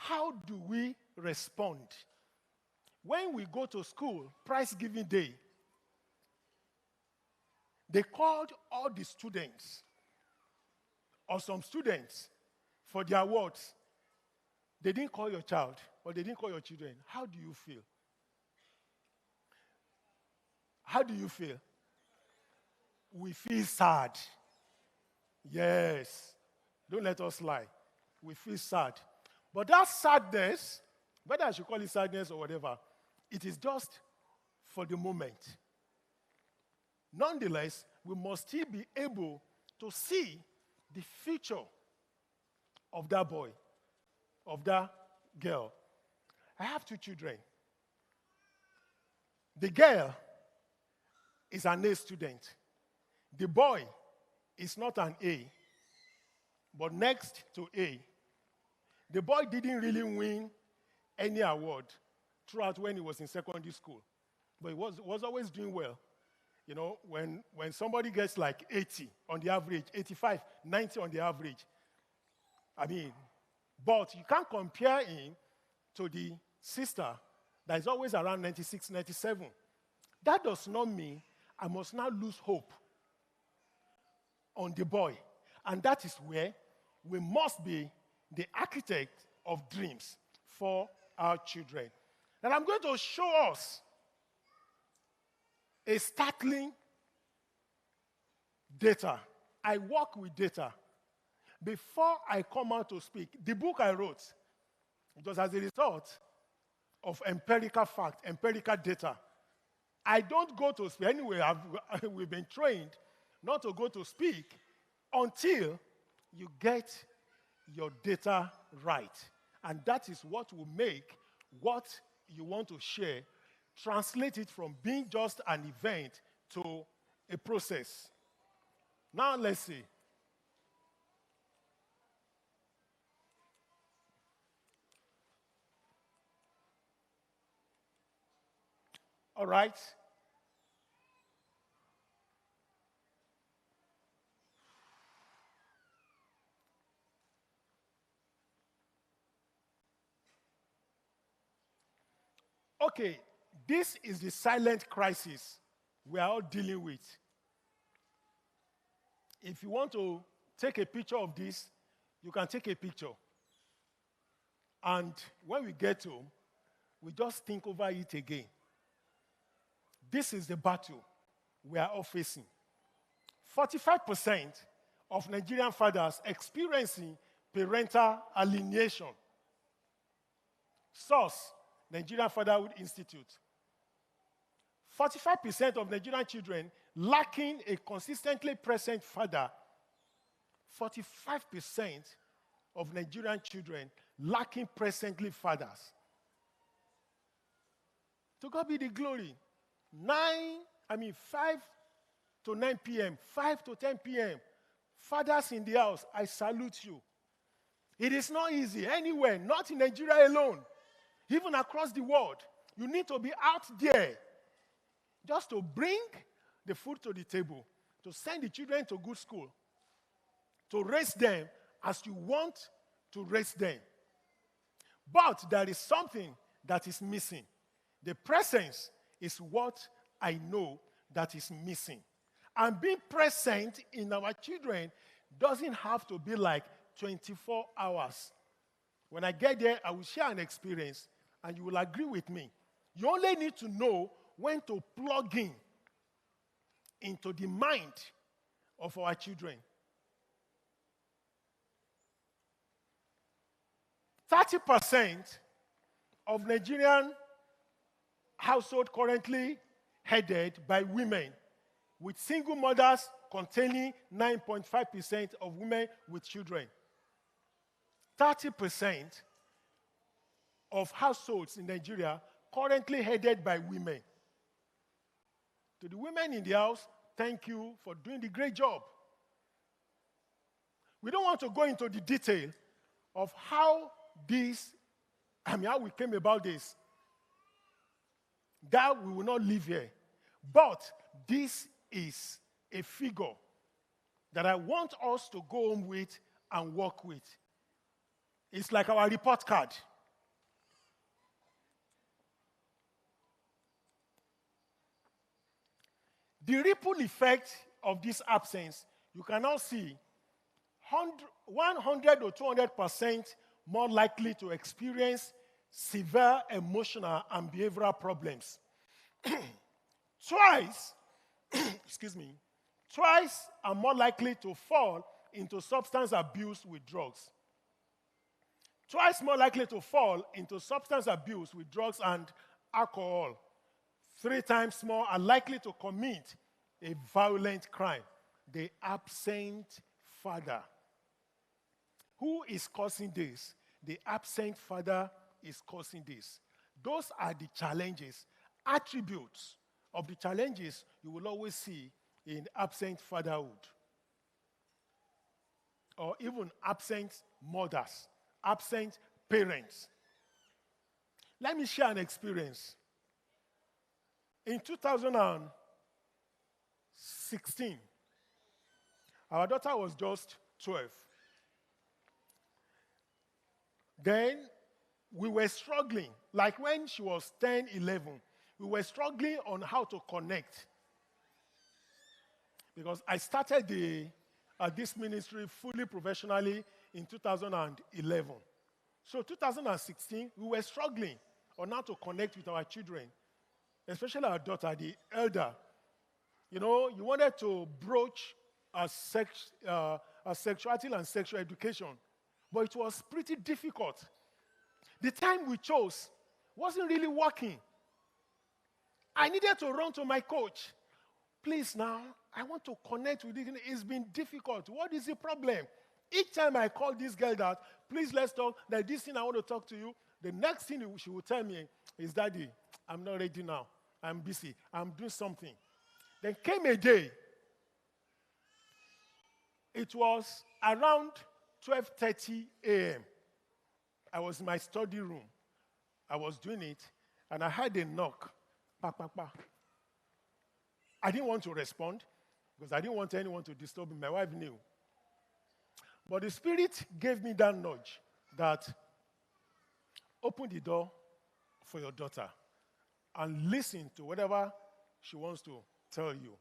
how do we respond? When we go to school, prize giving day, they called all the students, or some students, for their awards. They didn't call your child, or they didn't call your children. How do you feel? How do you feel? We feel sad. Yes. Don't let us lie. We feel sad. But that sadness, whether I should call it sadness or whatever, it is just for the moment. Nonetheless, we must still be able to see the future of that boy, of that girl. I have 2 children. The girl is an A student. The boy is not an A, but next to A. The boy didn't really win any award throughout when he was in secondary school, but he was always doing well. You know, when somebody gets like 80 on the average, 85, 90 on the average, but you can't compare him to the sister that is always around 96, 97. That does not mean I must now lose hope on the boy. And that is where we must be the architect of dreams for our children. And I'm going to show us a startling data. I work with data. Before I come out to speak, the book I wrote, it was as a result of empirical fact, empirical data. I don't go to speak. Anyway, we've been trained not to go to speak until you get your data right. And that is what will make what you want to share, translate it from being just an event to a process. Now let's see. All right. Okay, this is the silent crisis we are all dealing with. If you want to take a picture of this, you can take a picture. And when we get home, we just think over it again. This is the battle we are all facing. 45% of Nigerian fathers experiencing parental alienation. Source, Nigerian Fatherhood Institute. 45% of Nigerian children lacking a consistently present father. 45% of Nigerian children lacking presently fathers. To God be the glory. 5 to 9 p.m., 5 to 10 p.m., fathers in the house, I salute you. It is not easy anywhere, not in Nigeria alone. Even across the world, you need to be out there just to bring the food to the table, to send the children to good school, to raise them as you want to raise them. But there is something that is missing. The presence is what I know that is missing. And being present in our children doesn't have to be like 24 hours. When I get there, I will share an experience, and you will agree with me. You only need to know when to plug in into the mind of our children. 30% of Nigerian households currently headed by women, with single mothers containing 9.5% of women with children. 30% of households in Nigeria currently headed by women. To the women in the house, thank you for doing the great job. We don't want to go into the detail of how we came about this. That we will not live here. But this is a figure that I want us to go home with and work with. It's like our report card. The ripple effect of this absence, you can now see 100 or 200% more likely to experience severe emotional and behavioral problems. Twice, excuse me, twice are more likely to fall into substance abuse with drugs. Twice more likely to fall into substance abuse with drugs and alcohol. 3 times more are likely to commit a violent crime. The absent father. Who is causing this? The absent father is causing this. Those are the challenges, attributes of the challenges you will always see in absent fatherhood. Or even absent mothers, absent parents. Let me share an experience. In 2016, our daughter was just 12. Then we were struggling, like when she was 10, 11, we were struggling on how to connect. Because I started this ministry fully professionally in 2011. So 2016, we were struggling on how to connect with our children, especially our daughter, the elder. You know, you wanted to broach our sexuality and sexual education, but it was pretty difficult. The time we chose wasn't really working. I needed to run to my coach. Please now, I want to connect with you. It's been difficult. What is the problem? Each time I call this girl that, please let's talk, that this thing I want to talk to you, the next thing she will tell me is, Daddy, I'm not ready now. I'm busy. I'm doing something. Then came a day. It was around 12:30 a.m. I was in my study room. I was doing it, and I heard a knock. Pa, pa, pa. I didn't want to respond because I didn't want anyone to disturb me. My wife knew. But the Spirit gave me that nudge that open the door for your daughter and listen to whatever she wants to tell you.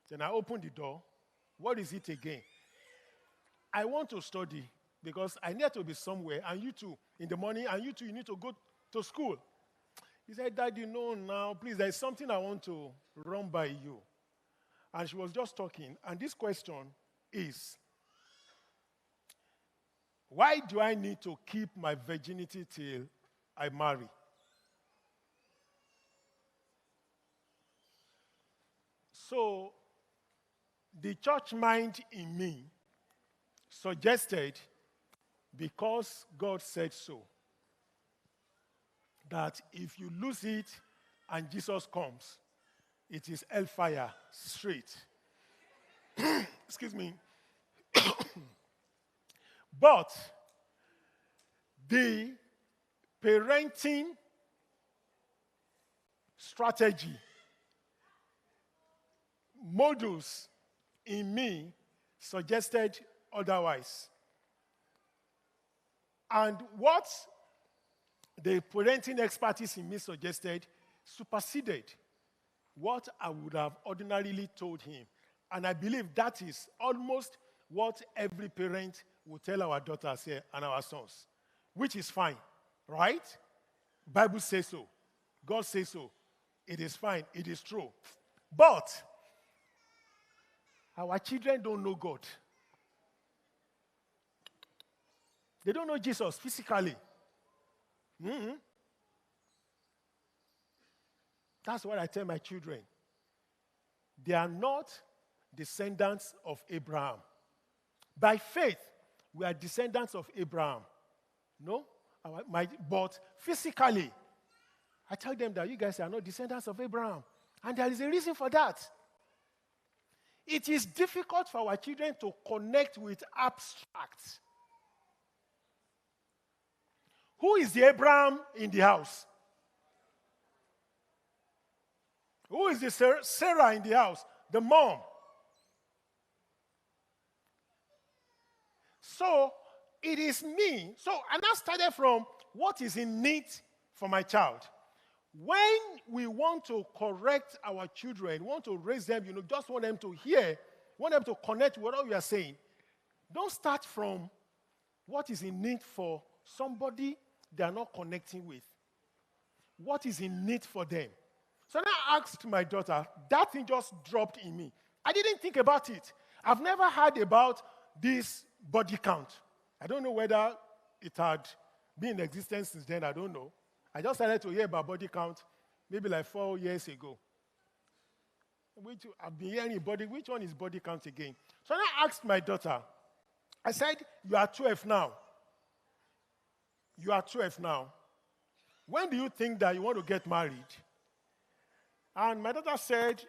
Then I opened the door. What is it again? I want to study because I need to be somewhere, and you too, in the morning, and you too, you need to go to school. He said, Daddy, no, now, please, there's something I want to run by you. And she was just talking, and this question is, why do I need to keep my virginity till I marry? So, the church mind in me suggested, because God said so, that if you lose it and Jesus comes, it is hellfire straight. Excuse me. But the parenting strategy, models in me suggested otherwise. And what the parenting expertise in me suggested superseded what I would have ordinarily told him. And I believe that is almost what every parent will tell our daughters here and our sons, which is fine, right? Bible says so. God says so. It is fine. It is true. But our children don't know God. They don't know Jesus physically. Mm-hmm. That's what I tell my children. They are not descendants of Abraham. By faith, we are descendants of Abraham. No? But physically, I tell them that you guys are not descendants of Abraham. And there is a reason for that. It is difficult for our children to connect with abstracts. Who is the Abraham in the house? Who is the Sarah in the house? The mom. So, it is me. So, and I started from what is in need for my child. When we want to correct our children, want to raise them, just want them to hear, want them to connect with what we are saying, don't start from what is in need for somebody they are not connecting with. What is in need for them? So then I asked my daughter, that thing just dropped in me. I didn't think about it. I've never heard about this body count. I don't know whether it had been in existence since then. I don't know. I just started to hear about body count maybe like 4 years ago. I've been hearing which one is body count again? So I asked my daughter, I said, you are 12 now. You are 12 now. When do you think that you want to get married? And my daughter said,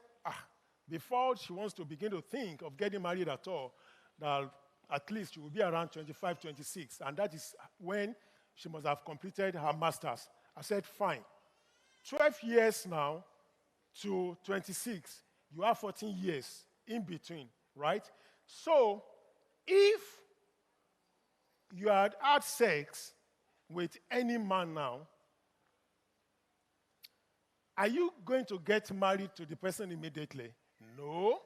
before she wants to begin to think of getting married at all, that at least she will be around 25, 26. And that is when she must have completed her master's. I said, fine. 12 years now to 26, you have 14 years in between, right? So, if you had had sex with any man now, are you going to get married to the person immediately? No.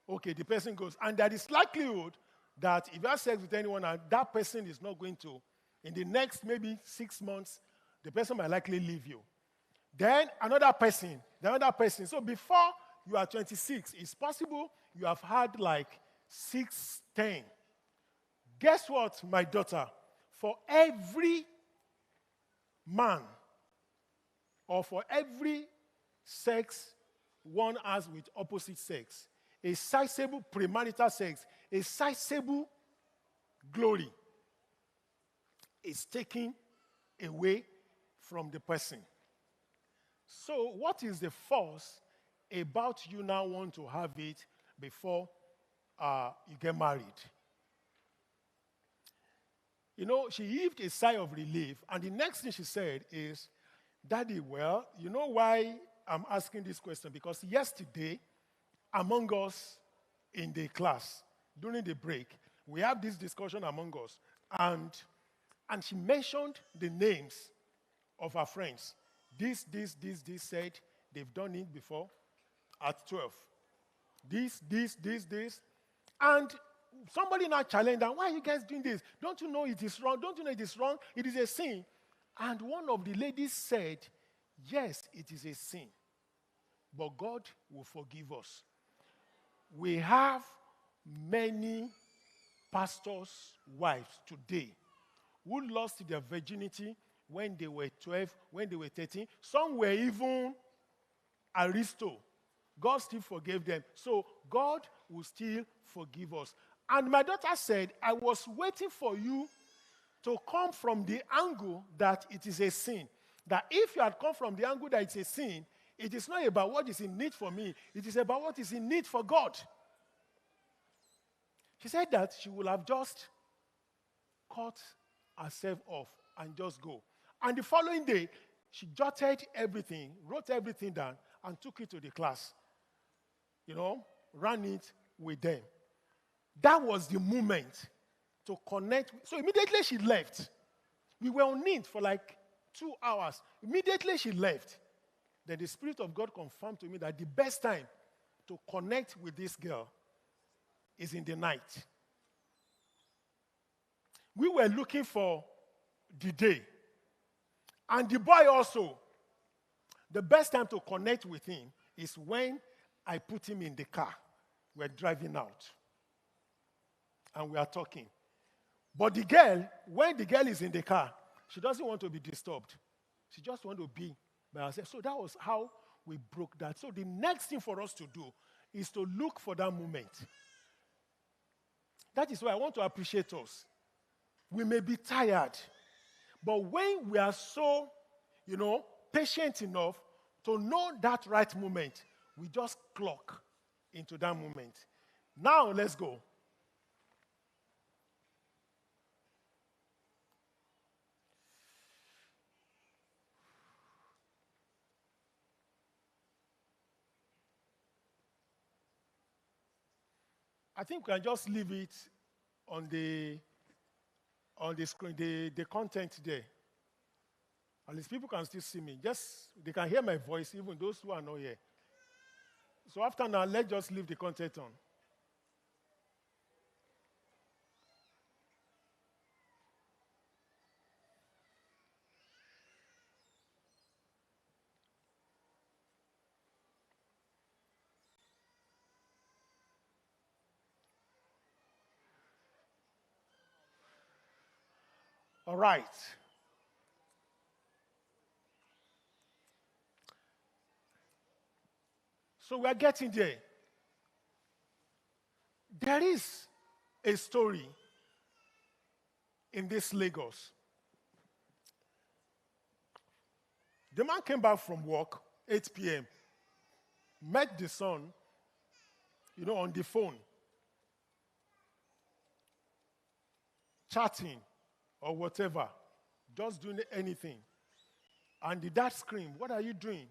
Okay, the person goes. And there is likelihood that if you have sex with anyone and that person is not going to, in the next maybe 6 months, the person might likely leave you. Then another person. So before you are 26, it's possible you have had like 6, 10. Guess what, my daughter? For every man or for every sex one has with opposite sex, a sizable premarital sex, a sizable glory is taken away from the person. So what is the force about you now want to have it before you get married? She heaved a sigh of relief, and the next thing she said is, Daddy, well, you know why I'm asking this question? Because yesterday, among us in the class, during the break, we have this discussion among us, and she mentioned the names of her friends. This said they've done it before at 12. This. And somebody now challenged them, why are you guys doing this? Don't you know it is wrong? Don't you know it is wrong? It is a sin. And one of the ladies said, yes, it is a sin, but God will forgive us. We have many pastors' wives today who lost their virginity when they were 12, when they were 13. Some were even aristo. God still forgave them. So God will still forgive us. And my daughter said, I was waiting for you to come from the angle that it is a sin. That if you had come from the angle that it's a sin, it is not about what is in need for me. It is about what is in need for God. She said that she would have just cut herself off and just go. And the following day, she jotted everything, wrote everything down, and took it to the class. Ran it with them. That was the moment to connect. So immediately she left. We were on it for like 2 hours. Immediately she left. Then the Spirit of God confirmed to me that the best time to connect with this girl is in the night. We were looking for the day. And the boy also, the best time to connect with him is when I put him in the car. We're driving out. And we are talking. But the girl, when the girl is in the car, she doesn't want to be disturbed. She just wants to be by herself. So that was how we broke that. So the next thing for us to do is to look for that moment. That is why I want to appreciate us. We may be tired, but when we are so, patient enough to know that right moment, we just clock into that moment. Now, let's go. I think we can just leave it on the screen, the content there. At least people can still see me. Just, they can hear my voice, even those who are not here. So after now, let's just leave the content on. All right. So we are getting there. There is a story in this Lagos. The man came back from work, 8 p.m., met the son, on the phone, chatting or whatever, just doing anything. And the dad screamed, "What are you doing?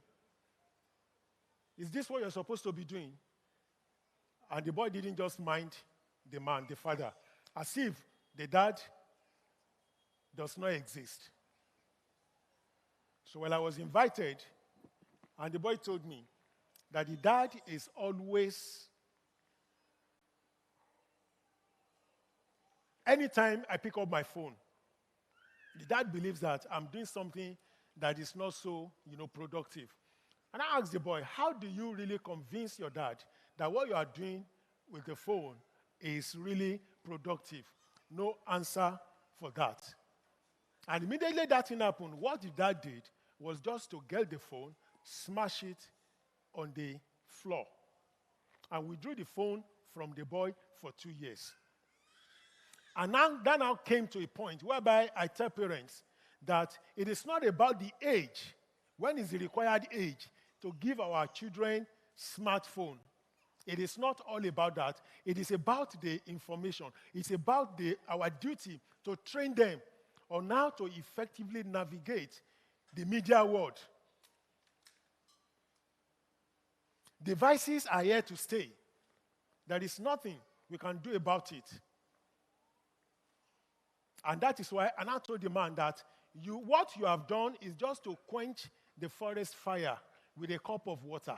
Is this what you're supposed to be doing?" And the boy didn't just mind the man, the father, as if the dad does not exist. So when I was invited, and the boy told me that the dad is always, anytime I pick up my phone, the dad believes that I'm doing something that is not so, productive. And I asked the boy, how do you really convince your dad that what you are doing with the phone is really productive? No answer for that. And immediately that thing happened, what the dad did was just to get the phone, smash it on the floor. And we drew the phone from the boy for 2 years. And that now came to a point whereby I tell parents that it is not about the age, when is the required age to give our children smartphone. It is not all about that. It is about the information. It's about our duty to train them on how to effectively navigate the media world. Devices are here to stay. There is nothing we can do about it. And that is why, and I told the man that what you have done is just to quench the forest fire with a cup of water.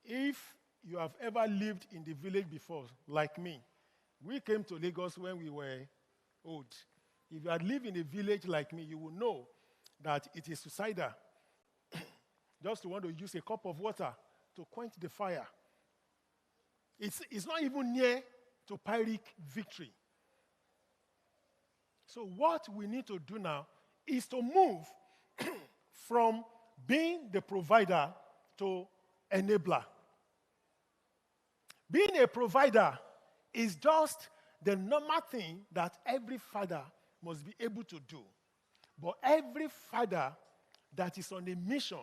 If you have ever lived in the village before, like me, we came to Lagos when we were old. If you had lived in a village like me, you will know that it is suicidal just to want to use a cup of water to quench the fire. It's not even near to Pyrrhic victory. So what we need to do now is to move from being the provider to enabler. Being a provider is just the normal thing that every father must be able to do. But every father that is on a mission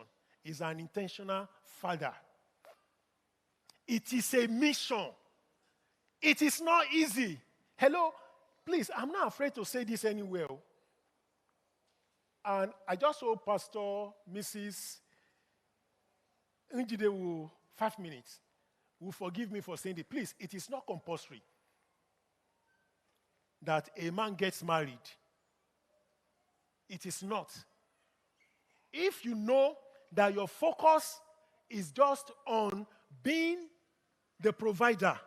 is an intentional father. It is a mission. It is not easy. Hello? Please, I'm not afraid to say this anywhere. And I just hope Pastor Mrs. Njide will, 5 minutes, will forgive me for saying it. Please, it is not compulsory that a man gets married. It is not. If you know that your focus is just on being the provider,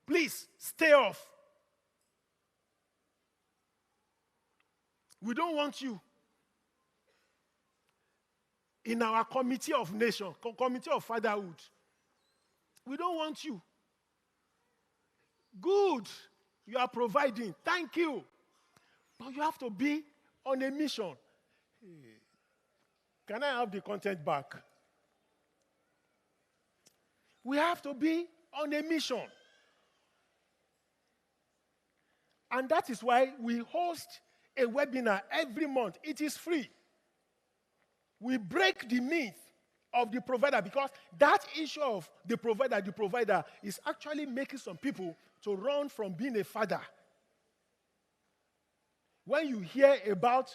please stay off. We don't want you in our committee of nation, committee of fatherhood. We don't want you. Good. You are providing. Thank you. But you have to be on a mission. Can I have the content back? We have to be on a mission. And that is why we host a webinar every month. It is free. We break the myth of the provider, because that issue of the provider is actually making some people to run from being a father. When you hear about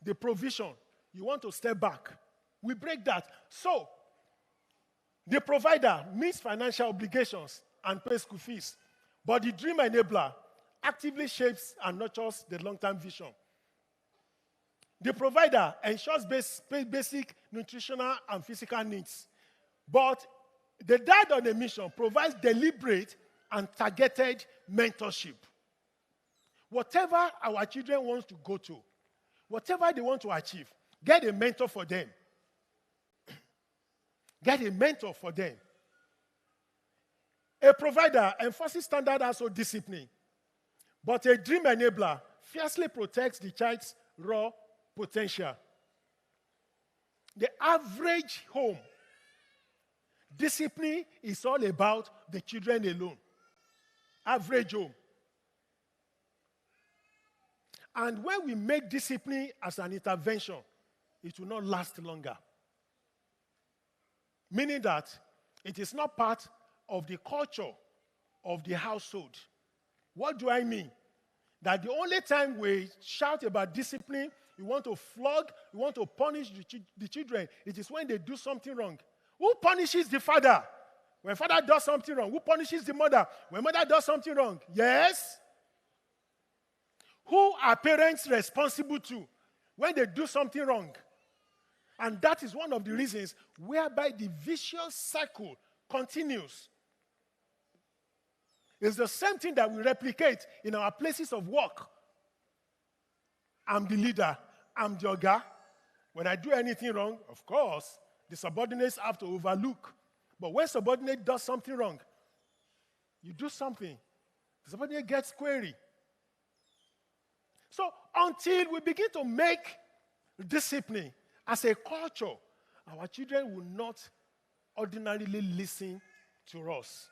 the provision, you want to step back. We break that. So, the provider meets financial obligations and pays school fees, but the dream enabler actively shapes and nurtures the long-term vision. The provider ensures basic nutritional and physical needs. But the dad on a mission provides deliberate and targeted mentorship. Whatever our children want to go to, whatever they want to achieve, get a mentor for them. Get a mentor for them. A provider enforces standard household discipline, but a dream enabler fiercely protects the child's raw potential. The average home, discipline is all about the children alone. Average home. And when we make discipline as an intervention, it will not last longer. Meaning that it is not part of the culture of the household. What do I mean? That the only time we shout about discipline, we want to flog, we want to punish the children, it is when they do something wrong. Who punishes the father? When father does something wrong. Who punishes the mother? When mother does something wrong. Yes? Who are parents responsible to when they do something wrong? And that is one of the reasons whereby the vicious cycle continues. It's the same thing that we replicate in our places of work. I'm the leader. I'm the oga. When I do anything wrong, of course, the subordinates have to overlook. But when subordinate does something wrong, you do something, the subordinate gets query. So until we begin to make discipline as a culture, our children will not ordinarily listen to us.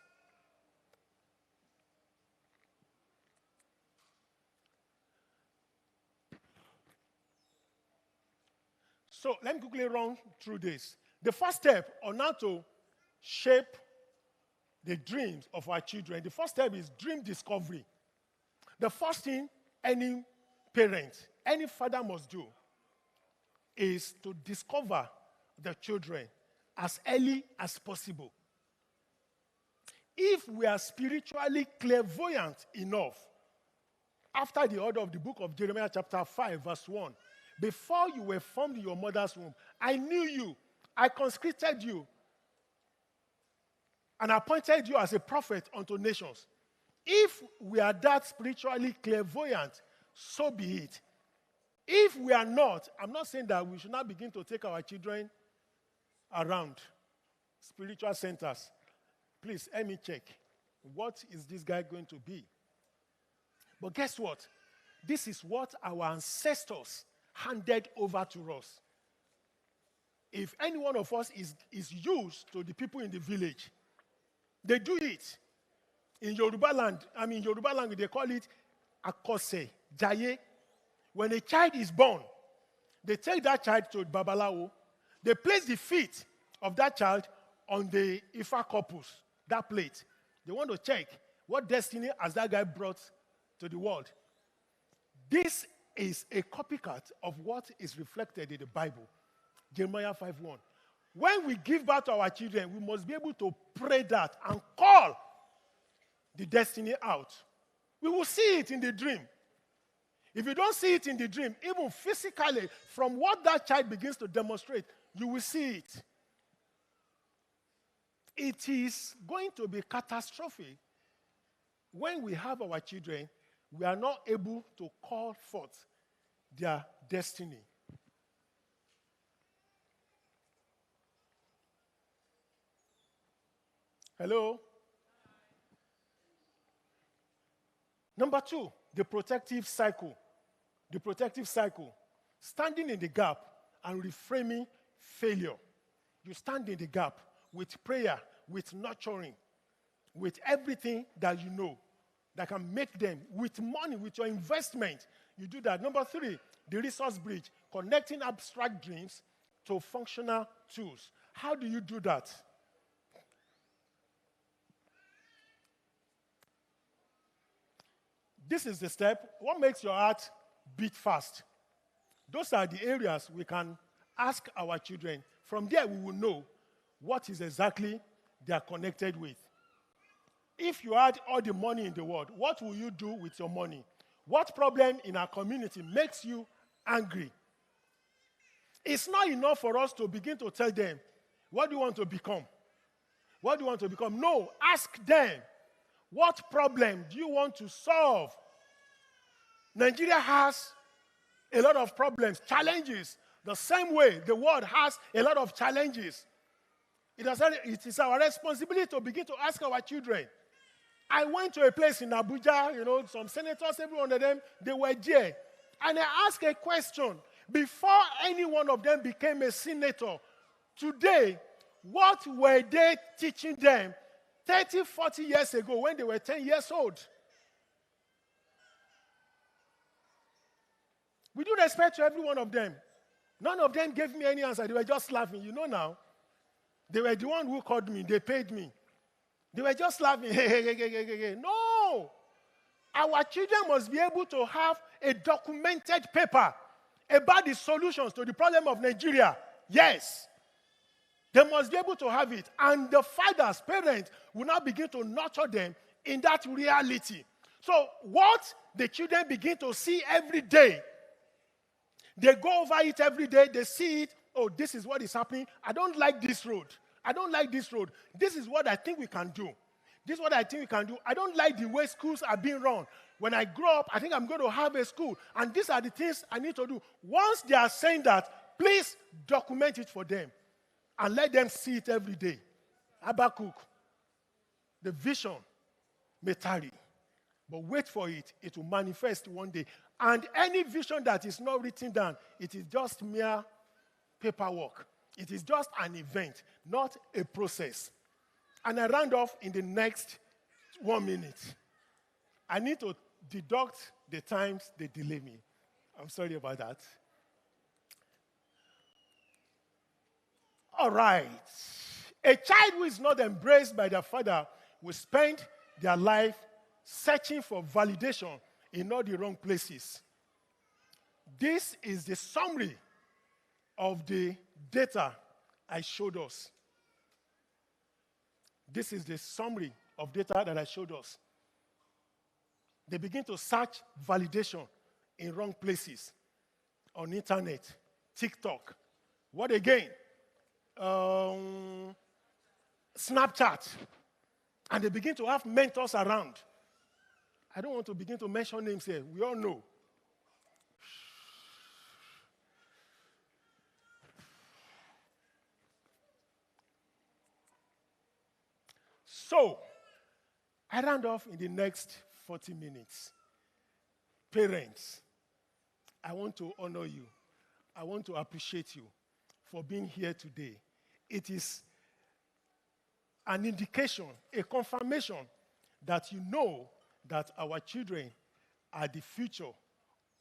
So let me quickly run through this. The first step on how to shape the dreams of our children, the first step is dream discovery. The first thing any parent, any father must do is to discover the children as early as possible. If we are spiritually clairvoyant enough, after the order of the book of Jeremiah chapter 5 verse 1, before you were formed in your mother's womb, I knew you, I consecrated you, and appointed you as a prophet unto nations. If we are that spiritually clairvoyant, so be it. If we are not, I'm not saying that we should not begin to take our children around spiritual centers. Please, let me check. What is this guy going to be? But guess what? This is what our ancestors handed over to us. If any one of us is used to the people in the village, they do it. In Yoruba land, Yoruba language, they call it akose, jaye. When a child is born, they take that child to Babalawo. They place the feet of that child on the Ifa corpus, that plate. They want to check what destiny has that guy brought to the world. This is a copycat of what is reflected in the Bible. Jeremiah 5:1. When we give birth to our children, we must be able to pray that and call the destiny out. We will see it in the dream. If you don't see it in the dream, even physically, from what that child begins to demonstrate, you will see it. It is going to be catastrophic when we have our children, we are not able to call forth their destiny. Hello? Number 2, the protective cycle. The protective cycle. Standing in the gap and reframing failure. You stand in the gap with prayer, with nurturing, with everything that you know that can make them, with money, with your investment. You do that. Number 3, the resource bridge. Connecting abstract dreams to functional tools. How do you do that? This is the step. What makes your heart beat fast? Those are the areas we can ask our children. From there, we will know what is exactly they are connected with. If you had all the money in the world, what will you do with your money? What problem in our community makes you angry? It's not enough for us to begin to tell them, what do you want to become? What do you want to become? No, ask them, what problem do you want to solve? Nigeria has a lot of problems, challenges, the same way the world has a lot of challenges. It is our responsibility to begin to ask our children. I went to a place in Abuja, some senators, every one of them, they were there. And I asked a question. Before any one of them became a senator, today, what were they teaching them 30, 40 years ago when they were 10 years old? With due respect to every one of them, none of them gave me any answer. They were just laughing. Now, they were the one who called me. They paid me. They were just laughing. No! Our children must be able to have a documented paper about the solutions to the problem of Nigeria. Yes. They must be able to have it. And the fathers, parents, will now begin to nurture them in that reality. So what the children begin to see every day, they go over it every day, they see it, oh, this is what is happening. I don't like this road. I don't like this road. This is what I think we can do. This is what I think we can do. I don't like the way schools are being run. When I grow up, I think I'm going to have a school. And these are the things I need to do. Once they are saying that, please document it for them. And let them see it every day. Habakkuk, the vision may tarry. But wait for it. It will manifest one day. And any vision that is not written down, it is just mere paperwork. It is just an event, not a process. And I round off in the next 1 minute. I need to deduct the times they delay me. I'm sorry about that. All right. A child who is not embraced by their father will spend their life searching for validation in all the wrong places. This is the summary of the data I showed us. This is the summary of data that I showed us. They begin to search validation in wrong places, on internet, TikTok. What again? Snapchat. And they begin to have mentors around. I don't want to begin to mention names here. We all know. So, I round off in the next 40 minutes. Parents, I want to honor you. I want to appreciate you for being here today. It is an indication, a confirmation that you know that our children are the future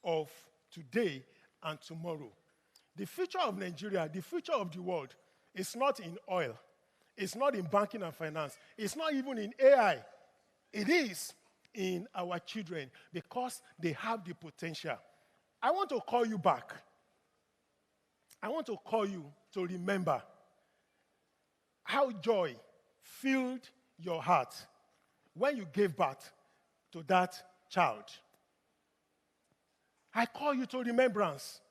of today and tomorrow. The future of Nigeria, the future of the world, is not in oil. It's not in banking and finance. It's not even in AI. It is in our children because they have the potential. I want to call you back. I want to call you to remember how joy filled your heart when you gave birth to that child. I call you to remembrance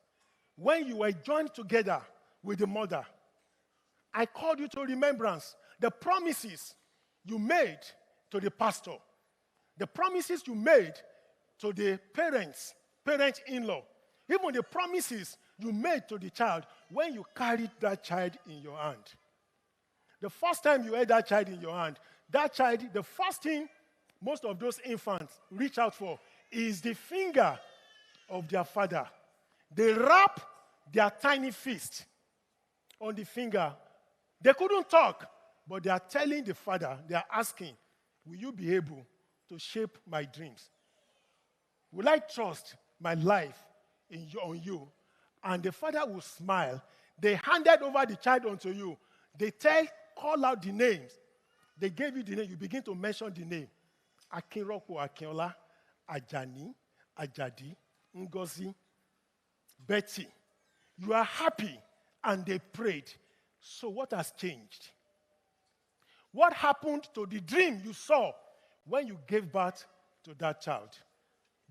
when you were joined together with the mother. I called you to remembrance the promises you made to the pastor, the promises you made to the parent-in-law, even the promises you made to the child when you carried that child in your hand. The first time you had that child in your hand, that child, the first thing most of those infants reach out for is the finger of their father. They wrap their tiny fist on the finger. They couldn't talk, but they are telling the father, they are asking, will you be able to shape my dreams? Will I trust my life on you? And the father will smile. They handed over the child unto you. They call out the names. They gave you the name. You begin to mention the name. Akinroko, Akinola, Ajani, Ajadi, Ngozi, Betty. You are happy, and they prayed. So what has changed? What happened to the dream you saw when you gave birth to that child?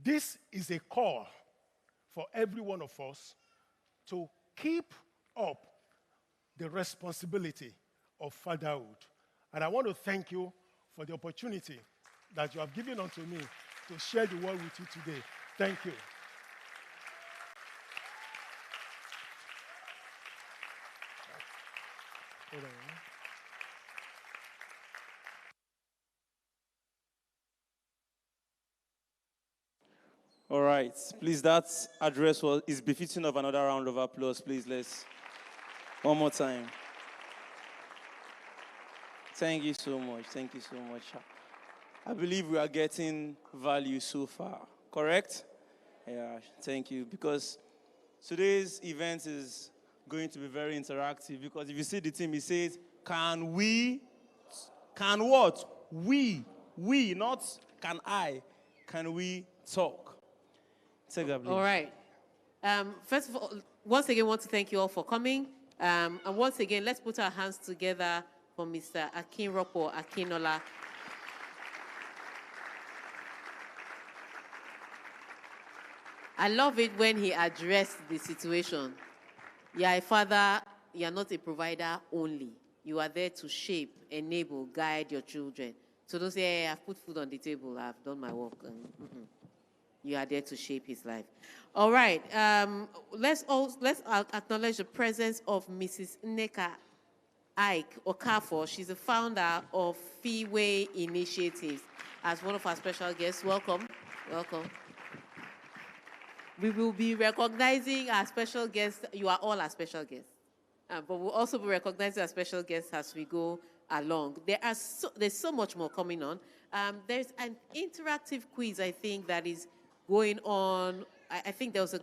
This is a call for every one of us to keep up the responsibility of fatherhood. And I want to thank you for the opportunity that you have given unto me to share the word with you today. Thank you. All right. Please, that address is befitting of another round of applause. Please, let's. One more time. Thank you so much. Thank you so much. I believe we are getting value so far. Correct? Yeah, thank you. Because today's event is going to be very interactive. Because if you see the team, it says, can what? We, not can I. Can we talk? Take that, please. All right. First of all, once again, I want to thank you all for coming. And once again, let's put our hands together for Mr. Akinropo Akinola. I love it when he addressed the situation. You are a father, you are not a provider only. You are there to shape, enable, guide your children. So don't say, hey, I've put food on the table, I've done my work. You are there to shape his life. All right. Let's acknowledge the presence of Mrs. Nneka Ike Okafor. She's the founder of Feeway Initiatives. As one of our special guests, welcome. Welcome. We will be recognizing our special guests. You are all our special guests. But we'll also be recognizing our special guests as we go along. There's so much more coming on. There's an interactive quiz, I think, that is going on. I think there was a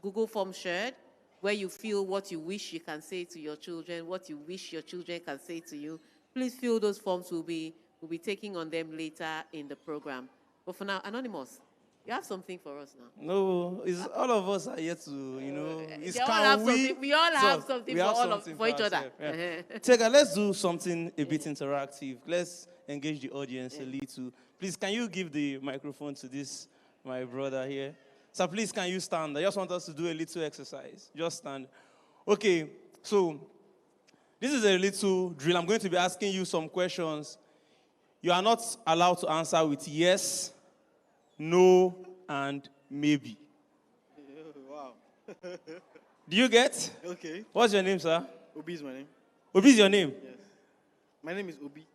Google form shared where you feel what you wish you can say to your children, what you wish your children can say to you. Please fill those forms. We'll be taking on them later in the program. But for now, Anonymous, you have something for us now. No, it's all of us are yet to, it's we all have something for each other. Yeah. Tega, let's do something a bit interactive. Let's engage the audience a little. Please, can you give the microphone to my brother here? So please, can you stand? I just want us to do a little exercise. Just stand. Okay, so this is a little drill. I'm going to be asking you some questions. You are not allowed to answer with yes, no, and maybe. Wow. Do you get? Okay. What's your name, sir? Obi is my name. Obi is your name? Yes. My name is Obi.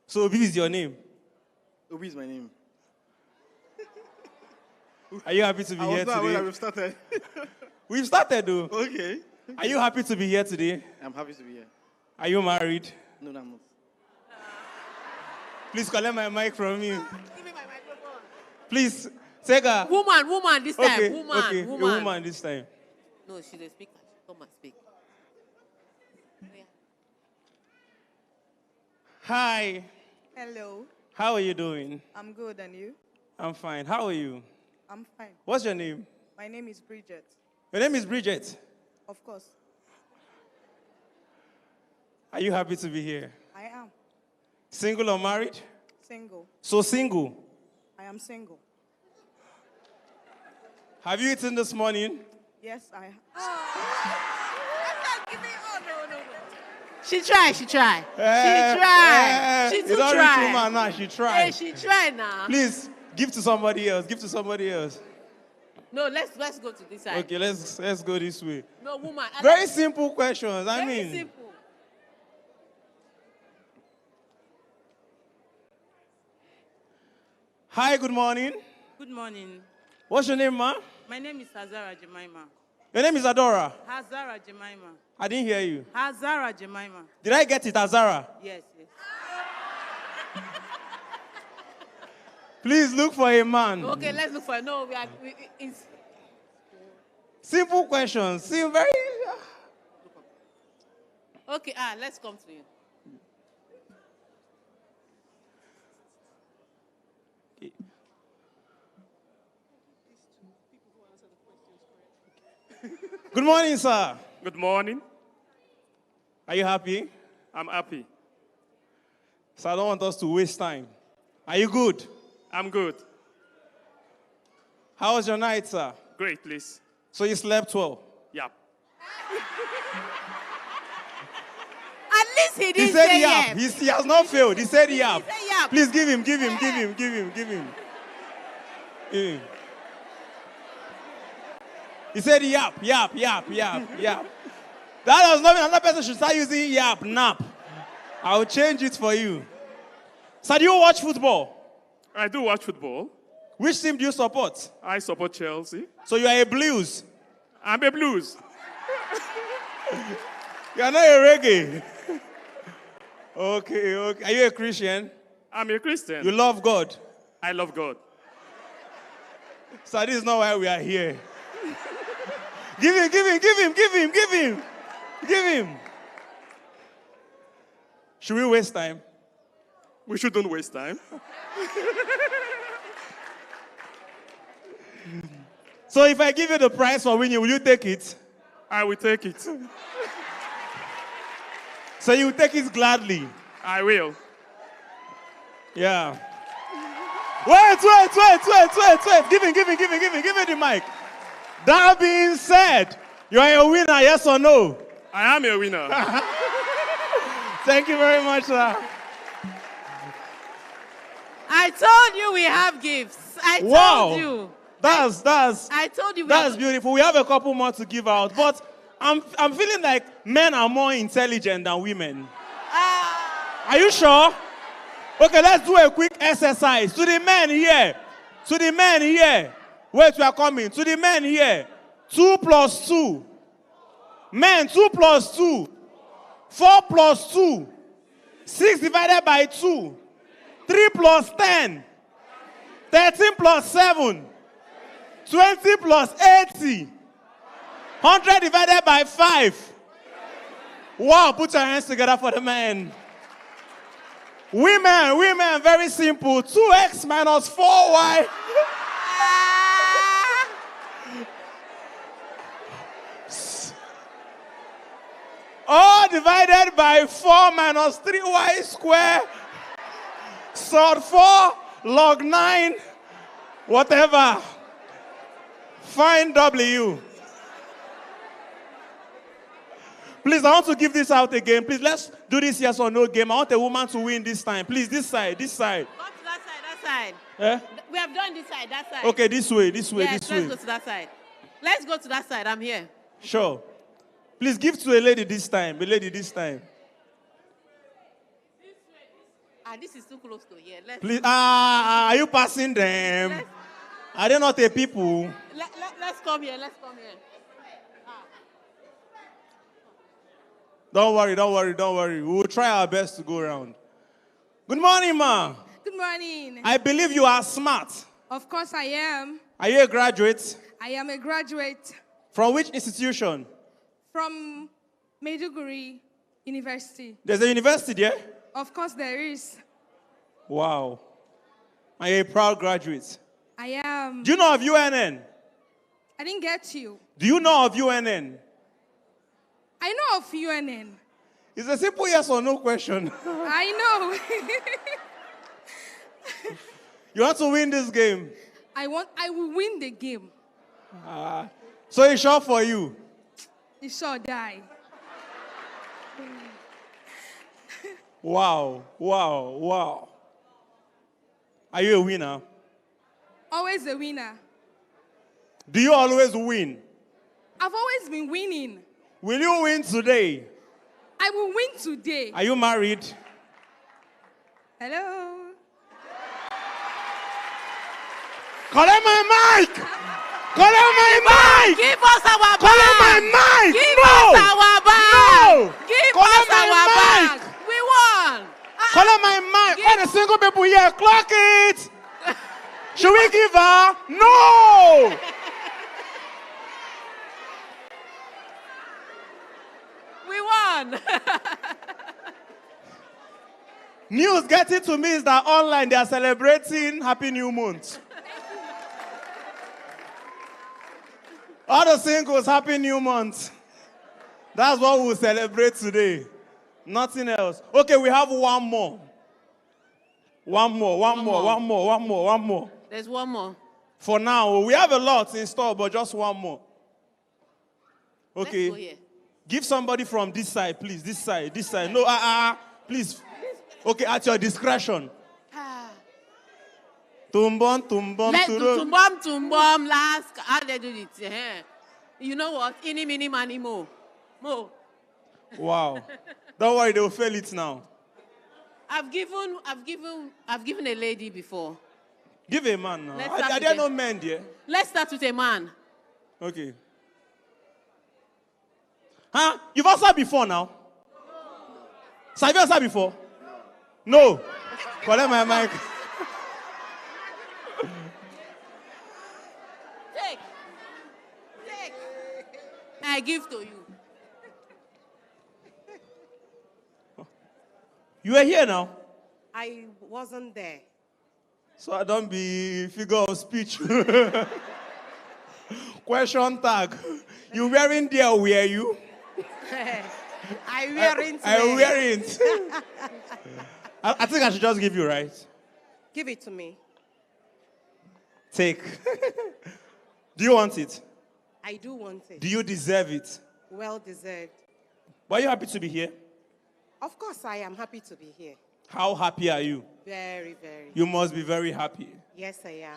So Obi is your name? Obi is my name. Are you happy to be here today? We've started. We've started, though. Okay. Are you happy to be here today? I'm happy to be here. Are you married? No, I'm not. Please collect my mic from me. Give me my microphone. Please, take a... Woman this time. Okay, Woman. a woman this time. No, she's a speaker. Come and speak. Hi. Hello. How are you doing? I'm good, and you? I'm fine. How are you? I'm fine. What's your name? My name is Bridget. Your name is Bridget? Of course. Are you happy to be here? I am. Single or married? Single. So single. I am single. Have you eaten this morning? Yes, I have. She tried. She too tried. Now. She tried. Hey, she tried now. Please, give to somebody else. Give to somebody else. No, let's go to this side. Okay, let's go this way. No, woman. Very simple questions. Very simple. Hi, good morning. Good morning. What's your name, ma? My name is Hazara Jemima. Your name is Adora. Hazara Jemima. I didn't hear you. Hazara Jemima. Did I get it, Azara? Yes. Please look for a man. Okay, let's look for no. It's simple questions. Seem very. Okay. Let's come to you. Good morning, sir. Good morning. Are you happy? I'm happy. So I don't want us to waste time. Are you good? I'm good. How was your night, sir? Great, please. So you slept well? Yeah. At least he He didn't said say yap. yes. He has not failed. He said yap. He said yap. Please give him. Give him. Give him. He said yap. That does not mean another person should start using yap, nap. I'll change it for you. So do you watch football? I do watch football. Which team do you support? I support Chelsea. So you are a Blues. I'm a Blues. You are not a reggae. Okay. Are you a Christian? I'm a Christian. You love God. I love God. So this is not why we are here. Give him. Should we waste time? We shouldn't waste time. So if I give you the prize for winning, will you take it? I will take it. So you will take it gladly. I will. Yeah. Wait. Give him the mic. That being said, you are a winner, yes or no? I am a winner. Thank you very much, sir. I told you we have gifts. I told you. I told you. That's beautiful. We have a couple more to give out, but I'm feeling like men are more intelligent than women. Are you sure? Okay, let's do a quick exercise. To the men here. Wait, we are coming. To the men here. 2 plus 2. Men, 2 plus 2. 4 plus 2. 6 divided by 2. 3 plus 10. 13 plus 7. 20 plus 80. 100 divided by 5. Wow, put your hands together for the men. Women, very simple. 2x minus 4y. All divided by 4 minus 3y square. Sod 4, log 9, whatever. Find W. Please, I want to give this out again. Please, let's do this yes or no game. I want a woman to win this time. Please, this side. Go to that side. Eh? We have done this side, that side. Okay, this way. Yes, let's go to that side. Let's go to that side. I'm here. Sure. Please give to a lady this time. A lady this time. This is too close to here. Please, are you passing them? Are they not a people? Let's come here. Don't worry. We will try our best to go around. Good morning, ma. Good morning. I believe you are smart. Of course I am. Are you a graduate? I am a graduate. From which institution? From Maiduguri University. There's a university there? Of course there is. Wow. Are you a proud graduate? I am. Do you know of UNN? I didn't get you. Do you know of UNN? I know of UNN. It's a simple yes or no question. I know. You want to win this game? I will win the game. So it's sure for you? You shall die. Wow. Are you a winner? Always a winner. Do you always win? I've always been winning. Will you win today? I will win today. Are you married? Hello? Collect my mic! Collect my mic! Give us our bag! Collect my mic! Give No! us our bag! No! Give Collect us our my bag! mic! We won! Collect my mic! All the single people here, clock it! Should we give her? No! We won! News getting to me is that online they are celebrating Happy New Month. All the singles, Happy New Month. That's what we'll celebrate today. Nothing else. Okay, we have one more. One more. There's one more. For now, we have a lot in store, but just one more. Okay. Let's go here. Give somebody from this side, please. This side, this side. No, please. Okay, at your discretion. Tumbon, tumbon, Let's do turo. tumbom, last. How they do it? You know what? Any, mini, money, mo. Mo. Wow. Don't worry, they will fail it now. I've given a lady before. Give a man now. Let's Are start there with no men there? Let's start with a man. Okay. Huh? You've answered before now? So have you answered before? No. Collect my mic. Take. I give to you. You were here now? I wasn't there. So I don't be figure of speech. Question tag. You wearing there, were you? I wearing I wearing. I think I should just give you, right? Give it to me. Take. Do you want it? I do want it. Do you deserve it? Well deserved. But are you happy to be here? Of course, I am happy to be here. How happy are you? Very, very. You must be very happy. Yes, I am.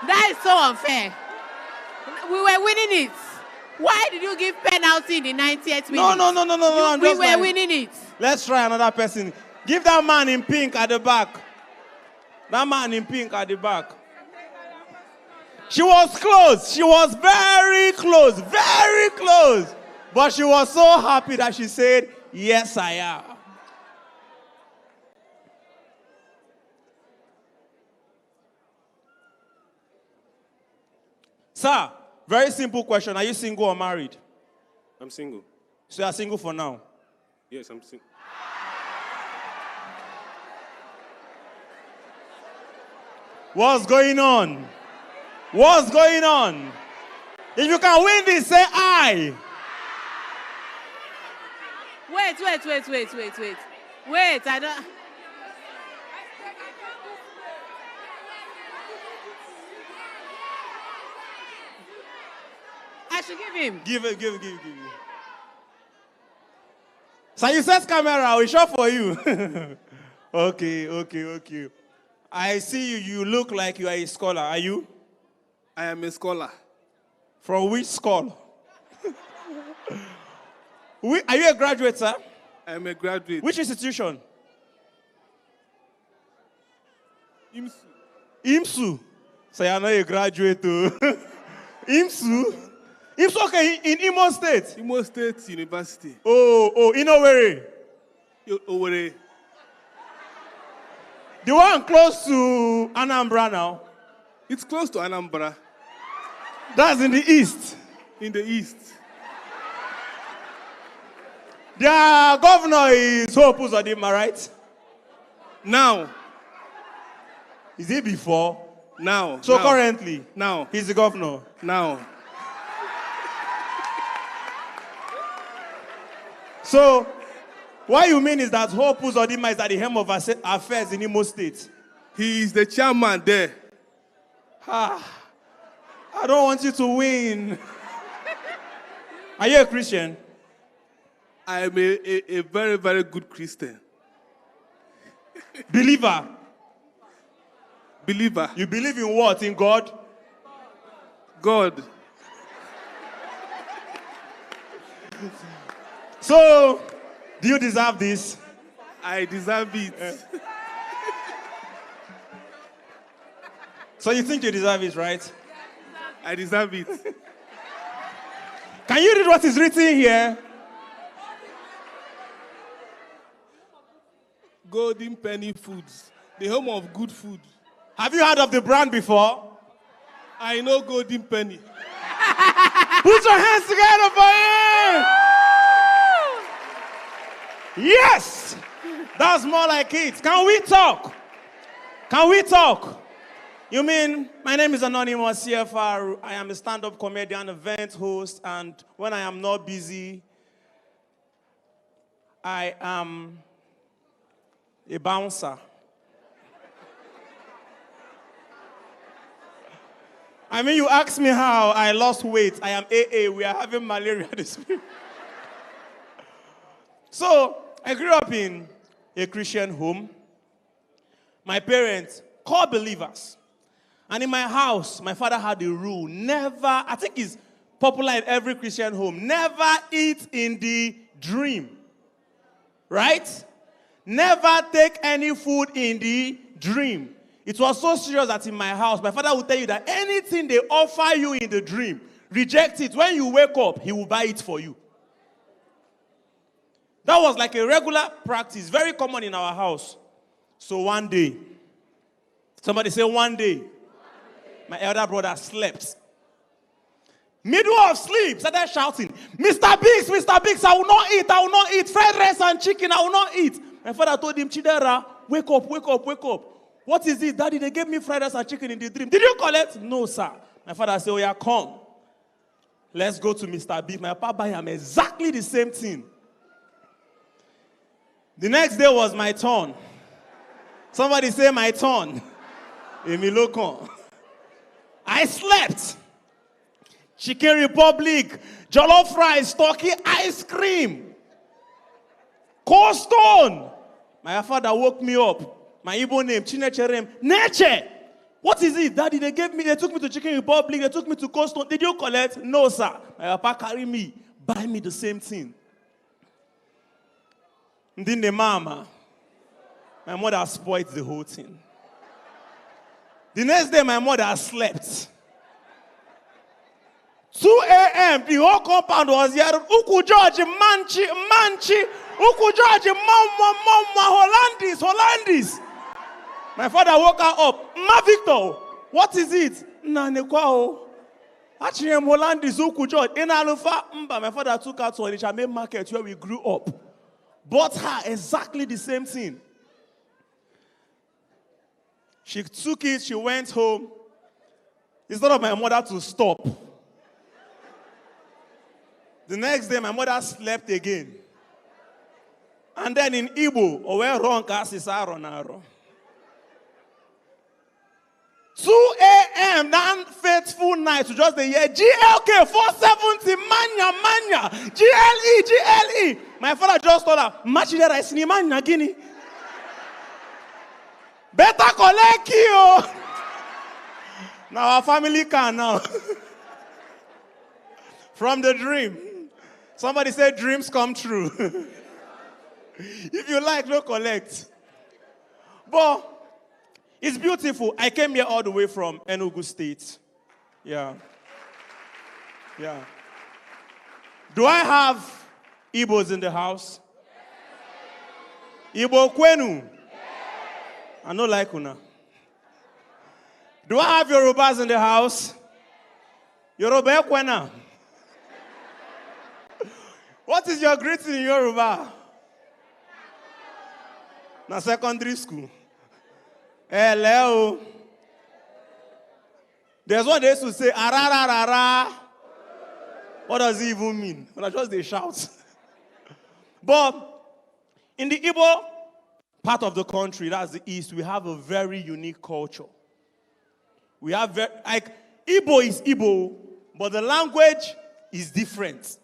That is so unfair. We were winning it. Why did you give penalty in the 90th minute? No. We were winning it. Let's try another person. Give that man in pink at the back. That man in pink at the back. She was close. She was very close. Very close. But she was so happy that she said, yes, I am. Sir, very simple question. Are you single or married? I'm single. So you are single for now? Yes, I'm single. What's going on? What's going on? If you can win this, say I. Wait, I don't... I should give him. Give it. So you set camera, we shot for you. Okay. I see you. You look like you are a scholar. Are you? I am a scholar. From which school? Are you a graduate, sir? I am a graduate. Which institution? IMSU. IMSU. So you're not a graduate, too. IMSU? IMSU, okay, in Imo State? Imo State University. Oh, in Owerri? Owerri. The one close to Anambra now? It's close to Anambra. That's in the east. In the east. Their governor is Hope Uzodinma, right? Now. Is he before? Now. So currently? Now. He's the governor? Now. So, what you mean is that Hope Uzodinma is at the helm of affairs in Imo State? He is the chairman there. I don't want you to win. Are you a Christian? I am a very, very good Christian. Believer? Believer. You believe in what? In God? God. So, do you deserve this? I deserve it. So you think you deserve it, right? I deserve it. Can you read what is written here? Golden Penny Foods, the home of good food. Have you heard of the brand before? I know Golden Penny. Put your hands together for him! Yes! That's more like it. Can we talk? Can we talk? You mean, my name is Anonymous CFR. I am a stand-up comedian, event host, and when I am not busy, I am a bouncer. I mean, you asked me how I lost weight. I am AA. We are having malaria this week. So, I grew up in a Christian home. My parents, core believers. And in my house, my father had a rule, never, I think it's popular in every Christian home, never eat in the dream. Right? Never take any food in the dream. It was so serious that in my house, my father would tell you that anything they offer you in the dream, reject it. When you wake up, he will buy it for you. That was like a regular practice, very common in our house. So one day, somebody say one day, my elder brother slept. Middle of sleep, started shouting, Mr. Biggs, I will not eat. Fried rice and chicken, I will not eat. My father told him, Chidera, wake up. What is it? Daddy, they gave me fried rice and chicken in the dream. Did you collect? No, sir. My father said, oh yeah, come. Let's go to Mr. Biggs. My papa buy him exactly the same thing. The next day was my turn. Somebody say my turn. Emilokon. I slept. Chicken Republic, jollof rice, turkey, ice cream. Cold Stone. My father woke me up. My Igbo name, Chinecherem. Neche. What is it? Daddy, they took me to Chicken Republic, they took me to Cold Stone. Did you collect? No, sir. My papa carry me, buy me the same thing. Then the mama, my mother spoiled the whole thing. The next day, my mother slept. 2 a.m., the whole compound was here. Uku George, Manchi. Uku George, Hollandis. My father woke her up. Ma Victor, what is it? Nanekwao. Actually, Hollandis, Uku George. In Alufa, my father took her to Onitsha main market where we grew up. Bought her exactly the same thing. She took it, she went home. Instead of my mother to stop. The next day, my mother slept again. And then in Igbo, where wrong is 2 a.m., that faithful night to just the year, GLK 470, manya, GLE. My father just told her, Machida rice ni manya gini. Better collect you. Now our family can now. From the dream. Somebody said dreams come true. If you like, no collect. But it's beautiful. I came here all the way from Enugu State. Yeah. Do I have Igbos in the house? Igbo Kwenu? I don't like Una. Do I have Yorubas in the house? Yoruba Kwena? What is your greeting in Yoruba? Na secondary school. Hello. There's what they used to say, arararara. What does it even mean? Well, just they shout. But in the Igbo part of the country, that's the East, we have a very unique culture. We have Igbo is Igbo, but the language is different.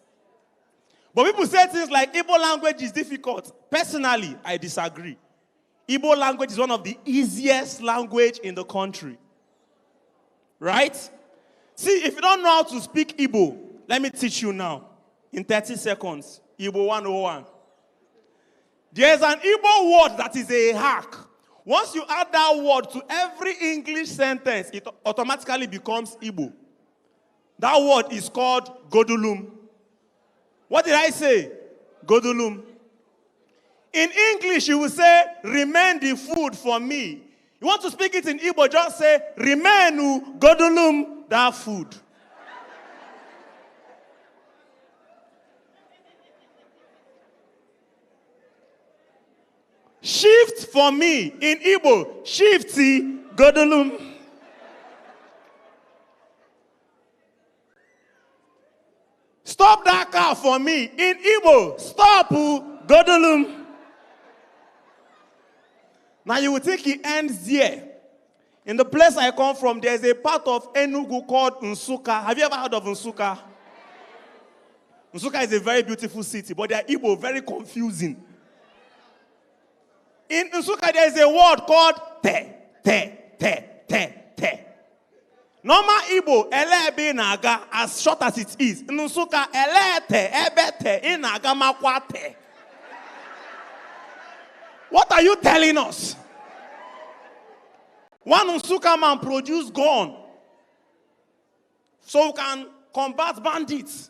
But people say things like Igbo language is difficult. Personally, I disagree. Igbo language is one of the easiest language in the country. Right? See, if you don't know how to speak Igbo, let me teach you now. In 30 seconds. Igbo 101. There's an Igbo word that is a hack. Once you add that word to every English sentence, it automatically becomes Igbo. That word is called godulum. What did I say? Godulum. In English, you will say, remain the food for me. You want to speak it in Igbo, just say, remain godulum, that food. Shift for me. In Igbo, shifty, godulum. Stop that car for me. In Igbo, stop, godulum. Now you will think it ends here. In the place I come from, there's a part of Enugu called Nsukka. Have you ever heard of Nsukka? Nsukka is a very beautiful city, but they are Igbo, very confusing. In Nsukka, there is a word called te. Normal Igbo, elebe naga, as short as it is. In Nsukka, elete, ebete, inaga makwate. What are you telling us? One Nsukka man produced gun so we can combat bandits.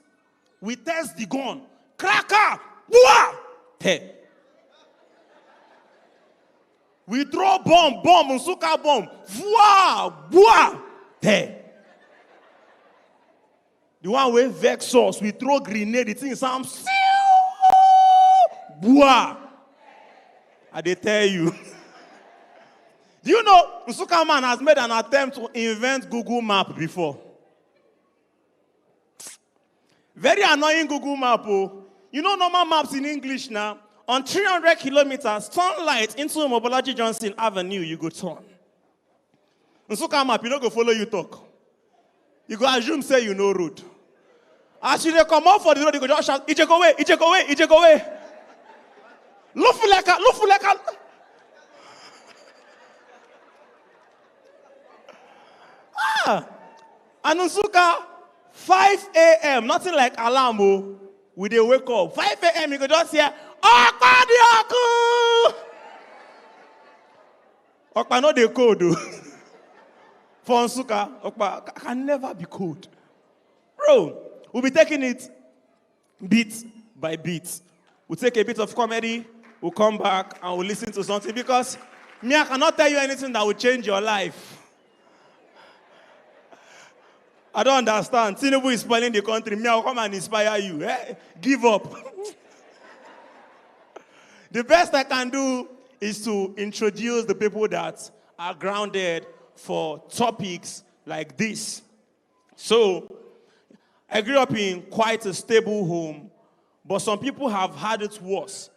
We test the gun. Cracker! Bua! Te. We throw bomb, Nsukka bomb. Vua! Bua! Te. The one with vex sauce, we throw grenade, the thing sounds. Bua! I they tell you. Do you know Nsukka man has made an attempt to invent Google Map before? Very annoying Google Map. Oh. You know normal maps in English now? On 300 kilometers, turn right into Mobolaji Johnson Avenue, you go turn. Nsukka map, you don't go follow you talk. You go assume say you know road. As you come out for the road, you go just shout, Ijekowe. Lufuleka. And Nsukka, 5 a.m., nothing like alarm, oh. We dey wake up. 5 a.m., you go just hear, Okpadioku! Okpa no dey code, oh. For Nsukka, Okpa can never be cold. Bro, we'll be taking it bit by bit. We'll take a bit of comedy, we'll come back, and we'll listen to something, because me, I cannot tell you anything that will change your life. I don't understand. Tinubu is spoiling the country. Me, I'll come and inspire you. Give up. The best I can do is to introduce the people that are grounded for topics like this. So, I grew up in quite a stable home, but some people have had it worse,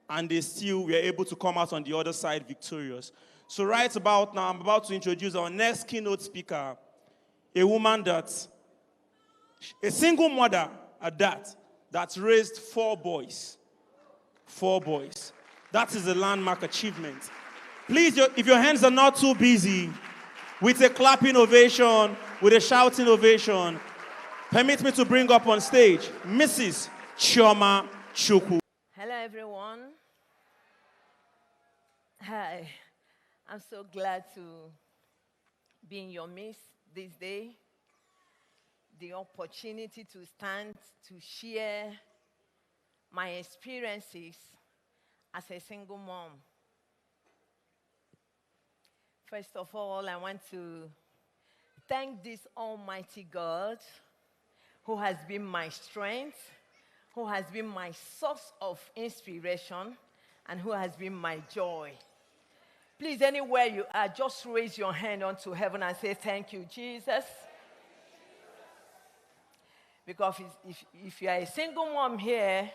and they still were able to come out on the other side victorious. So right about now, I'm about to introduce our next keynote speaker, a woman a single mother at that raised 4 boys. 4 boys. That is a landmark achievement. Please, if your hands are not too busy, with a clapping ovation, with a shouting ovation, permit me to bring up on stage Mrs. Chioma Chukwu. Hello, everyone. Hi. I'm so glad to be in your midst this day. The opportunity to stand to share my experiences as a single mom. First of all, I want to thank this Almighty God who has been my strength, who has been my source of inspiration, and who has been my joy. Please, anywhere you are, just raise your hand unto heaven and say, thank you, Jesus. Because if you are a single mom here,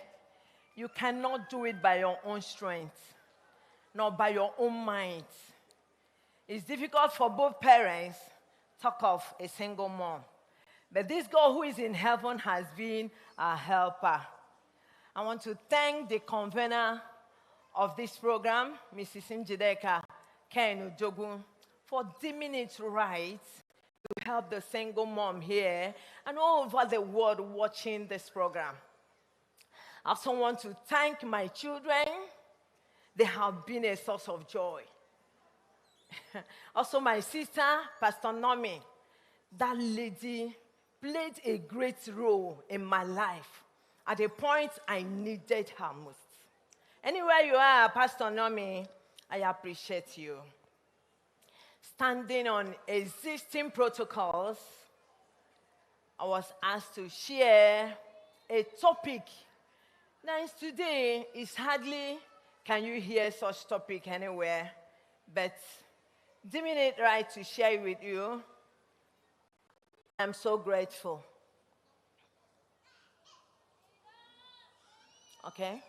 you cannot do it by your own strength, nor by your own mind. It's difficult for both parents, talk of a single mom. But this God who is in heaven has been a helper. I want to thank the convener of this program, Mrs. Njideka Ken Ujogun, for deeming it right to help the single mom here and all over the world watching this program. I also want to thank my children. They have been a source of joy. Also, my sister, Pastor Nomi, that lady played a great role in my life at a point I needed her most. Anywhere you are, Pastor Nomi, I appreciate you. Standing on existing protocols, I was asked to share a topic. Now, today is hardly can you hear such topic anywhere, but deeming it right to share it with you, I'm so grateful. Okay?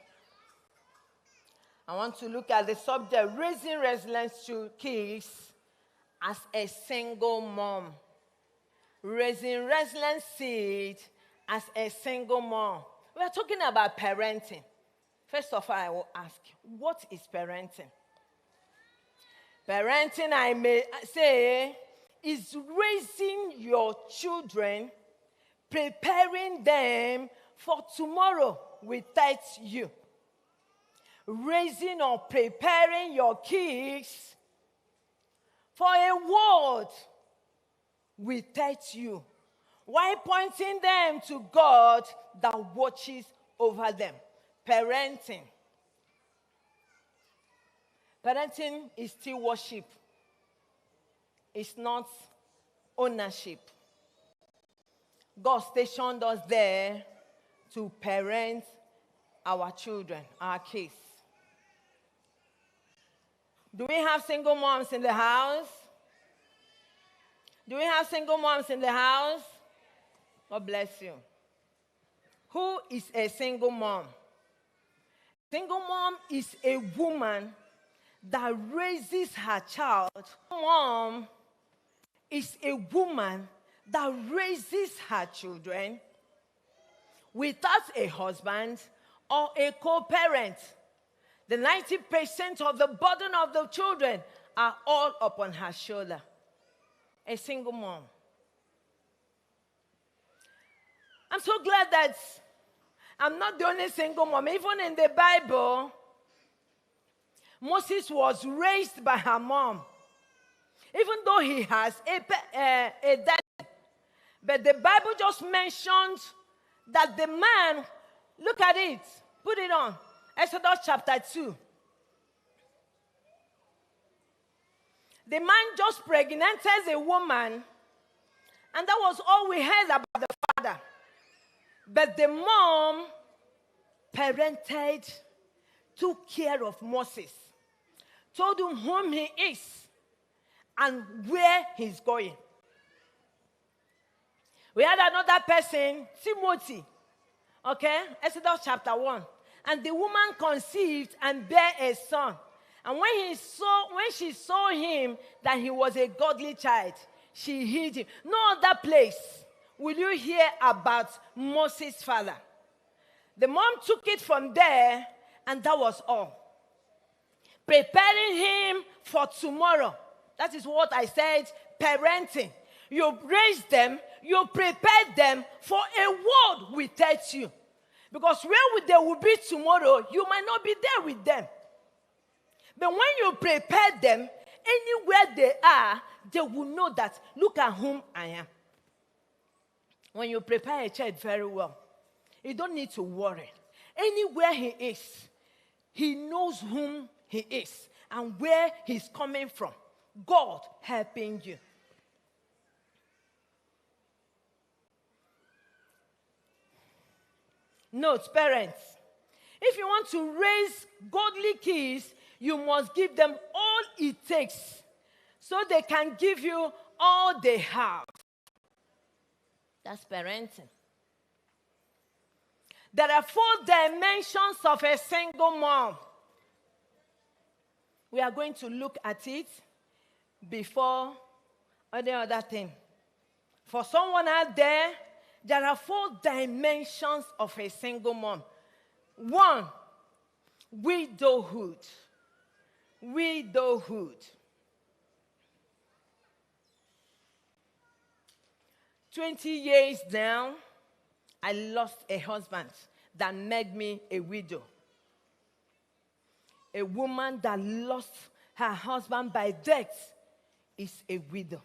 I want to look at the subject, raising resilience to kids as a single mom. Raising resilient seed as a single mom. We are talking about parenting. First of all, I will ask, what is parenting? Parenting, I may say, is raising your children, preparing them for tomorrow without you. Raising or preparing your kids for a world without you, while pointing them to God that watches over them. Parenting. Parenting is still worship. It's not ownership. God stationed us there to parent our children, our kids. Do we have single moms in the house? Do we have single moms in the house? God bless you. Who is a single mom? Single mom is a woman that raises her child. Mom is a woman that raises her children without a husband or a co-parent. The 90% of the burden of the children are all upon her shoulder. A single mom. I'm so glad that I'm not the only single mom. Even in the Bible, Moses was raised by her mom. Even though he has a dad. But the Bible just mentioned that the man, look at it, put it on. Exodus chapter 2. The man just pregnanted a woman, and that was all we heard about the father. But the mom parented, took care of Moses, told him whom he is and where he's going. We had another person, Timothy, okay? Exodus chapter 1. And the woman conceived and bare a son. And when she saw him that he was a godly child, she hid him. No other place will you hear about Moses' father. The mom took it from there, and that was all. Preparing him for tomorrow. That is what I said, parenting. You raise them, you prepare them for a world without you. Because where they will be tomorrow, you might not be there with them. But when you prepare them, anywhere they are, they will know that, look at whom I am. When you prepare a child very well, you don't need to worry. Anywhere he is, he knows whom he is and where he's coming from. God helping you. Note, parents, if you want to raise godly kids, you must give them all it takes so they can give you all they have. That's parenting. There are 4 dimensions of a single mom. We are going to look at it before any other thing. For someone out there, there are 4 dimensions of a single mom. 1, widowhood. Widowhood. 20 years now, I lost a husband that made me a widow. A woman that lost her husband by death is a widow.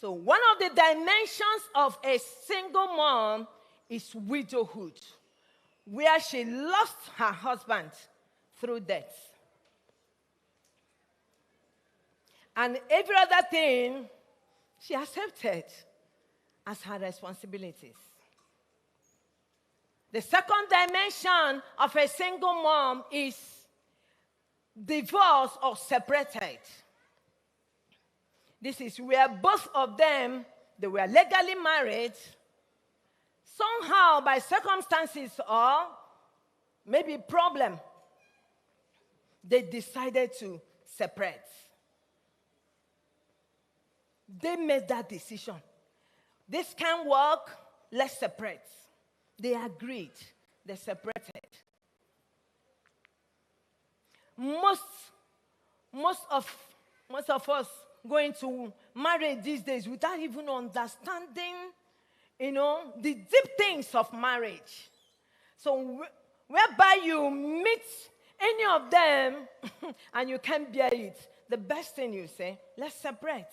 So one of the dimensions of a single mom is widowhood, where she lost her husband through death. And every other thing she accepted as her responsibilities. The second dimension of a single mom is divorce or separated. This is where both of them, they were legally married. Somehow, by circumstances or maybe problem, they decided to separate. They made that decision. This can't work, let's separate. They agreed. They separated. Most of us go into marriage these days without even understanding, the deep things of marriage. So whereby you meet any of them and you can't bear it, the best thing you say, let's separate.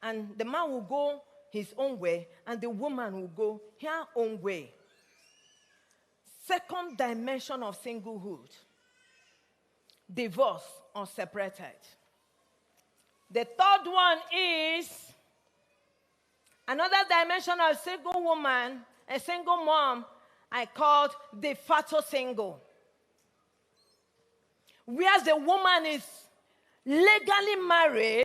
And the man will go his own way and the woman will go her own way. Second dimension of singlehood, divorce or separated. The third one is another dimension of single woman, a single mom, I called de facto single. Whereas the woman is legally married,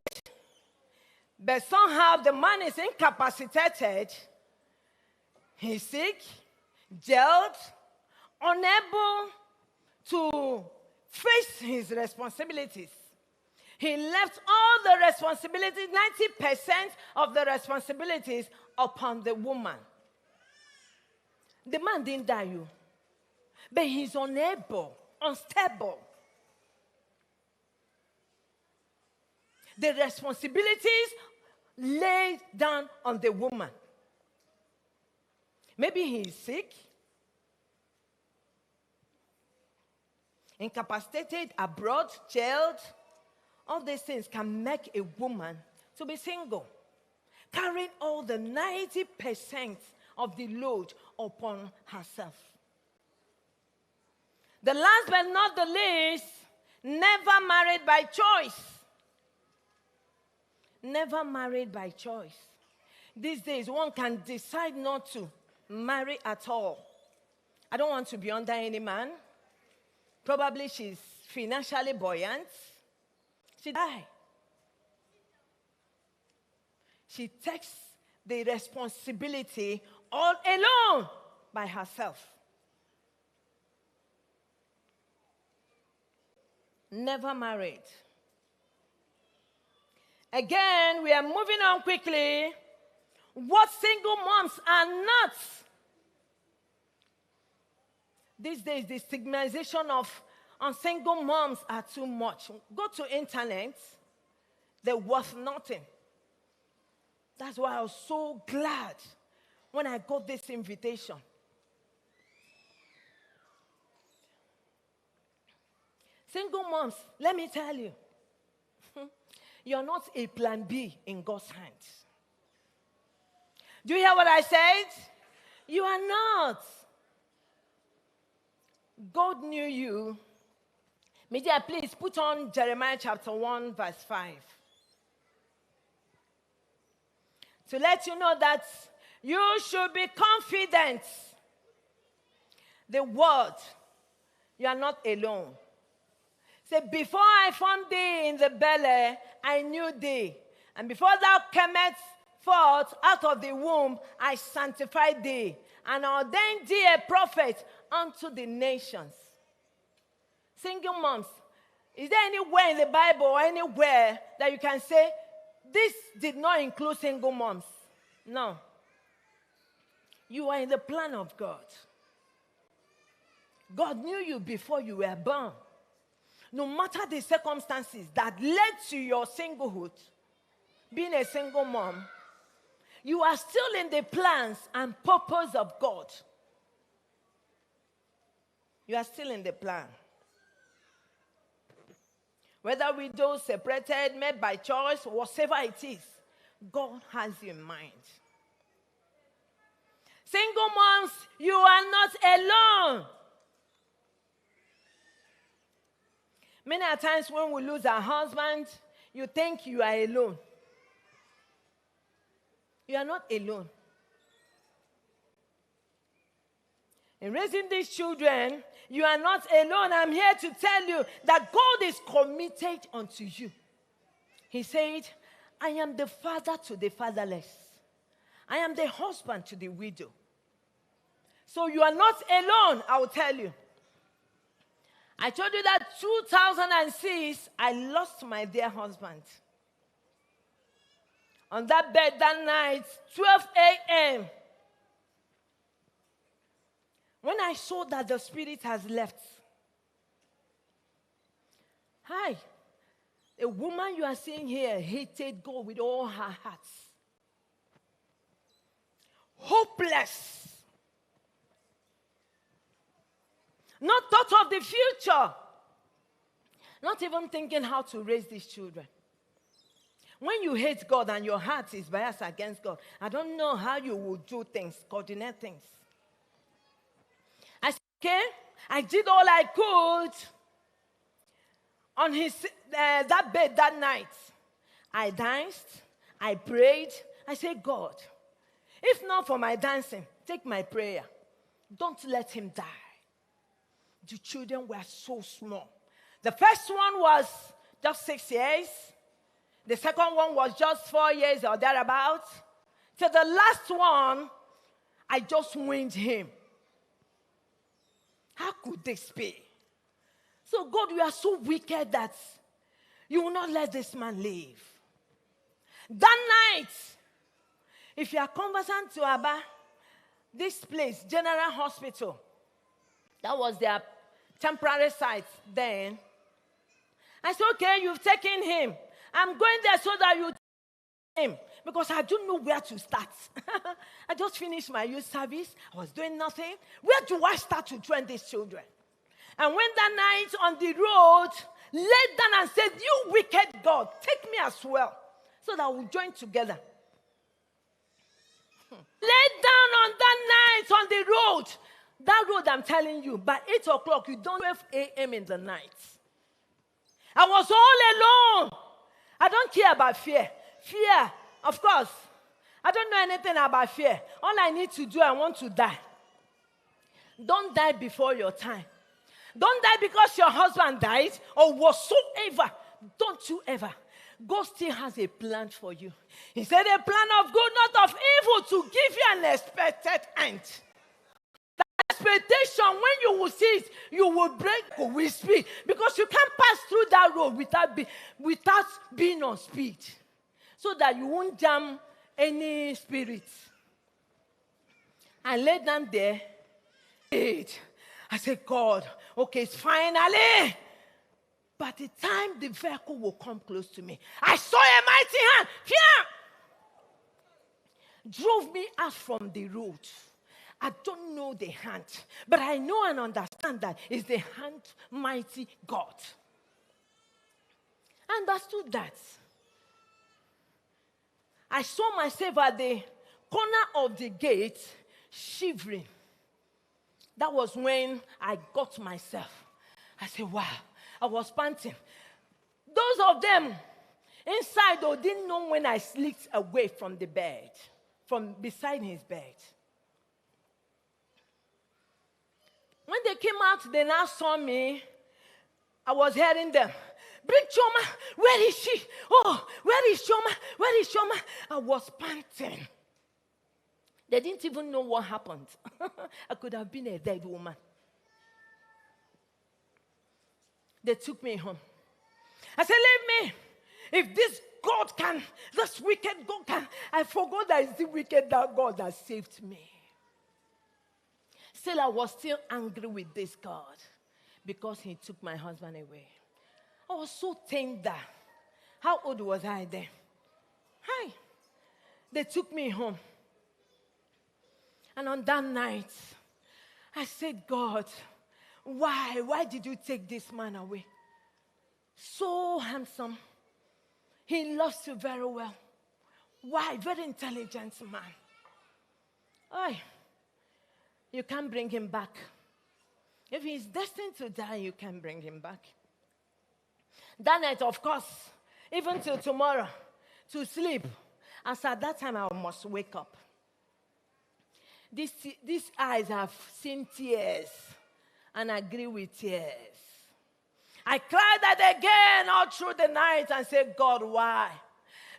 but somehow the man is incapacitated, he's sick, jailed, unable to face his responsibilities. He left all the responsibilities, 90% of the responsibilities upon the woman. The man didn't die, but he's unable, unstable. The responsibilities laid down on the woman. Maybe he is sick, incapacitated, abroad, jailed. All these things can make a woman to be single, carrying all the 90% of the load upon herself. The last but not the least, never married by choice. Never married by choice. These days, one can decide not to marry at all. I don't want to be under any man. Probably she's financially buoyant. She died. She takes the responsibility all alone by herself. Never married. Again, we are moving on quickly. What single moms are not. These days, the stigmatization of single moms are too much. Go to internet, they're worth nothing. That's why I was so glad when I got this invitation. Single moms, let me tell you, you're not a plan B in God's hands. Do you hear what I said? You are not. God knew you. Media, please put on Jeremiah chapter 1, verse 5. To let you know that you should be confident. The word, you are not alone. Say, before I formed thee in the belly, I knew thee. And before thou camest forth out of the womb, I sanctified thee, and ordained thee a prophet unto the nations. Single moms, is there anywhere in the Bible or anywhere that you can say, this did not include single moms? No. You are in the plan of God. God knew you before you were born. No matter the circumstances that led to your singlehood, being a single mom, you are still in the plans and purpose of God. You are still in the plan. Whether widow, separated, made by choice, whatever it is, God has you in mind. Single moms, you are not alone. Many a times when we lose our husband, you think you are alone. You are not alone. In raising these children, you are not alone. I'm here to tell you that God is committed unto you. He said, I am the father to the fatherless. I am the husband to the widow. So you are not alone, I will tell you. I told you that 2006, I lost my dear husband. on that bed that night, 12 a.m., when I saw that the spirit has left, hi, a woman you are seeing here hated God with all her heart. Hopeless. Not thought of the future. Not even thinking how to raise these children. When you hate God and your heart is biased against God, I don't know how you will do things, coordinate things. I said, okay, I did all I could on that bed that night. I danced, I prayed. I said, God, if not for my dancing, take my prayer. Don't let him die. The children were so small. The first one was just 6 years. The second one was just 4 years or thereabouts. To the last one, I just weaned him. How could this be? So God, you are so wicked that you will not let this man live. That night, if you are conversant to Abba, this place, General Hospital, that was their temporary site then. I said, okay, you've taken him. I'm going there so that you take him. Because I don't know where to start. I just finished my youth service. I was doing nothing. Where do I start to train these children? And when that night on the road, laid down and said, you wicked God, take me as well, so that we'll join together. Laid down on that night on the road. That road, I'm telling you, by 8 o'clock, you don't 12 a.m. in the night. I was all alone. I don't care about fear. Fear, of course. I don't know anything about fear. All I need to do, I want to die. Don't die before your time. Don't die because your husband died or whatsoever. Don't you ever. God still has a plan for you. He said a plan of good, not of evil, to give you an expected end. That expectation, when you will see it, you will break with speed. Because you can't pass through that road without being on speed. So that you won't jam any spirits. I laid down there. I said, God, okay, it's finally. By the time the vehicle will come close to me, I saw a mighty hand. Drove me out from the road. I don't know the hand, but I know and understand that it's the hand mighty God. I understood that. I saw myself at the corner of the gate shivering. That was when I got myself. I said, wow, I was panting. Those of them inside, though, didn't know when I slipped away from the bed, from beside his bed. When they came out, they now saw me. I was hearing them. Bring Choma. Where is she? Oh, where is Choma? Where is Choma? I was panting. They didn't even know what happened. I could have been a dead woman. They took me home. I said, leave me. If this God can, this wicked God can. I forgot that it's the wicked God that saved me. Still, I was still angry with this God because he took my husband away. I was so tender. How old was I then? Hi. They took me home. And on that night, I said, God, why? Why did you take this man away? So handsome. He loves you very well. Why? Very intelligent man. Oh, you can't bring him back. If he's destined to die, you can bring him back. That night, of course, even till tomorrow, to sleep. As at that time, I must wake up. These eyes have seen tears and agree with tears. I cried that again all through the night and said, God, why?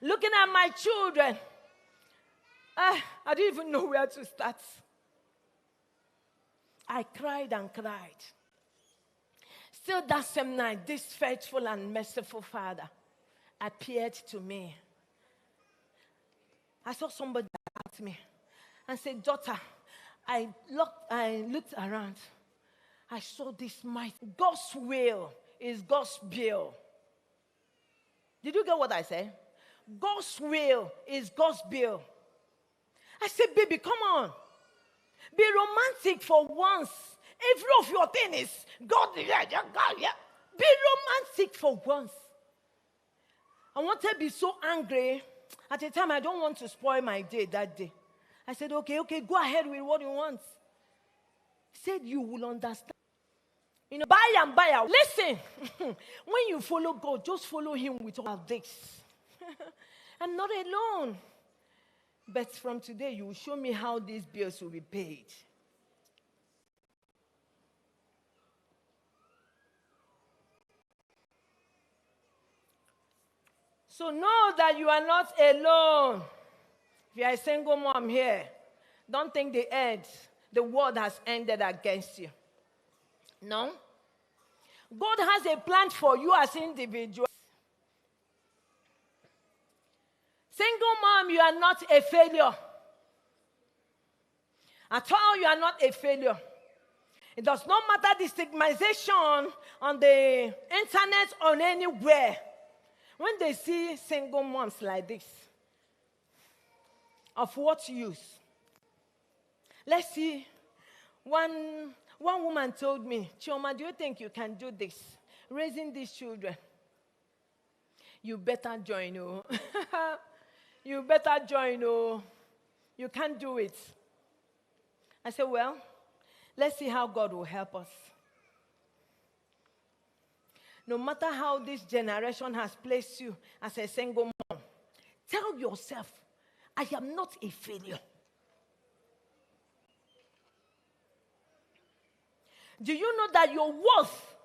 Looking at my children, I didn't even know where to start. I cried and cried. Still that same night, this faithful and merciful Father appeared to me. I saw somebody at me and said, daughter, I looked around. I saw this might. God's will is God's bill. Did you get what I said? God's will is God's bill. I said, baby, come on. Be romantic for once. Every of your thing is God, yeah. Be romantic for once. I wanted to be so angry. At the time, I don't want to spoil my day that day. I said, okay, go ahead with what you want. He said, you will understand. You know, buy and buy out. Listen, when you follow God, just follow him with all of this. I'm not alone. But from today, you will show me how these bills will be paid. So know that you are not alone. If you are a single mom here, don't think the world has ended against you. No. God has a plan for you as individuals. Single mom, you are not a failure. At all, you are not a failure. It does not matter the stigmatization on the internet or anywhere. When they see single moms like this, of what use? Let's see. One woman told me, Chioma, do you think you can do this? Raising these children. You better join, oh. You better join, oh. You can't do it. I said, well, let's see how God will help us. No matter how this generation has placed you as a single mom, tell yourself, I am not a failure. Do you know that your worth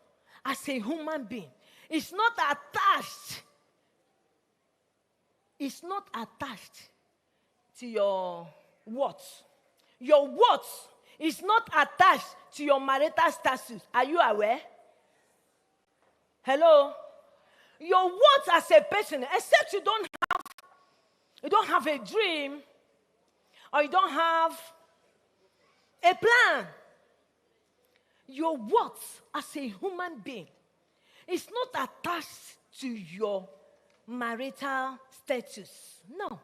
as a human being is not attached? It's not attached to your worth. Your worth is not attached to your marital status. Are you aware? Hello? Your worth as a person, except you don't have a dream, or you don't have a plan. Your worth as a human being is not attached to your marital status. No.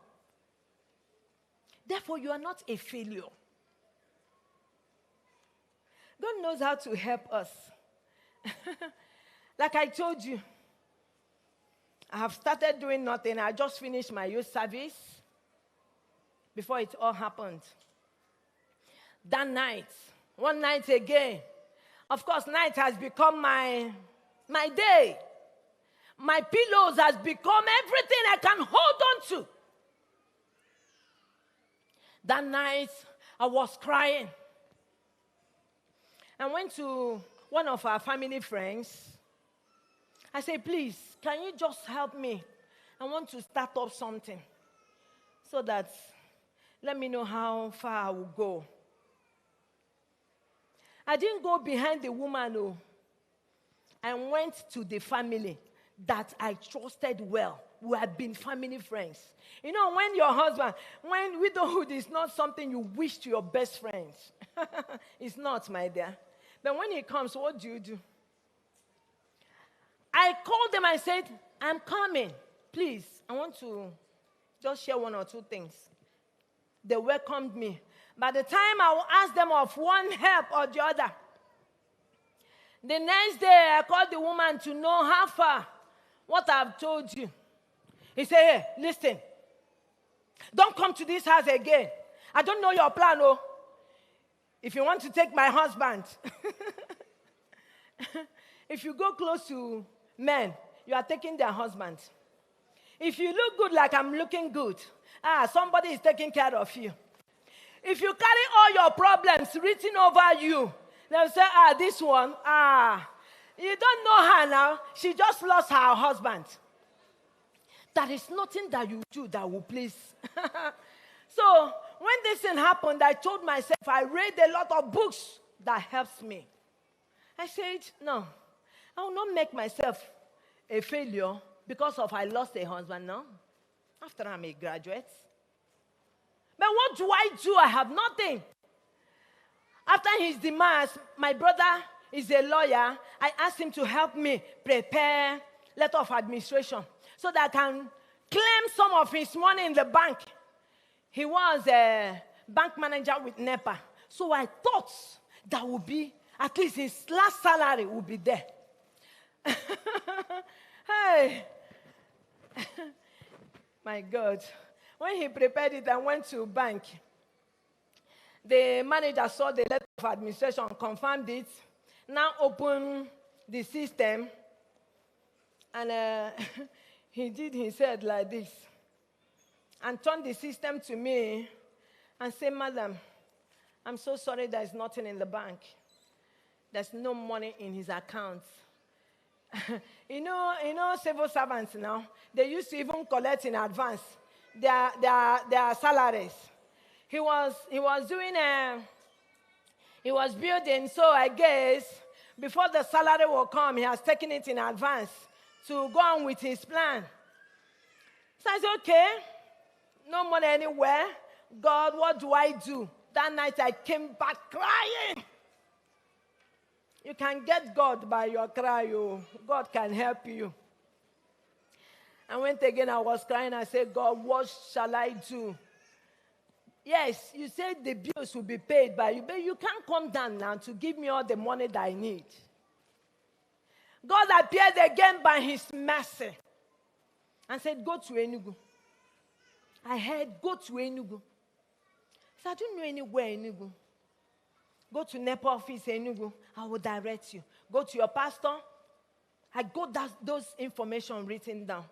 Therefore, you are not a failure. God knows how to help us. Like I told you, I have started doing nothing. I just finished my youth service before it all happened. That night, one night again, of course, night has become my day. My pillows has become everything I can hold on to. That night, I was crying. I went to one of our family friends. I said, please, can you just help me? I want to start up something so that let me know how far I will go. I didn't go behind the woman, no. I went to the family that I trusted well, who had been family friends. You know, when widowhood is not something you wish to your best friends. It's not, my dear. But when it comes, what do you do? I called them, I said, I'm coming. Please, I want to just share one or two things. They welcomed me. By the time I will ask them of one help or the other, the next day I called the woman to know how far, what I've told you. He said, hey, listen, don't come to this house again. I don't know your plan, oh. If you want to take my husband, if you go close to men, you are taking their husband. If you look good like I'm looking good, somebody is taking care of you. If you carry all your problems written over you, they'll say, this one, you don't know her now. She just lost her husband. There is nothing that you do that will please. So when this thing happened, I told myself, I read a lot of books that helps me. I said, no, I will not make myself a failure because of I lost a husband, no. After I'm a graduate. But what do? I have nothing. After his demise, my brother is a lawyer. I asked him to help me prepare letter of administration so that I can claim some of his money in the bank. He was a bank manager with NEPA. So I thought that would be, at least his last salary would be there. Hey. My God. When he prepared it and went to bank, the manager saw the letter of administration, confirmed it, now opened the system, and he said like this, and turned the system to me and said, Madam, I'm so sorry there's nothing in the bank. There's no money in his account. You know, civil servants now, they used to even collect in advance their salaries. He was building, so I guess before the salary will come, he has taken it in advance to go on with his plan. So I said, okay, no money anywhere. God, what do I do? That night I came back crying. You can get God by your cry. God can help you. And when again I was crying, I said, God, what shall I do? Yes, you said the bills will be paid by you, but you can't come down now to give me all the money that I need. God appeared again by his mercy and said, go to Enugu. I heard, go to Enugu. So I don't know anywhere in Enugu. Go to NEPA office Enugu. I will direct you. Go to your pastor. I got those information written down.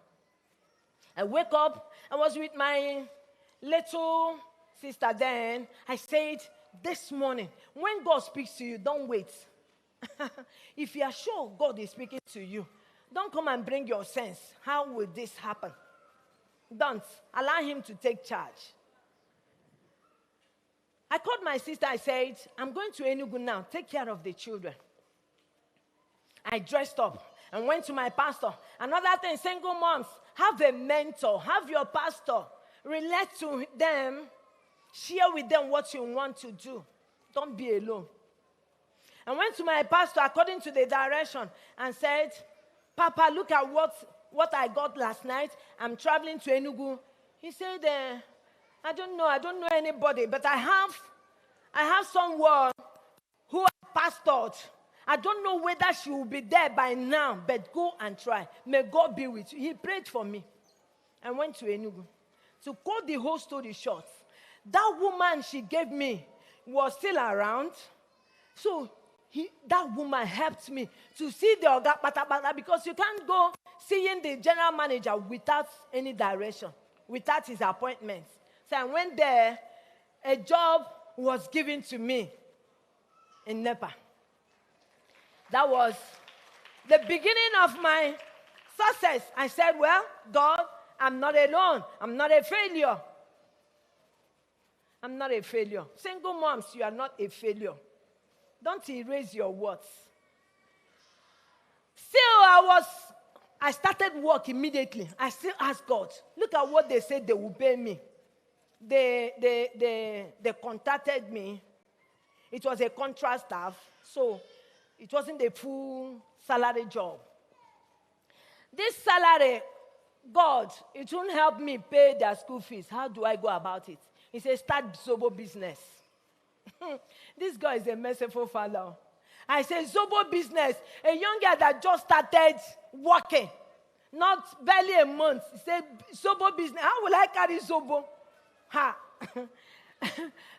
I wake up. I was with my little sister then. I said, this morning, when God speaks to you, don't wait. If you are sure God is speaking to you, don't come and bring your sense. How will this happen? Don't. Allow him to take charge. I called my sister. I said, I'm going to Enugu now. Take care of the children. I dressed up and went to my pastor. Another thing, single moms, have a mentor. Have your pastor. Relate to them. Share with them what you want to do. Don't be alone. I went to my pastor according to the direction and said, Papa, look at what I got last night. I'm traveling to Enugu. He said, I don't know anybody, but I have someone who has pastored. I don't know whether she will be there by now, but go and try. May God be with you. He prayed for me. I went to Enugu. To cut the whole story short, that woman she gave me was still around. So that woman helped me to see the Oga Pata, because you can't go seeing the general manager without any direction, without his appointment. So I went there. A job was given to me in NEPA. That was the beginning of my success. I said, well, God, I'm not alone. I'm not a failure. I'm not a failure. Single moms, you are not a failure. Don't erase your words. Still, I started work immediately. I still asked God, look at what they said they will pay me. They contacted me. It was a contract staff, so it wasn't a full salary job. This salary, God, it won't help me pay their school fees. How do I go about it? He said, start Zobo business. This guy is a merciful fellow. I said, Zobo business. A young girl that just started working, not barely a month. He said, Zobo business. How will I carry Zobo? Ha.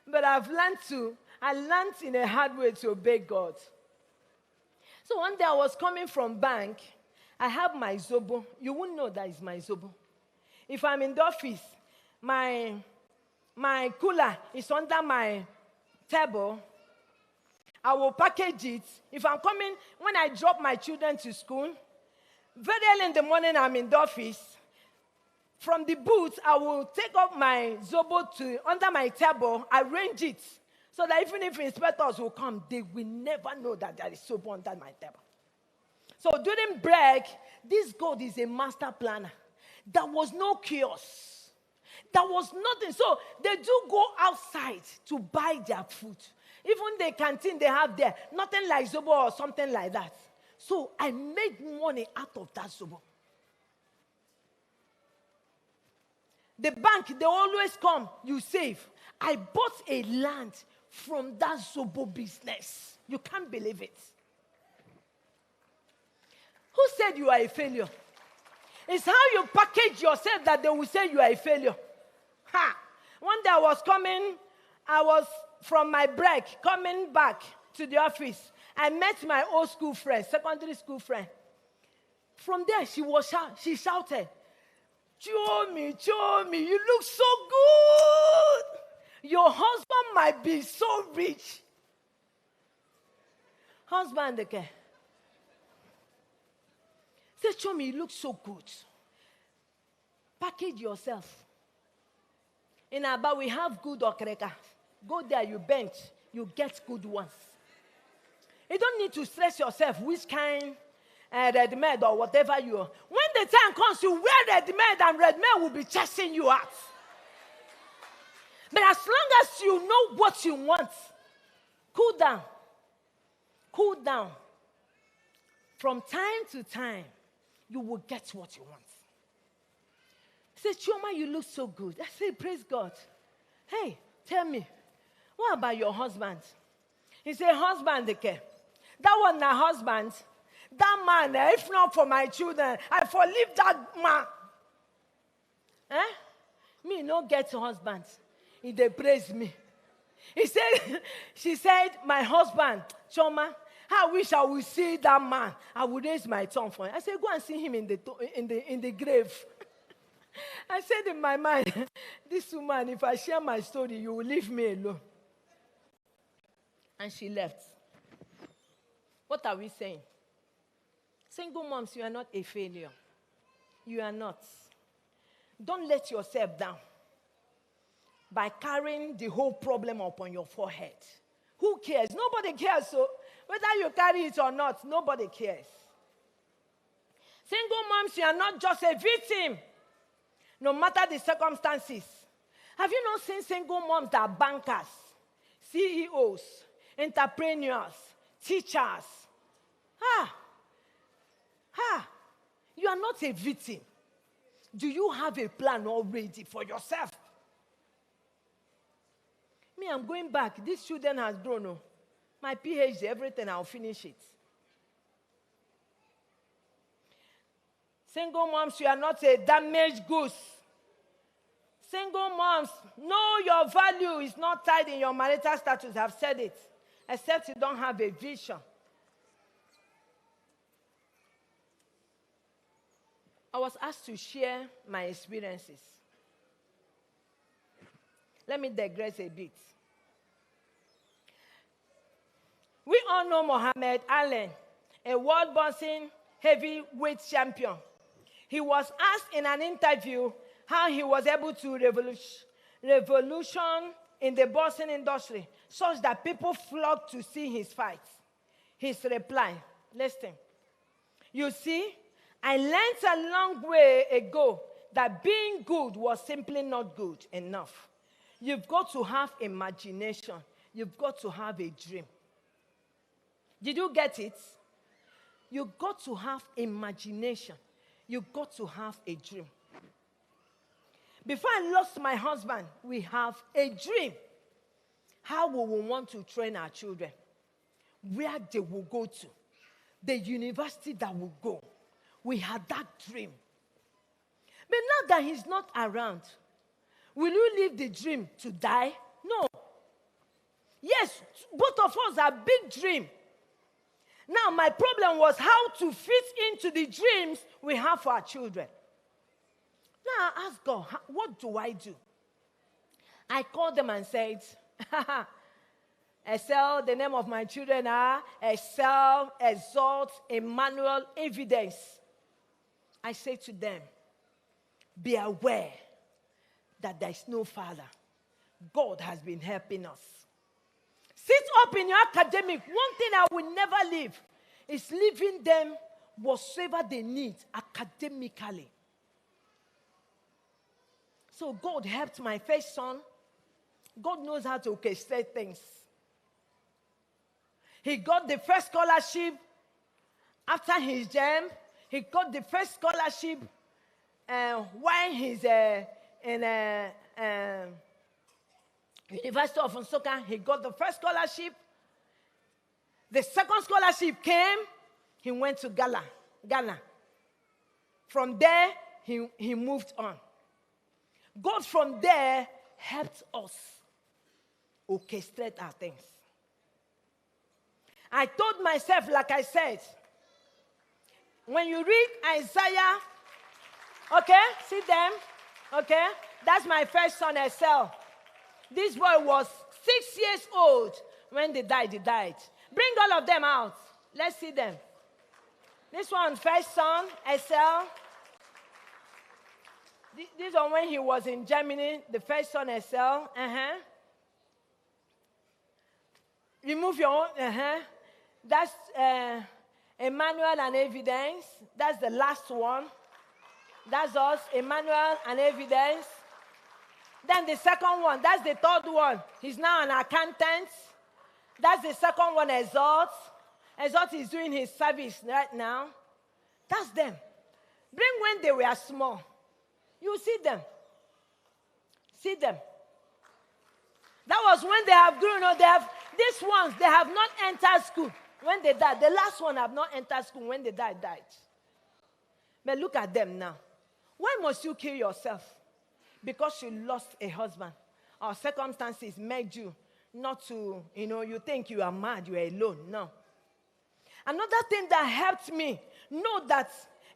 But I learned in a hard way to obey God. So one day I was coming from bank. I have my Zobo. You wouldn't know that is my Zobo. If I'm in the office, my cooler is under my table. I will package it. If I'm coming, when I drop my children to school, very early in the morning I'm in the office. From the booth, I will take up my Zobo under my table, arrange it, so that even if inspectors will come, they will never know that there is Zobo under my table. So during break, this God is a master planner. There was no chaos. There was nothing. So they do go outside to buy their food. Even the canteen they have there, nothing like Zobo or something like that. So I made money out of that Zobo. The bank, they always come, you save. I bought a land from that Zobo business. You can't believe it. Who said you are a failure? It's how you package yourself that they will say you are a failure. Ha! One day I was from my break, coming back to the office. I met my old school friend, secondary school friend. From there, she shouted, Chomi, you look so good. Your husband might be so rich. Husband, okay. Say, Chomi, you look so good. Package yourself. In Aba, we have good okreka. Go there, you bench, you get good ones. You don't need to stress yourself which kind red made or whatever you are. When the time comes, you wear red made and red made will be chasing you out. But as long as you know what you want, cool down. Cool down. From time to time, you will get what you want. He said, Chioma, you look so good. I said, praise God. Hey, tell me, what about your husband? He said, husband, okay. That one, my husband. That man, if not for my children, I for leave that man. Me no get a husband. He dey praise me. She said, my husband, Choma, I wish I would see that man. I would raise my tongue for him. I said, go and see him in the grave. I said in my mind, this woman, if I share my story, you will leave me alone. And she left. What are we saying? Single moms, you are not a failure. You are not. Don't let yourself down by carrying the whole problem upon your forehead. Who cares? Nobody cares. So whether you carry it or not, nobody cares. Single moms, you are not just a victim, no matter the circumstances. Have you not seen single moms that are bankers, CEOs, entrepreneurs, teachers? You are not a victim. Do you have a plan already for yourself? Me, I'm going back. This student has grown. Oh. My PhD, everything, I'll finish it. Single moms, you are not a damaged goose. Single moms, know your value is not tied in your marital status. I've said it. Except you don't have a vision. I was asked to share my experiences. Let me digress a bit. We all know Muhammad Ali, a world boxing heavyweight champion. He was asked in an interview how he was able to revolution in the boxing industry such that people flocked to see his fights. His reply, listen. You see, I learned a long way ago that being good was simply not good enough. You've got to have imagination. You've got to have a dream. Did you get it? You've got to have imagination. You've got to have a dream. Before I lost my husband, we have a dream. How we will want to train our children. Where they will go to. The university that will go. We had that dream. But now that he's not around, will you leave the dream to die? No. Yes, both of us have big dream. Now, my problem was how to fit into the dreams we have for our children. Now, I asked God, what do I do? I called them and said, Excel, the name of my children are Excel, Exalt, Emmanuel, Evidence. I say to them, be aware that there is no Father. God has been helping us. Sit up in your academic. One thing I will never leave is leaving them whatsoever they need academically. So God helped my first son. God knows how to orchestrate things. He got the first scholarship after his jam. He got the first scholarship while he's in University of Nsukka. He got the first scholarship. The second scholarship came. He went to Ghana. From there, he moved on. God from there helped us orchestrate our things. I told myself, like I said, when you read Isaiah, okay, see them, okay, that's my first son, Esau. This boy was 6 years old when they died. Bring all of them out. Let's see them. This one, first son, Esau. This one when he was in Germany, the first son, Esau. Remove your own, That's Emmanuel and Evidence. That's the last one. That's us, Emmanuel and Evidence. Then the second one, that's the third one. He's now an accountant. That's the second one, Exalt. Exalt is doing his service right now. That's them. Bring when they were small. You see them. See them. That was when they have grown up. These ones, they have not entered school when they died. The last one have not entered school when they died. But look at them now. Why must you kill yourself? Because you lost a husband. Or circumstances made you not to, you think you are mad, you are alone. No. Another thing that helped me know that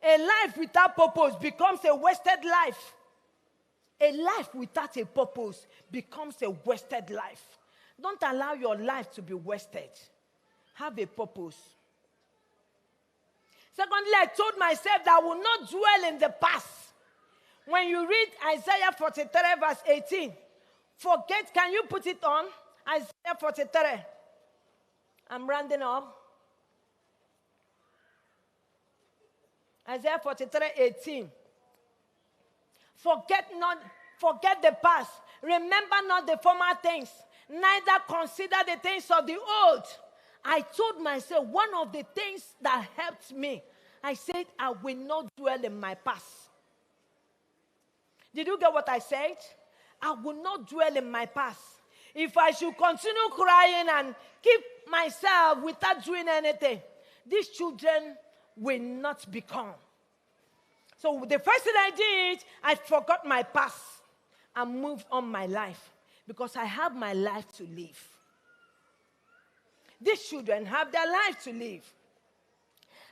a life without purpose becomes a wasted life. A life without a purpose becomes a wasted life. Don't allow your life to be wasted. Have a purpose. Secondly, I told myself that I will not dwell in the past. When you read Isaiah 43 verse 18, forget, can you put it on? Isaiah 43. I'm rounding up. Isaiah 43, 18. Forget the past. Remember not the former things. Neither consider the things of the old. I told myself, one of the things that helped me, I said, I will not dwell in my past. Did you get what I said? I will not dwell in my past. If I should continue crying and keep myself without doing anything, these children will not become. So the first thing I did, I forgot my past and moved on my life because I have my life to live. These children have their life to live.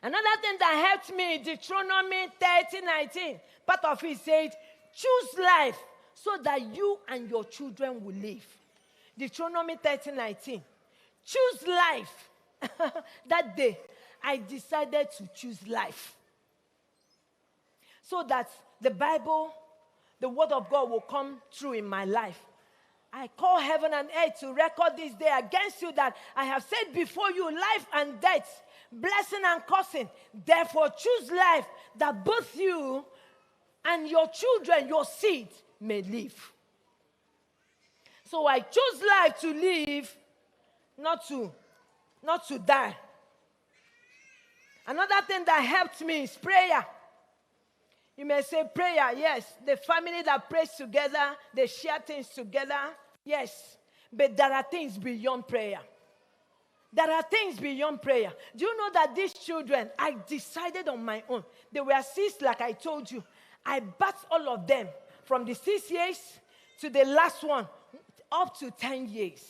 Another thing that helped me, Deuteronomy 30:19, part of it said, choose life so that you and your children will live. Deuteronomy 30:19. Choose life. That day, I decided to choose life. So that the Bible, the word of God will come true in my life. I call heaven and earth to record this day against you that I have set before you life and death, blessing and cursing. Therefore, choose life that both you and your children, your seed, may live. So I chose life to live, not to die. Another thing that helped me is prayer. You may say prayer, yes. The family that prays together, they share things together, yes. But there are things beyond prayer. There are things beyond prayer. Do you know that these children, I decided on my own. They were 6, like I told you. I bathed all of them from the 6 years to the last one, up to 10 years.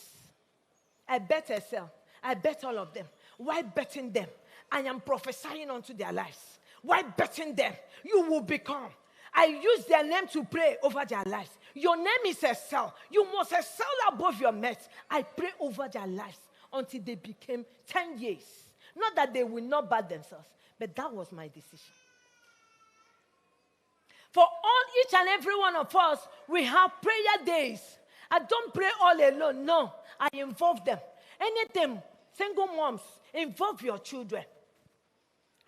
I bet myself. I bet all of them. Why betting them? I am prophesying unto their lives. Why betting them? You will become. I use their name to pray over their lives. Your name is excel. You must excel above your mates. I pray over their lives until they became 10 years. Not that they will not bad themselves, but that was my decision. For all, each and every one of us, we have prayer days. I don't pray all alone. No, I involve them. Anything, single moms, involve your children.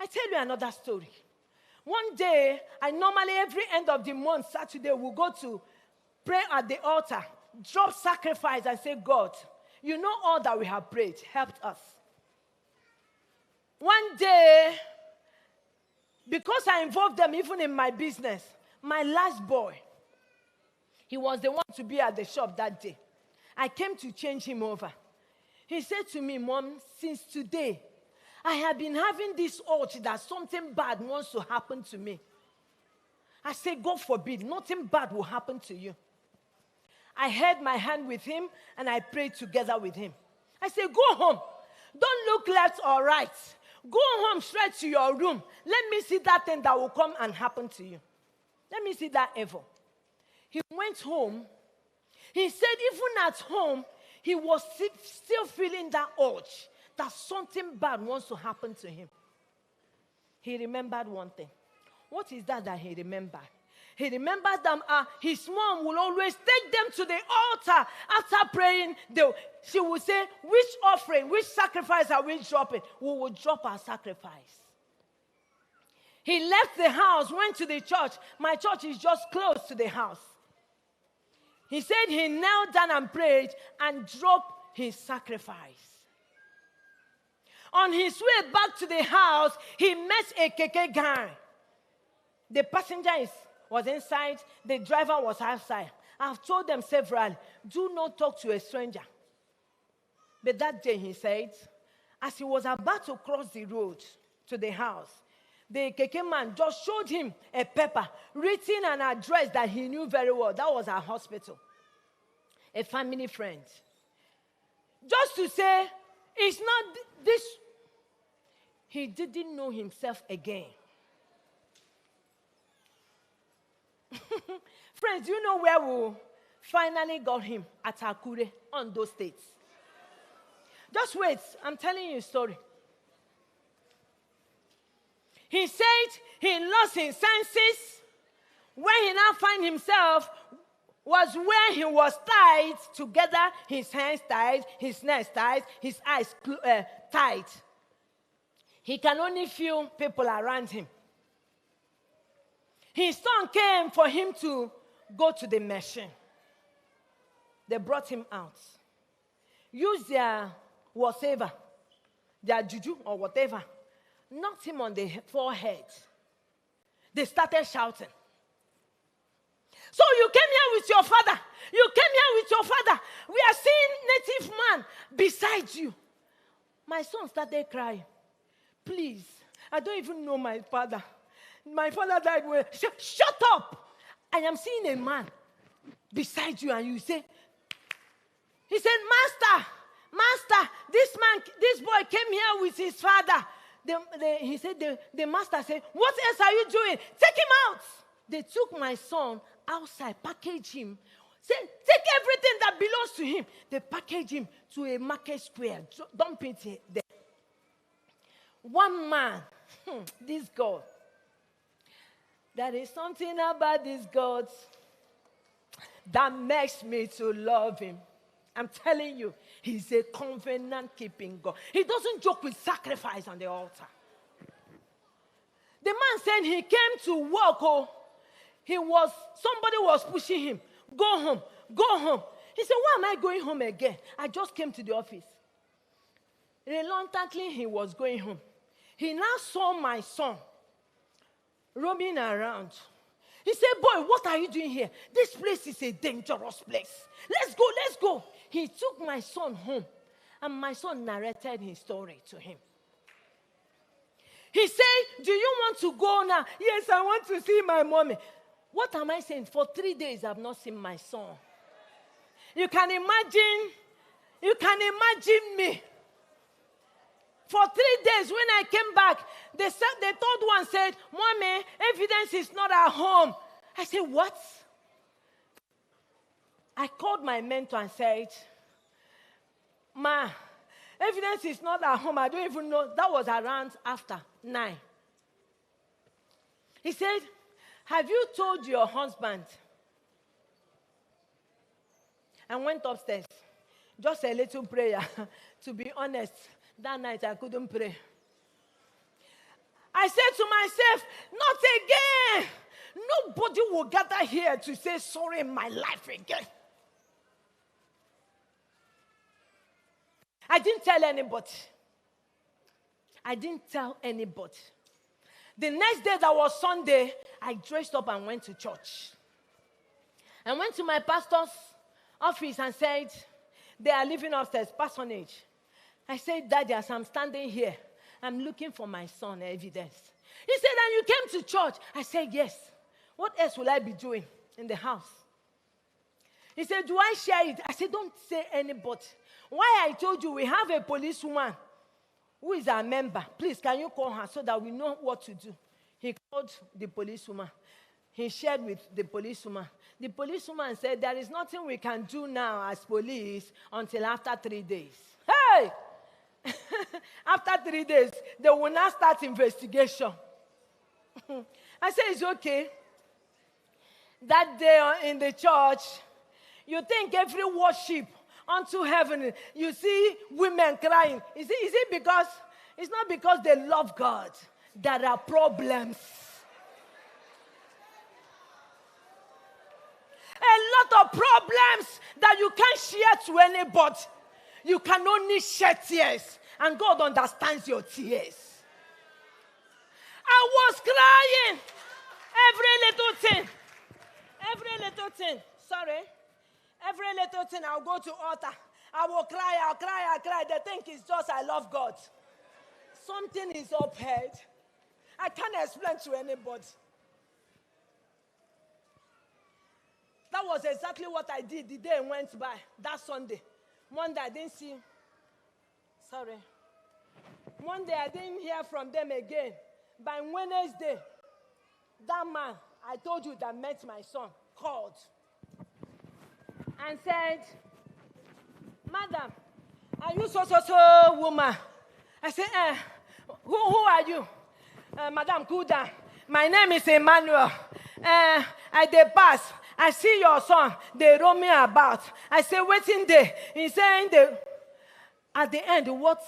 I tell you another story. One day, I normally every end of the month, Saturday, we'll go to pray at the altar, drop sacrifice and say, God, you know all that we have prayed, helped us. One day, because I involved them even in my business, my last boy, he was the one to be at the shop that day. I came to change him over. He said to me, Mom, since today, I have been having this urge that something bad wants to happen to me. I said, God forbid, nothing bad will happen to you. I held my hand with him and I prayed together with him. I said, go home. Don't look left or right. Go home straight to your room. Let me see that thing that will come and happen to you. Let me see that evil. He went home. He said even at home, he was still feeling that urge that something bad wants to happen to him. He remembered one thing. What is that he remembered? He remembered that his mom will always take them to the altar after praying. She would say, which offering, which sacrifice are we dropping? We will drop our sacrifice. He left the house, went to the church. My church is just close to the house. He said he knelt down and prayed and dropped his sacrifice. On his way back to the house, he met a keke guy. The passenger was inside, the driver was outside. I've told them several, do not talk to a stranger. But that day he said, as he was about to cross the road to the house, the keke man just showed him a paper, written an address that he knew very well. That was our hospital. A family friend. Just to say, it's not this. He didn't know himself again. Friends, do you know where we finally got him? At Akure, on those states. Just wait, I'm telling you a story. He said he lost his senses. Where he now find himself was where he was tied together, his hands tied, his neck tied, his eyes tied. He can only feel people around him. His son came for him to go to the machine. They brought him out. Used their whatever, their juju or whatever, knocked him on the forehead. They started shouting. So you came here with your father. You came here with your father. We are seeing native man beside you. My son started crying. Please, I don't even know my father. My father died when... Shut up! I am seeing a man beside you and you say... He said, Master, this boy came here with his father. He said, the master said, what else are you doing? Take him out. They took my son outside, packaged him. Said, take everything that belongs to him. They packaged him to a market square. Dump it there. One man, this God. There is something about this God that makes me to love him. I'm telling you, he's a covenant-keeping God. He doesn't joke with sacrifice on the altar. The man said he came to work. Somebody was pushing him. Go home, go home. He said, why am I going home again? I just came to the office. Reluctantly, he was going home. He now saw my son roaming around. He said, boy, what are you doing here? This place is a dangerous place. Let's go. He took my son home, and my son narrated his story to him. He said, do you want to go now? Yes, I want to see my mommy. What am I saying? For 3 days, I've not seen my son. You can imagine me. For 3 days, when I came back, the third one said, Mommy, evidence is not at home. I said, what? I called my mentor and said, Ma, evidence is not at home. I don't even know. That was around after 9. He said, have you told your husband? I went upstairs. Just a little prayer. To be honest, that night I couldn't pray. I said to myself, not again. Nobody will gather here to say sorry in my life again. I didn't tell anybody. I didn't tell anybody. The next day, that was Sunday, I dressed up and went to church. I went to my pastor's office and said, they are living upstairs, parsonage. I said, Daddy, as I'm standing here, I'm looking for my son, evidence. He said, and you came to church? I said, yes. What else will I be doing in the house? He said, do I share it? I said, don't say anybody. Why I told you we have a policewoman who is our member. Please, can you call her so that we know what to do? He called the policewoman. He shared with the policewoman. The policewoman said, there is nothing we can do now as police until after 3 days. Hey! After 3 days, they will now start investigation. I said, it's okay. That day in the church, you think every worship unto heaven, you see women crying. Is it because, it's not because they love God. There are problems. A lot of problems that you can't share to anybody. You can only shed tears, and God understands your tears. I was crying. Every little thing. Sorry. Every little thing, I'll go to altar. I will cry, I'll cry. They think it's just I love God. Something is up head. I can't explain to anybody. That was exactly what I did the day went by, that Sunday. Monday, I didn't see. Sorry. Monday, I didn't hear from them again. By Wednesday, that man, I told you that met my son, called and said, Madam, are you so woman? I said, who are you? Madam, cool down. My name is Emmanuel. I dey pass. I see your son. They roll me about. I say, waiting there. He saying at the end, what,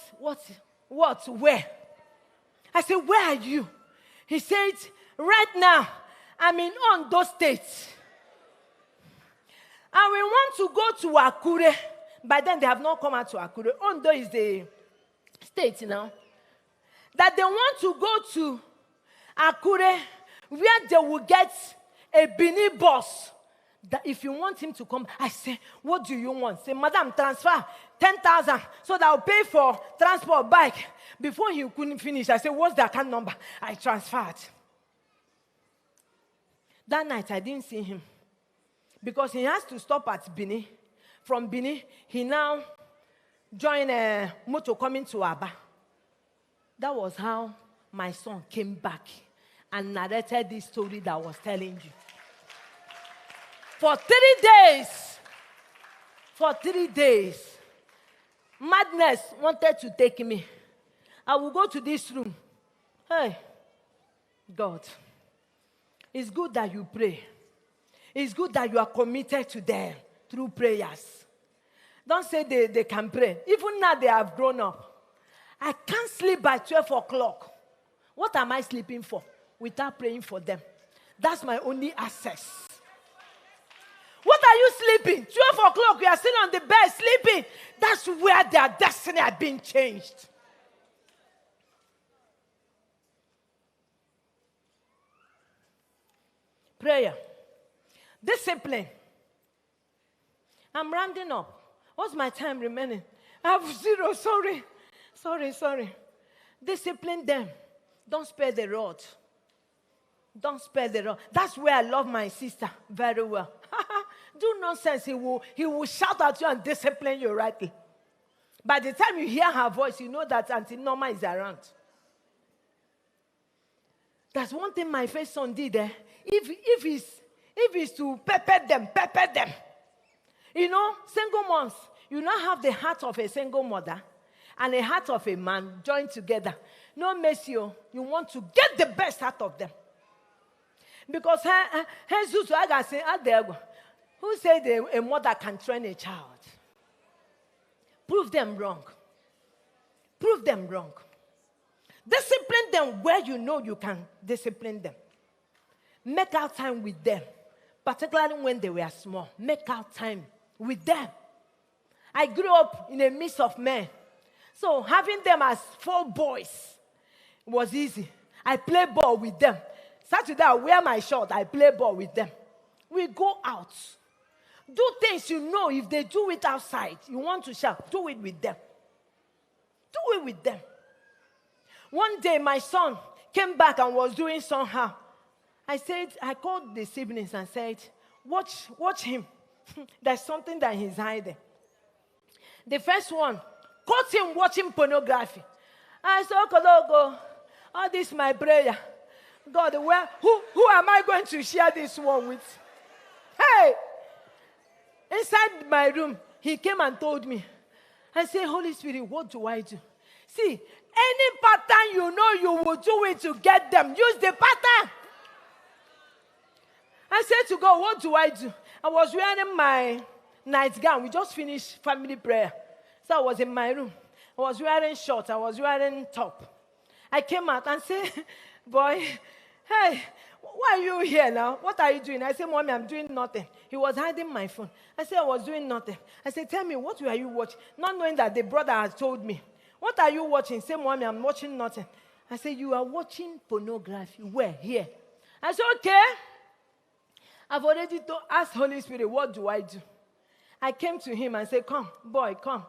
where? I said, where are you? He said, right now, I'm in Ondo State. And we want to go to Akure. By then, they have not come out to Akure. Ondo is the state now. That they want to go to Akure, where they will get a Bini bus. That if you want him to come, I say, what do you want? Say, Madam, transfer 10,000 so that I'll pay for transport bike. Before he couldn't finish, I said, what's the account number? I transferred. That night, I didn't see him. Because he has to stop at Bini. From Bini, he now joined a motor coming to Aba. That was how my son came back and narrated this story that I was telling you. For 3 days, madness wanted to take me. I will go to this room. Hey, God, it's good that you pray. It's good that you are committed to them through prayers. Don't say they can pray. Even now they have grown up. I can't sleep by 12 o'clock. What am I sleeping for without praying for them? That's my only access. What are you sleeping? 12 o'clock, you are still on the bed sleeping. That's where their destiny has been changed. Prayer. Discipline. I'm rounding up. What's my time remaining? I have 0. Sorry. Discipline them. Don't spare the rod. Don't spare the rod. That's where I love my sister very well. Do nonsense. He will shout at you and discipline you rightly. By the time you hear her voice, you know that Auntie Norma is around. That's one thing my first son did. If it's to pepper them. You know, single moms, you now have the heart of a single mother and a heart of a man joined together. No mercy, you want to get the best out of them. Because who said a mother can train a child? Prove them wrong. Discipline them where you know you can discipline them. Make out time with them, particularly when they were small. Make out time with them. I grew up in a midst of men. So having them as 4 boys was easy. I play ball with them. Saturday, I wear my short. I play ball with them. We go out. Do things you know if they do it outside, you want to shout, do it with them. Do it with them. One day, my son came back and was doing somehow. I called the siblings and said, watch him. There's something that he's hiding. The first one caught him watching pornography. I said, Okologo, all this is my prayer. God, who am I going to share this one with? Hey! Inside my room, he came and told me. I said, Holy Spirit, what do I do? See, any pattern you know you will do it to get them. Use the pattern. I said to God, what do I do? I was wearing my nightgown. We just finished family prayer. So I was in my room. I was wearing shorts. I was wearing top. I came out and said, boy, hey, why are you here now? What are you doing? I said, Mommy, I'm doing nothing. He was hiding my phone. I said, I was doing nothing. I said, tell me, what were you watching? Not knowing that the brother had told me. What are you watching? Say, Mommy, I'm watching nothing. I said, you are watching pornography. Where? Here. I said, okay. I've already asked Holy Spirit, what do I do? I came to him and said, come, boy, come.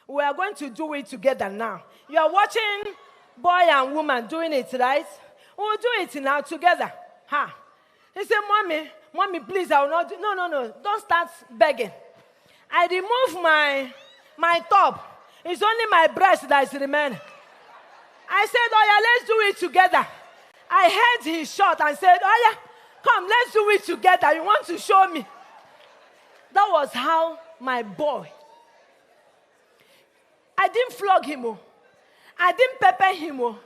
We are going to do it together now. You are watching boy and woman doing it, right? We'll do it now together. Ha. He said, Mommy, please, I will not do. No. Don't start begging. I removed my top. It's only my breast that is remaining. I said, oh yeah, let's do it together. I held his shot and said, oh yeah, come, let's do it together. You want to show me? That was how my boy. I didn't flog him. I didn't pepper him.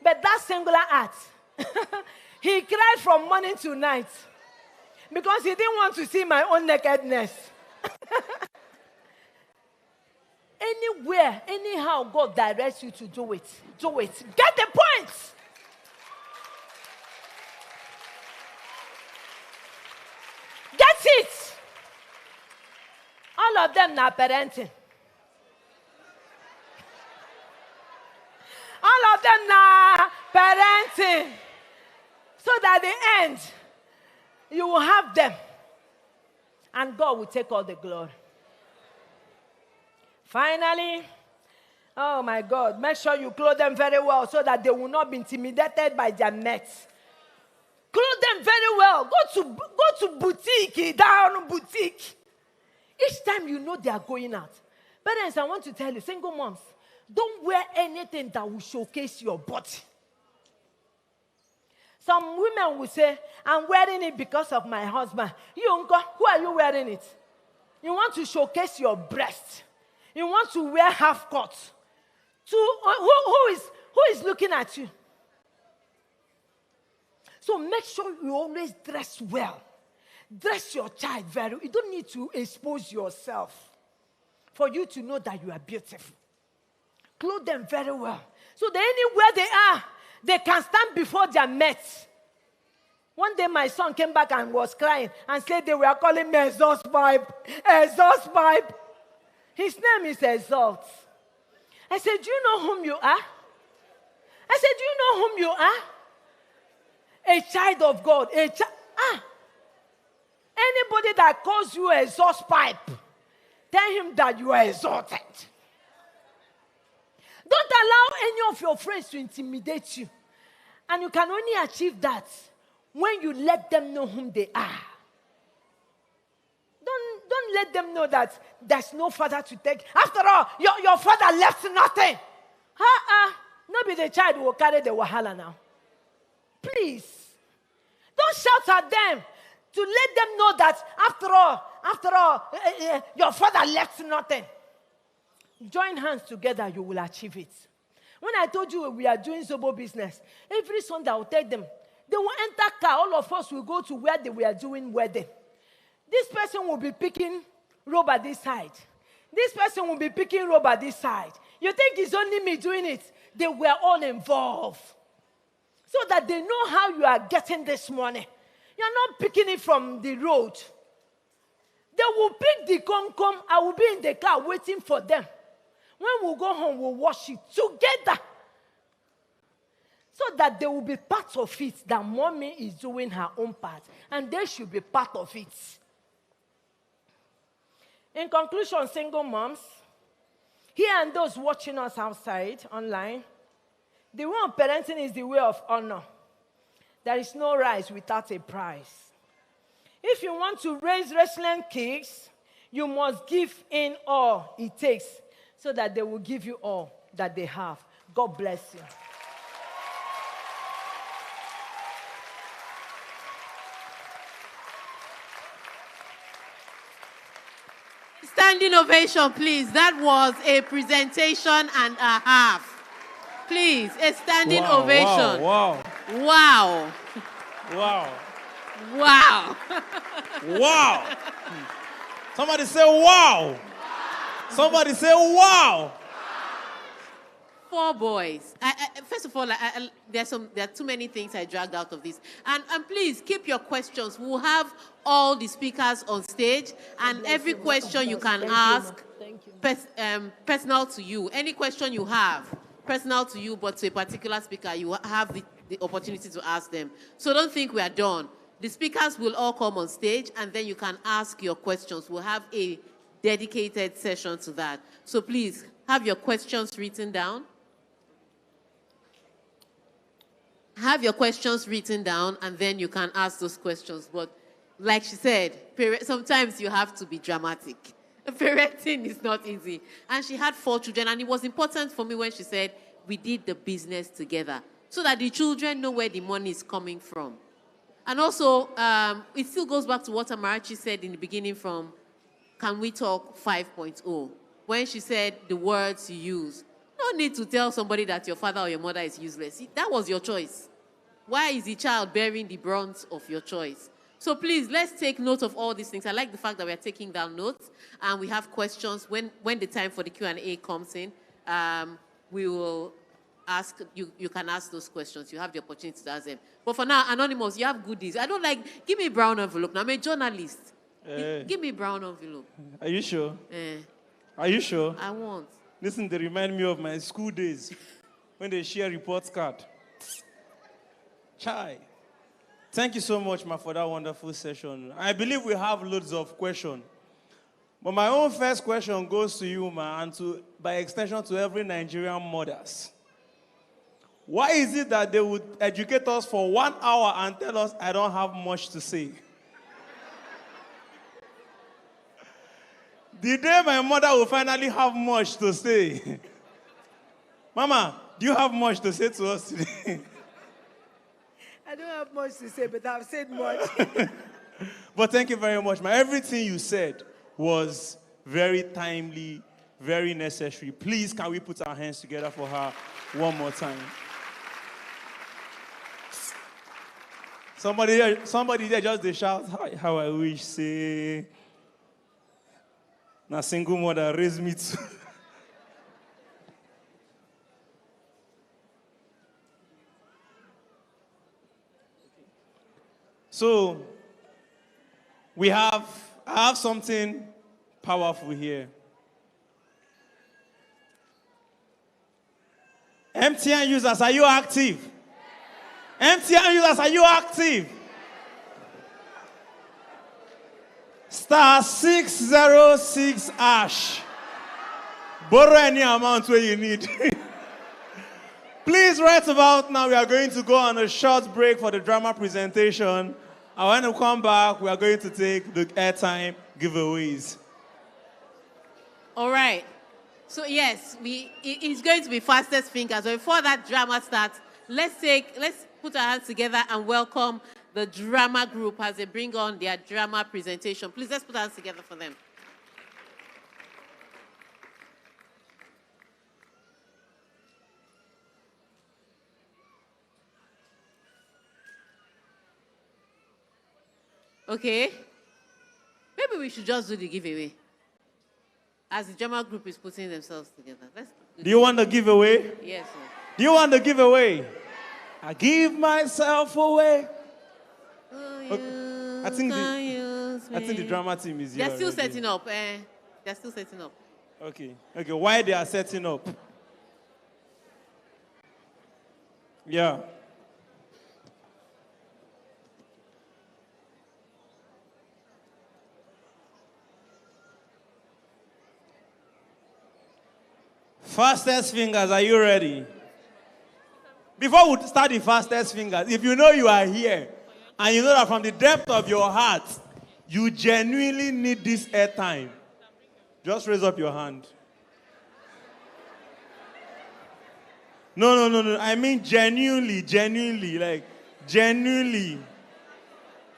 But that singular act, he cried from morning to night because he didn't want to see my own nakedness. Anywhere, anyhow, God directs you to do it. Do it. Get the point. Get it. All of them are parenting. All of them are parenting. So that at the end, you will have them. And God will take all the glory. Finally, oh my God, make sure you clothe them very well so that they will not be intimidated by their mates. Clothe them very well. Go to boutique, down boutique. Each time you know they are going out. Parents, I want to tell you, single moms, don't wear anything that will showcase your body. Some women will say, I'm wearing it because of my husband. You, uncle, who are you wearing it? You want to showcase your breast. You want to wear half cut. Who is looking at you? So make sure you always dress well. Dress your child very well. You don't need to expose yourself for you to know that you are beautiful. Clothe them very well. So that anywhere they are, they can stand before their mates. One day my son came back and was crying and said they were calling me exhaust pipe. Exhaust pipe. His name is Exalt. I said, do you know whom you are? I said, do you know whom you are? A child of God. Anybody that calls you exhaust pipe, tell him that you are exalted. Don't allow any of your friends to intimidate you. And you can only achieve that when you let them know whom they are. Don't let them know that there's no father to take. After all, your father left nothing. Not be the child who will carry the wahala now. Please. Don't shout at them to let them know that after all, your father left nothing. Join hands together, you will achieve it. When I told you we are doing Zobo business, every Sunday I will tell them, they will enter car, all of us will go to where they were doing wedding. This person will be picking robe at this side. This person will be picking robe at this side. You think it's only me doing it? They were all involved. so that they know how you are getting this money. You're not picking it from the road. They will pick the come. I will be in the car waiting for them. When we go home, we'll wash it together. So that they will be part of it, that mommy is doing her own part. And they should be part of it. In conclusion, single moms, here and those watching us outside, online, the way of parenting is the way of honor. There is no rise without a prize. If you want to raise resilient kids, you must give in all it takes so that they will give you all that they have. God bless you. Standing ovation, please. That was a presentation and a half. Please, a standing ovation. Wow. Wow. Wow. Wow. Wow. Somebody say wow. Somebody say wow. 4 boys. First of all, there are too many things I dragged out of this. And please keep your questions. We'll have all the speakers on stage, and every question you can ask, personal to you. Any question you have, personal to you, but to a particular speaker, you have the opportunity to ask them. So don't think we are done. The speakers will all come on stage, and then you can ask your questions. We'll have a dedicated session to that. So please have your questions written down. Have your questions written down, and then you can ask those questions. But like she said, sometimes you have to be dramatic. Parenting is not easy. And she had 4 children, and it was important for me when she said, we did the business together, so that the children know where the money is coming from. And also, it still goes back to what Amarachi said in the beginning from Can We Talk 5.0, when she said the words you use. No need to tell somebody that your father or your mother is useless. That was your choice. Why is the child bearing the brunt of your choice? So please, let's take note of all these things. I like the fact that we are taking down notes, and we have questions. When the time for the Q&A comes in, we will ask, you can ask those questions. You have the opportunity to ask them. But for now, Anonymous, you have goodies. I don't like, give me a brown envelope. Now, I'm a journalist. Give me a brown envelope. Are you sure? Are you sure? I want. Listen, they remind me of my school days when they share report card. Chai. Thank you so much, ma, for that wonderful session. I believe we have loads of questions. But my own first question goes to you, ma, and by extension to every Nigerian mothers. Why is it that they would educate us for 1 hour and tell us I don't have much to say? The day my mother will finally have much to say. Mama, do you have much to say to us today? I don't have much to say, but I've said much. But thank you very much, ma. Everything you said was very timely, very necessary. Please, can we put our hands together for her one more time? Somebody there just they shout, how I wish, say, na single mother raised me too. So, I have something powerful here. MTN users, are you active? MTN users, are you active? *606#. Borrow any amount where you need. Please, right about now, we are going to go on a short break for the drama presentation. And when we come back, we are going to take the airtime giveaways. All right. So yes, it's going to be fastest fingers. So before that drama starts, let's put our hands together and welcome the drama group as they bring on their drama presentation. Please, let's put our hands together for them. Okay. Maybe we should just do the giveaway. As the drama group is putting themselves together. Do you want the giveaway? Yes, sir. Do you want the giveaway? I give myself away. Oh, Okay. I think the drama team is here. They're still already. setting up. They're still setting up. Okay. Okay. Why they are setting up? Yeah. Fastest fingers, are you ready? Before we start the fastest fingers, if you know you are here and you know that from the depth of your heart, you genuinely need this airtime, just raise up your hand. No. I mean genuinely, like genuinely.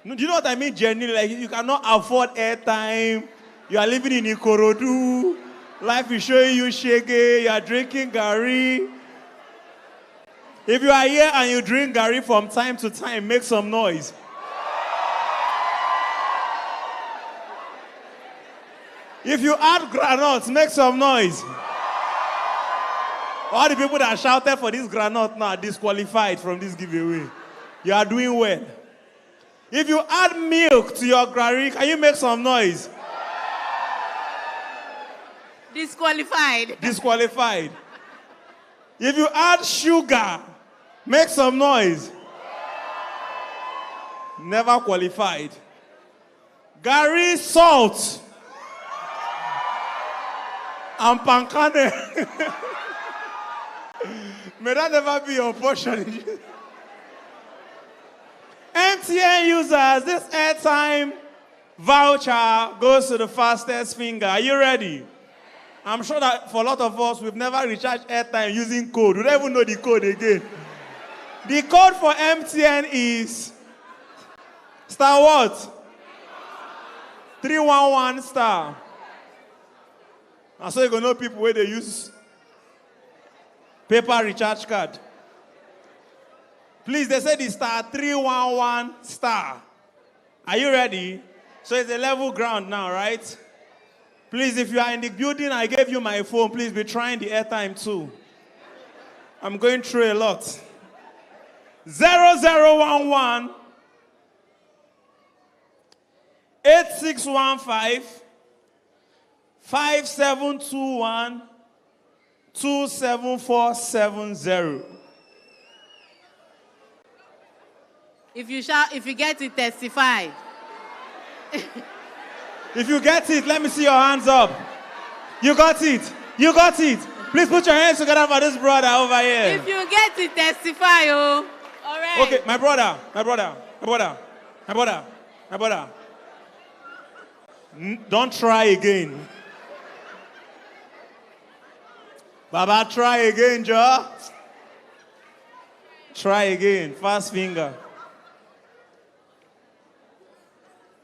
No, do you know what I mean genuinely? Like you cannot afford airtime. You are living in Ikorodu. Life is showing you shege. You are drinking gari. If you are here and you drink gari from time to time, make some noise. If you add granules, make some noise. All the people that shouted for this granite now are disqualified from this giveaway. You are doing well. If you add milk to your gari, can you make some noise? Disqualified. Disqualified. If you add sugar, make some noise. Never qualified. Gari, salt, and pankane. May that never be your portion. MTN users, this airtime voucher goes to the fastest finger. Are you ready? I'm sure that for a lot of us, we've never recharged airtime using code. We don't even know the code again. The code for MTN is star what? 311 star. And so you're going to know people where they use paper recharge card. Please, they said it's star 311 star. Are you ready? So it's a level ground now, right? Please, if you are in the building, I gave you my phone. Please be trying the airtime too. I'm going through a lot. 0011 8615 5721 27470. If you get it, testify. If you get it, let me see your hands up. You got it. You got it. Please put your hands together for this brother over here. If you get it, testify, oh. All right. Okay, my brother. Don't try again. Baba, try again, Joe. Try again. Fast finger.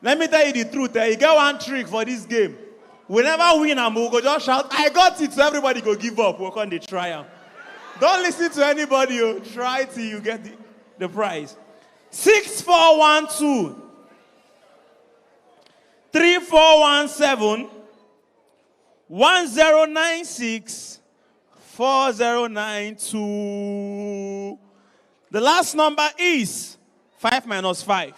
Let me tell you the truth. You get one trick for this game. We never win and we'll go just shout, I got it, so everybody go give up. We're on the trial. Don't listen to anybody. You try till you get the prize. 6412 3417 1096 4092. The last number is 5 minus 5.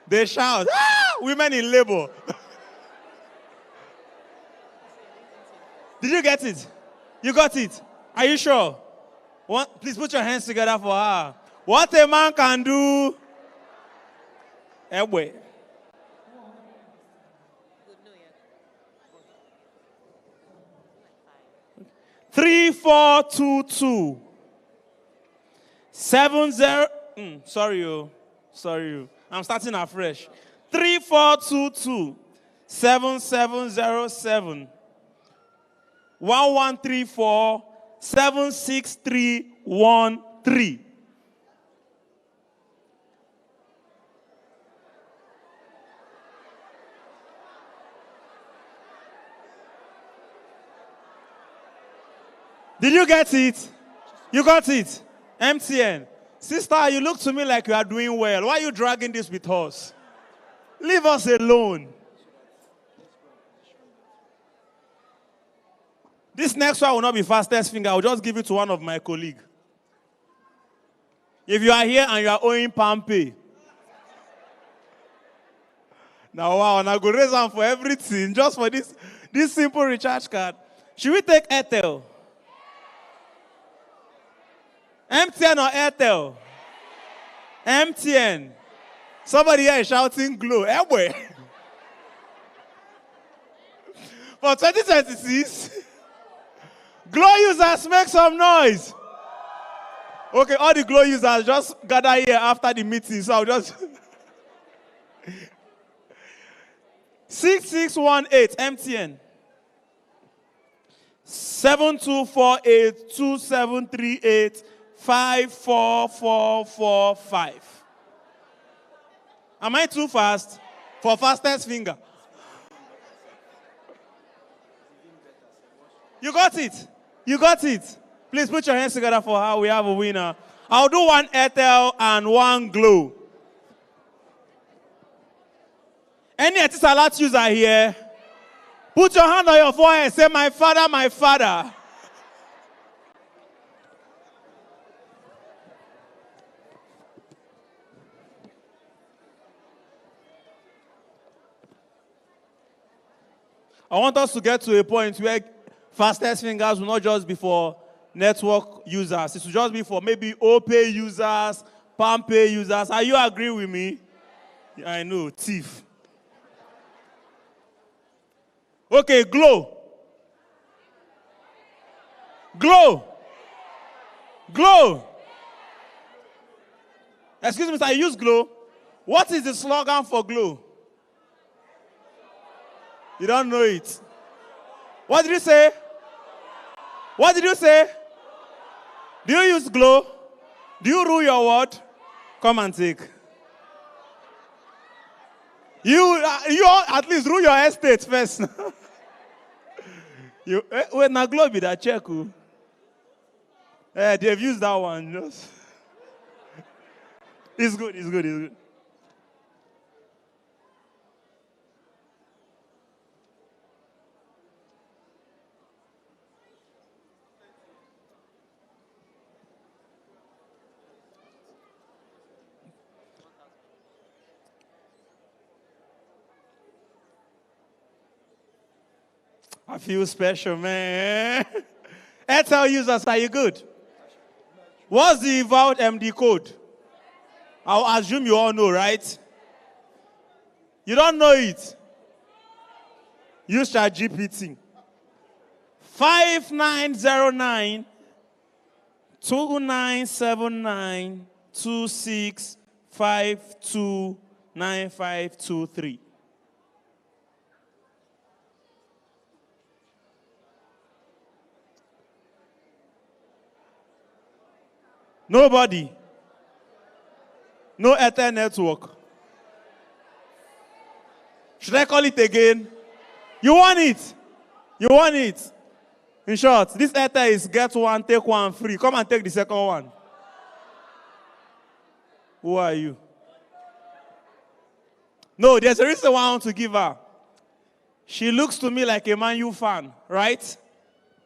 They shout, ah, women in labor. Did you get it? You got it? Are you sure? Please put your hands together for her. What a man can do. Anyway. 3422 70. Sorry. I'm starting afresh. 3422 7707 1134 76313. Did you get it? You got it? MTN. Sister, you look to me like you are doing well. Why are you dragging this with us? Leave us alone. This next one will not be fastest finger. I'll just give it to one of my colleagues. If you are here and you are owing Pampe, now wow, and I go raise them for everything, just for this simple recharge card. Should we take Airtel? MTN or Airtel? MTN. Somebody here is shouting Glow. Anyway. For 2026, Glow users, make some noise. Okay, all the Glow users just gather here after the meeting, so I'll just... 6618 MTN. 7248-2738-54445. Am I too fast for fastest finger? You got it. You got it. Please put your hands together for how we have a winner. I'll do one Airtel and one Glow. Any Etisalat user here? Put your hand on your forehead. Say, my father, my father. I want us to get to a point where fastest fingers will not just be for network users. It will just be for maybe OPay users, PalmPay users. Are you agreeing with me? Yeah, I know, thief. Okay, Glow. Glow. Glow. Excuse me, sir, I use Glow. What is the slogan for Glow? You don't know it. What did you say? What did you say? Do you use Glow? Do you rule your word? Come and take. You at least rule your estate first. When na Glow be that check. They've used that one. Just. It's good, it's good, it's good. I feel special, man. Airtel users, are you good? What's the Vault MD code? I'll assume you all know, right? You don't know it? Use ChatGPT. 5909 2979 2652 9523. Nobody. No Airtel network. Should I call it again? You want it? You want it? In short, this Airtel is get one, take one free. Come and take the second one. Who are you? No, there's a reason why I want to give her. She looks to me like a Man U fan, right?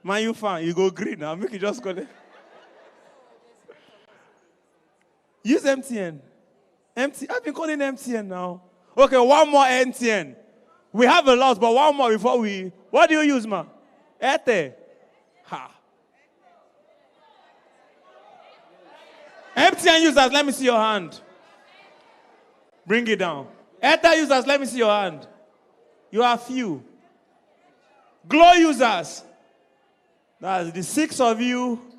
Man U fan. You go green now. Make you just go there. Use MTN. I've been calling MTN now. Okay, one more MTN. We have a lot, but one more before we... What do you use, ma? Airtel. Ha. MTN users, let me see your hand. Bring it down. Airtel users, let me see your hand. You are few. Glow users. That's the 6 of you.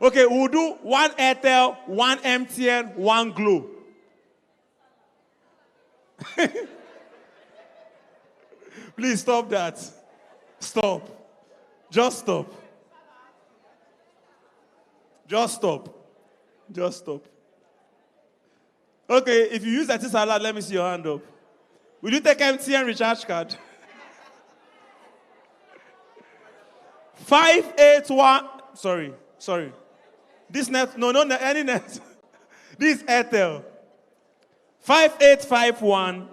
Okay, we'll do one Airtel, one MTN, one Glow. Please stop that. Stop. Just stop. Just stop. Just stop. Okay, if you use Etisalat, let me see your hand up. Will you take MTN recharge card? 581. Sorry. This net, no, any net. This Airtel. 5851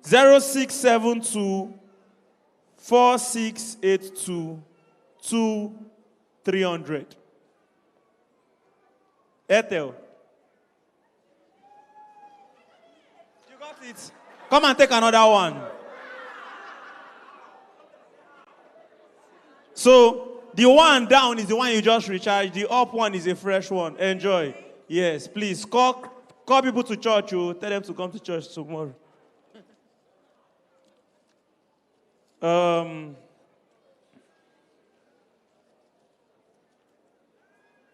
0672 4682 2300. Airtel. You got it. Come and take another one. So, the one down is the one you just recharged. The up one is a fresh one. Enjoy. Yes, please. Call people to church. Tell them to come to church tomorrow.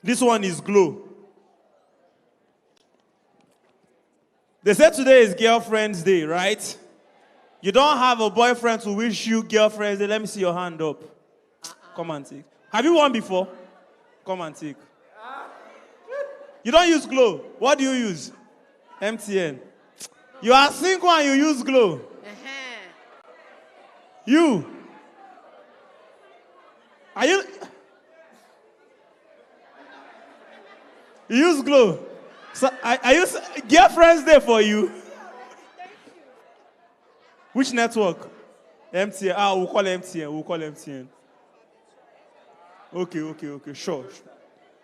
This one is Glow. They said today is Girlfriend's Day, right? You don't have a boyfriend to wish you Girlfriend's Day. Let me see your hand up. Come and take. Have you won before? Come and take. You don't use Glow. What do you use? MTN. You are single and you use Glow. You. Are you? You use Glow. So, are you Girlfriend's Day for you? Which network? MTN. We'll call MTN. Okay. Sure.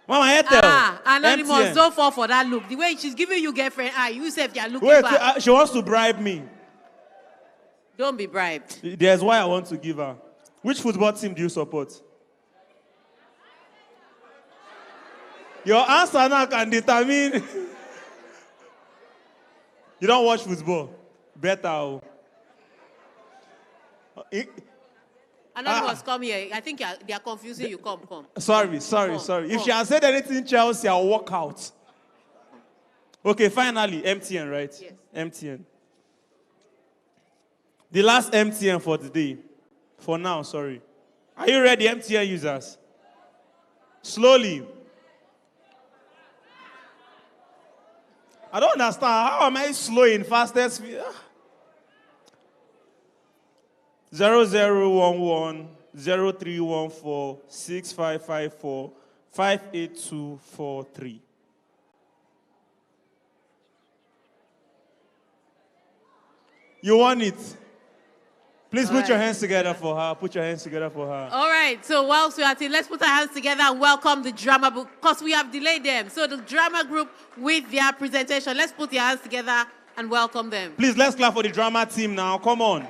Mama, Airtel. Anonymous, MTN. don't fall for that look. The way she's giving you girlfriend, you say if you're looking Wait, back. she wants to bribe me. Don't be bribed. There's why I want to give her. Which football team do you support? Your answer now can determine. You don't watch football. Better. Anonymous, come here. I think they are confusing you. Come. Sorry. If she has said anything, Chelsea, I'll walk out. Okay, finally, MTN, right? Yes. MTN. The last MTN for the day. For now, sorry. Are you ready, MTN users? Slowly. I don't understand. How am I slow in fastest speed? 0011 0314 6554 58243. You want it? Please put your hands together for her. All right. So whilst we are at it, let's put our hands together and welcome the drama group because we have delayed them. So the drama group with their presentation. Let's put your hands together and welcome them. Please, let's clap for the drama team now. Come on.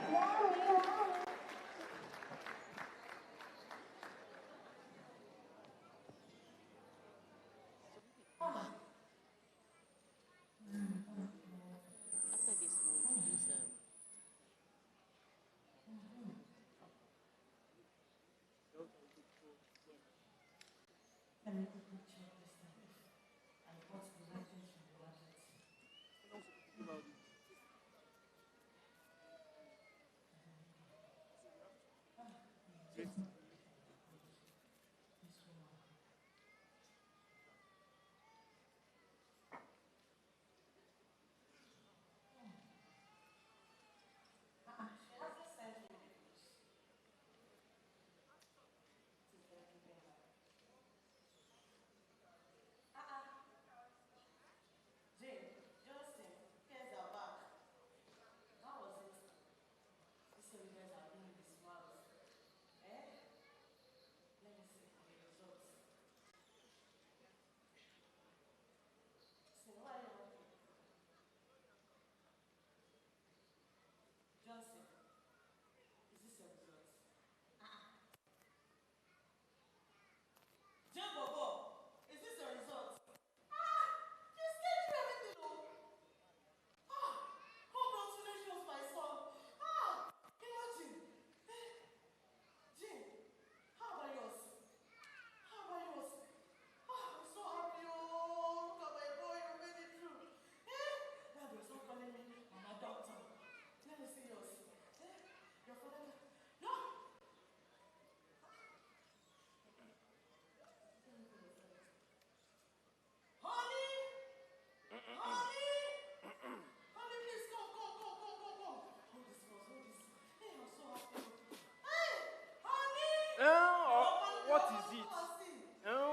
What is it?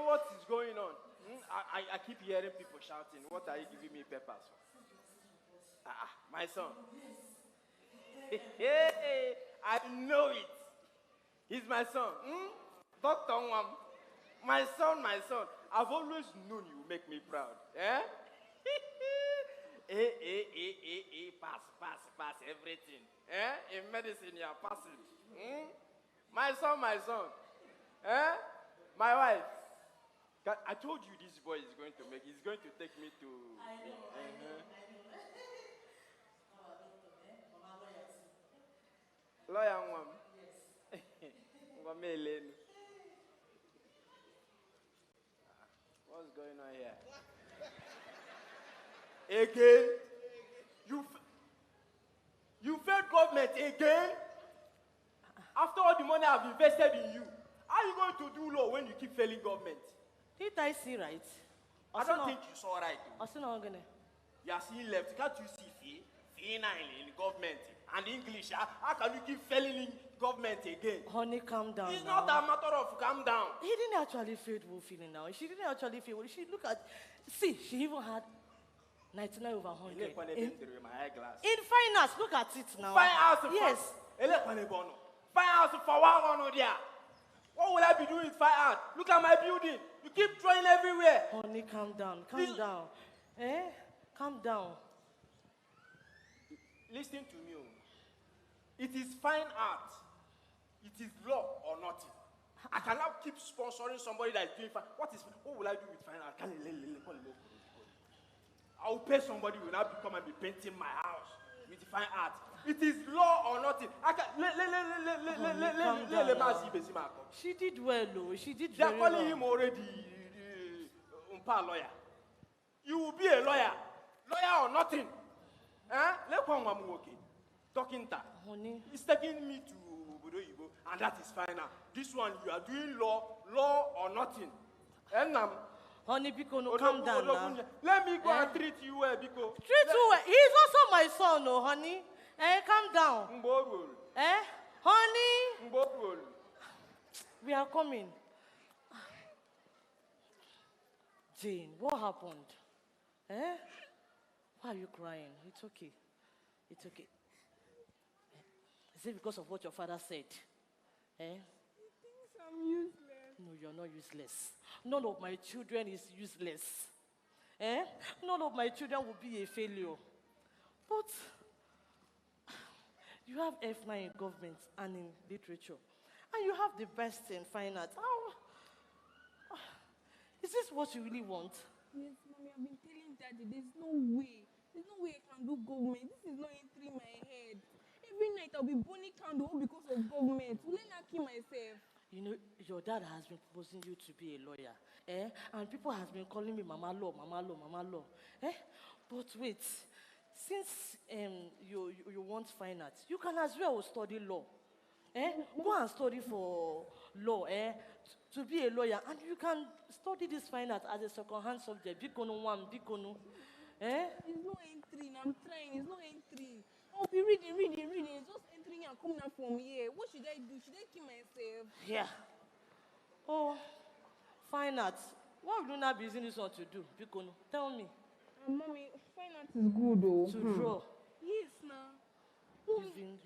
What is going on? I keep hearing people shouting. What are you giving me peppers for? My son. Hey, I know it. He's my son. Dr. Nwam. My son, my son. I've always known you make me proud. Eh? Pass everything. Eh? In medicine, you are passing. My son, my son. Eh? My wife. I told you this boy is going to make, he's going to take me to... I know. Lawyer Nwam. Yes. What's going on here? Again? You failed government again? After all the money I've invested in you, how are you going to do law when you keep failing government? Did I see right? I don't think you saw right. You are seeing left. Can't you see fee 9 in government and English? How can you keep failing in government again? Honey, calm down. It's not a matter of calm down. He didn't actually fail feeling now. She didn't actually fail. She look at, see, she even had 99 over 100. In fine arts, look at it now. Fine arts, yes. Fine arts for one there. What will I be doing with fine art? Look at my building. You keep throwing everywhere. Honey, calm down. Calm down. Eh? Calm down. Listen to me. It is fine art. It is law or nothing. I cannot keep sponsoring somebody that is doing fine. What will I do with fine art? I will pay somebody who will now come and be painting my house with fine art. It is law or nothing. I can She did well, though. She did They are very calling well. him already lawyer. You will be a lawyer. Lawyer or nothing. Talking that. He's taking me to Budo, and that is fine now. This one, you are doing law or nothing. And honey, Biko, no, calm down now. Let me go and treat you well, Biko. Treat you well. He's also my son, no, honey. Eh, calm down. Eh? Honey? We are coming. Jane, what happened? Eh? Why are you crying? It's okay. It's okay. Is it because of what your father said? Eh? He thinks I'm useless. No, you're not useless. None of my children is useless. Eh? None of my children will be a failure. But you have F9 in government and in literature. And you have the best in fine arts. Is this what you really want? Yes, Mommy, I've been telling Daddy, there's no way. There's no way I can do government. This is not entering my head. Every night I'll be burning candle because of government. Will I not kill myself? You know, your dad has been proposing you to be a lawyer. Eh? And people have been calling me Mama Law, Mama Law, Mama Law. Eh? But wait, since you want fine arts, you can as well study law. Eh? Go and study for law, to be a lawyer, and you can study this fine art as a second-hand subject. Bikono one, Bikono. Eh? It's not entering. I'm trying. It's not entering. I'll be reading. It's just entering and coming out from here. What should I do? Should I kill myself? Yeah. Oh, fine arts. What would you not be using this one to do, Bikono? Tell me. Mommy, fine art is good, though. To draw. Yes, now.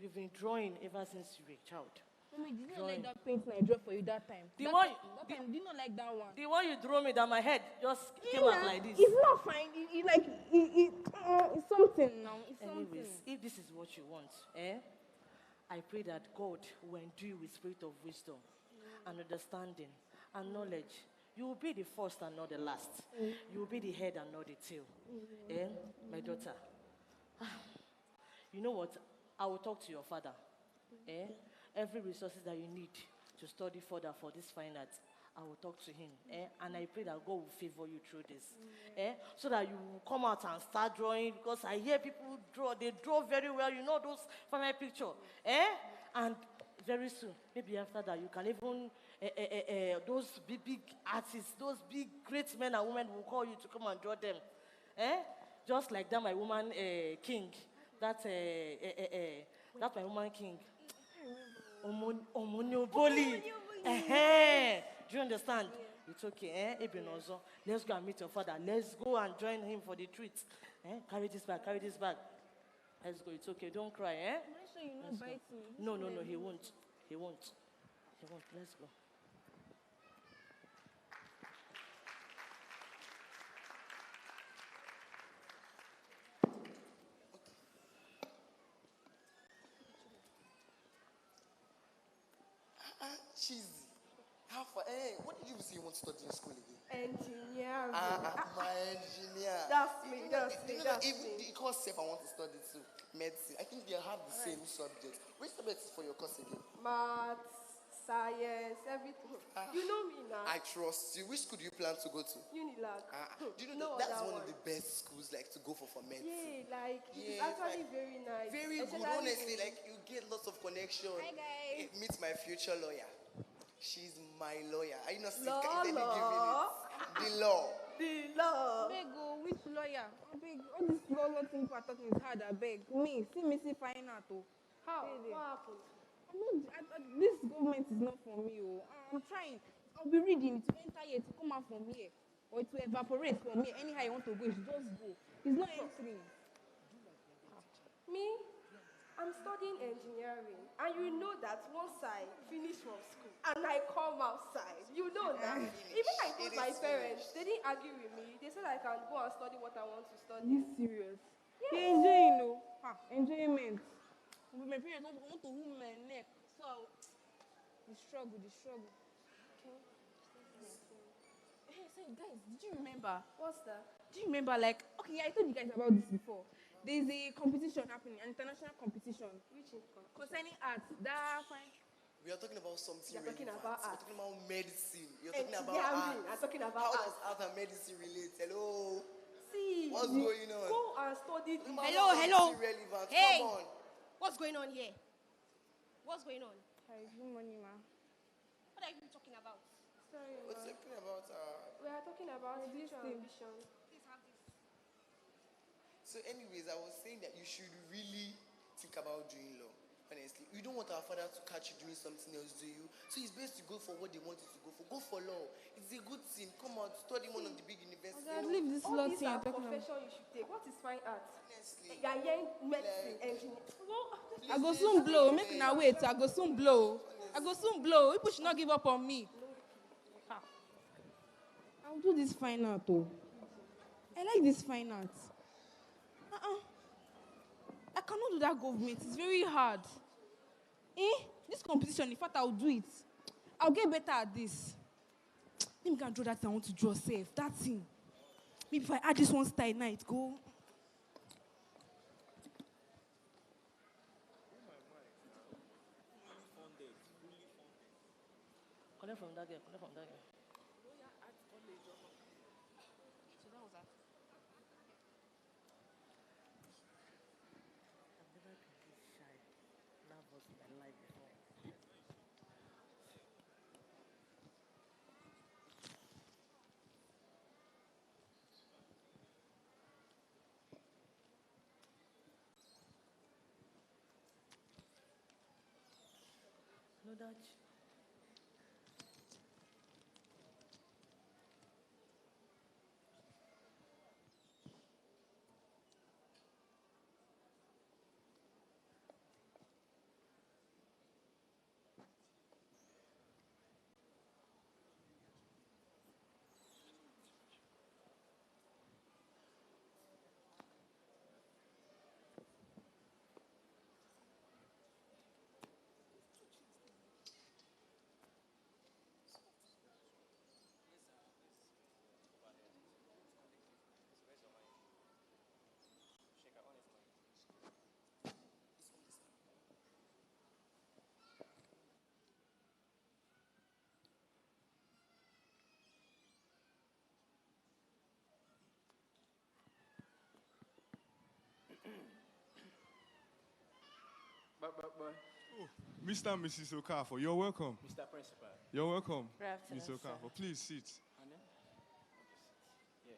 You've been drawing ever since you were a child. Mommy, did you not like that painting I drew for you that time? Did you not like that one? The one you drew me that my head just came out like this. It's not fine. It's something now. It's Anyways, something. if this is what you want, I pray that God will endue you with spirit of wisdom and understanding and knowledge. You will be the first and not the last. You will be the head and not the tail. My daughter. You know what? I will talk to your father. Every resources that you need to study further for this fine art, I will talk to him. And I pray that God will favor you through this. So that you will come out and start drawing, because I hear people draw. They draw very well. You know those from my picture. And very soon, maybe after that, you can even, those big artists, those big great men and women will call you to come and draw them. Just like that, my woman king. That's my woman king. Omonioboli. Do you understand? It's okay. Let's go and meet your father. Let's go and join him for the treat. Carry this bag. Let's go. It's okay. Don't cry. Am I sure you're not biting me? No, he won't. He won't. Come on, let's go. Cheesy. How far? Hey, what did you say you want to study in school again? Engineering. My engineer. That's me, that's me, that's even me. the course self I want to study too. Medicine. I think they have the same subjects. Which subject is for your course again? Maths, science, everything. You know me now. I trust you. Which school do you plan to go to? Unilag. Do you No know that's other one of one. the best schools like to go for medicine? Yeah, like it's Yeah, actually like, very nice. Very good. Especially Honestly, in- like you get lots of connection. Hi, guys. Meet my future lawyer. She's my lawyer. Are you not sick? Law, Let me give you law. the law. The law. Beg, oh, which lawyer? I beg, all this law thing people are talking is hard, I beg. Me, see, fine out, oh. How? Hey there. What happened? This government is not for me, oh. I'm trying. I'll be reading to enter here, to come out from here. Or to evaporate from here. Anyhow you want to go, you should just go. It's not entering. Me? I'm studying engineering. And you know that once I finish from school and I come outside, you know that. Even I told my parents, they didn't argue with me. They said I can go and study what I want to study. Are you serious? Yes. You're enjoying, oh. Enjoyment. My parents want to hold my neck. So, the struggle. Hey, say, guys, did you remember? What's that? Do you remember, like, okay, I told you guys about this before. There's a competition happening, an international competition. Which competition? Concerning arts. That fine. We are talking about something You're talking relevant. about We're art. talking about medicine. You're talking about Engineering. art. I'm talking about How art. does art and medicine relate? Hello? See. What's going on? Go and study. Hello. Relevant. Hey. Come on. What's going on here? What's going on? Hi, good morning, ma. What are you talking about? Sorry, We're ma. talking about We are talking about future thing. ambition. Please have this. So anyways, I was saying that you should really think about doing law. Honestly, you don't want our father to catch you doing something else, do you? So it's best to go for what they want you to go for. Go for law. It's a good thing. Come out, study one of the big universities. I leave this All law these thing are you're talking about. profession you should take. What is fine art? Honestly. You are hearing medicine, engineering. I go soon blow. Make now wait. I go soon blow. People should not give up on me. I'll do this fine art, oh. I like this fine art. I cannot do that government. It's very hard. This competition, in fact, I'll do it. I'll get better at this. Let me go and draw that thing I want to draw safe. That thing. Maybe if I add this one style now, it go. Collect from that girl. I've never been this shy, nervous in my life before. No, Dad. But. Oh, Mr. and Mrs. Okafor, you're welcome. Mr. Principal. You're welcome, Good afternoon, Mr. Okafor. Please sit. And then? Yeah.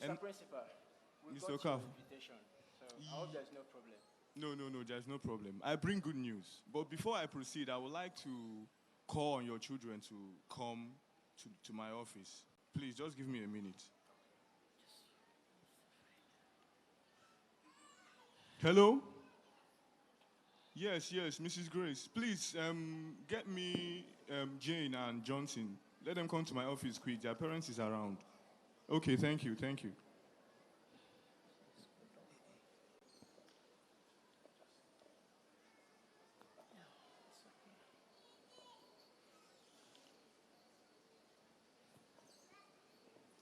Mr. And- Principal, we Mr. got your Okafor. invitation, so I hope there's no problem. No, there's no problem. I bring good news. But before I proceed, I would like to call on your children to come to my office. Please, just give me a minute. Hello? Yes, yes, Mrs. Grace. Please get me Jane and Johnson. Let them come to my office quick. Their parents is around. Okay, thank you, thank you.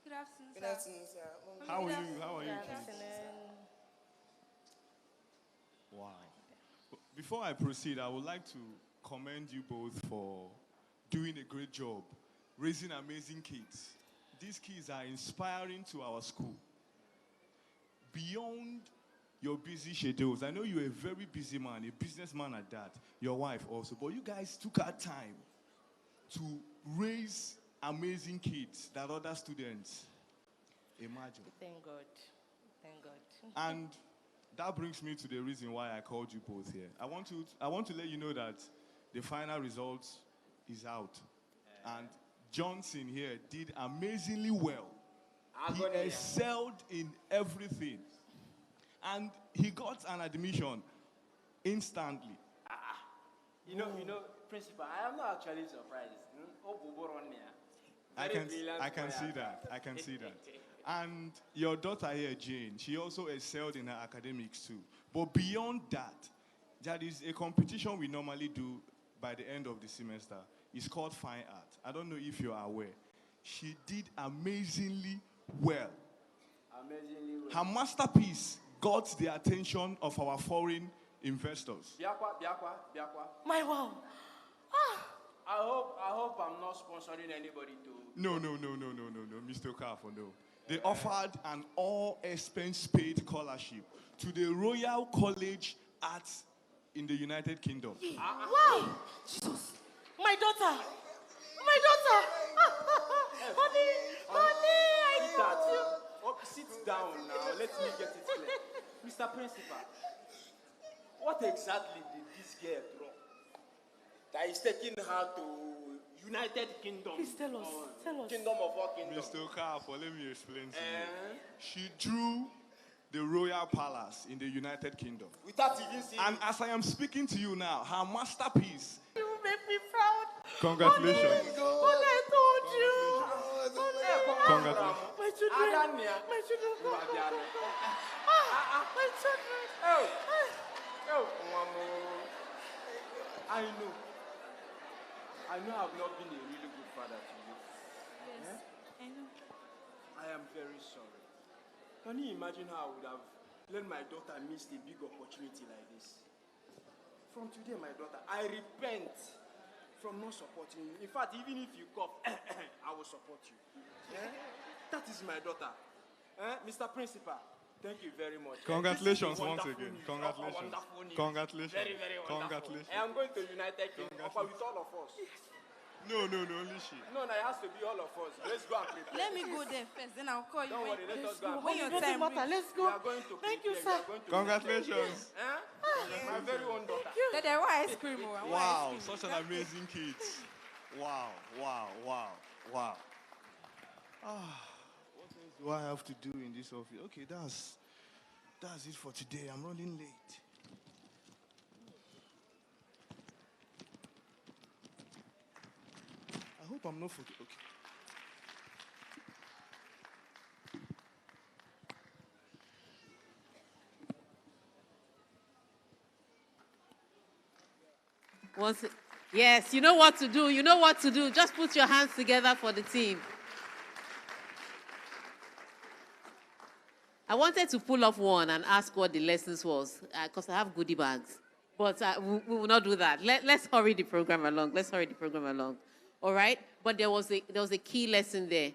Good afternoon, Good sir. afternoon, sir. How are you? How are you? Good Kids? afternoon. Wow. Before I proceed, I would like to commend you both for doing a great job, raising amazing kids. These kids are inspiring to our school. Beyond your busy schedules, I know you're a very busy man, a businessman at that, your wife also, but you guys took out time to raise amazing kids that other students imagine. Thank God. Thank God. And that brings me to the reason why I called you both here. I want to let you know that the final result is out. And Johnson here did amazingly well. He excelled in everything. And he got an admission instantly. You know, Principal, I am not actually surprised. I can see that. I can see that. And your daughter here, Jane, she also excelled in her academics too. But beyond that, there is a competition we normally do by the end of the semester. It's called Fine Art. I don't know if you are aware. She did amazingly well. Amazingly well. Her masterpiece got the attention of our foreign investors. Biakwa. My wow. I hope I'm not sponsoring anybody to. No, Mr. Okafor, no. They offered an all-expense-paid scholarship to the Royal College Arts in the United Kingdom. Wow! Jesus! My daughter! My daughter! Honey! I need you! Oh, sit down now. Let me get it clear. Mr. Principal, what exactly did this girl draw that is taking her to United Kingdom? Please tell us. Kingdom of all kingdoms. Mr. Okafor, let me explain to you. She drew the Royal Palace in the United Kingdom. Without even seeing. And as I am speaking to you now, her masterpiece. You make me proud. Congratulations. What I told you. Congratulations. My children. My children. My children. Oh, I know I've not been a really good father to you. Yes, I know. I am very sorry. Can you imagine how I would have let my daughter miss a big opportunity like this? From today, my daughter, I repent from not supporting you. In fact, even if you cough, I will support you. That is my daughter. Mr. Principal, thank you very much. Congratulations once again. News. Congratulations. Wonderful news. Congratulations. Very, very wonderful. Congratulations. I am going to United Kingdom with all of us. No, only she. No, it has to be all of us. Let's go and prepare. Let me go there first, then I'll call you. Don't worry, let us go. When your time reach. Let's We go. are going to Thank you, prepare. sir. We are going to Congratulations. My very own daughter. Dad, I want ice cream. I want Wow, ice cream. such an amazing kids. Wow. What else do I have to do in this office? Okay, that's it for today. I'm running late. I hope I'm not forgetting. Okay. Yes, you know what to do. You know what to do. Just put your hands together for the team. I wanted to pull off one and ask what the lessons was, because I have goodie bags. But we will not do that. Let's hurry the program along. All right? But there was a key lesson there.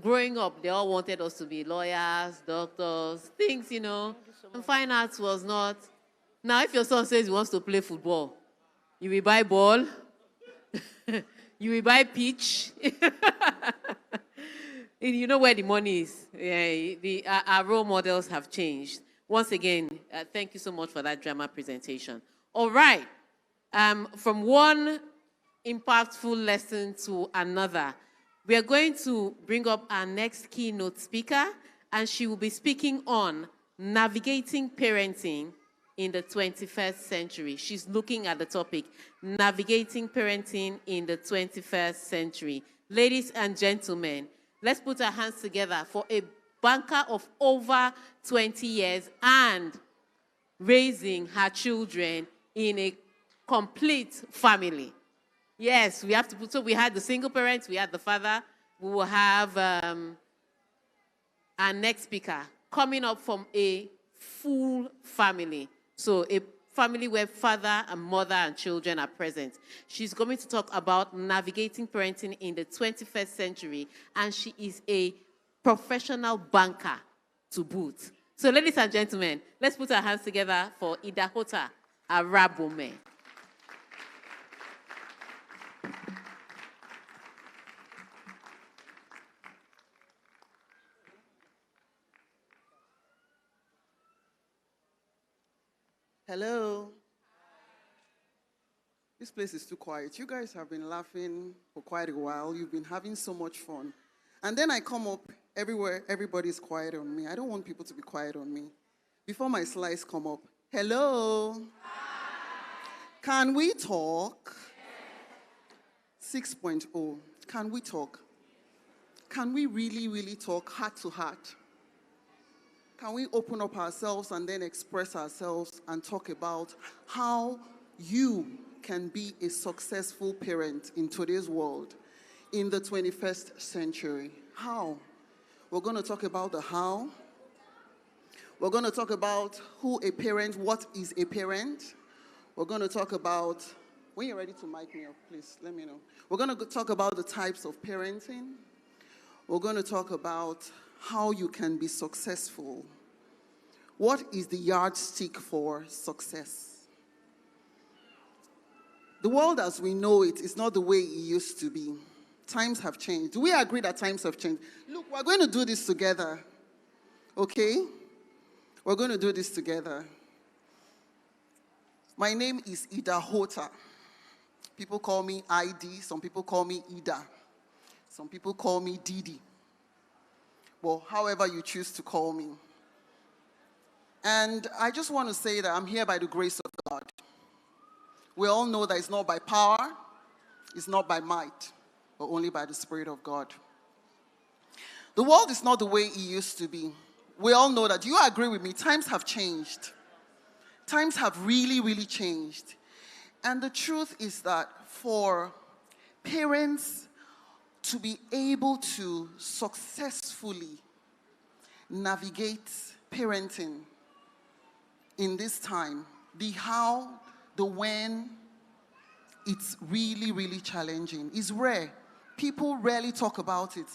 Growing up, they all wanted us to be lawyers, doctors, things, you know. And fine arts was not. Now, if your son says he wants to play football, you will buy ball, you will buy pitch. You know where the money is. Yeah, our role models have changed. Once again, thank you so much for that drama presentation. All right. From one impactful lesson to another, we are going to bring up our next keynote speaker, and she will be speaking on navigating parenting in the 21st century. She's looking at the topic, navigating parenting in the 21st century. Ladies and gentlemen, let's put our hands together for a banker of over 20 years and raising her children in a complete family. Yes, we have to put, so we had the single parents, we had the father, we will have our next speaker coming up from a full family. So a family where father and mother and children are present. She's going to talk about navigating parenting in the 21st century, and she is a professional banker to boot. So ladies and gentlemen, let's put our hands together for Idahota Arabome. Hello. This place is too quiet. You guys have been laughing for quite a while. You've been having so much fun. And then I come up everywhere, everybody's quiet on me. I don't want people to be quiet on me. Before my slides come up, hello. Can we talk? 6.0. Can we talk? Can we really, really talk heart to heart? Can we open up ourselves and then express ourselves and talk about how you can be a successful parent in today's world, in the 21st century? How? We're going to talk about the how. We're going to talk about who a parent, what is a parent. We're going to talk about, when you're ready to mic me up, please let me know. We're going to talk about the types of parenting. We're going to talk about how you can be successful. What is the yardstick for success? The world as we know it is not the way it used to be. Times have changed. Do we agree that times have changed? Look, we're going to do this together. Okay? We're going to do this together. My name is Ida Hota. People call me ID. Some people call me Ida. Some people call me Didi. Well, however you choose to call me. And I just want to say that I'm here by the grace of God. We all know that it's not by power, it's not by might, but only by the Spirit of God. The world is not the way it used to be. We all know that. Do you agree with me? Times have changed. Times have really, really changed. And the truth is that for parents to be able to successfully navigate parenting in this time, the how, the when, it's really, really challenging. It's rare. People rarely talk about it.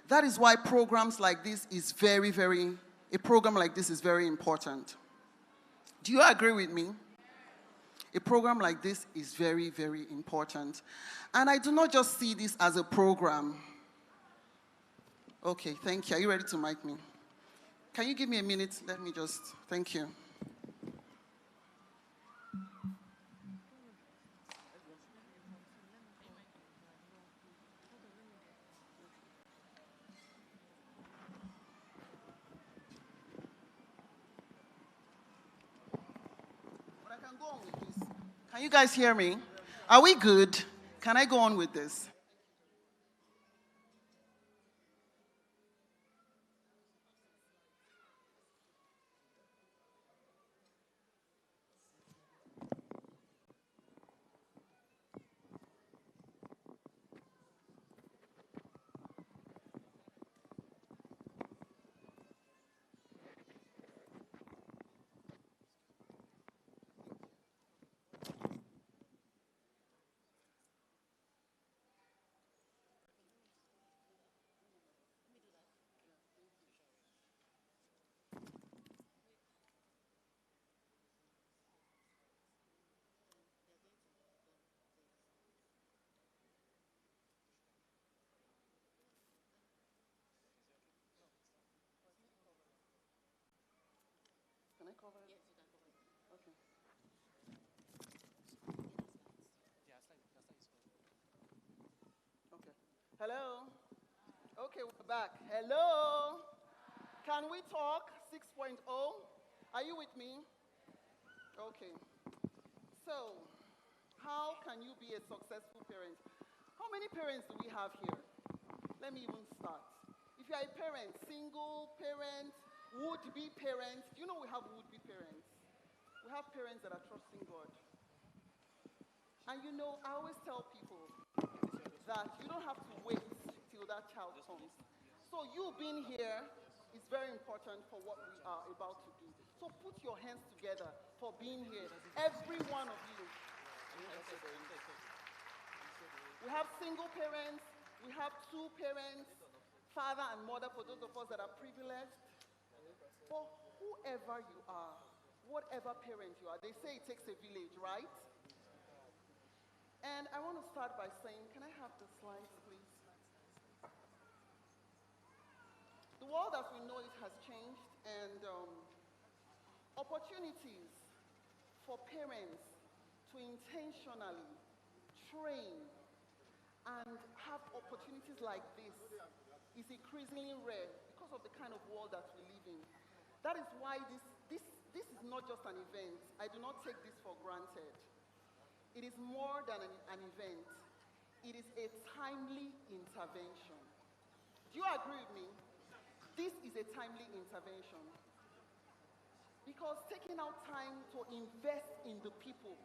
That is why programs like this is a program like this is very important. Do you agree with me? A program like this is very, very important. And I do not just see this as a program. Okay, thank you. Are you ready to mic me? Can you give me a minute? Let me just, thank you. Can you guys hear me? Are we good? Can I go on with this? Can I cover it? Yes, you can cover it. Okay. Okay. Hello? Okay, we're back. Hello? Can we talk? 6.0. Are you with me? Okay. So, how can you be a successful parent? How many parents do we have here? Let me even start. If you are a parent, single parent, would-be parent, do you know we have would-be parents? We have parents that are trusting God. And you know, I always tell people that you don't have to wait till that child comes. So you being here is very important for what we are about to do. So put your hands together for being here, every one of you. We have single parents, we have two parents, father and mother for those of us that are privileged. For whoever you are, whatever parent you are, they say it takes a village, right? And I want to start by saying, can I have the slides, please? The world as we know it has changed, and opportunities for parents to intentionally train and have opportunities like this is increasingly rare because of the kind of world that we live in. That is why this is not just an event. I do not take this for granted. It is more than an event. It is a timely intervention. Do you agree with me? This is a timely intervention. Because taking out time to invest in the people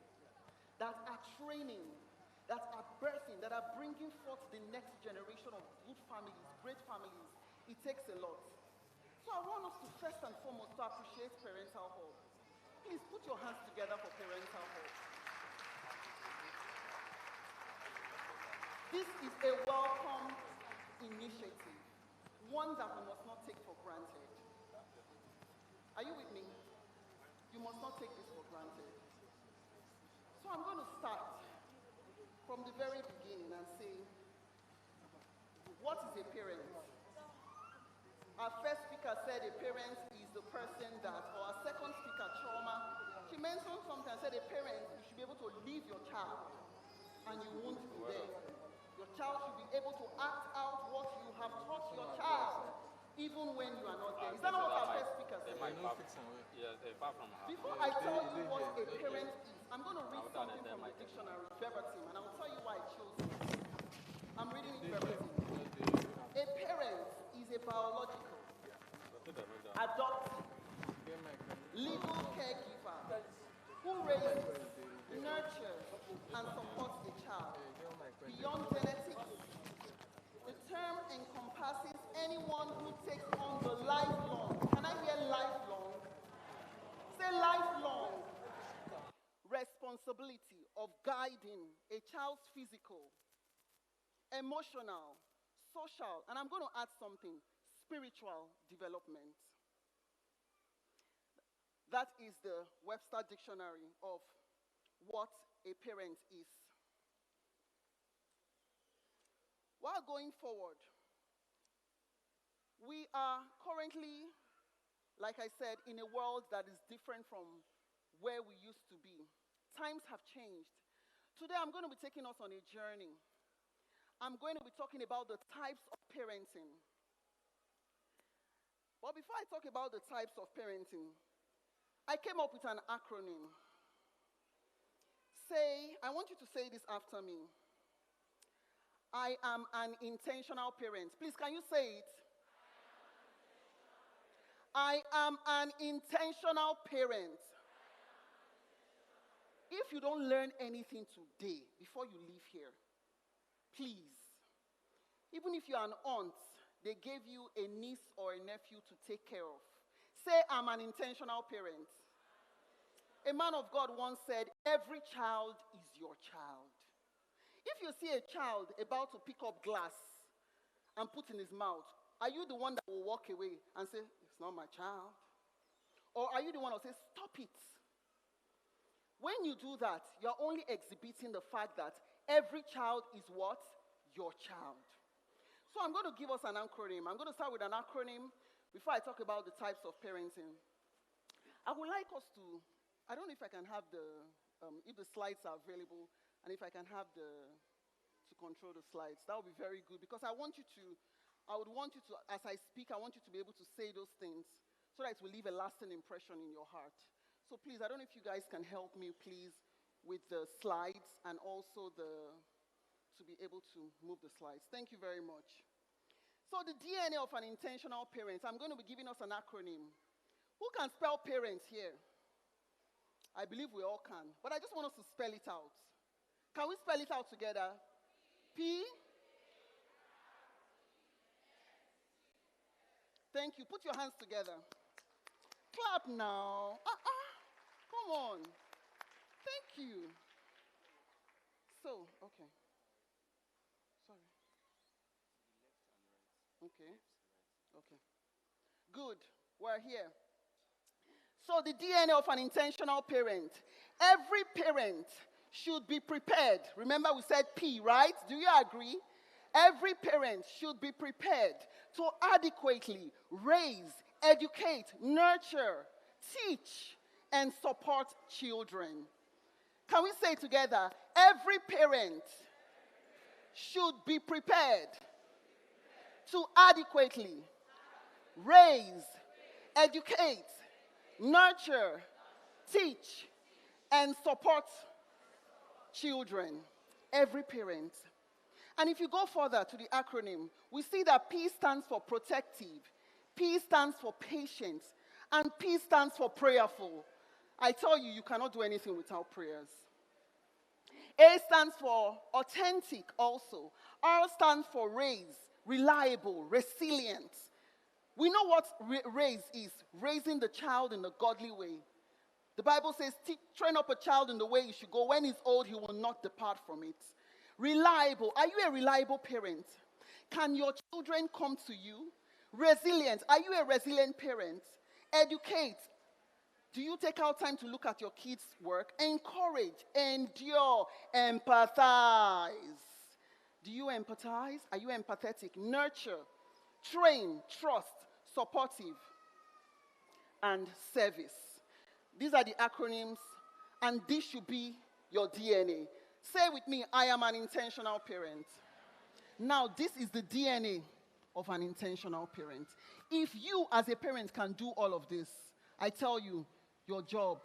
that are training, that are birthing, that are bringing forth the next generation of good families, great families, it takes a lot. So I want us to first and foremost to appreciate Parental Hub. Please put your hands together for Parental Hub. This is a welcome initiative, one that we must not take for granted. Are you with me? You must not take this for granted. So I'm going to start from the very beginning and say, what is a parent? Our first speaker said a parent is the person that, or our second speaker, Trauma, she mentioned something and said a parent, you should be able to leave your child and you won't be there. Your child should be able to act out what you have taught your child, even when you are not there. Is that not what our first speaker said? Before I tell you what a parent is, I'm going to read something from the dictionary, verbatim, and I will tell you why I chose it. I'm reading it verbatim. A parent is a biological, adoptive, legal caregiver who raises, nurtures, and supports a child. Beyond genetics, the term encompasses anyone who takes on the lifelong, can I hear lifelong? Say lifelong responsibility of guiding a child's physical, emotional, social, and I'm going to add something, spiritual development. That is the Webster Dictionary of what a parent is. While going forward, we are currently, like I said, in a world that is different from where we used to be. Times have changed. Today I'm going to be taking us on a journey. I'm going to be talking about the types of parenting. But before I talk about the types of parenting, I came up with an acronym. I want you to say this after me. I am an intentional parent. Please, can you say it? I am an intentional parent. If you don't learn anything today before you leave here, please, even if you're an aunt, they gave you a niece or a nephew to take care of, say, I'm an intentional parent. A man of God once said, every child is your child. If you see a child about to pick up glass and put in his mouth, are you the one that will walk away and say, it's not my child? Or are you the one that will say, stop it? When you do that, you're only exhibiting the fact that every child is what? Your child. So I'm going to give us an acronym. I'm going to start with an acronym before I talk about the types of parenting. I would like us to, I don't know if I can have if the slides are available, and if I can have to control the slides. That would be very good, because I would want you to, as I speak, I want you to be able to say those things so that it will leave a lasting impression in your heart. So please, I don't know if you guys can help me, please, with the slides and also to be able to move the slides. Thank you very much. So the DNA of an intentional parent, I'm going to be giving us an acronym. Who can spell parents here? I believe we all can, but I just want us to spell it out. Can we spell it out together? P. Thank you. Put your hands together. Clap now. Come on. Thank you. So, okay. Sorry. Okay. Okay. Good. We're here. So the DNA of an intentional parent. Every parent should be prepared. Remember we said P, right? Do you agree? Every parent should be prepared to adequately raise, educate, nurture, teach, and support children. Can we say together? Every parent should be prepared to adequately raise, educate, nurture, teach, and support children. Every parent. And if you go further to the acronym, we see that P stands for protective, P stands for patient, and P stands for prayerful. I tell you, you cannot do anything without prayers. A stands for authentic also. R stands for raise, reliable, resilient. We know what raise is, raising the child in a godly way. The Bible says, train up a child in the way he should go. When he's old, he will not depart from it. Reliable. Are you a reliable parent? Can your children come to you? Resilient. Are you a resilient parent? Educate. Do you take out time to look at your kids' work? Encourage, endure, empathize. Do you empathize? Are you empathetic? Nurture, train, trust, supportive, and service. These are the acronyms, and this should be your DNA. Say with me, I am an intentional parent. Now, this is the DNA of an intentional parent. If you as a parent can do all of this, I tell you, your job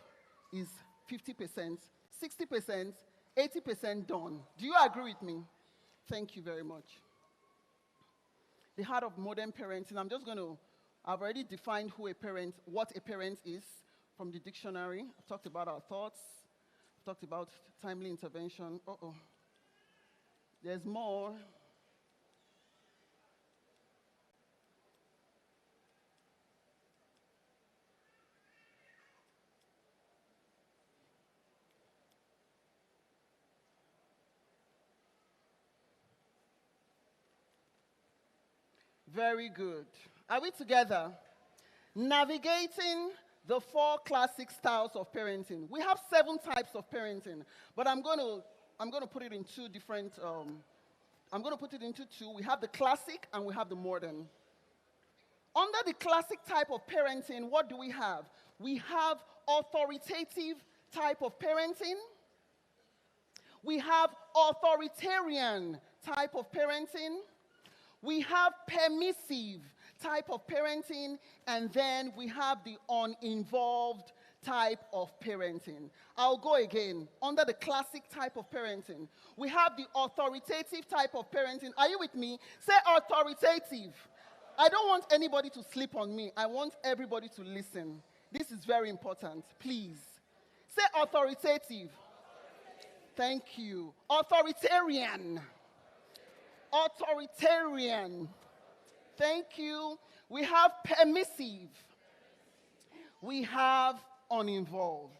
is 50%, 60%, 80% done. Do you agree with me? Thank you very much. The heart of modern parenting, I've already defined what a parent is from the dictionary. I've talked about our thoughts. I've talked about timely intervention. There's more. Very good. Are we together? Navigating the 4 classic styles of parenting. We have 7 types of parenting, but I'm going to put it in 2 different. I'm going to put it into 2. We have the classic and we have the modern. Under the classic type of parenting, what do we have? We have authoritative type of parenting. We have authoritarian type of parenting. We have permissive type of parenting, and then we have the uninvolved type of parenting. I'll go again. Under the classic type of parenting, we have the authoritative type of parenting. Are you with me? Say authoritative. I don't want anybody to sleep on me. I want everybody to listen. This is very important. Please. Say authoritative. Thank you. Authoritarian. Authoritarian. Thank you. We have permissive. We have uninvolved.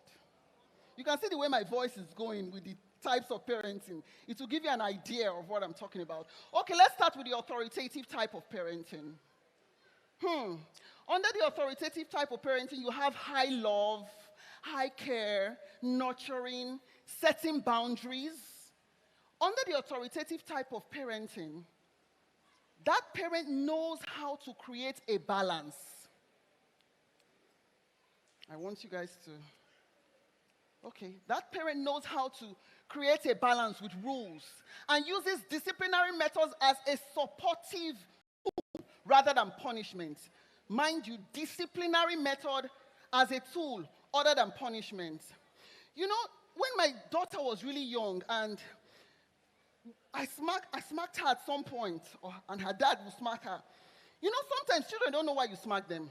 You can see the way my voice is going with the types of parenting. It will give you an idea of what I'm talking about. Okay, let's start with the authoritative type of parenting. Under the authoritative type of parenting, you have high love, high care, nurturing, setting boundaries. Under the authoritative type of parenting, that parent knows how to create a balance. I want you guys to... Okay, that parent knows how to create a balance with rules and uses disciplinary methods as a supportive tool rather than punishment. Mind you, disciplinary method as a tool other than punishment. You know, when my daughter was really young and I smacked her at some point, and her dad would smack her. You know, sometimes children don't know why you smack them.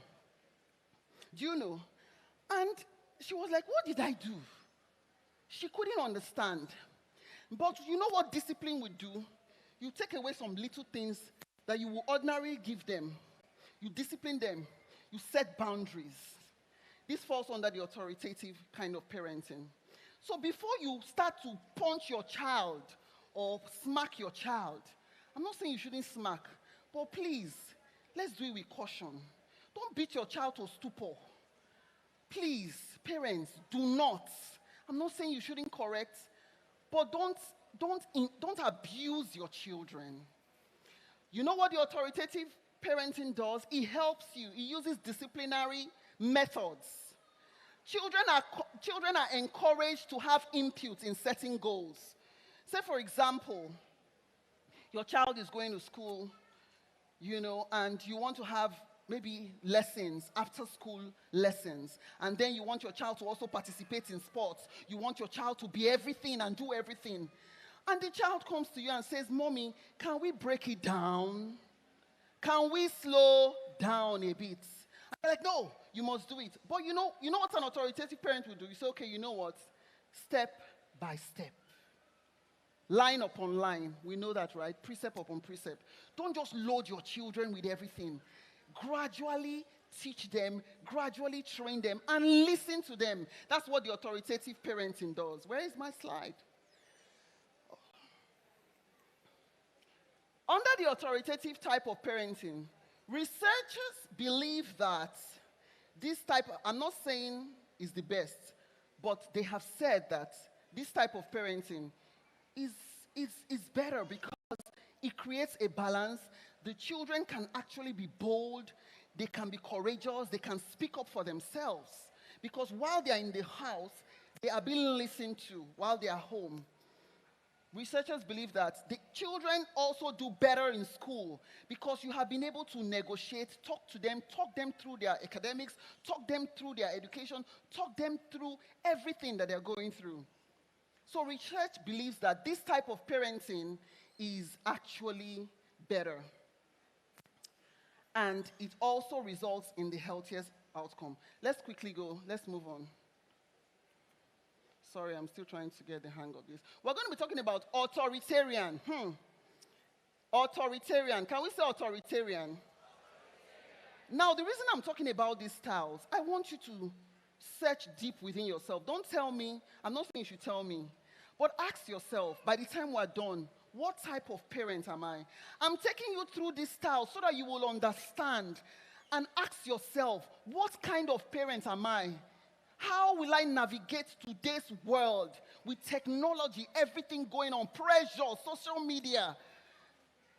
Do you know? And she was like, what did I do? She couldn't understand. But you know what discipline would do? You take away some little things that you will ordinarily give them. You discipline them. You set boundaries. This falls under the authoritative kind of parenting. So before you start to punch your child or smack your child, I'm not saying you shouldn't smack, but please, let's do it with caution. Don't beat your child to stupor. Please, parents, do not. I'm not saying you shouldn't correct, but don't abuse your children. You know what the authoritative parenting does? It helps you. It uses disciplinary methods. Children are encouraged to have input in setting goals. Say, for example, your child is going to school, you know, and you want to have maybe lessons, after-school lessons, and then you want your child to also participate in sports. You want your child to be everything and do everything. And the child comes to you and says, Mommy, can we break it down? Can we slow down a bit? And you're like, no, you must do it. But you know what an authoritative parent will do? You say, okay, you know what? Step by step. Line upon line. We know that, right? Precept upon precept. Don't just load your children with everything. Gradually teach them, gradually train them, and listen to them. That's what the authoritative parenting does. Where is my slide? Under the authoritative type of parenting, researchers believe that this type, I'm not saying is the best, but they have said that this type of parenting is better because it creates a balance. The children can actually be bold, they can be courageous, they can speak up for themselves. Because while they are in the house, they are being listened to while they are home. Researchers believe that the children also do better in school because you have been able to negotiate, talk them through their academics, talk them through their education, talk them through everything that they're going through. So research believes that this type of parenting is actually better. And it also results in the healthiest outcome. Let's quickly go. Let's move on. Sorry, I'm still trying to get the hang of this. We're going to be talking about authoritarian. Authoritarian. Can we say authoritarian? Now, the reason I'm talking about these styles, I want you to search deep within yourself. Don't tell me. I'm not saying you should tell me. But ask yourself, by the time we're done, what type of parent am I? I'm taking you through this style so that you will understand and ask yourself, what kind of parent am I? How will I navigate today's world with technology, everything going on, pressure, social media?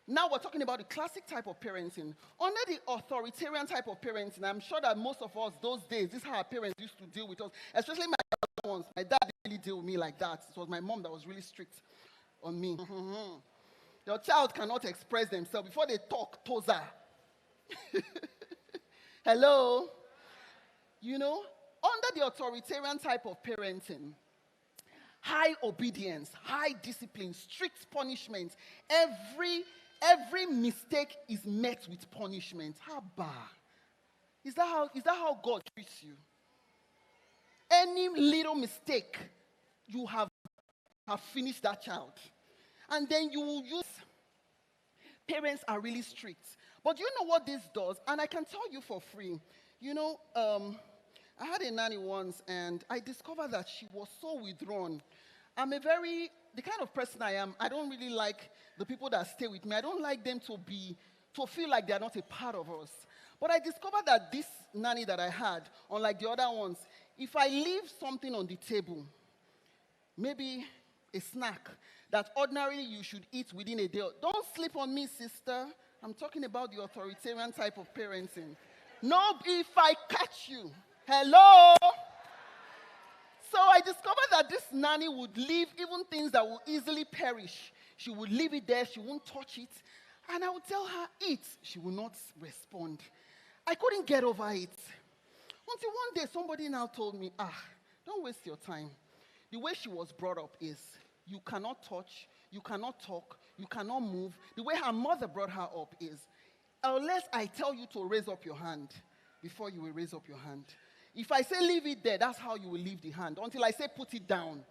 Now we're talking about the classic type of parenting. Under the authoritarian type of parenting, I'm sure that most of us those days, this is how our parents used to deal with us, especially my other ones. My dad didn't really deal with me like that. It was my mom that was really strict on me. Your child cannot express themselves before they talk, toza. Hello? You know, under the authoritarian type of parenting, high obedience, high discipline, strict punishment, every mistake is met with punishment. Haba. Is that how God treats you? Any little mistake, you have finished that child. And then you will use, parents are really strict. But you know what this does? And I can tell you for free. You know, I had a nanny once, and I discovered that she was so withdrawn. The kind of person I am, I don't really like the people that stay with me. I don't like them to feel like they're not a part of us. But I discovered that this nanny that I had, unlike the other ones, if I leave something on the table, maybe a snack that ordinarily you should eat within a day, don't sleep on me, sister. I'm talking about the authoritarian type of parenting. No, if I catch you, hello? So I discovered that this nanny would leave even things that will easily perish. She would leave it there, she won't touch it. And I would tell her, eat. She will not respond. I couldn't get over it. Until one day somebody now told me, don't waste your time. The way she was brought up is you cannot touch, you cannot talk, you cannot move. The way her mother brought her up is, unless I tell you to raise up your hand, before you will raise up your hand. If I say leave it there, that's how you will leave the hand. Until I say put it down.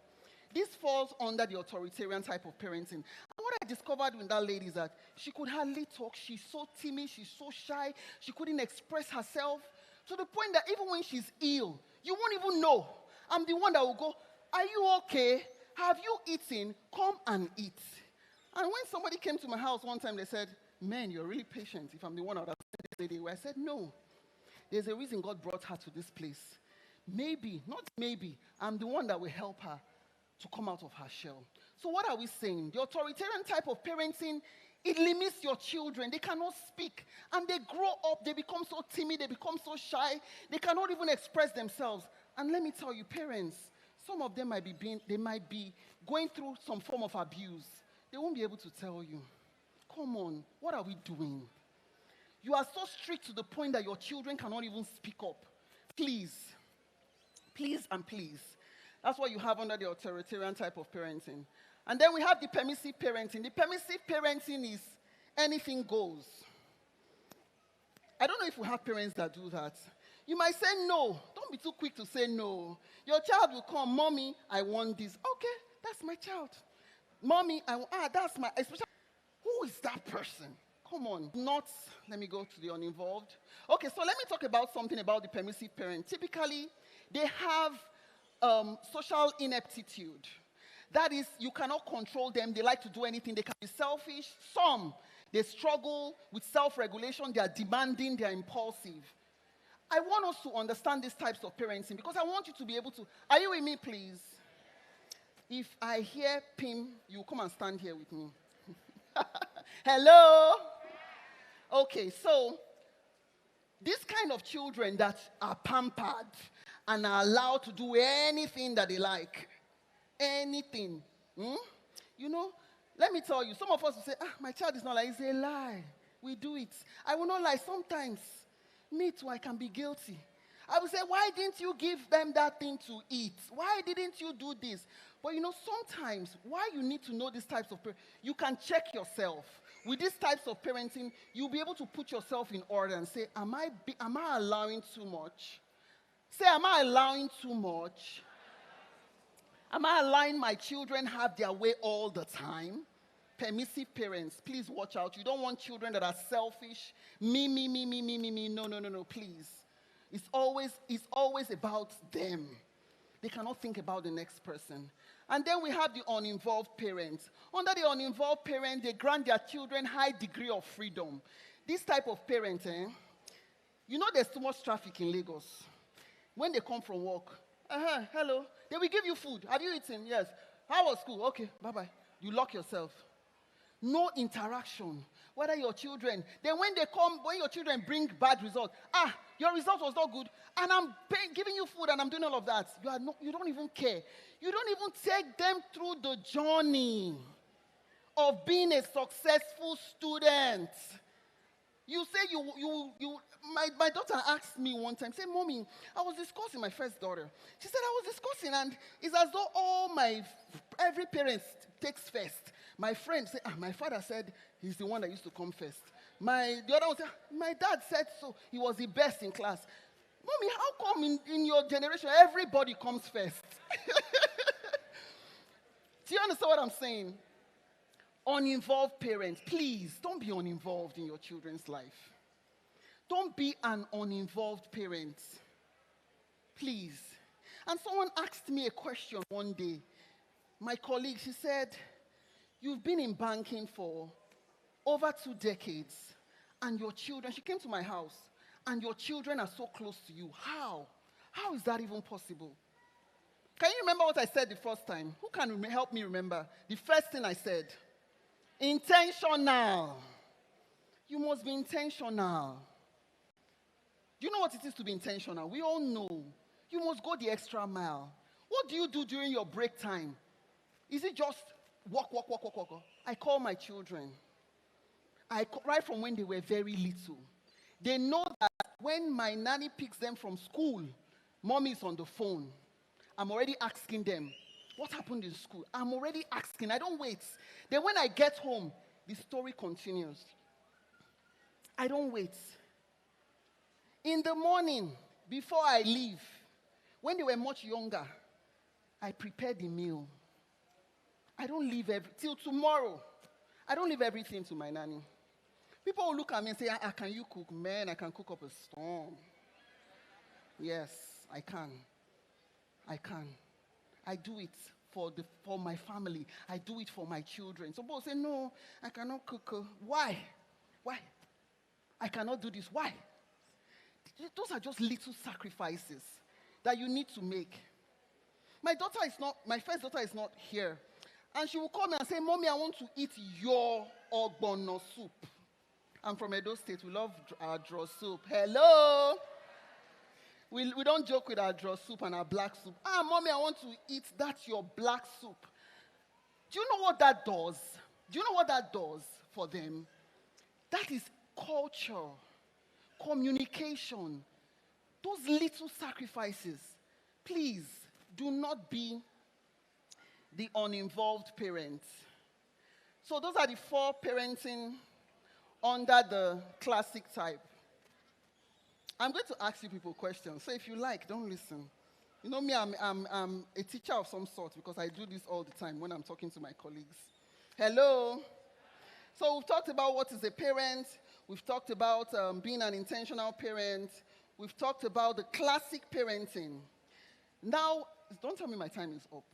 This falls under the authoritarian type of parenting. And what I discovered with that lady is that she could hardly talk. She's so timid. She's so shy. She couldn't express herself to the point that even when she's ill, you won't even know. I'm the one that will go, are you okay? Have you eaten? Come and eat. And when somebody came to my house one time, they said, man, you're really patient. If I'm the one that would have said this lady, I said, no. There's a reason God brought her to this place. Maybe, not maybe, I'm the one that will help her to come out of her shell. So what are we saying? The authoritarian type of parenting, it limits your children. They cannot speak. And they grow up, they become so timid, they become so shy, they cannot even express themselves. And let me tell you, parents, some of them might be going through some form of abuse. They won't be able to tell you. Come on, what are we doing? You are so strict to the point that your children cannot even speak up. Please, please and please. That's what you have under the authoritarian type of parenting. And then we have the permissive parenting. The permissive parenting is anything goes. I don't know if we have parents that do that. You might say no. Don't be too quick to say no. Your child will come, Mommy, I want this. Okay, that's my child. Mommy, that's my, especially, who is that person? Come on. Let me go to the uninvolved. Okay, so let me talk about something about the permissive parent. Typically, they have social ineptitude. That is, you cannot control them. They like to do anything. They can be selfish. Some, they struggle with self-regulation. They are demanding. They are impulsive. I want us to understand these types of parenting because I want you to be able to. Are you with me, please? If I hear Pim, you come and stand here with me. Hello? Okay, so this kind of children that are pampered and are allowed to do anything that they like, anything. You know, let me tell you, some of us will say, my child is not like, it's a lie. We do it. I will not lie. Sometimes, me too, I can be guilty. I will say, why didn't you give them that thing to eat? Why didn't you do this? But you know, sometimes, why you need to know these types of parenting, you can check yourself. With these types of parenting, you'll be able to put yourself in order and say, am I allowing too much? Say, am I allowing too much? Am I allowing my children have their way all the time? Permissive parents, please watch out. You don't want children that are selfish. Me. No, please. It's always about them. They cannot think about the next person. And then we have the uninvolved parents. Under the uninvolved parent, they grant their children high degree of freedom. This type of parent, you know there's too much traffic in Lagos. When they come from work, hello, they will give you food. Have you eaten? Yes. How was school? Okay, bye-bye. You lock yourself. No interaction. Whether your children, then when your children bring bad results, your result was not good, and I'm giving you food and I'm doing all of that. You don't even care. You don't even take them through the journey of being a successful student. You say my daughter asked me one time, say, Mommy, I was discussing my first daughter. She said, I was discussing, and it's as though every parent takes first. My friend said, my father said he's the one that used to come first. The other one said, my dad said so. He was the best in class. Mommy, how come in your generation everybody comes first? Do you understand what I'm saying? Uninvolved parents, please don't be uninvolved in your children's life. Don't be an uninvolved parent. Please. And someone asked me a question one day. My colleague, she said, you've been in banking for over 2 decades, and your children, she came to my house, and your children are so close to you. How? How is that even possible? Can you remember what I said the first time? Who can help me remember? The first thing I said. Intentional. You must be intentional. Do you know what it is to be intentional? We all know. You must go the extra mile. What do you do during your break time? Is it just walk? I call my children. Right from when they were very little. They know that When my nanny picks them from school, mommy is on the phone. I'm already asking them, what happened in school? I'm already asking. I don't wait. Then when I get home, the story continues. I don't wait. In the morning, before I leave, when they were much younger, I prepare the meal. I don't leave till tomorrow. I don't leave everything to my nanny. People will look at me and say, can you cook? Man, I can cook up a storm. Yes, I can. I can. I do it for my family. I do it for my children. So people say, no, I cannot cook. Why? Why? I cannot do this. Why? Those are just little sacrifices that you need to make. My first daughter is not here. And she will call me and say, Mommy, I want to eat your ogbono soup. I'm from Edo State. We love our draw soup. Hello? We don't joke with our draw soup and our black soup. Mommy, I want to eat that your black soup. Do you know what that does? Do you know what that does for them? That is culture, communication, those little sacrifices. Please, do not be the uninvolved parent. So those are the 4 parenting under the classic type. I'm going to ask you people questions. So if you like, don't listen. You know me, I'm a teacher of some sort because I do this all the time when I'm talking to my colleagues. Hello? So we've talked about what is a parent. We've talked about being an intentional parent. We've talked about the classic parenting. Now, don't tell me my time is up.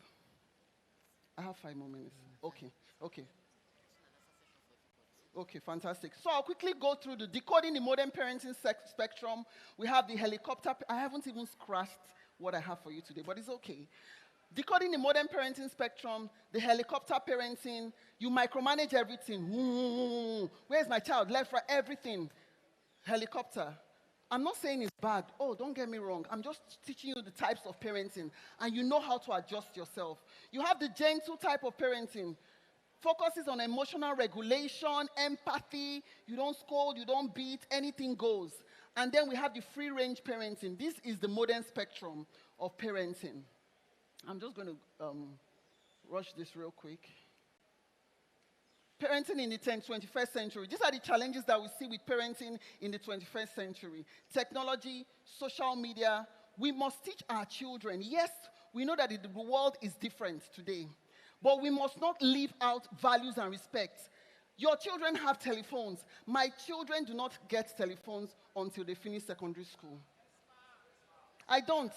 I have 5 more minutes. Okay, fantastic. So I'll quickly go through the decoding the modern parenting spectrum. We have the helicopter. I haven't even scratched what I have for you today, but it's okay. Decoding the modern parenting spectrum, the helicopter parenting, you micromanage everything. Where's my child? Left, right, everything. Helicopter. I'm not saying it's bad. Oh, don't get me wrong. I'm just teaching you the types of parenting, and you know how to adjust yourself. You have the gentle type of parenting. Focuses on emotional regulation, empathy. You don't scold, you don't beat, anything goes. And then we have the free-range parenting. This is the modern spectrum of parenting. I'm just going to rush this real quick. Parenting in the 21st century. These are the challenges that we see with parenting in the 21st century. Technology, social media. We must teach our children. Yes, we know that the world is different today. But we must not leave out values and respect. Your children have telephones. My children do not get telephones until they finish secondary school. I don't.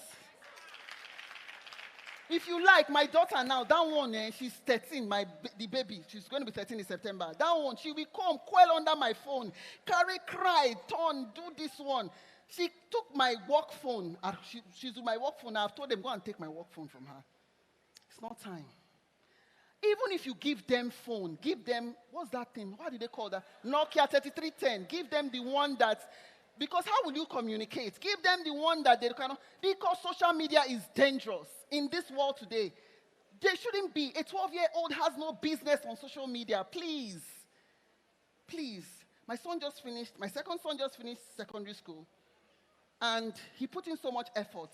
If you like, my daughter now, that one, she's 13, the baby. She's going to be 13 in September. That one, she will come, quail under my phone, carry, cry, turn, do this one. She took my work phone. She's with my work phone. I've told them, go and take my work phone from her. It's not time. Even if you give them phone, give them, what's that thing? What do they call that? Nokia 3310. Give them the one that, because how will you communicate? Give them the one that they cannot, because social media is dangerous in this world today. They shouldn't be. A 12-year-old has no business on social media. Please. Please. My second son just finished secondary school. And he put in so much effort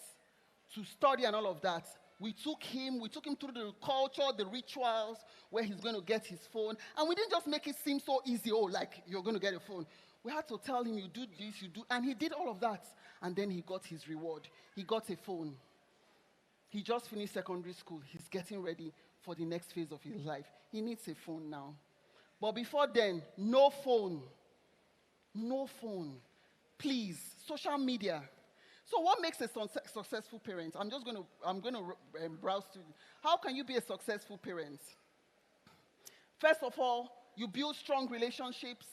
to study and all of that. We took him through the culture, the rituals, where he's going to get his phone. And we didn't just make it seem so easy, like you're going to get a phone. We had to tell him, you do this, you do. And he did all of that. And then he got his reward. He got a phone. He just finished secondary school. He's getting ready for the next phase of his life. He needs a phone now. But before then, no phone. No phone. Please, social media. So what makes a successful parent? I'm going to browse through. How can you be a successful parent? First of all, you build strong relationships.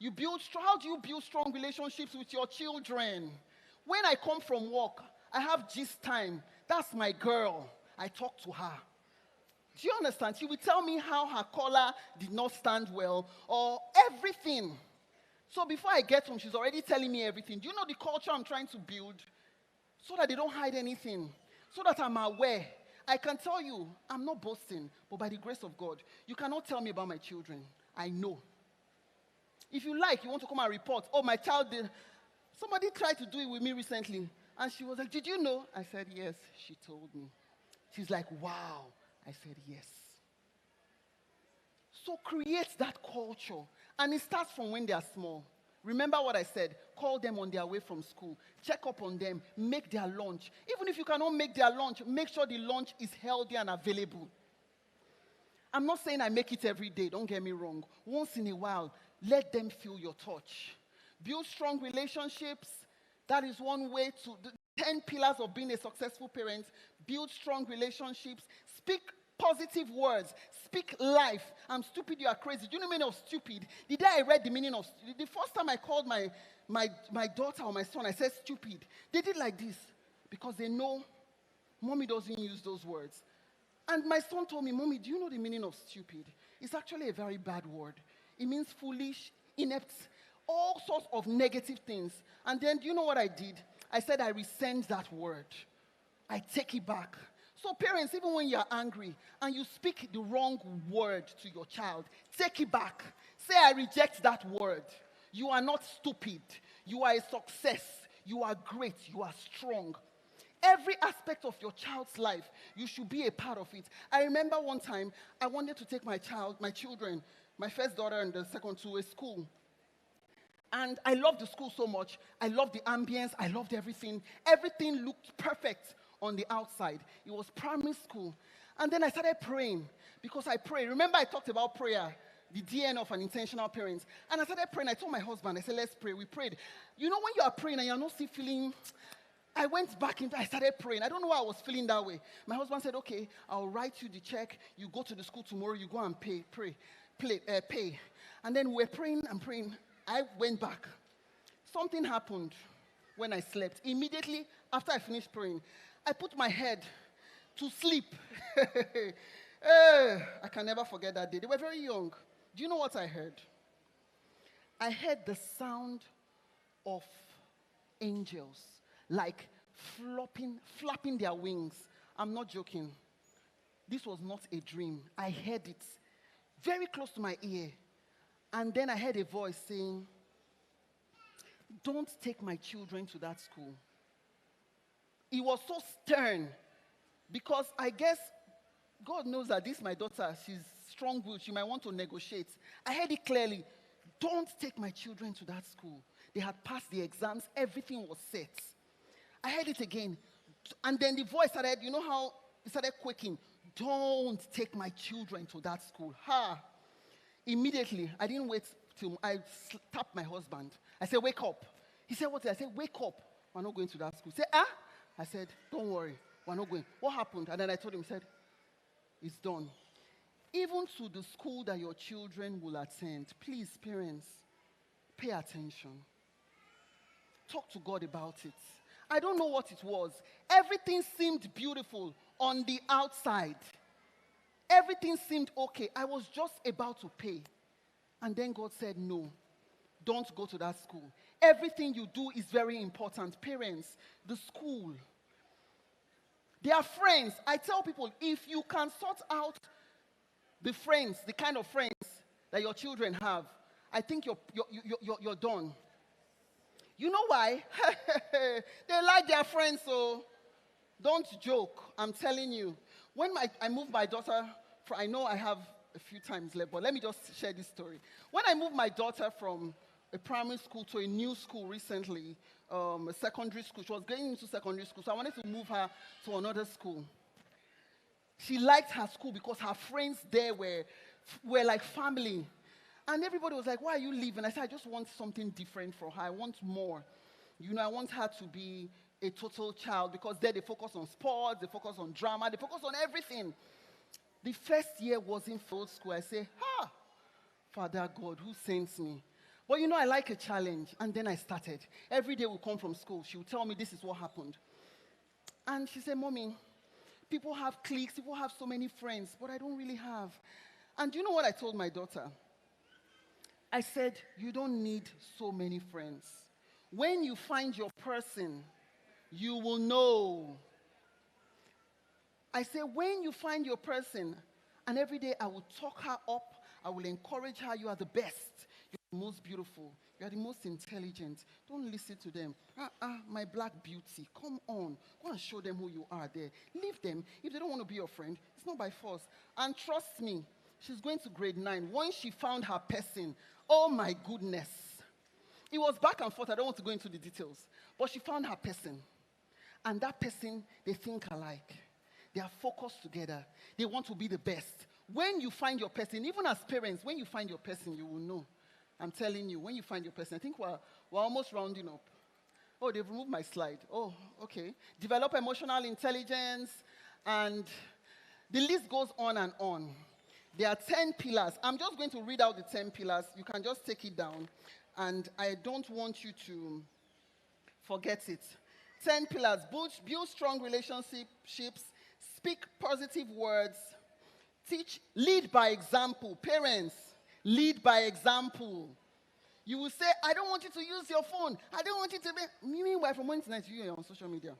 How do you build strong relationships with your children? When I come from work, I have gist time. That's my girl. I talk to her. Do you understand? She will tell me how her collar did not stand well or everything. So before I get home, she's already telling me everything. Do you know the culture I'm trying to build? So that they don't hide anything. So that I'm aware. I can tell you, I'm not boasting, but by the grace of God, you cannot tell me about my children. I know. If you like, you want to come and report, oh, my child did. Somebody tried to do it with me recently. And she was like, did you know? I said, yes. She told me. She's like, wow. I said, yes. So create that culture. And it starts from when they are small. Remember what I said. Call them on their way from school. Check up on them. Make their lunch. Even if you cannot make their lunch, make sure the lunch is healthy and available. I'm not saying I make it every day. Don't get me wrong. Once in a while, let them feel your touch. Build strong relationships. That is one way to, the 10 pillars of being a successful parent. Build strong relationships. Speak positive words. Speak life. I'm stupid, you are crazy. Do you know the meaning of stupid? The day I read the meaning of, the first time I called my daughter or my son, I said stupid. They did like this because they know mommy doesn't use those words. And my son told me, Mommy, do you know the meaning of stupid? It's actually a very bad word. It means foolish, inept, all sorts of negative things. And then, do you know what I did? I said I resent that word. I take it back. So parents, even when you're angry and you speak the wrong word to your child, take it back. Say, I reject that word. You are not stupid. You are a success. You are great. You are strong. Every aspect of your child's life, you should be a part of it. I remember one time, I wanted to take my children, my first daughter and the second to a school. And I loved the school so much. I loved the ambience. I loved everything. Everything looked perfect on the outside. It was primary school. And then I started praying because I pray. Remember I talked about prayer, the DNA of an intentional parent. And I started praying. I told my husband, I said, let's pray. We prayed. You know when you are praying and you're not still feeling... I went back I started praying. I don't know why I was feeling that way. My husband said, okay, I'll write you the check. You go to the school tomorrow. You go and pay. And then we're praying and praying. I went back. Something happened when I slept. Immediately after I finished praying, I put my head to sleep. I can never forget that day. They were very young. Do you know what I heard? I heard the sound of angels, like flapping their wings. I'm not joking. This was not a dream. I heard it very close to my ear. And then I heard a voice saying, don't take my children to that school. It was so stern because I guess God knows that this my daughter, she's strong-willed. She might want to negotiate. I heard it clearly. Don't take my children to that school. They had passed the exams. Everything was set. I heard it again. And then the voice started, you know how it started quaking. Don't take my children to that school. Immediately, I didn't wait till I tapped my husband. I said, wake up. He said, what? I said, wake up. We're not going to that school. He said, I said, don't worry. We're not going. What happened? And then I told him, he said, it's done. Even to the school that your children will attend, please, parents, pay attention. Talk to God about it. I don't know what it was. Everything seemed beautiful on the outside. Everything seemed okay. I was just about to pay. And then God said, no, don't go to that school. Everything you do is very important. Parents, the school. Their friends. I tell people, if you can sort out the friends, the kind of friends that your children have, I think you're done. You know why? They like their friends, so don't joke. I'm telling you. When I moved my daughter, I know I have a few times left, but let me just share this story. When I moved my daughter from a primary school to a new school recently, a secondary school, she was going into secondary school, so I wanted to move her to another school. She liked her school because her friends there were like family. And everybody was like, why are you leaving? I said, I just want something different for her. I want more. You know, I want her to be a total child because there they focus on sports, they focus on drama, they focus on everything. The first year was in old school. I say, Father God, who sends me? But you know, I like a challenge. And then I started. Every day we come from school, she would tell me this is what happened. And she said, Mommy, people have cliques, people have so many friends, but I don't really have. And do you know what I told my daughter? I said, you don't need so many friends. When you find your person, you will know. I said, when you find your person, and every day I will talk her up, I will encourage her, you are the best. most beautiful. You are the most intelligent. Don't listen to them. My black beauty. Come on. Go and show them who you are there. Leave them. If they don't want to be your friend, it's not by force. And trust me, she's going to grade 9. Once she found her person, oh my goodness. It was back and forth. I don't want to go into the details. But she found her person. And that person, they think alike. They are focused together. They want to be the best. When you find your person, even as parents, when you find your person, you will know. I'm telling you, when you find your person, I think we're almost rounding up. Oh, they've removed my slide. Oh, okay. Develop emotional intelligence, and the list goes on and on. There are 10 pillars. I'm just going to read out the 10 pillars. You can just take it down, and I don't want you to forget it. 10 pillars. Build strong relationships. Speak positive words. Teach. Lead by example. Parents, lead by example. You will say, I don't want you to use your phone. I don't want you to be. Meanwhile, from morning to night, you are on social media.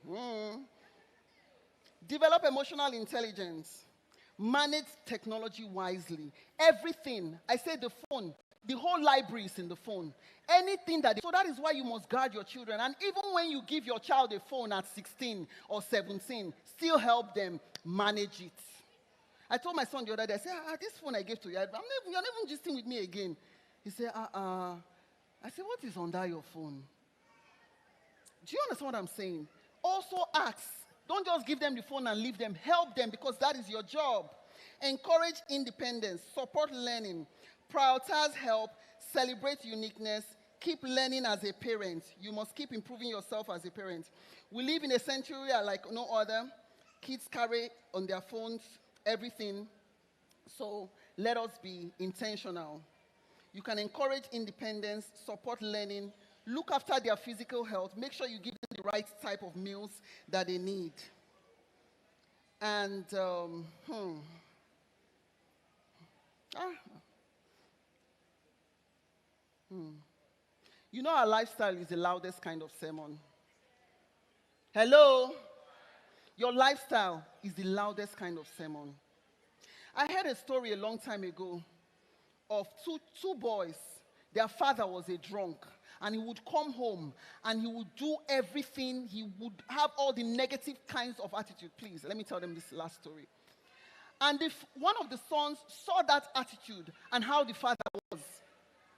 Develop emotional intelligence. Manage technology wisely. Everything. I say the phone. The whole library is in the phone. Anything that. So that is why you must guard your children. And even when you give your child a phone at 16 or 17, still help them manage it. I told my son the other day, I said, this phone I gave to you, you're not even gisting with me again. He said, I said, what is under your phone? Do you understand what I'm saying? Also ask. Don't just give them the phone and leave them. Help them, because that is your job. Encourage independence. Support learning. Prioritize help. Celebrate uniqueness. Keep learning as a parent. You must keep improving yourself as a parent. We live in a century like no other. Kids carry on their phones everything. So let us be intentional. You can encourage independence, support learning, look after their physical health, make sure you give them the right type of meals that they need. And, You know, our lifestyle is the loudest kind of sermon. Hello? Your lifestyle is the loudest kind of sermon. I heard a story a long time ago of two boys. Their father was a drunk, and he would come home, and he would do everything. He would have all the negative kinds of attitude. Please, let me tell them this last story. And one of the sons saw that attitude and how the father was,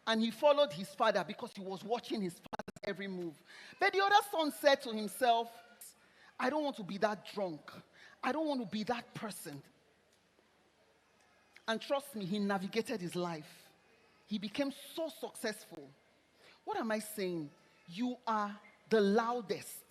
and he followed his father because he was watching his father's every move. But the other son said to himself, I don't want to be that drunk. I don't want to be that person. And trust me, he navigated his life. He became so successful. What am I saying? You are the loudest.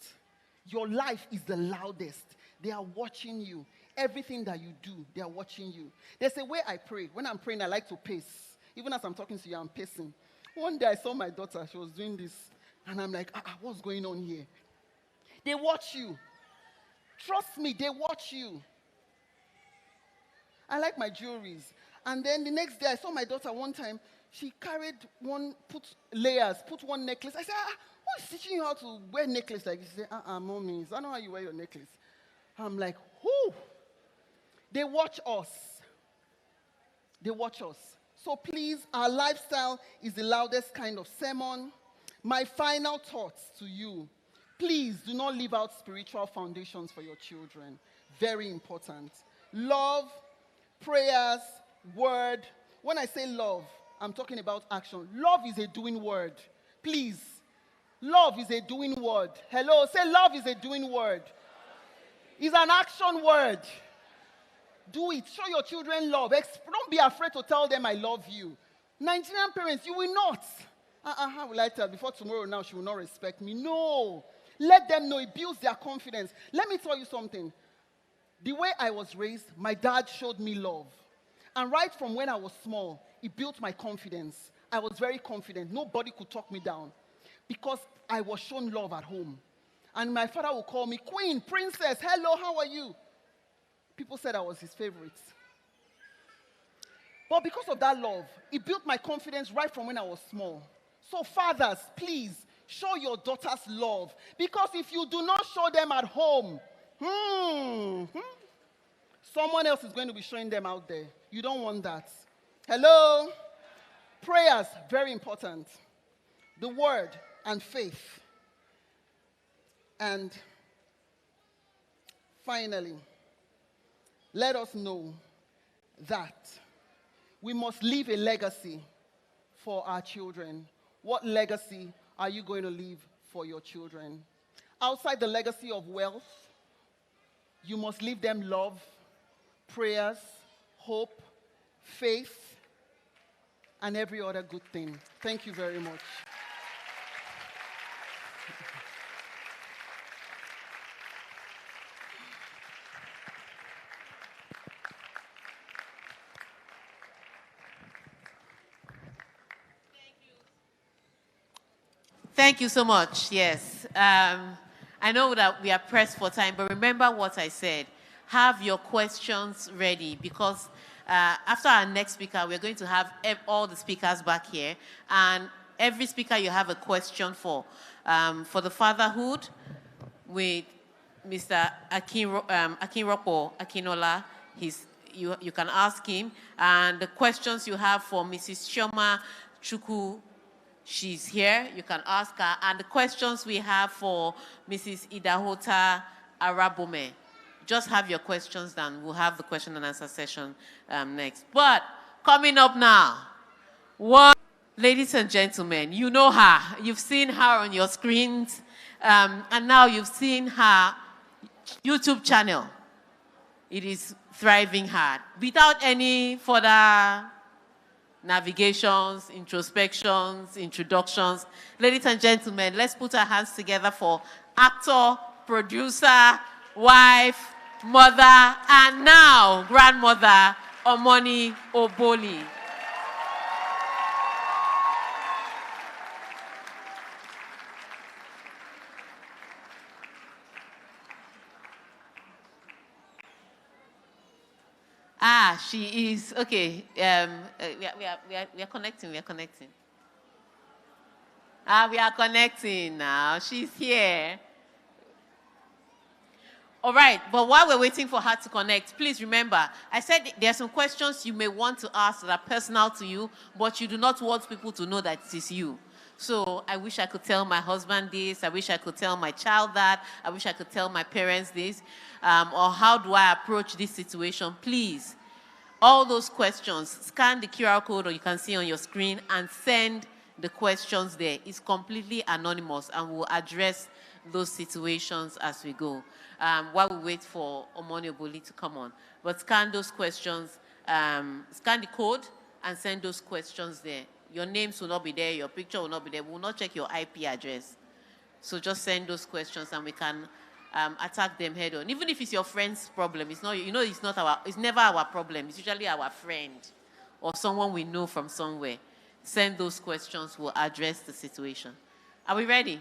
Your life is the loudest. They are watching you. Everything that you do, they are watching you. There's a way I pray. When I'm praying, I like to pace. Even as I'm talking to you, I'm pacing. One day I saw my daughter. She was doing this. And I'm like, what's going on here? They watch you. Trust me, they watch you. I like my jewelries. And then the next day, I saw my daughter one time. She carried put one necklace. I said, who is teaching you how to wear necklace like this? She said, mommy, I know how you wear your necklace. I'm like, who? They watch us. They watch us. So please, our lifestyle is the loudest kind of sermon. My final thoughts to you. Please do not leave out spiritual foundations for your children. Very important. Love, prayers, word. When I say love, I'm talking about action. Love is a doing word. Please. Love is a doing word. Hello, say love is a doing word. It's an action word. Do it. Show your children love. Don't be afraid to tell them I love you. Nigerian parents, you will not. How will I tell? Before tomorrow now, she will not respect me. No. Let them know. It builds their confidence. Let me tell you something. The way I was raised, my dad showed me love. And right from when I was small, it built my confidence. I was very confident. Nobody could talk me down because I was shown love at home. And my father would call me queen, princess, hello, how are you? People said I was his favorite. But because of that love, it built my confidence right from when I was small. So fathers, please, show your daughters love. Because if you do not show them at home, someone else is going to be showing them out there. You don't want that. Hello? Prayers, very important. The word and faith. And finally, let us know that we must leave a legacy for our children. What legacy are you going to leave for your children? Outside the legacy of wealth, you must leave them love, prayers, hope, faith, and every other good thing. Thank you very much. Thank you so much. Yes. I know that we are pressed for time, but remember what I said. Have your questions ready because after our next speaker, we're going to have all the speakers back here. And every speaker you have a question for. For the fatherhood, with Mr. Akinropo Akinola, you can ask him. And the questions you have for Mrs. Shoma Chuku, she's here. You can ask her. And the questions we have for Mrs. Idahota Arabome, just have your questions done. We'll have the question and answer session next. But coming up now, ladies and gentlemen, you know her. You've seen her on your screens. And now you've seen her YouTube channel. It is thriving hard. Without any further navigations, introspections, introductions. Ladies and gentlemen, let's put our hands together for actor, producer, wife, mother, and now grandmother, Omoni Oboli. She is, okay, we are connecting, we are connecting. We are connecting now, she's here. All right, but while we're waiting for her to connect, please remember, I said there are some questions you may want to ask that are personal to you, but you do not want people to know that it is you. So I wish I could tell my husband this, I wish I could tell my child that, I wish I could tell my parents this, or how do I approach this situation? Please, all those questions, scan the QR code or you can see on your screen and send the questions there. It's completely anonymous and we'll address those situations as we go. While we wait for Omoni Oboli to come on. But scan those questions, scan the code and send those questions there. Your names will not be there, your picture will not be there. We will not check your IP address. So just send those questions and we can attack them head on. Even if it's your friend's problem, it's not, it's never our problem. It's usually our friend or someone we know from somewhere. Send those questions, we'll address the situation. Are we ready?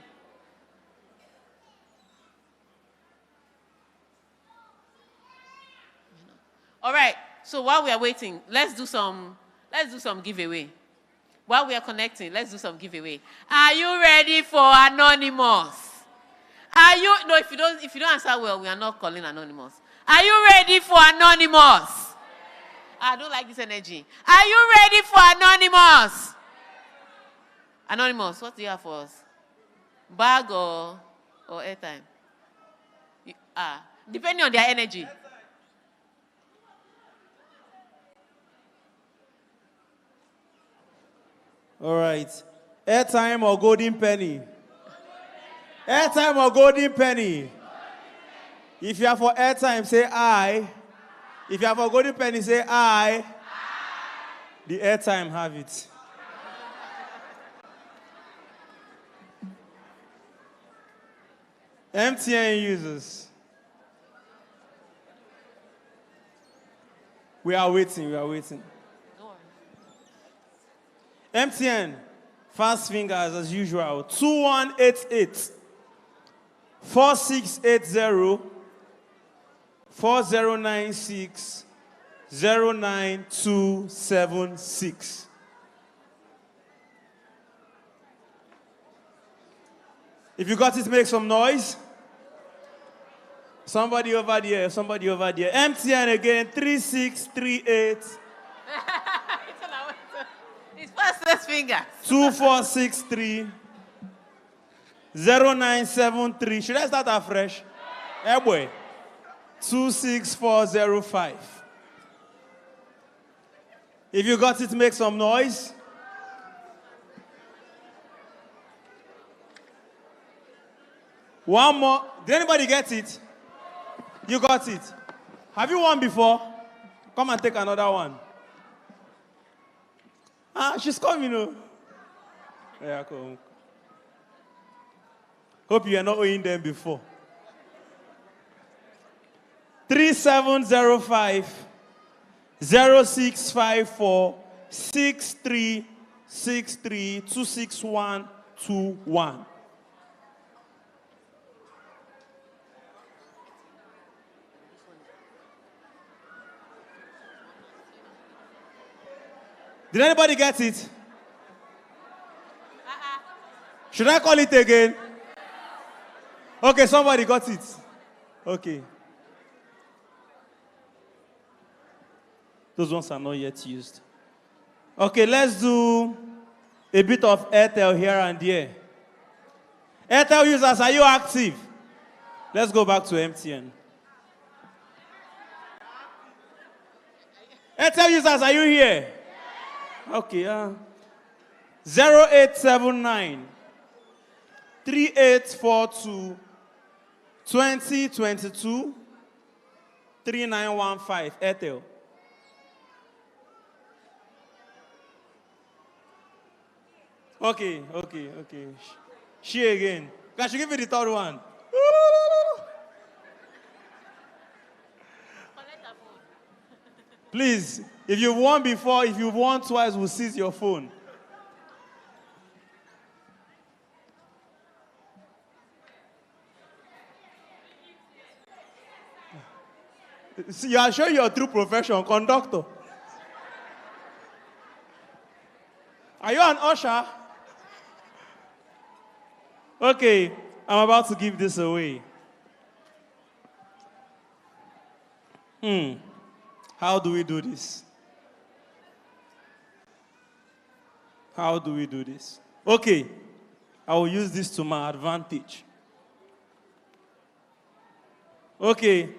All right, so while we are waiting, let's do some giveaway. While we are connecting, let's do some giveaway. Are you ready for Anonymous? Are you, no, if you don't answer well, we are not calling Anonymous. Are you ready for Anonymous? I don't like this energy. Are you ready for Anonymous? Anonymous, what do you have for us? Bag or airtime? Depending on their energy. All right. Airtime or golden penny? Airtime or golden penny? If you are for airtime, say I. If you are for golden penny, say I. The airtime have it. MTN users. We are waiting, we are waiting. MTN, fast fingers as usual. 2188 4680 4096 09276. If you got it, make some noise. Somebody over there, somebody over there. MTN again, 3638. It's Fastest fingers. 2463 0973. Should I start afresh? Eh, boy. 26405. If you got it, make some noise. One more. Did anybody get it? You got it. Have you won before? Come and take another one. Ah, she's coming, you know. Yeah, come. Hope you are not owing them before. 3705 0654 6363 26121. Did anybody get it? Should I call it again? Okay, somebody got it. Okay. Those ones are not yet used. Okay, let's do a bit of Airtel here and there. Airtel users, are you active? Let's go back to MTN. Airtel users, are you here? Okay, 0879 3842 2022 3915 Airtel. Okay. She again. Can she give me the third one? Please, if you've won before, if you've won twice, we'll seize your phone. See, I'll show you your true profession, conductor. Are you an usher? Okay, I'm about to give this away. How do we do this? How do we do this? Okay, I will use this to my advantage. Okay,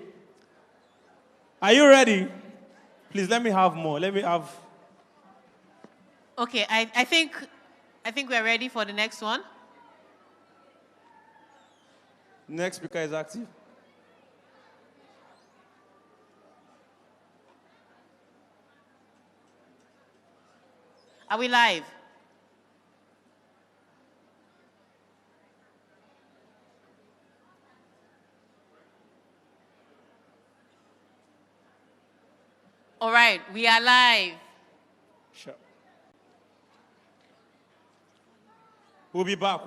are you ready? Please let me have more. Let me have. Okay, I think we're ready for the next one. Next speaker is active. Are we live? All right, we are live. Sure. We'll be back.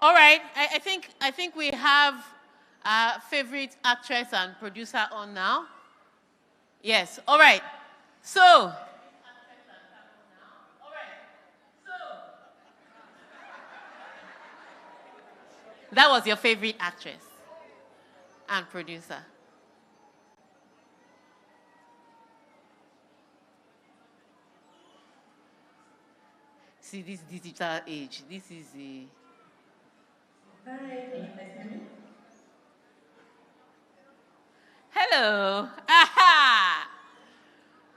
All right, I think we have our favorite actress and producer on now. Yes, all right. So, that was your favorite actress and producer. See, this digital age, this is a... Hi, can you guys hear me? Hello. Aha!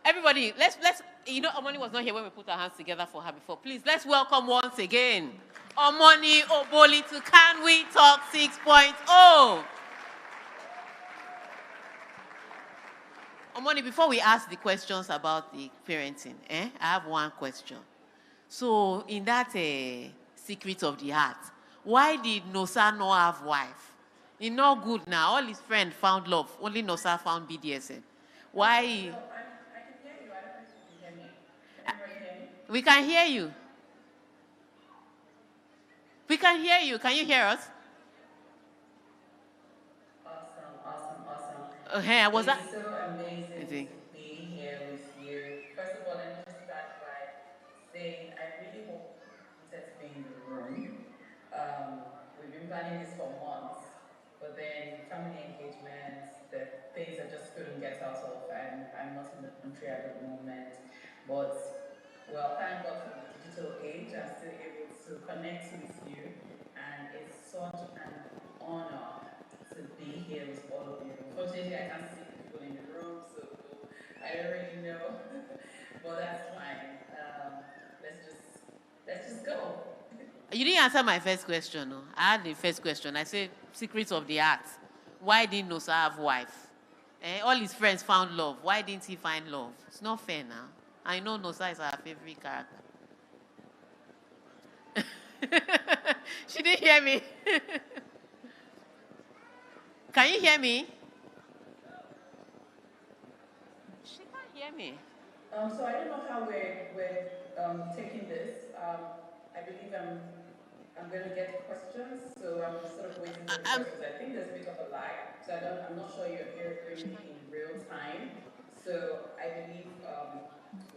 Everybody, let's you know, Omoni was not here when we put our hands together for her before. Please, let's welcome once again Omoni Oboli to Can We Talk 6.0. Omoni, before we ask the questions about the parenting, I have one question. So, in that secret of the heart, why did Nosa not have wife? He not good now. All his friends found love. Only Nosa found BDSM. Why? So I can hear you. I don't know if you can hear me. Can everybody hear me? We can hear you. We can hear you. Can you hear us? Awesome. Was that? It's so amazing to be here with you. First of all, let me just start by saying I really hope you wanted to be in the room. We've been planning this for months, but then family engagements, the things I just couldn't get out of, and I'm not in the country at the moment. But well, thank God for the digital age. I'm still able to connect with you, and it's such an honor to be here with all of you. Unfortunately, I can't see the people in the room, so I don't really know, but that's fine. Let's just go. You didn't answer my first question. No? I had the first question. I said, secrets of the art. Why didn't Nosa have wife? All his friends found love. Why didn't he find love? It's not fair now. I know Nosa is our favorite character. She didn't hear me. Can you hear me? She can't hear me. So I don't know how we're taking this. I believe I'm going to get questions, so I'm sort of waiting for the questions. I think there's a bit of a lag, so I'm not sure you're hearing me in real time. So I believe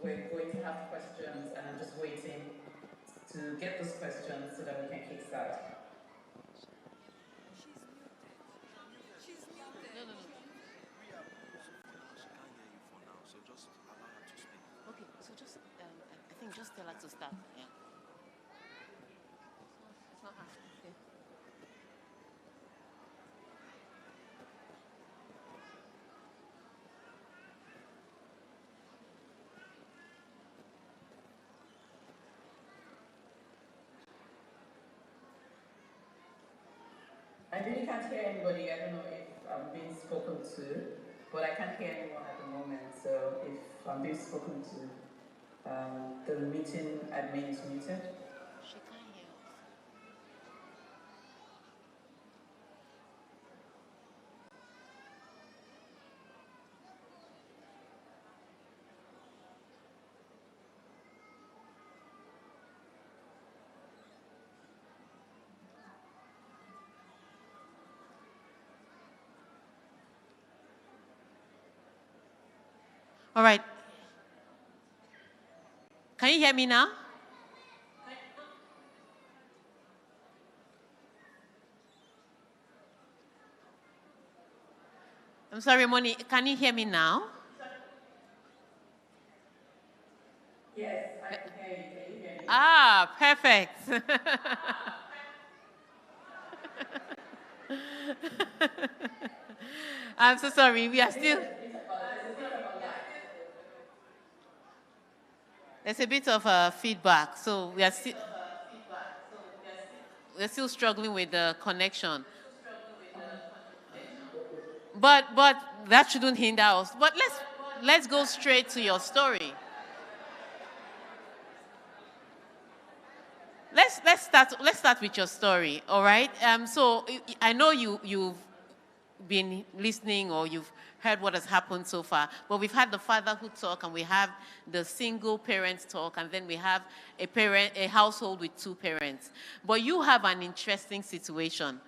we're going to have questions, and I'm just waiting to get those questions so that we can kickstart. Okay, so just, I think just tell her to start. Yeah. It's not her. Okay. I really can't hear anybody. I don't know if I'm being spoken to, but I can't hear anyone at the moment. So if I'm being spoken to, the meeting admin is muted. She can't hear us. All right. Can you hear me now? I'm sorry, Moni. Can you hear me now? Yes, I can hear you. Can you hear me? Ah, perfect. I'm so sorry. We are still. There's a bit of feedback, so we are still. We're still struggling with the connection. But that shouldn't hinder us. But let's go straight to your story. Let's start with your story. All right. So I know you've been listening or you've heard what has happened so far, but we've had the fatherhood talk and we have the single parent talk, and then we have a household with two parents. But you have an interesting situation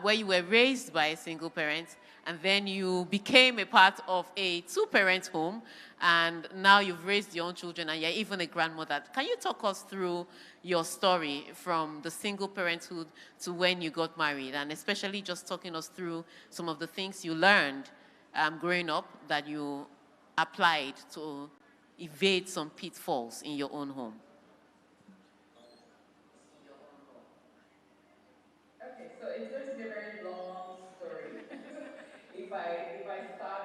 where you were raised by a single parent and then you became a part of a two-parent home, and now you've raised your own children and you're even a grandmother. Can you talk us through your story from the single parenthood to when you got married, and especially just talking us through some of the things you learned growing up that you applied to evade some pitfalls in your own home? Okay, so it's going to be a very long story if I start,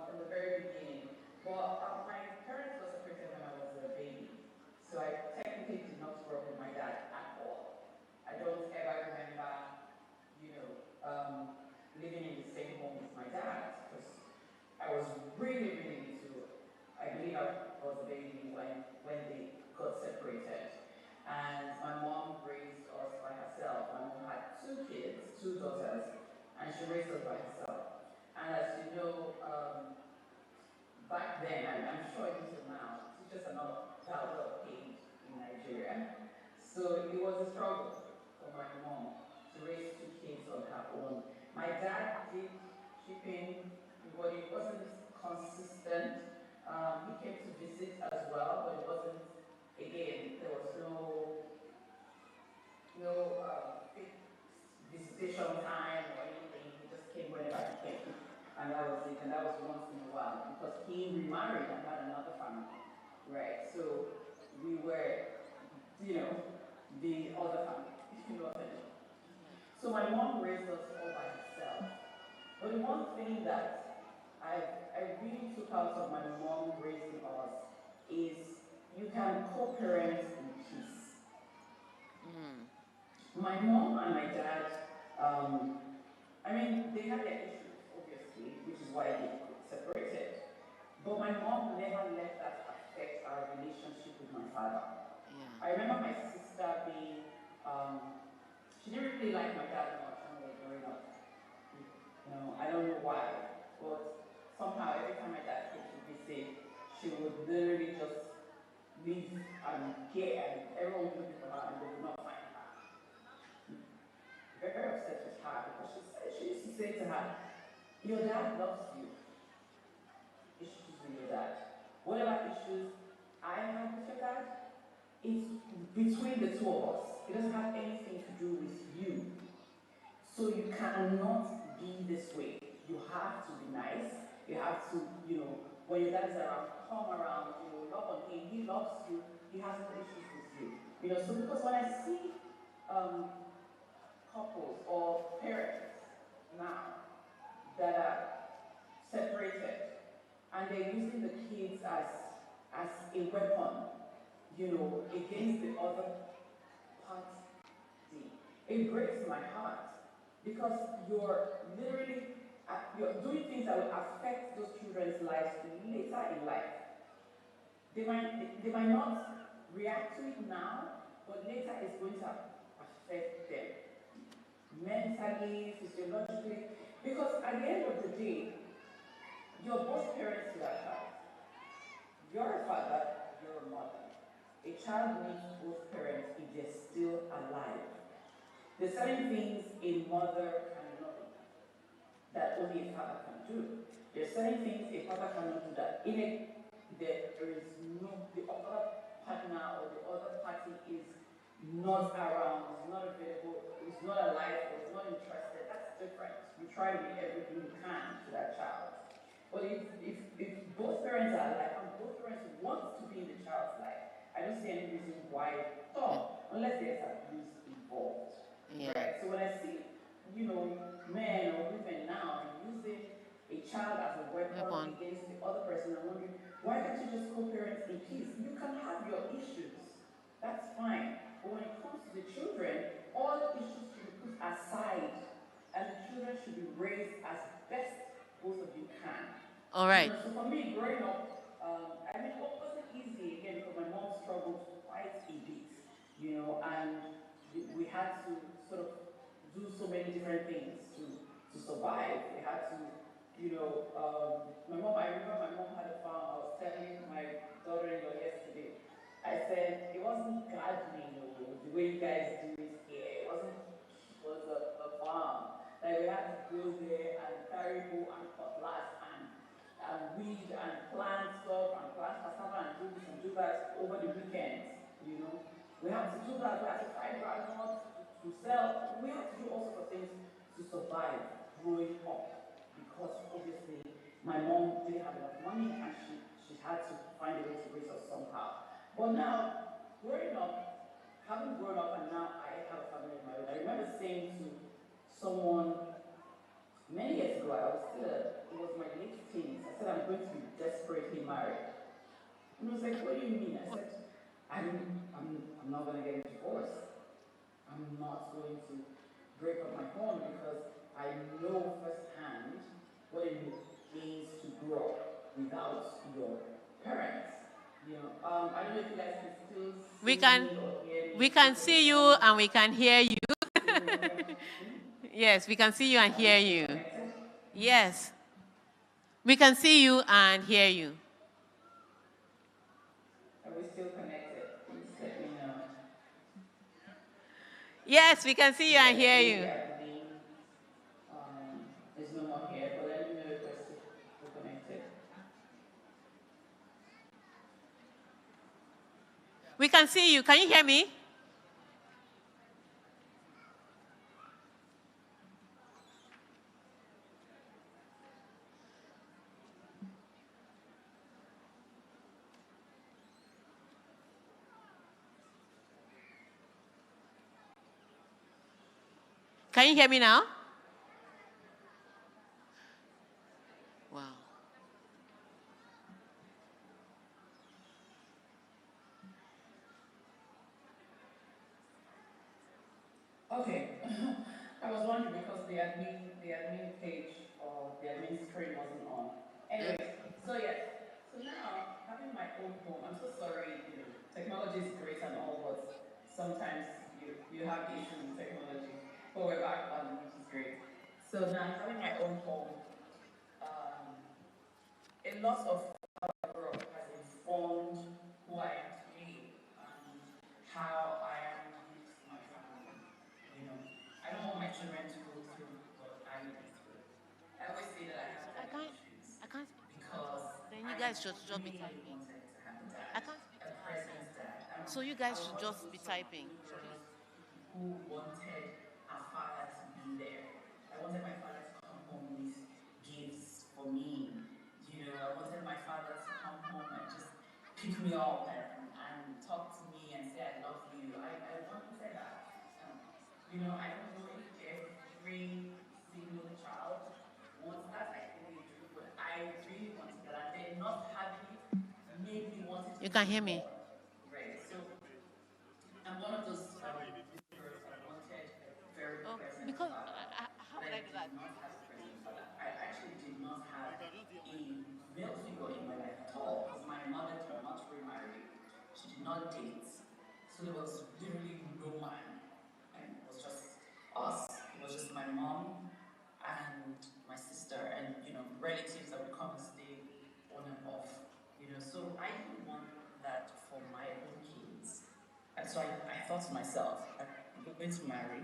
from the very beginning. But my parents got separated when I was a baby, so I technically did not grow up with my dad at all. I don't ever remember, living in the same home with my dad, because I was really, really little. I believe I was a baby when they got separated. And my mom raised us by herself. My mom had two kids, two daughters, she raised us by herself. And as you know, back then, and I'm sure even till now, teachers are not that well paid in Nigeria. So it was a struggle for my mom to raise two kids on her own. My dad did chip in, but it wasn't consistent. He came to visit as well, but it wasn't, again, there was no fixed visitation time or anything. He just came whenever he came. And that was it. And that was once in a while because he remarried and had another family. Right? So we were, the other family, if you know what I mean. So my mom raised us all by herself. But the one thing that I really took out of my mom raising us is you can co-parent in peace. My mom and my dad, they had their issues, obviously, which is why they separated. But my mom never let that affect our relationship with my father. Yeah. I remember my sister being, she didn't really like my dad much when we were growing up. I don't know why, but somehow every time my dad came to visit, she would literally just leave and get, and everyone would look for her and they would not find her. Very, very upset with her because she used to say to her, your dad loves you. Issues with your dad. Whatever issues I have with your dad, it's between the two of us. It doesn't have anything to do with you. So you cannot be this way. You have to be nice. You have to, when your dad is around, come around, love on him. He loves you. He has no issues with you. So because when I see couples or parents now that are separated and they're using the kids as a weapon, against the other party, it breaks my heart because you're literally you're doing things that will affect those children's lives later in life. They might not react to it now, but later it's going to affect them mentally, physiologically, because at the end of the day, you're both parents to that child. You're a father, you're a mother. A child needs both parents if they're still alive. There's certain things a mother cannot do that only a father can do. There's certain things a father cannot do that there is no, the other partner or the other party is not around, is not available, is not alive, or is not interested. That's different. You try to do everything you can to that child. But if both parents are alive and both parents want to be in the child's life, I don't see any reason why not, unless there's abuse involved. Yeah. Right? So when I see, men or women now using a child as a weapon against the other person, I'm wondering, why can't you just co-parent in peace? You can have your issues. That's fine. But when it comes to the children, all issues should be put aside and the children should be raised as best both of you can. All right. So for me, growing up, it wasn't easy, again, because my mom struggled quite a bit, and we had to sort of do so many different things to survive. We had to, I remember my mom had a farm. I was telling my daughter-in-law yesterday, I said, it wasn't gardening, the way you guys do it here. It was a farm. Like we had to go there and carry hoe and cutlass and weed and plant stuff and plant cassava and do this and do that over the weekends, We had to do that. We had to find groundnuts to sell. We had to do all sorts of things to survive growing up because obviously my mom didn't have enough money and she had to find a way to raise us somehow. But now, having grown up and now I have a family of my own, I remember saying to someone many years ago, it was my late teens, I said I'm going to be desperately married. And he was like, what do you mean? I said, I'm not going to get a divorce. I'm not going to break up my home because I know firsthand what it means to grow up without your parents. I don't know if you guys can still see me or hear me. We can see you and we can hear you. Yes, we can see you and Are we hear still you. connected? Yes. We can see you and hear you. Are we still connected? Please let me know. Yes, we can see you and hear Maybe you. I believe there's no more here, but let me know if we're still connected. We can see you. Can you hear me? Can you hear me now? Wow. Okay. I was wondering because the admin page or the admin screen wasn't on. Anyways, so yes. So now having my own home, I'm so sorry, technology is great and all, but sometimes you have issues with technology. But we're back on, which is great. So now having my own home, a lot of how I grew up has informed who I am today and how I am with my family. I don't want my children to go through what I went through. I always say that I have daddy issues because Then you I guys should just be really typing. wanted to have a I dad, can't speak a to her. present dad. So you guys I should worked just with be some typing. good girls who wanted a father to be there. I wanted my father to come home with gifts for me. I wanted my father to come home and just pick me up and talk to me and say, I love you. I wanted that. I don't know if every single child wants that. I think they do, but I really wanted that. And then not having it made me want it You can even hear me. more. Right? So I'm one of those girls that wanted a very present Because father, how but would I I do that? did not have a present father. I actually did not have a male figure in my life at all because my mother did not remarry. She did not date. So there was literally no man. And it was just us. It was just my mom and my sister and, relatives that would come and stay on and off. So I didn't want that for my own kids. And so I thought to myself, I'm going to marry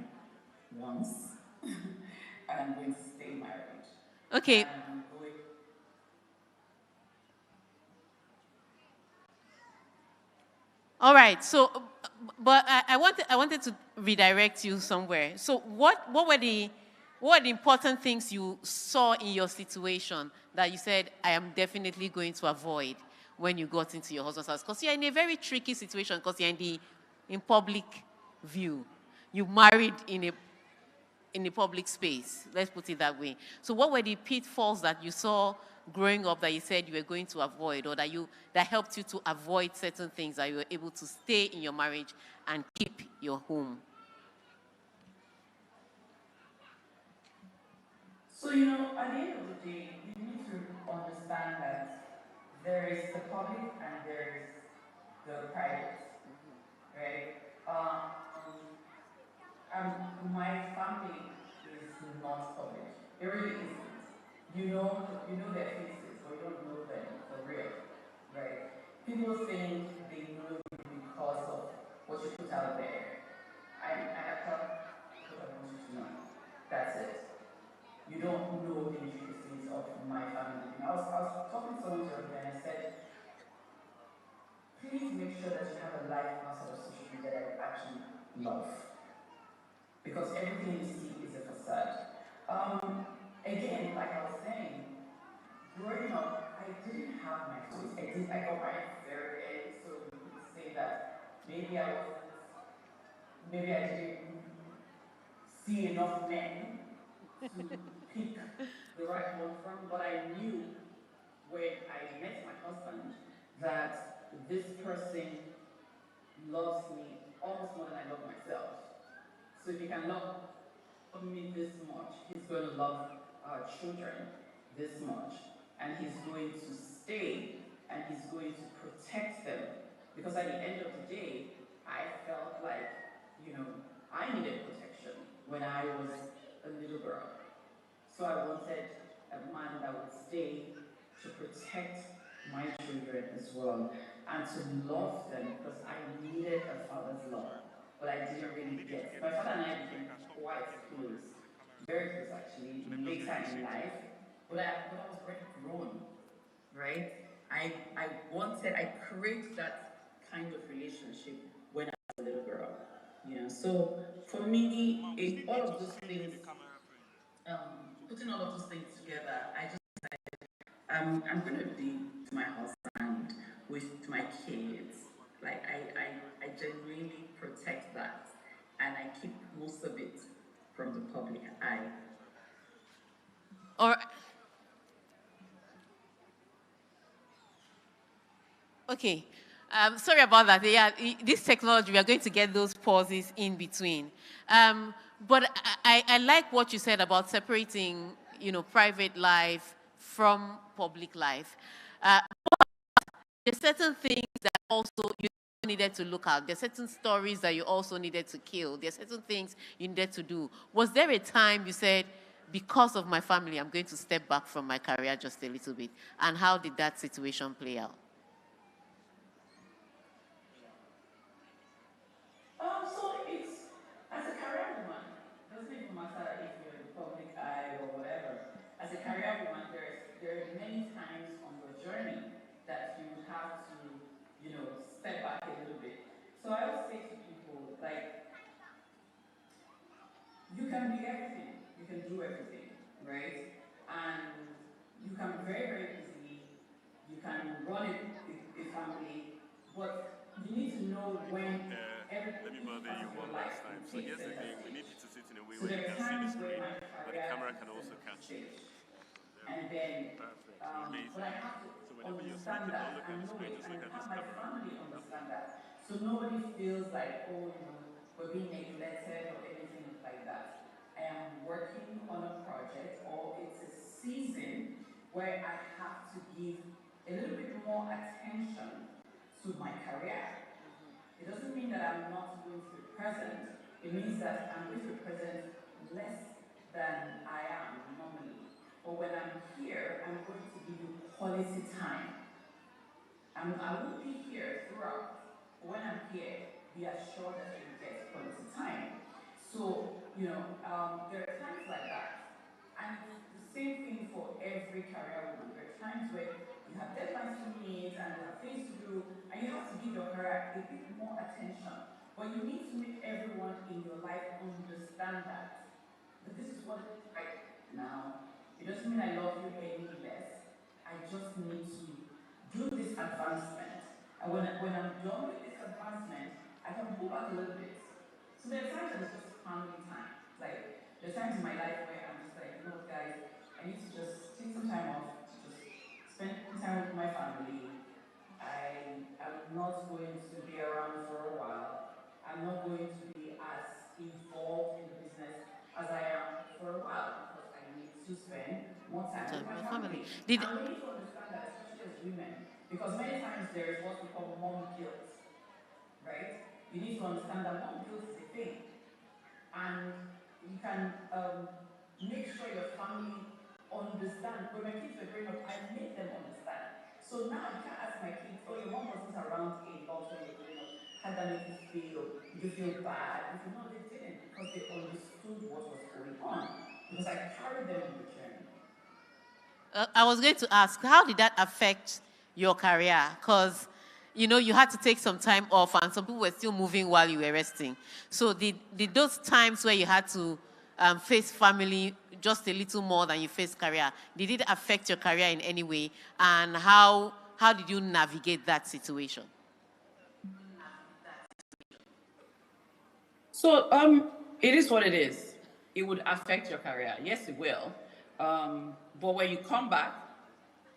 once, and I'm going to stay married. Okay. And I'm going. All right. So, but I wanted to redirect you somewhere. So, what were the important things you saw in your situation that you said, I am definitely going to avoid when you got into your husband's house? Because you're in a very tricky situation because you're in public view. You married in a public space. Let's put it that way. So what were the pitfalls that you saw growing up that you said you were going to avoid, or that helped you to avoid certain things that you were able to stay in your marriage and keep your home? So, at the end of the day, you need to understand that there is the public and there is the private, right? My family is not public. It really isn't. You know their faces, but you don't know them for real, right? People think they know you because of what you put out there. I have what I want you to know. That's it. You don't know the intricacies of my family. I was talking to someone the other day and I said, please make sure that you have a life outside of social media that you actually love. Because everything you see is a facade. Again, like I was saying, growing up, I didn't have my choice. I got married very early, so you could say that maybe I didn't see enough men to pick the right one from, but I knew when I met my husband that this person loves me almost more than I love myself. So if he can love me this much, he's going to love our children this much. And he's going to stay and he's going to protect them. Because at the end of the day, I felt like, I needed protection when I was a little girl. So I wanted a man that would stay to protect my children as well and to love them because I needed a father's love, but I didn't really get. My father and I became quite close, very close actually, later in life, but I was already grown, right? I craved that kind of relationship when I was a little girl, you know. So for me, all of those things, putting all of those things together, I'm gonna be with my husband, with my kids. Like I genuinely protect that, and I keep most of it from the public eye. Or okay. Sorry about that. Yeah, this technology, we are going to get those pauses in between. But I like what you said about separating, private life from public life. There's certain things that also you needed to look at. There's certain stories that you also needed to kill. There's certain things you needed to do. Was there a time you said, because of my family, I'm going to step back from my career just a little bit? And how did that situation play out? So it's, as a career woman, doesn't even matter if you're in the public eye or whatever. As a career woman, there are many times on your journey that you would have to, step back a little bit. So I always say to people, like, you can be everything, you can do everything, right? And you can be very, very busy, you can run a family, but you need to know when every part of your life takes center stage. So there are times where my career is center stage, and then, but I have to understand that and know it and have my family understand that. So nobody feels like, oh, we're being neglected or anything like that. I am working on a project, or it's a season where I have to give a little bit more attention to my career. It doesn't mean that I'm not going to be present. It means that I'm going to be present less than I am normally. But when I'm here, I'm going to give you quality time. I won't be here throughout, but when I'm here, be assured that you will get quality time. So, there are times like that. And it's the same thing for every career woman. There are times where you have deadlines to meet and you have things to do, and you have to give your career a bit more attention. But you need to make everyone in your life understand that this is what it's like now. It doesn't mean I love you any less. I just need to do this advancement. And when I'm done with this advancement, I can pull back a little bit. So there are times that it's just family time. Like, there's times in my life where I'm just like, guys, I need to just take some time off to just spend time with my family. I am not going to be around for a while. I'm not going to be as involved in the business as I am for a while because I need to spend more time with my family. And we need to understand that, especially as women, because many times there is what we call mom guilt, right? You need to understand that mom guilt is a thing. And you can make sure your family understand. When my kids were growing up, I made them understand. So now you can't ask my kids, oh, your mom wasn't around a lot when you were growing up. How did that make you feel? Did you feel bad? Did you know they didn't? Because they understood what was going on. Because I carried them on the journey. I was going to ask, how did that affect your career? Because, you had to take some time off and some people were still moving while you were resting. So did those times where you had to face family just a little more than you faced career, did it affect your career in any way? And how did you navigate that situation? So it is what it is. It would affect your career. Yes, it will. But when you come back,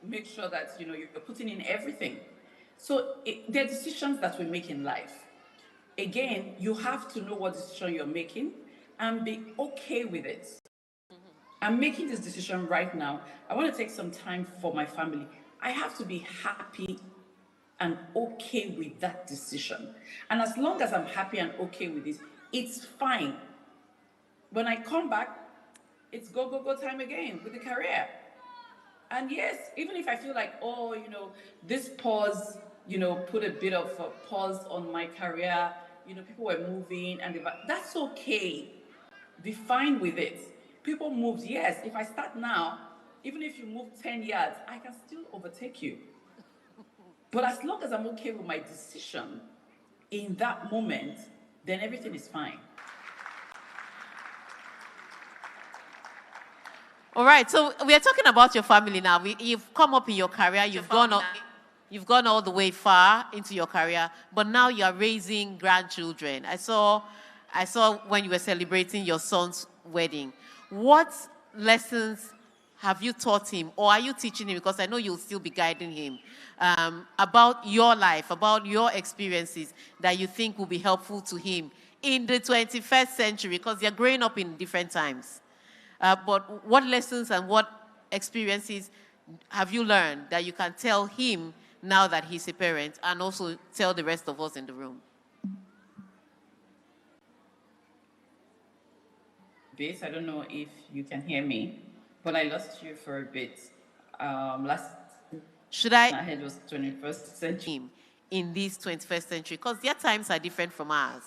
make sure that you're putting in everything. So there are decisions that we make in life. Again, you have to know what decision you're making and be okay with it. I'm making this decision right now. I want to take some time for my family. I have to be happy and okay with that decision. And as long as I'm happy and okay with this, it's fine. When I come back, it's go, go, go time again with the career. And yes, even if I feel like, oh, this pause, put a bit of a pause on my career, people were moving that's okay. Be fine with it. People moved, yes. If I start now, even if you move 10 yards, I can still overtake you. But as long as I'm okay with my decision in that moment, then everything is fine. All right, so we are talking about your family now. You've come up in your career, you've gone all the way far into your career, but now you are raising grandchildren. I saw when you were celebrating your son's wedding. What lessons have you taught him, or are you teaching him? Because I know you'll still be guiding him about your life, about your experiences that you think will be helpful to him in the 21st century, because they're growing up in different times. But what lessons and what experiences have you learned that you can tell him now that he's a parent, and also tell the rest of us in the room? I don't know if you can hear me, but I lost you for a bit. Should I head was 21st century in this 21st century? Because their times are different from ours,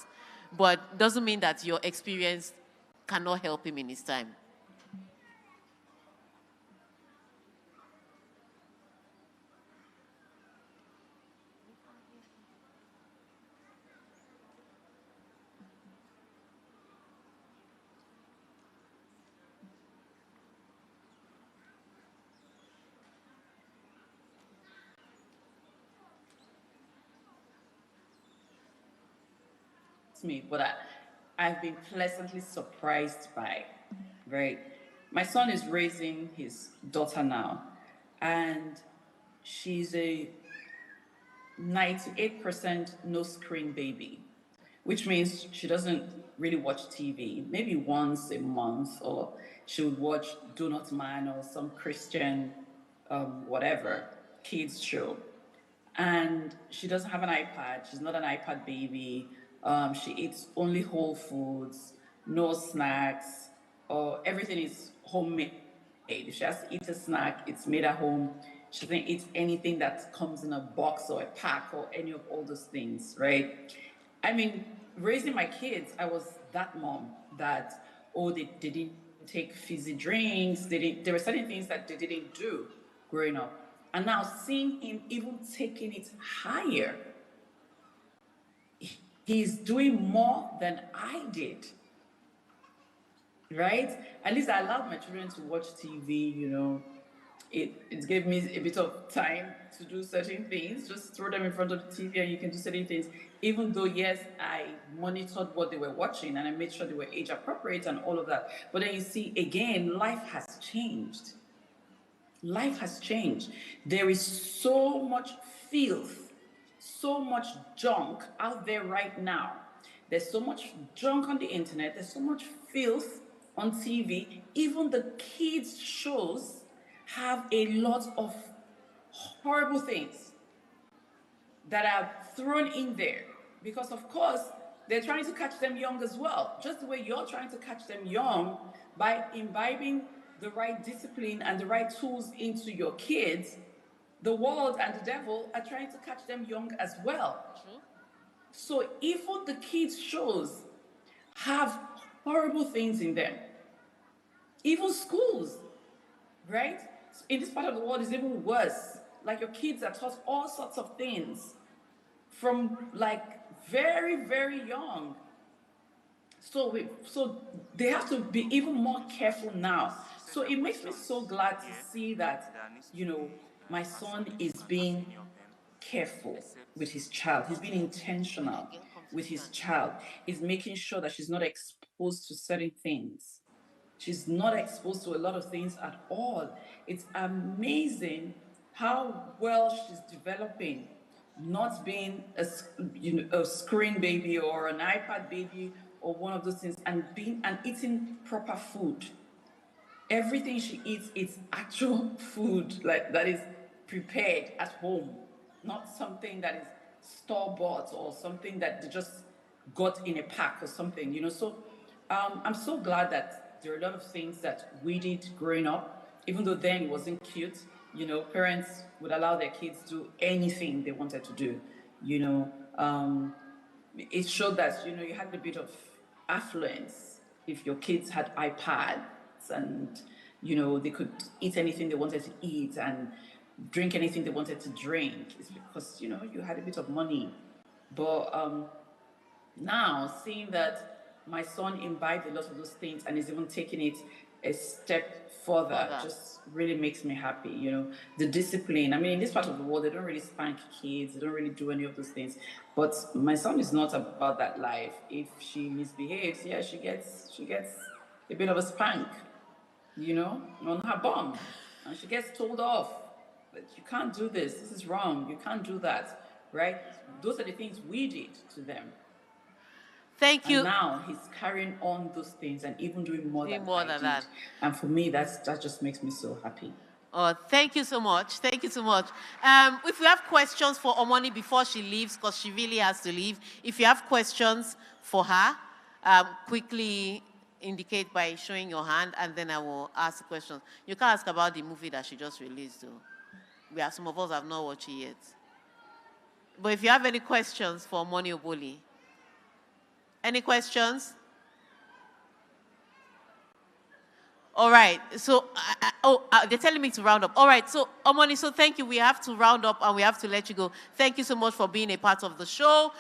but doesn't mean that your experience cannot help him in his time. me, but I've been pleasantly surprised by, right? My son is raising his daughter now, and she's a 98% no screen baby, which means she doesn't really watch TV. Maybe once a month, or she would watch Do Not Man or some Christian, whatever, kids show. And she doesn't have an iPad. She's not an iPad baby. She eats only whole foods, no snacks, or everything is homemade. If she has to eat a snack, it's made at home. She doesn't eat anything that comes in a box or a pack or any of all those things, right? I mean, raising my kids, I was that mom that, they didn't take fizzy drinks. There were certain things that they didn't do growing up. And now seeing him even taking it higher, he's doing more than I did, right? At least I allowed my children to watch TV, It gave me a bit of time to do certain things. Just throw them in front of the TV and you can do certain things. Even though, yes, I monitored what they were watching and I made sure they were age appropriate and all of that. But then you see, again, life has changed. Life has changed. There is so much filth, so much junk out there right now. There's so much junk on the internet. There's so much filth on TV. Even the kids' shows have a lot of horrible things that are thrown in there. Because, of course, they're trying to catch them young as well. Just the way you're trying to catch them young by imbibing the right discipline and the right tools into your kids, the world and the devil are trying to catch them young as well. True. So even the kids' shows have horrible things in them. Even schools, right? In this part of the world, it's even worse. Like your kids are taught all sorts of things from like very, very young. So they have to be even more careful now. So it makes me so glad to see that, my son is being careful with his child. He's being intentional with his child. He's making sure that she's not exposed to certain things. She's not exposed to a lot of things at all. It's amazing how well she's developing, not being a screen baby or an iPad baby or one of those things, and eating proper food. Everything she eats is actual food, like that is prepared at home, not something that is store-bought or something that they just got in a pack or something, So I'm so glad that there are a lot of things that we did growing up, even though then it wasn't cute. You know, parents would allow their kids to do anything they wanted to do. You know, it showed that, you know, you had a bit of affluence if your kids had iPads and, you know, they could eat anything they wanted to eat and drink anything they wanted to drink. It's because, you know, you had a bit of money. But now, seeing that my son imbibed a lot of those things and is even taking it a step further, just really makes me happy. You know, the discipline. I mean, in this part of the world, they don't really spank kids. They don't really do any of those things. But my son is not about that life. If she misbehaves, yeah, she gets a bit of a spank, you know, on her bum, and she gets told off. But you can't do this. This is wrong. You can't do that, right? Those are the things we did to them. Thank you. And now he's carrying on those things and even doing more than I did. that. And for me, that just makes me so happy. Oh, thank you so much. Thank you so much. If we have questions for Omoni before she leaves, because she really has to leave, if you have questions for her, quickly indicate by showing your hand, and then I will ask the questions. You can ask about the movie that she just released, though. Some of us have not watched it yet. But if you have any questions for Omoni Oboli, any questions? All right, so, they're telling me to round up. All right, so, Omoni, so thank you. We have to round up and we have to let you go. Thank you so much for being a part of the show.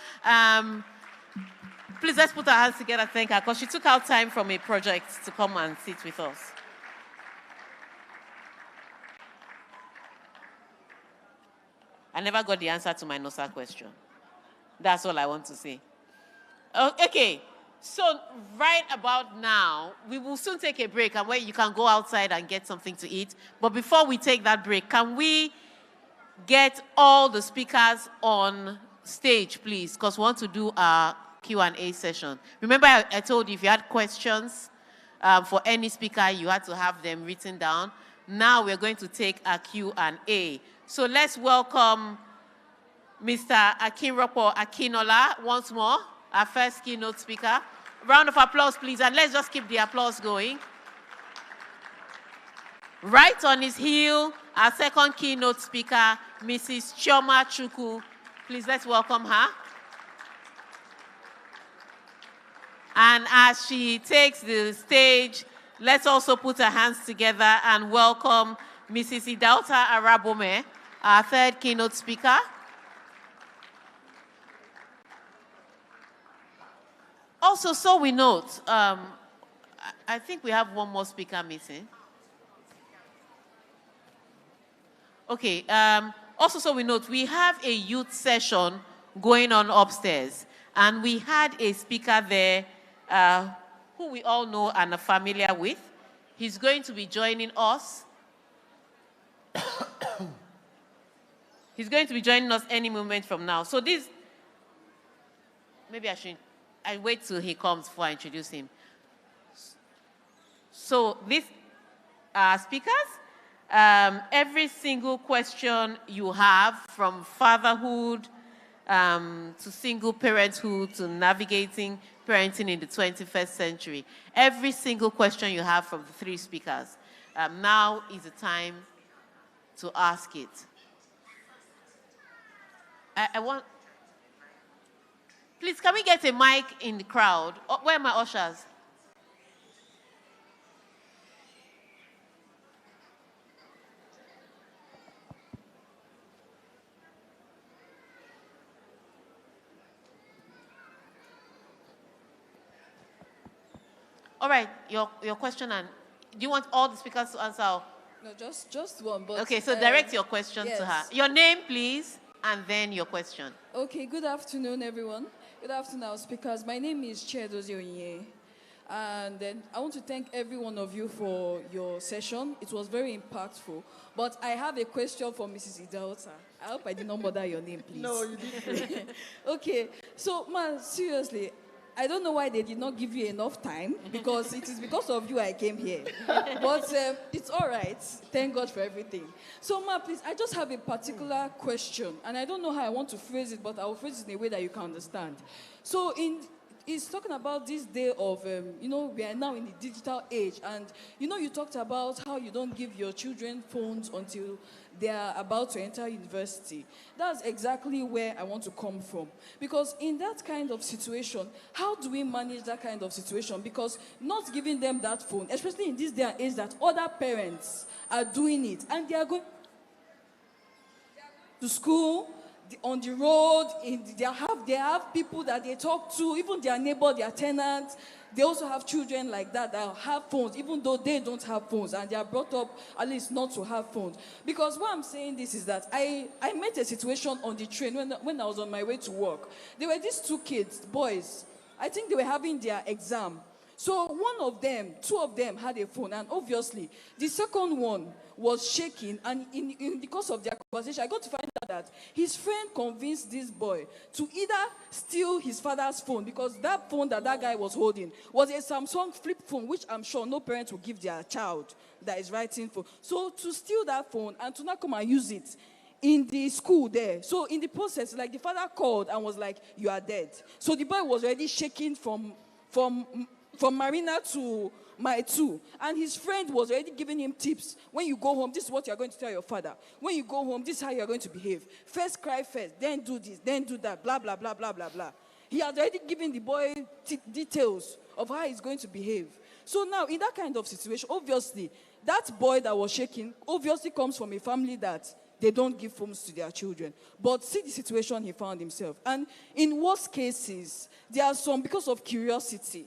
Please, let's put our hands together and thank her, because she took out time from a project to come and sit with us. I never got the answer to my NOSA question. That's all I want to say. Okay, so right about now, we will soon take a break, and where you can go outside and get something to eat. But before we take that break, can we get all the speakers on stage, please? Because we want to do our Q&A session. Remember, I told you if you had questions for any speaker, you had to have them written down. Now we're going to take our Q&A. So let's welcome Mr. Akinropo Akinola once more, our first keynote speaker. Round of applause, please, and let's just keep the applause going. Right on his heel, our second keynote speaker, Mrs. Chioma Chukwu. Please, let's welcome her. And as she takes the stage, let's also put our hands together and welcome Mrs. Idauta Arabome, our third keynote speaker. Also, so we note, I think we have one more speaker missing. Okay, also so we note, we have a youth session going on upstairs, and we had a speaker there who we all know and are familiar with. He's going to be joining us. He's going to be joining us any moment from now. So this, maybe I wait till he comes before I introduce him. So these are speakers. Every single question you have, from fatherhood to single parenthood to navigating parenting in the 21st century, every single question you have from the three speakers, now is the time to ask it. Please, can we get a mic in the crowd? Where are my ushers? All right, your question, and do you want all the speakers to answer? No, just one. But, okay, so direct your question to her. Your name, please, and then your question. Okay, good afternoon, everyone. Good afternoon, our speakers. My name is Chiedozie Onyinye. And then I want to thank every one of you for your session. It was very impactful. But I have a question for Mrs. Idauta. I hope I did not bother your name, please. No, you didn't. Okay, so, man, seriously, I don't know why they did not give you enough time, because it is because of you I came here. But it's all right. Thank God for everything. So, Ma, please, I just have a particular question, and I don't know how I want to phrase it, but I will phrase it in a way that you can understand. So, in it's talking about this day of, we are now in the digital age. And, you talked about how you don't give your children phones until they are about to enter university. That's exactly where I want to come from. Because in that kind of situation, how do we manage that kind of situation? Because not giving them that phone, especially in this day and age that other parents are doing it, and they are going to school, on the road, they have people that they talk to, even their neighbor, their tenants. They also have children like that have phones, even though they don't have phones, and they are brought up at least not to have phones. Because why I'm saying this is that I met a situation on the train when I was on my way to work. There were these two kids, boys. I think they were having their exam. So two of them had a phone, and obviously the second one was shaking, and in the course of their conversation, I got to find out that his friend convinced this boy to either steal his father's phone, because that phone that guy was holding was a Samsung flip phone, which I'm sure no parent will give their child that is writing for. So to steal that phone and to not come and use it in the school there. So in the process, like, the father called and was like, "You are dead." So the boy was already shaking from Marina to my two. And his friend was already giving him tips. When you go home, this is what you're going to tell your father. When you go home, this is how you're going to behave. First cry first, then do this, then do that, blah, blah, blah, blah, blah, blah. He had already given the boy details of how he's going to behave. So now, in that kind of situation, obviously, that boy that was shaking obviously comes from a family that they don't give phones to their children. But see the situation he found himself. And in worst cases, there are some, because of curiosity,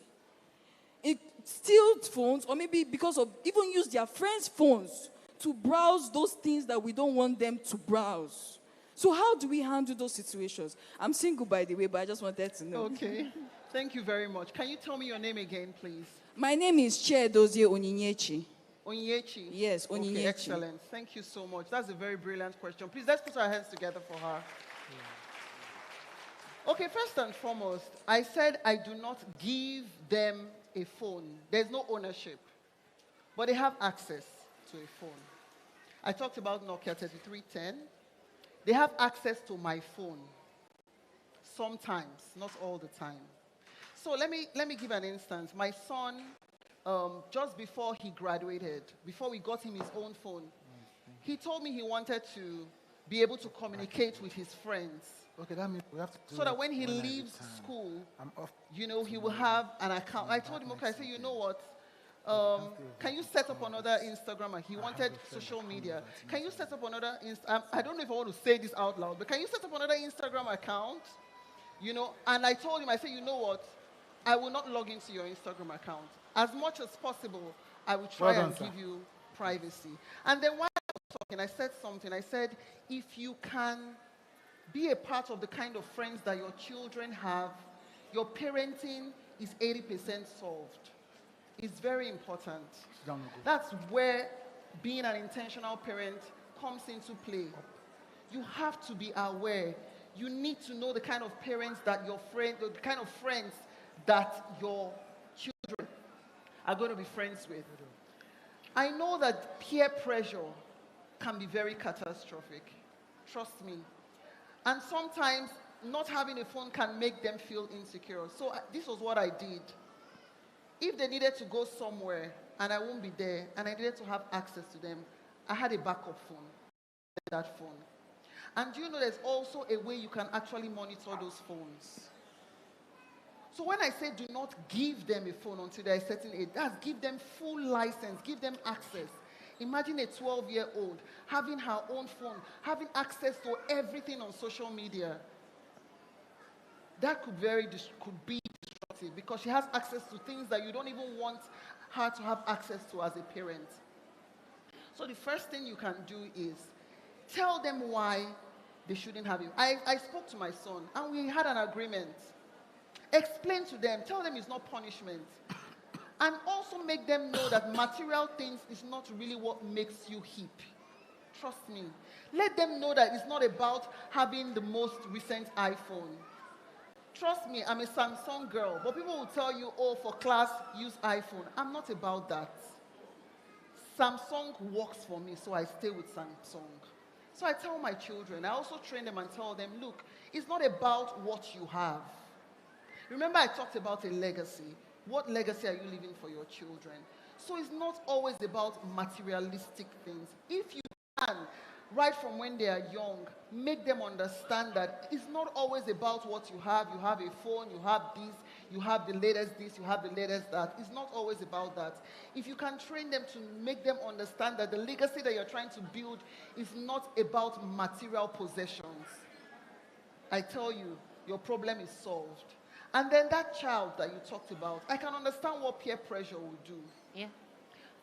steal phones, or maybe because of even use their friends' phones to browse those things that we don't want them to browse. So how do we handle those situations? I'm single, by the way, but I just wanted to know. Okay. Thank you very much. Can you tell me your name again, please? My name is Chiedozie Onyinyechi. Onyinyechi? Yes, Onyinyechi. Okay, excellent. Thank you so much. That's a very brilliant question. Please, let's put our hands together for her. Okay, first and foremost, I said I do not give them a phone. There's no ownership. But they have access to a phone. I talked about Nokia 3310. They have access to my phone. Sometimes, not all the time. So let me give an instance. My son, just before he graduated, before we got him his own phone, he told me he wanted to be able to communicate with his friends. Okay, that means we have to do So that when he leaves school, he will have an account. I told him, okay, I said, you know what? Can you set up another Instagram? And he wanted social media. Can you set up another I don't know if I want to say this out loud, but can you set up another Instagram account? And I told him, I said, you know what? I will not log into your Instagram account. As much as possible, I will try and give you privacy. And then while I was talking, I said something. I said, if you can be a part of the kind of friends that your children have, your parenting is 80% solved. It's very important. That's where being an intentional parent comes into play. You have to be aware. You need to know the kind of parents that the kind of friends that your children are going to be friends with. I know that peer pressure can be very catastrophic. Trust me. And sometimes not having a phone can make them feel insecure. So this was what I did. If they needed to go somewhere and I won't be there and I needed to have access to them, I had a backup phone, that phone. And you know there's also a way you can actually monitor those phones. So when I say do not give them a phone until they're a certain age, that's give them full license, give them access. Imagine a 12-year-old having her own phone, having access to everything on social media. That could be destructive because she has access to things that you don't even want her to have access to as a parent. So the first thing you can do is tell them why they shouldn't have it. I spoke to my son and we had an agreement. Explain to them, tell them it's not punishment. And also make them know that material things is not really what makes you hip. Trust me. Let them know that it's not about having the most recent iPhone. Trust me, I'm a Samsung girl, but people will tell you, oh, for class, use iPhone. I'm not about that. Samsung works for me, so I stay with Samsung. So I tell my children, I also train them and tell them, look, it's not about what you have. Remember, I talked about a legacy. What legacy are you leaving for your children? So it's not always about materialistic things. If you can, right from when they are young, make them understand that it's not always about what you have. You have a phone, you have this, you have the latest this, you have the latest that. It's not always about that. If you can train them to make them understand that the legacy that you're trying to build is not about material possessions, I tell you, your problem is solved. And then that child that you talked about, I can understand what peer pressure will do. Yeah.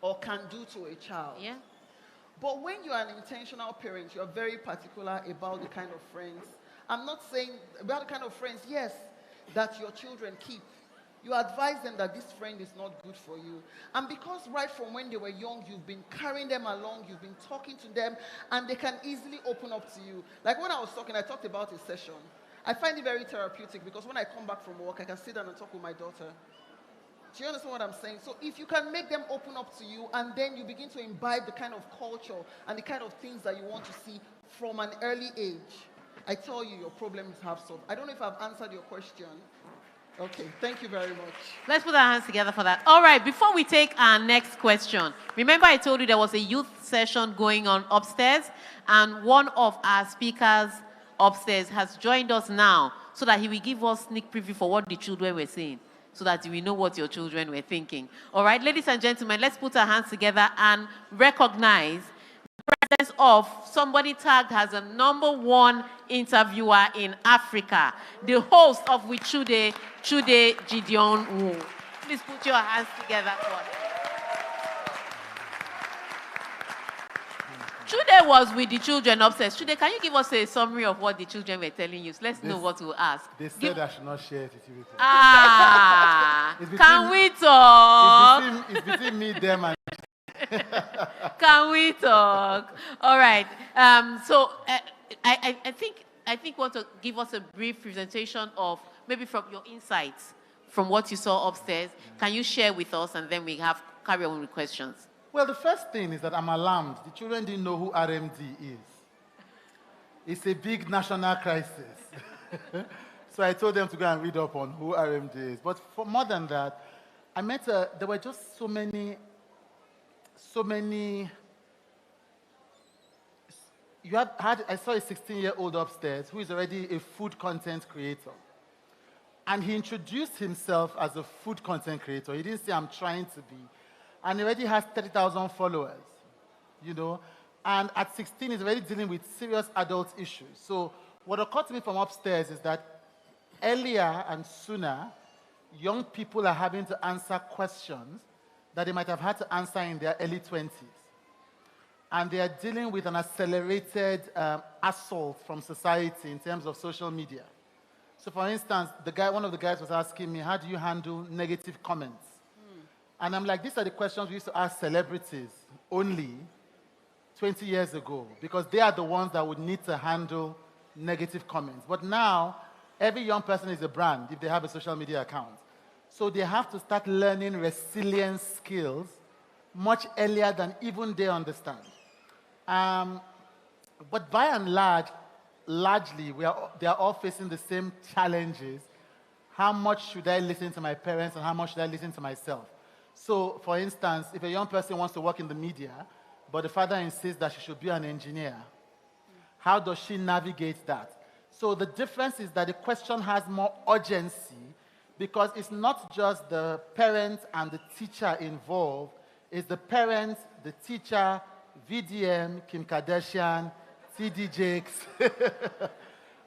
Or can do to a child. Yeah. But when you're an intentional parent, you're very particular about the kind of friends. I'm not saying about the kind of friends, yes, that your children keep. You advise them that this friend is not good for you. And because right from when they were young, you've been carrying them along, you've been talking to them, and they can easily open up to you. Like when I was talking, I talked about a session. I find it very therapeutic because when I come back from work, I can sit down and talk with my daughter. Do you understand what I'm saying? So if you can make them open up to you and then you begin to imbibe the kind of culture and the kind of things that you want to see from an early age, I tell you, your problems have solved. I don't know if I've answered your question. Okay, thank you very much. Let's put our hands together for that. All right, before we take our next question, remember I told you there was a youth session going on upstairs, and one of our speakers upstairs has joined us now so that he will give us sneak preview for what the children were saying, so that we know what your children were thinking. All right, ladies and gentlemen, let's put our hands together and recognize the presence of somebody tagged as a #1 interviewer in Africa, the host of With Chude Gideon Wu. Please put your hands together for him. Chude was with the children upstairs. Chude, can you give us a summary of what the children were telling you? Let's know what to ask. They said I should not share it with you. Can we talk? It's between me, them, and... Can we talk? All right. I think want to give us a brief presentation of maybe from your insights from what you saw upstairs. Can you share with us, and then we carry on with questions. Well, the first thing is that I'm alarmed. The children didn't know who RMD is. It's a big national crisis. So I told them to go and read up on who RMD is. But for more than that, I met there were just so many. I saw a 16-year-old upstairs who is already a food content creator. And he introduced himself as a food content creator. He didn't say, I'm trying to be. And he already has 30,000 followers, you know. And at 16, he's already dealing with serious adult issues. So what occurred to me from upstairs is that earlier and sooner, young people are having to answer questions that they might have had to answer in their early 20s. And they are dealing with an accelerated assault from society in terms of social media. So for instance, one of the guys was asking me, how do you handle negative comments? And I'm like, these are the questions we used to ask celebrities only 20 years ago, because they are the ones that would need to handle negative comments. But now, every young person is a brand if they have a social media account. So they have to start learning resilience skills much earlier than even they understand. But by and largely, they are all facing the same challenges. How much should I listen to my parents and how much should I listen to myself? So, for instance, if a young person wants to work in the media, but the father insists that she should be an engineer, how does she navigate that? So the difference is that the question has more urgency because it's not just the parent and the teacher involved, it's the parent, the teacher, VDM, Kim Kardashian, TD Jakes,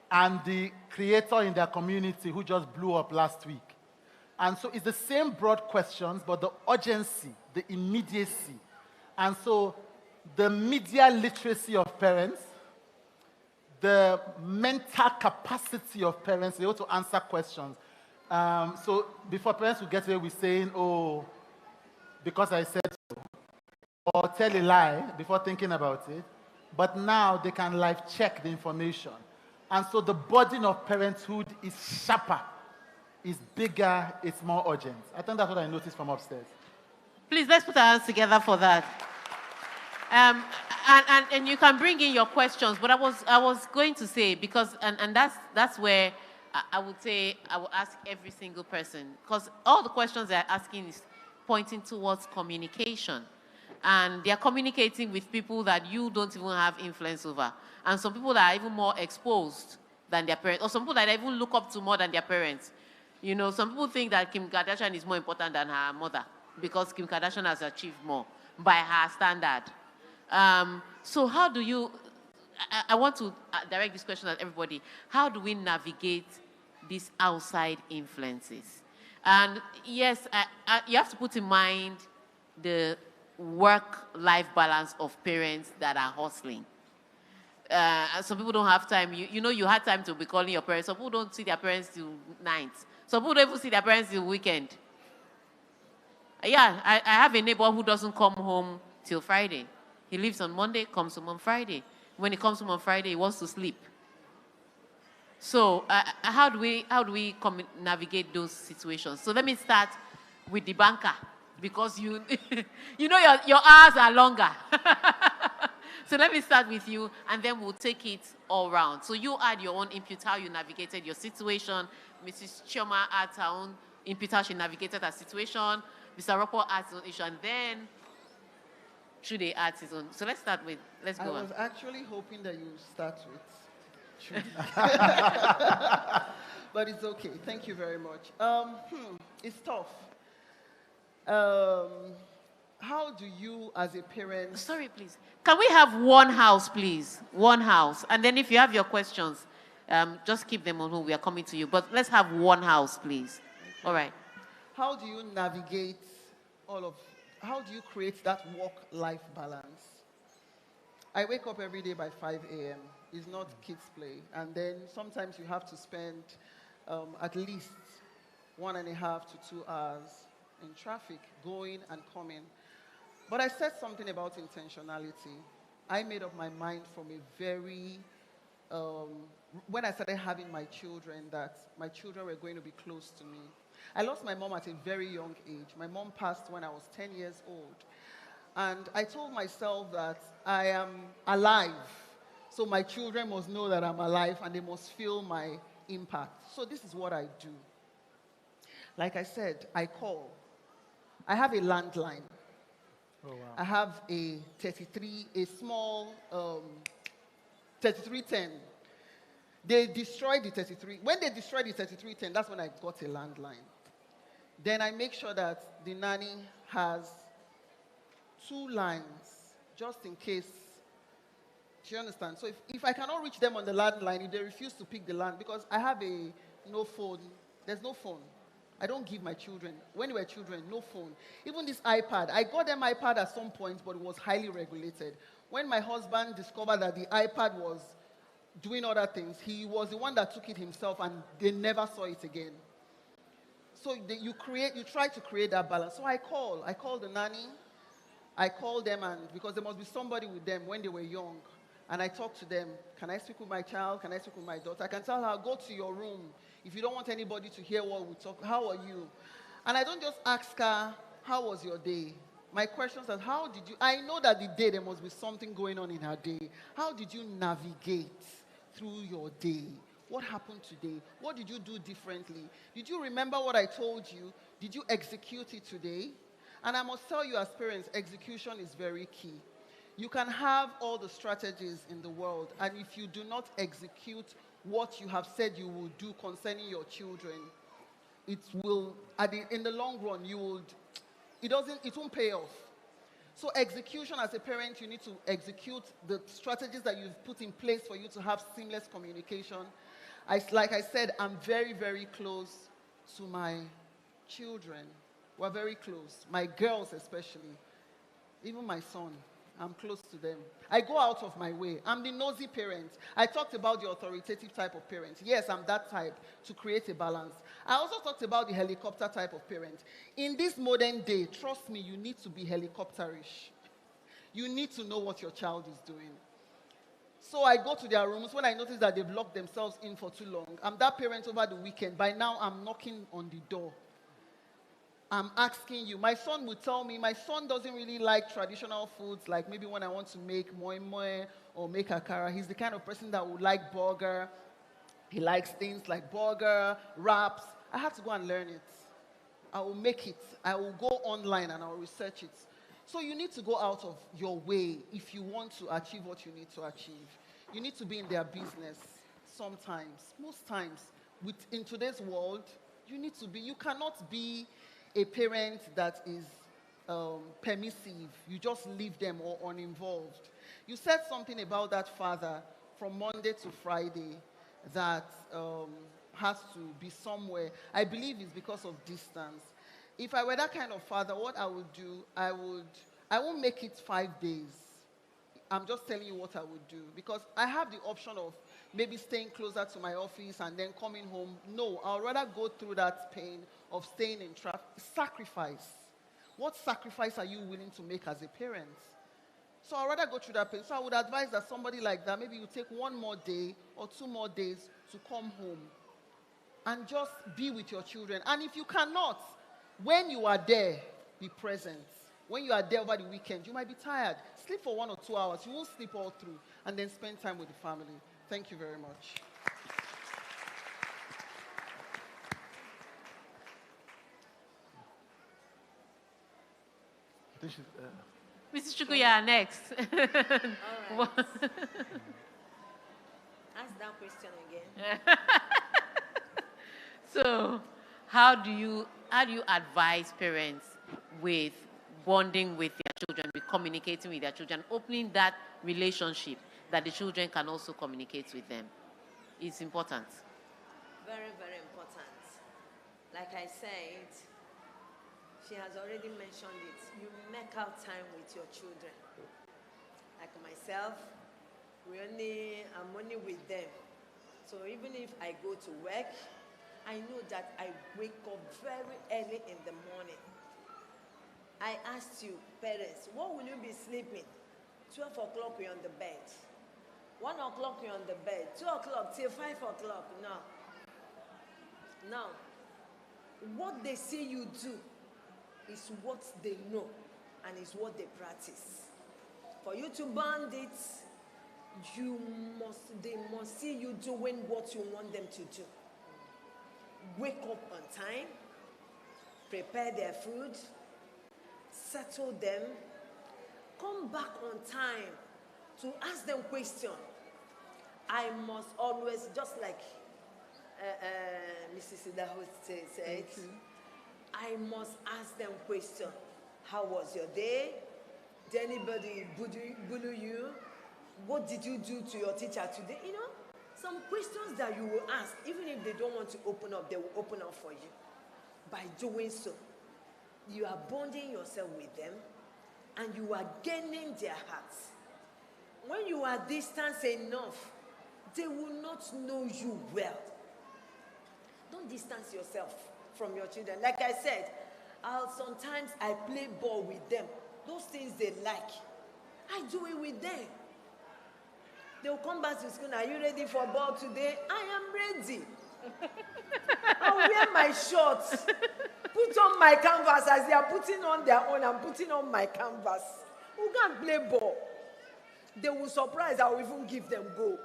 and the creator in their community who just blew up last week. And so it's the same broad questions, but the urgency, the immediacy. And so the media literacy of parents, the mental capacity of parents, they ought to answer questions. So before, parents would get away with saying, oh, because I said so, or tell a lie before thinking about it. But now they can live check the information. And so the burden of parenthood is sharper, is bigger, it's more urgent. I think that's what I noticed from upstairs. Please, let's put our hands together for that. And you can bring in your questions, but I was going to say, because, and that's where I would say I will ask every single person, because all the questions they're asking is pointing towards communication. And they're communicating with people that you don't even have influence over. And some people that are even more exposed than their parents, or some people that they even look up to more than their parents. You know, some people think that Kim Kardashian is more important than her mother because Kim Kardashian has achieved more by her standard. So how do you, I want to direct this question at everybody. How do we navigate these outside influences? And yes, you have to put in mind the work-life balance of parents that are hustling. Some people don't have time. You know, you had time to be calling your parents. Some people don't see their parents till night. Some people don't even see their parents till weekend. Yeah, I have a neighbor who doesn't come home till Friday. He leaves on Monday, comes home on Friday. When he comes home on Friday, he wants to sleep. So how do we navigate those situations? So let me start with the banker, because you know your hours are longer. So let me start with you, and then we'll take it all round. So you add your own input, how you navigated your situation. Mrs. Chioma adds her own input, how she navigated her situation. Mr. Rocco adds his own issue, and then Trude adds his own. So let's go I on. was actually hoping that you would start with Trude. But it's okay. Thank you very much. It's tough. How do you, as a parent... Sorry, please. Can we have one house, please? One house. And then if you have your questions, just keep them on hold. We are coming to you. But let's have one house, please. Okay. All right. How do you navigate how do you create that work-life balance? I wake up every day by 5 a.m. It's not kids' play. And then sometimes you have to spend at least 1.5 to 2 hours in traffic, going and coming. But I said something about intentionality. I made up my mind from a very, when I started having my children, that my children were going to be close to me. I lost my mom at a very young age. My mom passed when I was 10 years old. And I told myself that I am alive, so my children must know that I'm alive and they must feel my impact. So this is what I do. Like I said, I call. I have a landline. Oh, wow. I have a small 3310. They destroyed the 33. When they destroyed the 3310, that's when I got a landline. Then I make sure that the nanny has 2 lines, just in case. Do you understand? So if I cannot reach them on the landline, if they refuse to pick the line, because I have no phone, there's no phone. I don't give my children, when they were children, no phone. Even this iPad, I got them iPad at some point, but it was highly regulated. When my husband discovered that the iPad was doing other things, he was the one that took it himself, and they never saw it again. So you try to create that balance. So I call the nanny, I call them, and because there must be somebody with them when they were young. And I talk to them. Can I speak with my child? Can I speak with my daughter? I can tell her, go to your room. If you don't want anybody to hear what we talk, how are you? And I don't just ask her, how was your day? My questions are, I know that the day there must be something going on in her day. How did you navigate through your day? What happened today? What did you do differently? Did you remember what I told you? Did you execute it today? And I must tell you as parents, execution is very key. You can have all the strategies in the world, and if you do not execute what you have said you will do concerning your children, it will, in the long run, it won't pay off. So execution as a parent, you need to execute the strategies that you've put in place for you to have seamless communication. Like I said, I'm very, very close to my children. We're very close. My girls especially. Even my son. I'm close to them. I go out of my way. I'm the nosy parent. I talked about the authoritative type of parent. Yes, I'm that type to create a balance. I also talked about the helicopter type of parent. In this modern day, trust me, you need to be helicopterish. You need to know what your child is doing. So I go to their rooms. When I notice that they've locked themselves in for too long, I'm that parent over the weekend. By now, I'm knocking on the door. I'm asking you. My son would tell me, my son doesn't really like traditional foods, like maybe when I want to make moi moi or make akara. He's the kind of person that would like burger. He likes things like burger, wraps. I had to go and learn it. I will make it. I will go online and I will research it. So you need to go out of your way if you want to achieve what you need to achieve. You need to be in their business sometimes, most times. In today's world, you need to be. You cannot be a parent that is permissive. You just leave them or uninvolved. You said something about that father from Monday to Friday that has to be somewhere. I believe it's because of distance. If I were that kind of father, what I would do, I won't make it 5 days. I'm just telling you what I would do because I have the option of maybe staying closer to my office and then coming home. No, I'd rather go through that pain of staying in traffic. Sacrifice. What sacrifice are you willing to make as a parent? So I'd rather go through that pain. So I would advise that somebody like that, maybe you take 1 more day or 2 more days to come home and just be with your children. And if you cannot, when you are there, be present. When you are there over the weekend, you might be tired. Sleep for 1 or 2 hours. You won't sleep all through. And then spend time with the family. Thank you very much. Mrs. Chukuya, next. All right. Ask that question again. So, how do you advise parents with bonding with their children, with communicating with their children, opening that relationship that the children can also communicate with them? It's important. Very, very important. Like I said, she has already mentioned it. You make out time with your children. Like myself, I'm only with them. So even if I go to work, I know that I wake up very early in the morning. I asked you, parents, what will you be sleeping? 12 o'clock you're on the bed. 1 o'clock you're on the bed. 2 o'clock till 5 o'clock. No. Now, what they see you do is what they know and is what they practice. For you to bond it, they must see you doing what you want them to do. Wake up on time, prepare their food, settle them, come back on time to ask them questions. I must always, just like Mrs. Idaho said, I must ask them questions. How was your day? Did anybody bully you? What did you do to your teacher today? You know, some questions that you will ask, even if they don't want to open up, they will open up for you. By doing so, you are bonding yourself with them and you are gaining their hearts. When you are distant enough, they will not know you well. Don't distance yourself from your children. Like I said, sometimes I play ball with them. Those things they like, I do it with them. They'll come back to school. Are you ready for ball today? I am ready. I'll wear my shorts, put on my canvas as they are putting on their own. I'm putting on my canvas. Who can play ball? They will surprise. I will even give them go.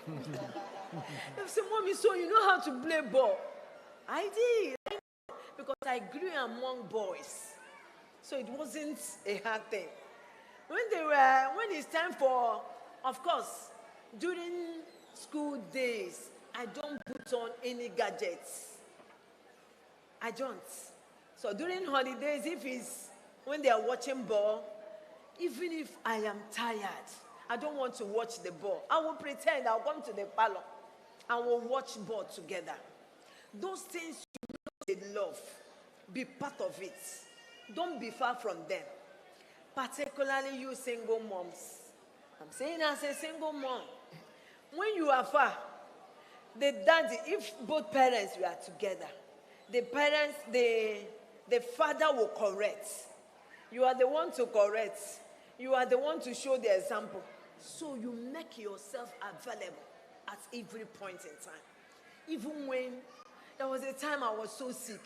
They say, Mommy, so you know how to play ball? I did. Because I grew among boys. So it wasn't a hard thing. When it's time for, of course, during school days, I don't put on any gadgets. I don't. So during holidays, if it's when they are watching ball, even if I am tired, I don't want to watch the ball. I will pretend I'll come to the parlor and we'll watch ball together. Those things you know they love, be part of it. Don't be far from them. Particularly you single moms. I'm saying as a single mom, when you are far, the daddy, if both parents were together, the father will correct. You are the one to correct. You are the one to show the example. So you make yourself available at every point in time. Even when there was a time I was so sick,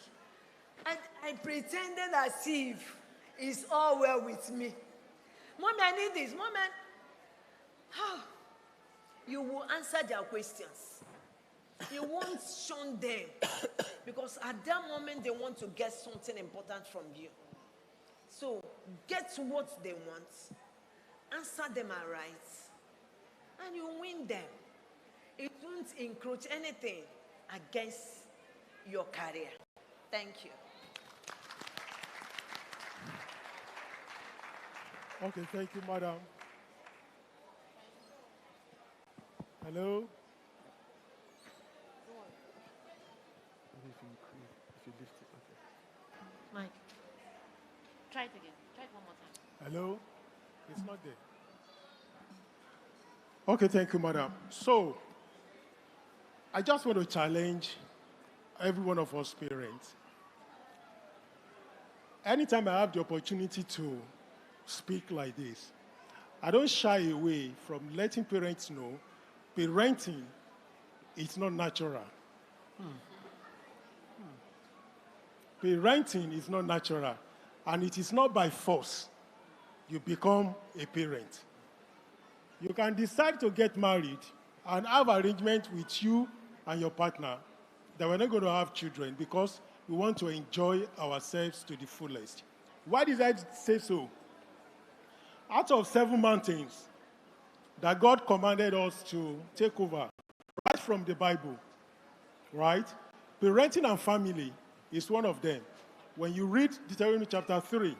and I pretended as if it's all well with me. Mommy, I need this. Mommy, how? You will answer their questions. You won't shun them because at that moment they want to get something important from you. So get what they want, answer them aright, and you win them. It won't encroach anything against your career. Thank you. Okay, thank you, madam. Hello? If you lift it, okay. Mike, try it again. Try it one more time. Hello? It's not there. Okay, thank you, madam. So, I just want to challenge every one of us parents. Anytime I have the opportunity to speak like this, I don't shy away from letting parents know parenting is not natural. Parenting is not natural, and it is not by force you become a parent. You can decide to get married and have arrangement with you and your partner that we're not going to have children because we want to enjoy ourselves to the fullest. Why did I say so? Out of 7 mountains that God commanded us to take over, right from the Bible, right? Parenting and family is one of them. When you read Deuteronomy chapter 3,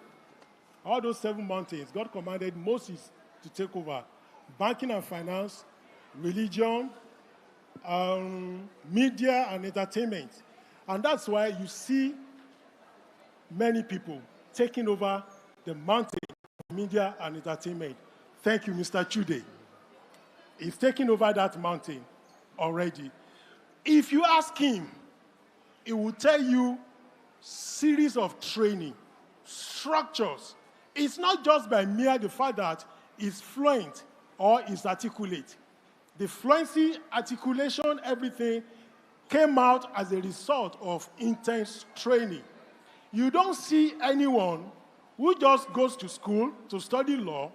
all those 7 mountains, God commanded Moses to take over banking and finance, religion, media and entertainment. And that's why you see many people taking over the mountain of media and entertainment. Thank you, Mr. Chude. He's taking over that mountain already. If you ask him, he will tell you series of training, structures. It's not just by mere the fact that he's fluent or is articulate. The fluency, articulation, everything came out as a result of intense training. You don't see anyone who just goes to school to study law,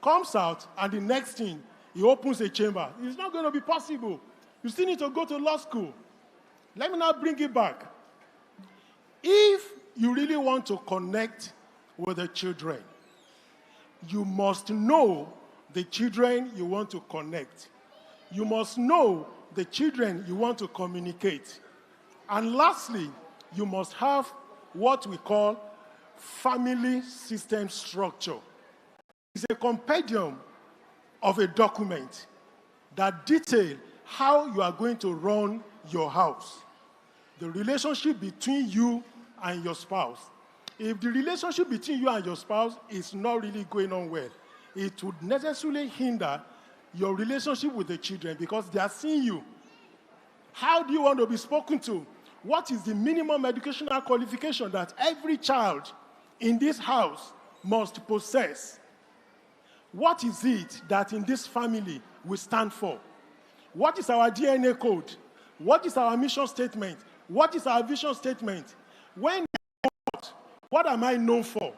comes out, and the next thing, he opens a chamber. It's not going to be possible. You still need to go to law school. Let me now bring it back. If you really want to connect with the children, you must know the children you want to connect. You must know the children you want to communicate. And lastly, you must have what we call family system structure. It's a compendium of a document that details how you are going to run your house. The relationship between you and your spouse. If the relationship between you and your spouse is not really going on well, it would necessarily hinder your relationship with the children because they are seeing you. How do you want to be spoken to? What is the minimum educational qualification that every child in this house must possess? What is it that in this family we stand for? What is our DNA code? What is our mission statement? What is our vision statement? When they come out, what am I known for?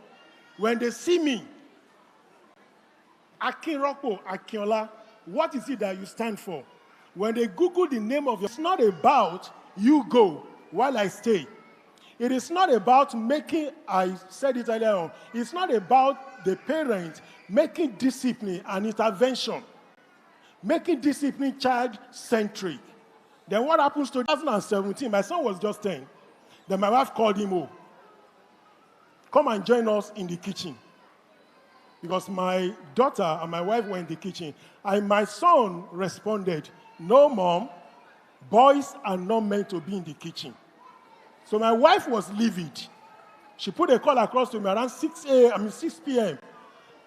When they see me, Akinropo, Akinola, what is it that you stand for? When they Google the name of your, it's not about you go while I stay. It is not about making, I said it earlier on, it's not about the parent making discipline an intervention, making discipline child-centric. Then what happens to 2017? My son was just 10. Then my wife called him, oh, come and join us in the kitchen. Because my daughter and my wife were in the kitchen. And my son responded, no, Mom, boys are not meant to be in the kitchen. So my wife was livid. She put a call across to me around 6 p.m.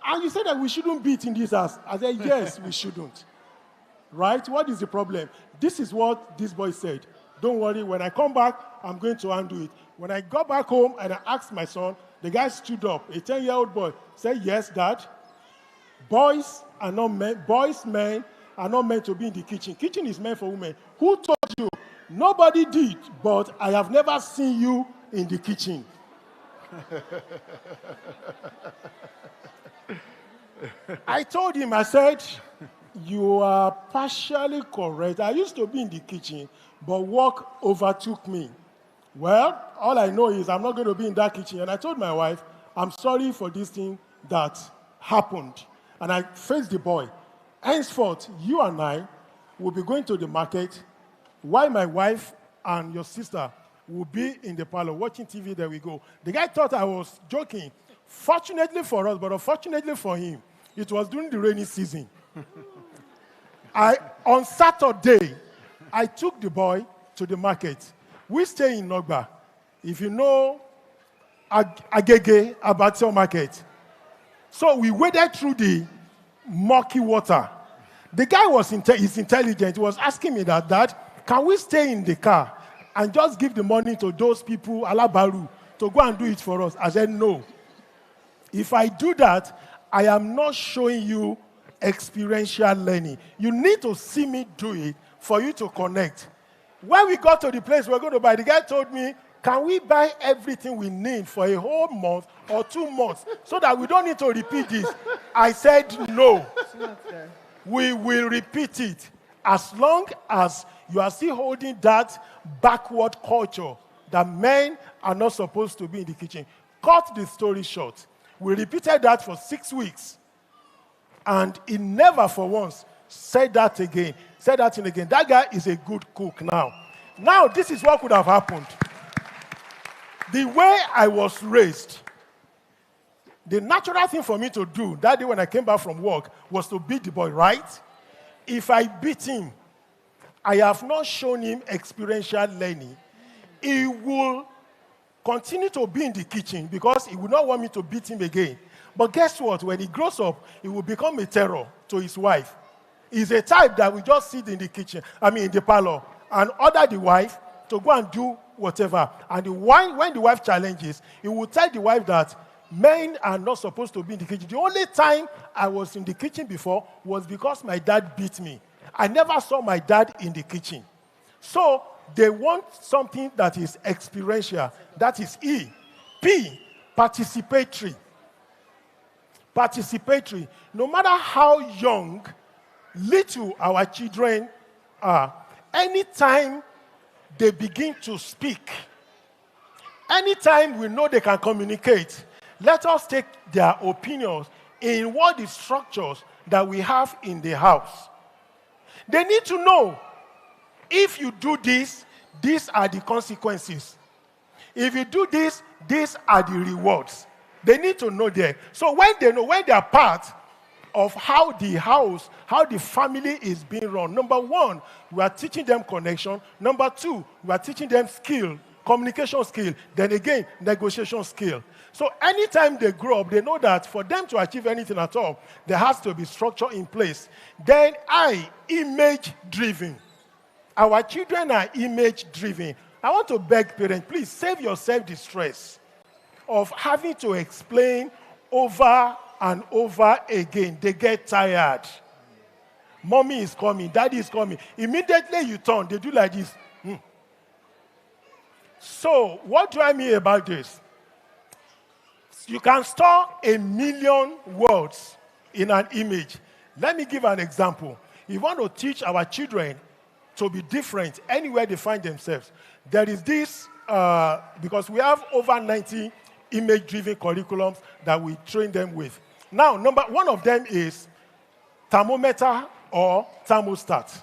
And you said that we shouldn't beat in this house. I said, yes, we shouldn't. Right? What is the problem? This is what this boy said. Don't worry, when I come back, I'm going to undo it. When I got back home and I asked my son, the guy stood up, a 10-year-old boy, said, yes, Dad. Boys, men are not meant to be in the kitchen. Kitchen is meant for women. Who told you? Nobody did, but I have never seen you in the kitchen. I told him, I said, You are partially correct. I used to be in the kitchen, but work overtook me. Well, all I know is I'm not going to be in that kitchen. And I told my wife, I'm sorry for this thing that happened. And I faced the boy. Henceforth, you and I will be going to the market while my wife and your sister will be in the parlor watching TV. There we go. The guy thought I was joking. Fortunately for us, but unfortunately for him, it was during the rainy season. On Saturday, I took the boy to the market. We stay in Nogba. If you know Agege, Abattoir Market. So we waded through the murky water. The guy is intelligent. He was asking me that, Dad, can we stay in the car and just give the money to those people, Alabaru, to go and do it for us? I said, no. If I do that, I am not showing you experiential learning. You need to see me do it for you to connect. When we got to the place we're going to buy, the guy told me, can we buy everything we need for a whole month or 2 months so that we don't need to repeat this? I said, no. We will repeat it as long as you are still holding that backward culture that men are not supposed to be in the kitchen. Cut the story short. We repeated that for 6 weeks. And he never for once said that again. Said that thing again. That guy is a good cook now. Now, this is what could have happened. The way I was raised, the natural thing for me to do that day when I came back from work was to beat the boy, right? If I beat him, I have not shown him experiential learning. He will continue to be in the kitchen because he will not want me to beat him again. But guess what? When he grows up, he will become a terror to his wife. He's a type that will just sit in the kitchen, in the parlor, and order the wife to go and do whatever. And when the wife challenges, he will tell the wife that men are not supposed to be in the kitchen. The only time I was in the kitchen before was because my dad beat me. I never saw my dad in the kitchen. So they want something that is experiential. That is E. P, participatory. Participatory. No matter how young, little our children are, anytime they begin to speak, anytime we know they can communicate, let us take their opinions in what the structures that we have in the house. They need to know, if you do this, these are the consequences. If you do this, these are the rewards. They need to know that. So when they know, when they are part of how the house, how the family is being run, number one, we are teaching them connection. Number two, we are teaching them skill, communication skill. Then again, negotiation skill. So anytime they grow up, they know that for them to achieve anything at all, there has to be structure in place. Then image-driven. Our children are image-driven. I want to beg parents, please save yourself the stress of having to explain over and over again. They get tired. Mommy is coming, daddy is coming. Immediately you turn, they do like this. So, what do I mean about this? You can store 1 million words in an image. Let me give an example. If you want to teach our children to be different anywhere they find themselves, there is this, because we have over 90 image-driven curriculums that we train them with. Now, one of them is thermometer or thermostat.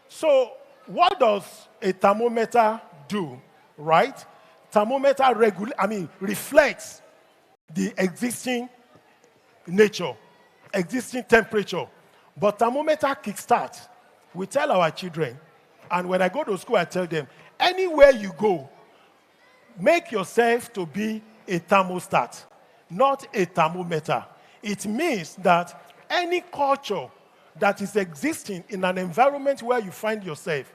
So, what does a thermometer do, right? Thermometer reflects the existing nature, existing temperature. But thermometer kickstart. We tell our children, and when I go to school, I tell them, anywhere you go, make yourself to be a thermostat, not a thermometer. It means that any culture that is existing in an environment where you find yourself,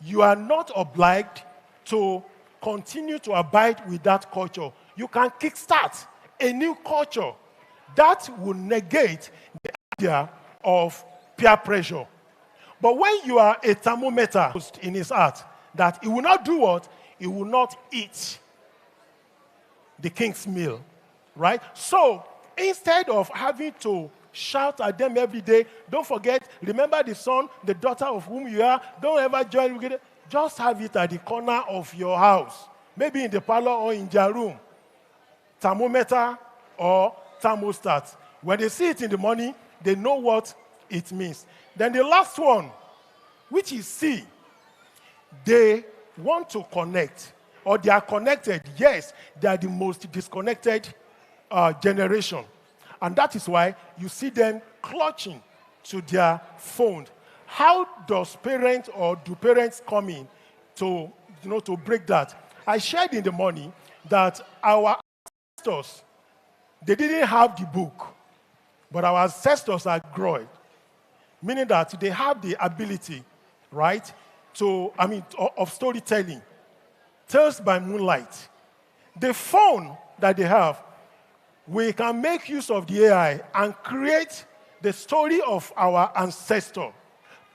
you are not obliged to continue to abide with that culture. You can kickstart a new culture that will negate the idea of peer pressure. But when you are a thermometer in his heart, that he will not do what? He will not eat the king's meal, right? So instead of having to Shout at them every day. Don't forget, remember the son, the daughter of whom you are. Don't ever join with it. Just have it at the corner of your house. Maybe in the parlor or in their room. Thermometer or thermostat. When they see it in the morning, they know what it means. Then the last one, which is C. They want to connect, or they are connected. Yes, they are the most disconnected generation. And that is why you see them clutching to their phone. How does parents or do parents come in to, to break that? I shared in the morning that our ancestors, they didn't have the book, but our ancestors are growing, meaning that they have the ability, right, of storytelling, tales by moonlight. The phone that they have, we can make use of the AI and create the story of our ancestor.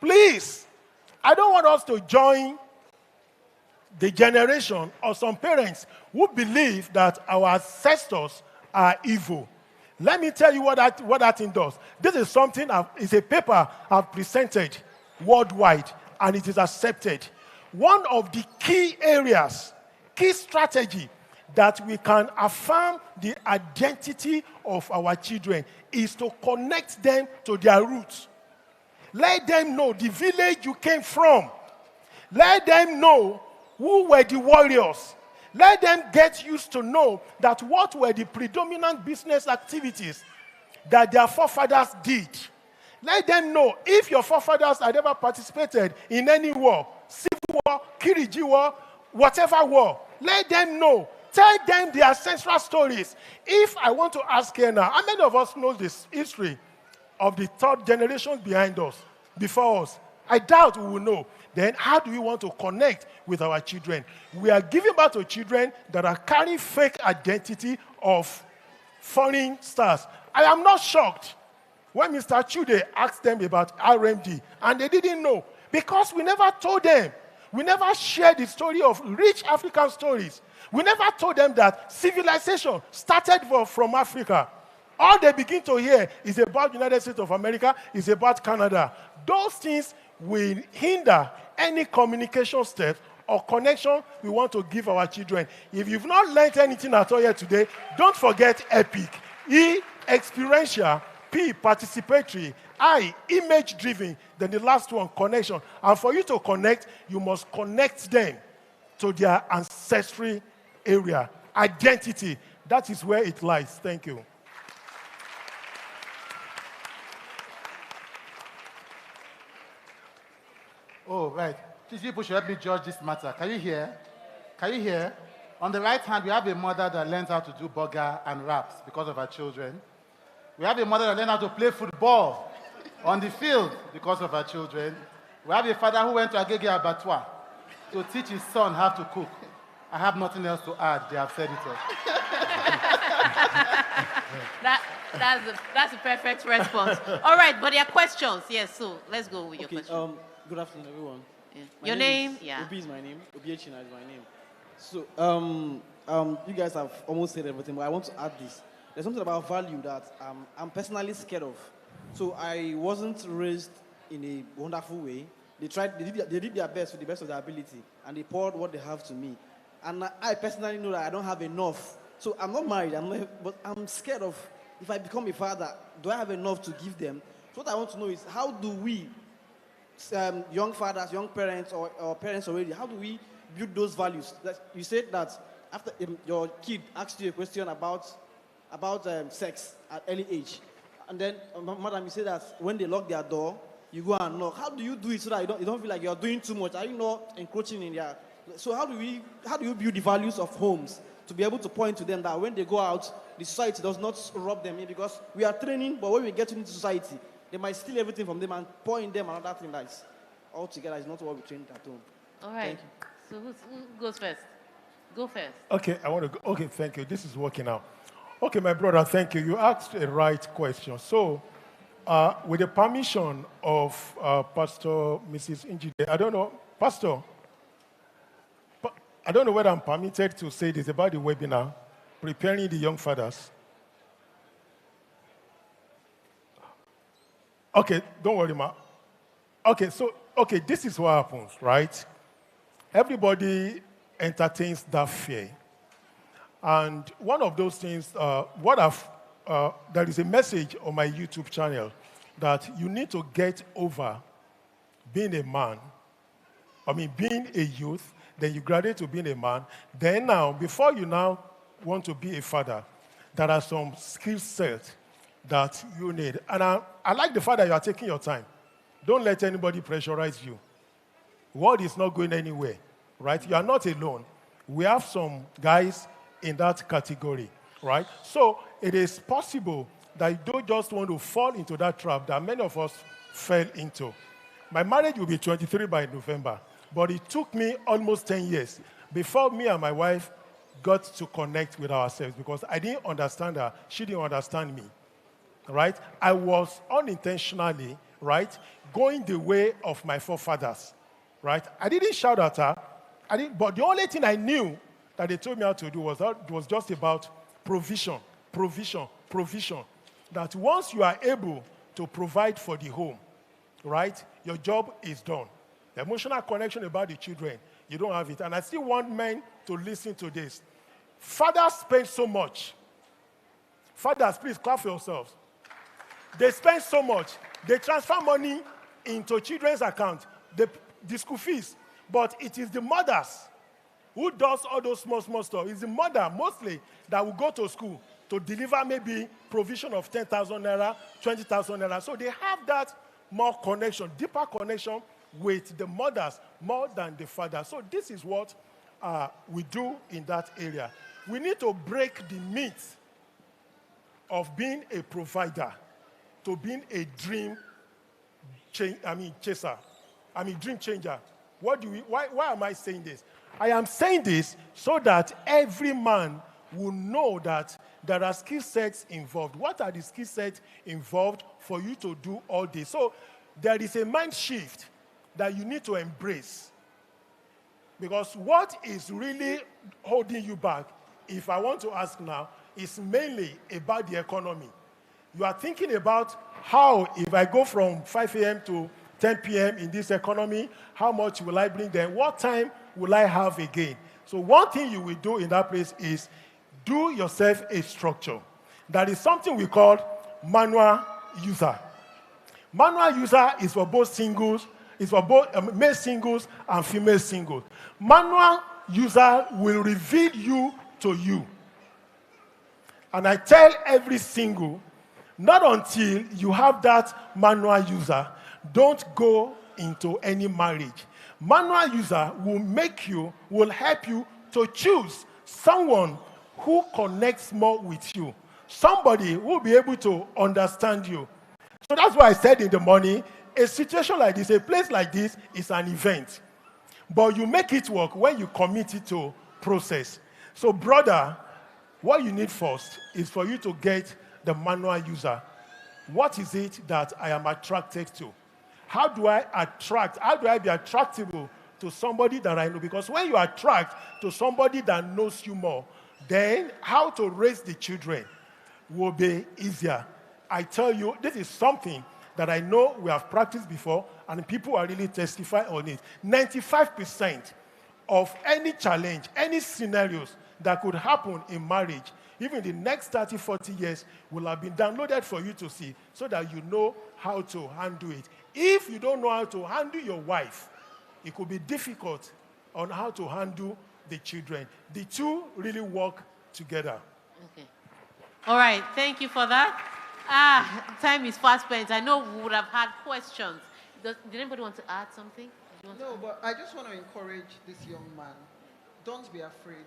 Please, I don't want us to join the generation of some parents who believe that our ancestors are evil. Let me tell you what that thing does. This is something, it's a paper I've presented worldwide, and it is accepted. One of the key areas, key strategy that we can affirm the identity of our children is to connect them to their roots. Let them know the village you came from. Let them know who were the warriors. Let them get used to know that what were the predominant business activities that their forefathers did. Let them know if your forefathers had ever participated in any war, civil war, Kiriji war, whatever war. Let them know. Tell them their ancestral stories. If I want to ask here now, how many of us know this history of the third generation behind us, before us? I doubt we will know. Then how do we want to connect with our children? We are giving birth to children that are carrying fake identity of foreign stars. I am not shocked when Mr. Chude asked them about RMD, and they didn't know, because we never told them. We never shared the story of rich African stories. We never told them that civilization started from Africa. All they begin to hear is about the United States of America, is about Canada. Those things will hinder any communication step or connection we want to give our children. If you've not learned anything at all yet today, don't forget EPIC. E, experiential. P, participatory. I, image-driven. Then the last one, connection. And for you to connect, you must connect them to their ancestry area. Identity. That is where it lies. Thank you. Oh, right. Please, people should help me judge this matter. Can you hear? Can you hear? On the right hand, we have a mother that learns how to do burger and wraps because of her children. We have a mother that learned how to play football on the field because of her children. We have a father who went to Agege Abattoir to teach his son how to cook. I have nothing else to add. They have said it all. That's a perfect response. All right, but there are questions. Yes, so let's go with your question. Good afternoon, everyone. Yeah. Your name? Yeah. Obi is my name. Obiechina is my name. So, you guys have almost said everything, but I want to add this. There's something about value that I'm personally scared of. So I wasn't raised in a wonderful way. They did their best to the best of their ability, and they poured what they have to me. And I personally know that I don't have enough. So I'm not married, but I'm scared of, if I become a father, do I have enough to give them? So what I want to know is, how do we, young fathers, young parents, or parents already, how do we build those values? You said that after your kid asked you a question about sex at early age, and then, madam, you say that when they lock their door, you go and knock. How do you do it so that you don't feel like you're doing too much? Are you not encroaching in their... So how do you build the values of homes to be able to point to them that when they go out, the society does not rob them in? Because we are training, but when we get into society, they might steal everything from them and point them another thing that is altogether is not what we trained at home. All right. So who goes first? Go first. Okay, I want to go. Okay, thank you. This is working out. Okay, my brother, thank you. You asked a right question. So, with the permission of Pastor Mrs. Njide, I don't know, Pastor, I don't know whether I'm permitted to say this about the webinar, preparing the young fathers. Okay, don't worry, ma. Okay, so, this is what happens, right? Everybody entertains that fear. And one of those things, there is a message on my YouTube channel that you need to get over being a man. Being a youth, then you graduate to being a man. Then now, before you now want to be a father, there are some skill sets that you need. And I like the fact that you are taking your time. Don't let anybody pressurize you. World is not going anywhere, right? You are not alone. We have some guys in that category, right? So it is possible that you don't just want to fall into that trap that many of us fell into. My marriage will be 23 by November, but it took me almost 10 years before me and my wife got to connect with ourselves because I didn't understand her, she didn't understand me, right? I was unintentionally, right, going the way of my forefathers, right? I didn't shout at her, but the only thing I knew that they told me how to do was just about provision. That once you are able to provide for the home, right, your job is done. The emotional connection about the children, you don't have it. And I still want men to listen to this. Fathers spend so much. Fathers, please clap for yourselves. They spend so much. They transfer money into children's account, the school fees. But it is the mothers who does all those small stuff. It's the mother mostly that will go to school to deliver maybe provision of 10,000 naira, 20,000 naira. So they have that more connection, deeper connection with the mothers more than the father. So this is what we do in that area. We need to break the myth of being a provider to being a dream chaser. Dream changer. Why am I saying this? I am saying this so that every man will know that there are skill sets involved. What are the skill sets involved for you to do all this? So there is a mind shift that you need to embrace. Because what is really holding you back, if I want to ask now, is mainly about the economy. You are thinking about how, if I go from 5 a.m. to 10 p.m. in this economy, how much will I bring them? What time will I have again? So one thing you will do in that place is do yourself a structure. That is something we call manual user. Manual user is for both singles, is for both male singles and female singles. Manual user will reveal you to you. And I tell every single, not until you have that manual user, don't go into any marriage. Manual user will help you to choose someone who connects more with you. Somebody who will be able to understand you. So that's why I said in the morning, a situation like this, a place like this is an event. But you make it work when you commit it to process. So brother, what you need first is for you to get the manual user. What is it that I am attracted to? How do I be attractable to somebody that I know? Because when you attract to somebody that knows you more, then how to raise the children will be easier. I tell you, this is something that I know we have practiced before, and people are really testifying on it. 95% of any challenge, any scenarios that could happen in marriage, even the next 30, 40 years, will have been downloaded for you to see so that you know how to handle it. If you don't know how to handle your wife, it could be difficult on how to handle the children. The two really work together. Okay. All right, thank you for that. Time is fast spent. I know we would have had questions. Did anybody want to add something? No, but I just want to encourage this young man. Don't be afraid.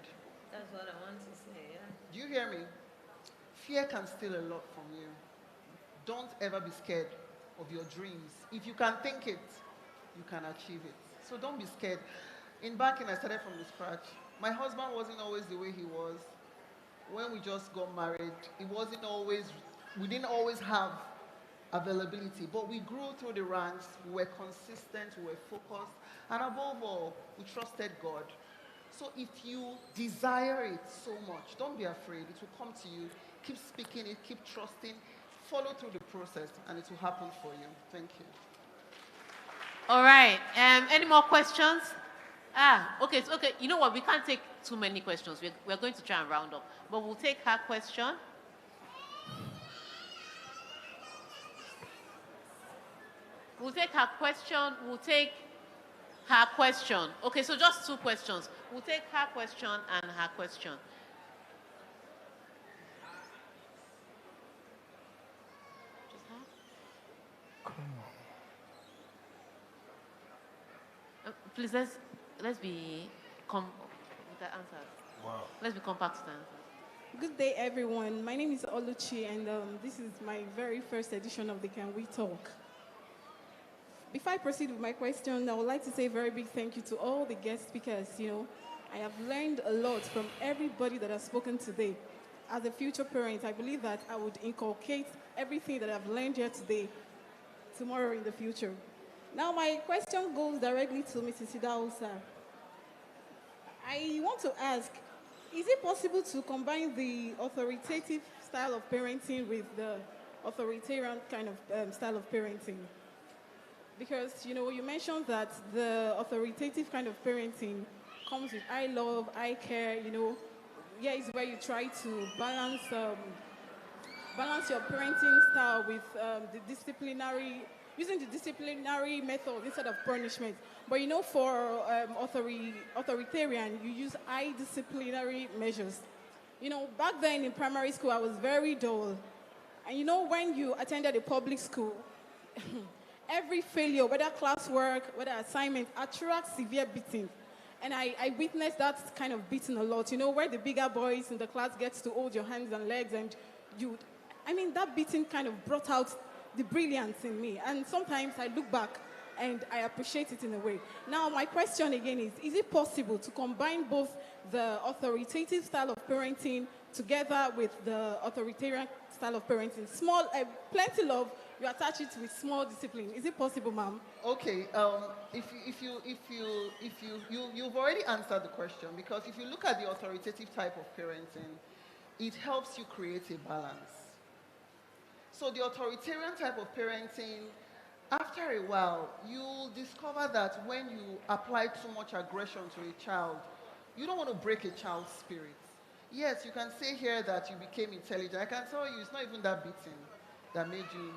That's what I want to say, yeah. Do you hear me? Fear can steal a lot from you. Don't ever be scared of your dreams. If you can think it, you can achieve it. So don't be scared. Back when I started from the scratch, my husband wasn't always the way he was. When we just got married, we didn't always have availability, but we grew through the ranks, we were consistent, we were focused, and above all, we trusted God. So if you desire it so much, don't be afraid. It will come to you. Keep speaking it, keep trusting, follow through the process, and it will happen for you. Thank you. All right. Any more questions? Okay. So, okay. You know what? We can't take too many questions. We're going to try and round up, but we'll take her question. We'll take her question. We'll take her question. Okay, so just 2 questions. We'll take her question and her question. Please, let's be with the answers. Wow. Let's be compact with the answers. Good day, everyone. My name is Oluchi, and this is my very first edition of the Can We Talk. Before I proceed with my question, I would like to say a very big thank you to all the guest speakers. I have learned a lot from everybody that has spoken today. As a future parent, I believe that I would inculcate everything that I've learned here today tomorrow in the future. Now, my question goes directly to Mrs. Idausa. I want to ask, is it possible to combine the authoritative style of parenting with the authoritarian kind of style of parenting? Because, you mentioned that the authoritative kind of parenting comes with I love, I care, it's where you try to balance your parenting style with using the disciplinary method instead of punishment. But for authoritarian, you use I disciplinary measures. Back then in primary school, I was very dull. And when you attended a public school, every failure, whether classwork, whether assignment, attracts severe beating. And I witnessed that kind of beating a lot, where the bigger boys in the class gets to hold your hands and legs, and that beating kind of brought out the brilliance in me. And sometimes I look back and I appreciate it in a way. Now, my question again is it possible to combine both the authoritative style of parenting together with the authoritarian style of parenting? Plenty love, you attach it with small discipline. Is it possible, ma'am? Okay, you've already answered the question, because if you look at the authoritative type of parenting, it helps you create a balance. So the authoritarian type of parenting, after a while, you'll discover that when you apply too much aggression to a child, you don't want to break a child's spirit. Yes, you can say here that you became intelligent. I can tell you it's not even that beating that made you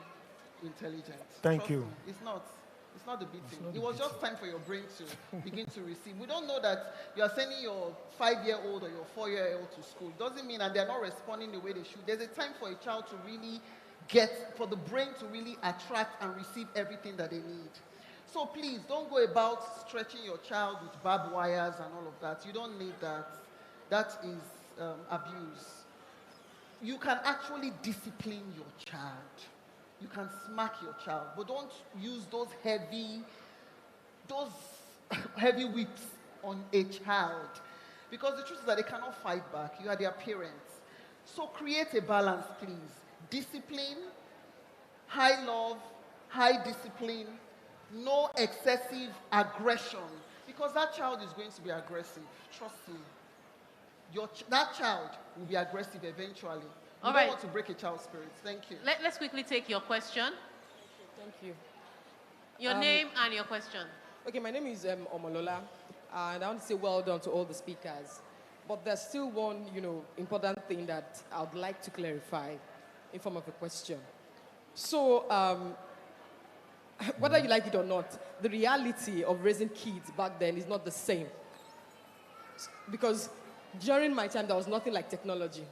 intelligent. Thank you. Me, it's not. It's not the beating. It was just time for your brain to begin to receive. We don't know that you are sending your 5-year-old or your 4-year-old to school. Doesn't mean that they're not responding the way they should. There's a time for a child to really for the brain to really attract and receive everything that they need. So please, don't go about stretching your child with barbed wires and all of that. You don't need that. That is abuse. You can actually discipline your child. You can smack your child, but don't use those heavy whips on a child, because the truth is that they cannot fight back. You are their parents. So create a balance, please. Discipline, high love, high discipline, no excessive aggression, because that child is going to be aggressive. Trust me. That child will be aggressive eventually. You don't want to break a child's spirit. Thank you. Let's quickly take your question. Thank you. Your name and your question. Okay, my name is Omolola, and I want to say well done to all the speakers. But there's still one, important thing that I would like to clarify in form of a question. So, whether you like it or not, the reality of raising kids back then is not the same. Because during my time, there was nothing like technology.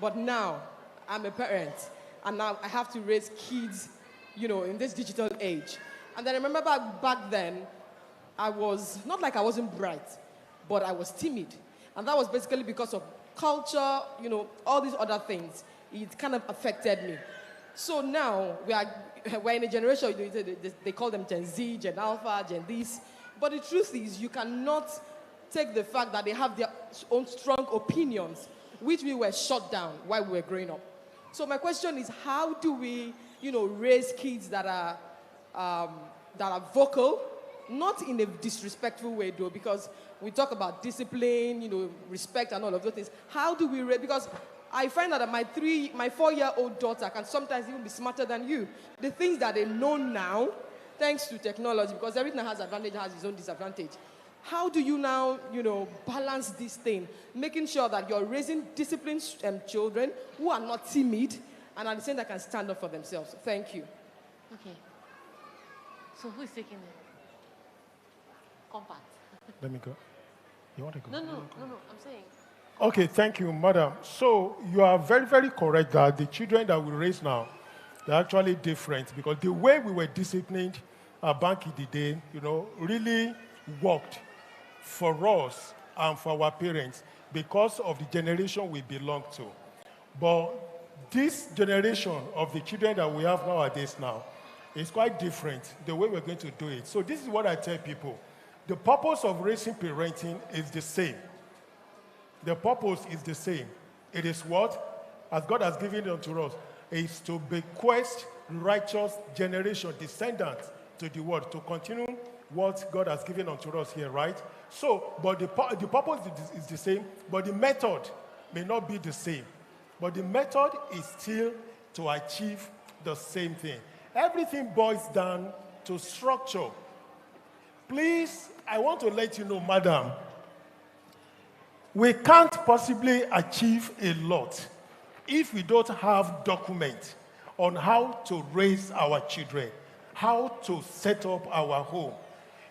But now, I'm a parent, and now I have to raise kids, in this digital age. And then I remember back then, I was, not like I wasn't bright, but I was timid. And that was basically because of culture, all these other things. It kind of affected me. So now, we're in a generation, they call them Gen Z, Gen Alpha, Gen this. But the truth is, you cannot take the fact that they have their own strong opinions, which we were shut down while we were growing up. So my question is, how do we, raise kids that are vocal, not in a disrespectful way though, because we talk about discipline, respect and all of those things. How do we raise, because I find out that my 4-year-old daughter can sometimes even be smarter than you. The things that they know now, thanks to technology, because everything that has advantage has its own disadvantage. How do you now, balance this thing, making sure that you're raising disciplined children who are not timid and at the same time can stand up for themselves? Thank you. Okay. So who is taking it? Compact. Let me go. You want to go? No, I'm saying. Okay, thank you, madam. So you are very, very correct that the children that we raise now, they're actually different because the way we were disciplined back in the day, really worked for us and for our parents because of the generation we belong to. But this generation of the children that we have nowadays now is quite different, the way we're going to do it. So this is what I tell people. The purpose of raising parenting is the same. The purpose is the same. It is what? As God has given it unto us, is to bequest righteous generation, descendants to the world, to continue what God has given unto us here, right? So, but the purpose is the same, but the method may not be the same. But the method is still to achieve the same thing. Everything boils down to structure. Please, I want to let you know, madam, we can't possibly achieve a lot if we don't have documents on how to raise our children, how to set up our home.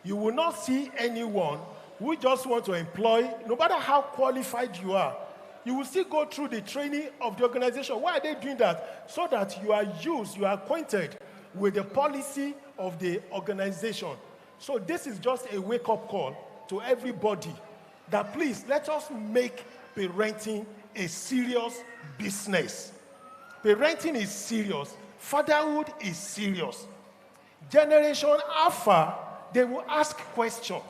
You will not see anyone who just want to employ, no matter how qualified you are, you will still go through the training of the organization. Why are they doing that? So that you are acquainted with the policy of the organization. So this is just a wake-up call to everybody that please, let us make parenting a serious business. Parenting is serious. Fatherhood is serious. Generation Alpha, they will ask questions.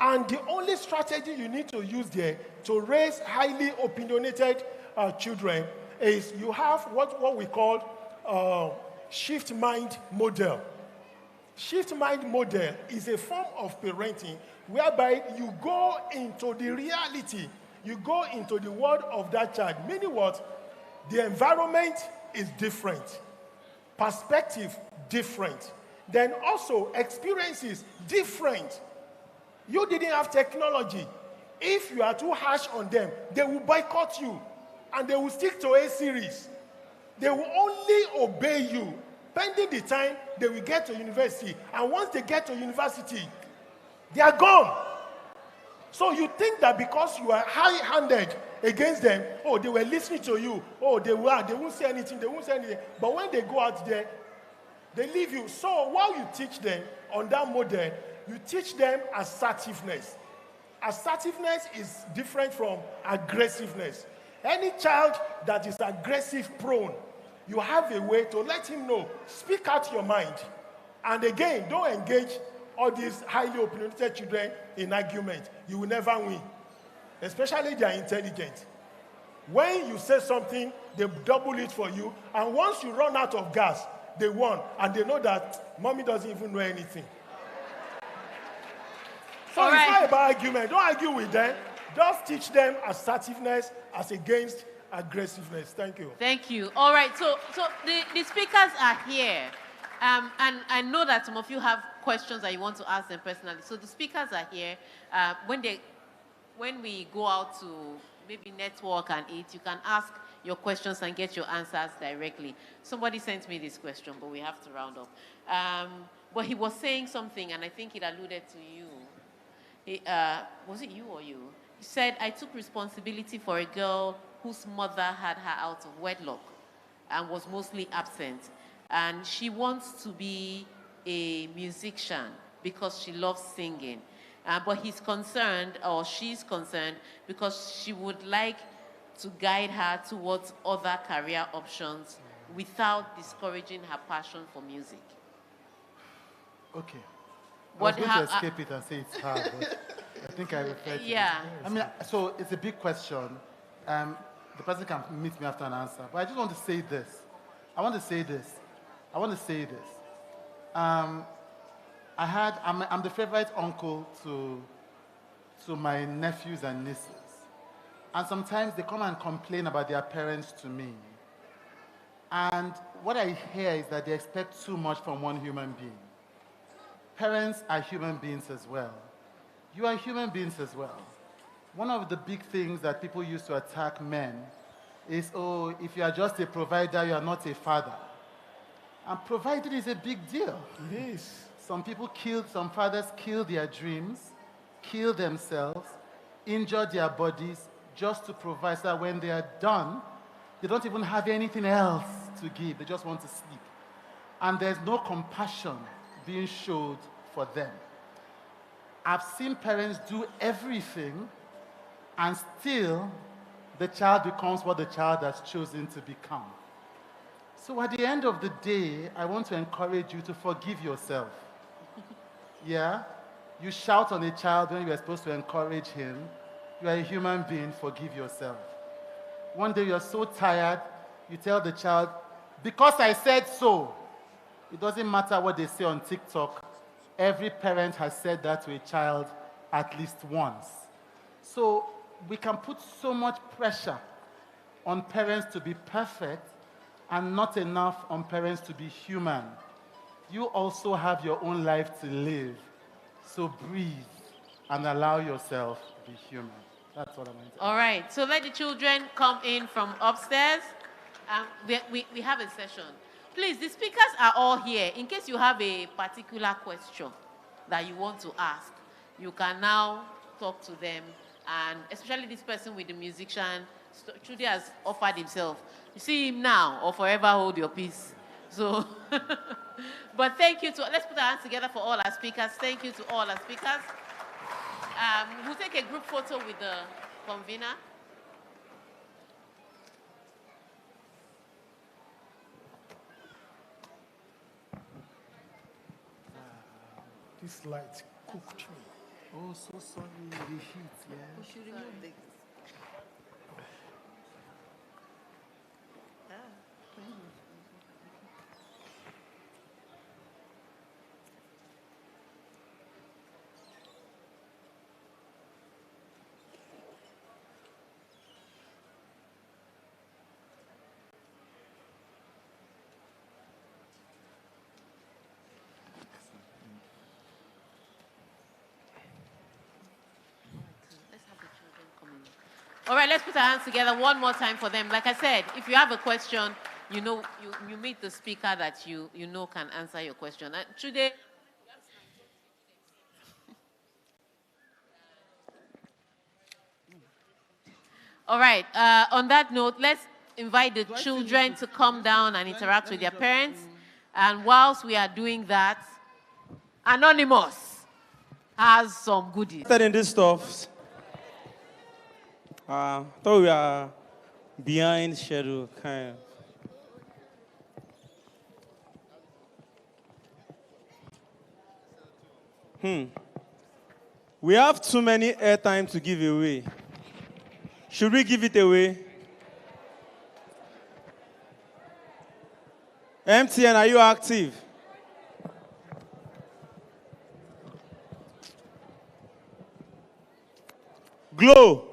And the only strategy you need to use there to raise highly opinionated children is you have what we call shift mind model. Shift mind model is a form of parenting whereby you go into the reality, you go into the world of that child. Meaning what? The environment is different, perspective different, then also experiences different. You didn't have technology. If you are too harsh on them, they will boycott you and they will stick to a series. They will only obey you pending the time they will get to university. And once they get to university, they are gone. So you think that because you are high-handed against them, oh, they were listening to you, oh, they won't say anything, But when they go out there, they leave you. So while you teach them on that model, you teach them assertiveness. Assertiveness is different from aggressiveness. Any child that is aggressive prone, you have a way to let him know, speak out your mind. And again, don't engage all these highly opinionated children in argument. You will never win. Especially they are intelligent. When you say something, they double it for you. And once you run out of gas, they won. And they know that mommy doesn't even know anything. So it's not about argument. Don't argue with them. Just teach them assertiveness as against aggressiveness. Thank you. Thank you. All right. So the speakers are here. And I know that some of you have questions that you want to ask them personally. So the speakers are here. When we go out to maybe network and eat, you can ask your questions and get your answers directly. Somebody sent me this question, but we have to round up. But he was saying something, and I think it alluded to you. Was it you or you? He said, I took responsibility for a girl whose mother had her out of wedlock and was mostly absent. And she wants to be a musician because she loves singing. But he's concerned, or she's concerned, because she would like to guide her towards other career options without discouraging her passion for music. Okay. I was going to escape it and say it's hard, but I think I referred to it. I mean, so it's a big question. The person can meet me after an answer. But I just want to say this. I'm the favorite uncle to my nephews and nieces. And sometimes they come and complain about their parents to me. And what I hear is that they expect too much from one human being. Parents are human beings as well. You are human beings as well. One of the big things that people use to attack men is, oh, if you are just a provider, you are not a father. And providing is a big deal. It is. Some fathers kill their dreams, kill themselves, injure their bodies just to provide, so that when they are done, they don't even have anything else to give. They just want to sleep. And there's no compassion being showed for them. I've seen parents do everything, and still the child becomes what the child has chosen to become. So at the end of the day, I want to encourage you to forgive yourself. Yeah? You shout on a child when you are supposed to encourage him. You are a human being, forgive yourself. One day you're so tired, you tell the child, because I said so. It doesn't matter what they say on TikTok. Every parent has said that to a child at least once. So we can put so much pressure on parents to be perfect and not enough on parents to be human. You also have your own life to live. So breathe and allow yourself to be human. That's what I meant. All right, so let the children come in from upstairs. We have a session. Please, the speakers are all here. In case you have a particular question that you want to ask, you can now talk to them. And especially this person with the musician, Trudy has offered himself. You see him now or forever hold your peace. So, but thank you to, let's put our hands together for all our speakers. Thank you to all our speakers. We'll take a group photo with the convener. This light cooked me. Oh, so sorry, the heat, yeah. We should remove this. All right, let's put our hands together one more time for them. Like I said, if you have a question, you know, you meet the speaker that you know can answer your question. Today. All right, on that note, let's invite the children to come down and interact with their parents. And whilst we are doing that, Anonymous has some goodies. In this stuff, thought we are behind schedule, kind of. We have too many airtime to give away. Should we give it away? MTN, are you active? Glow.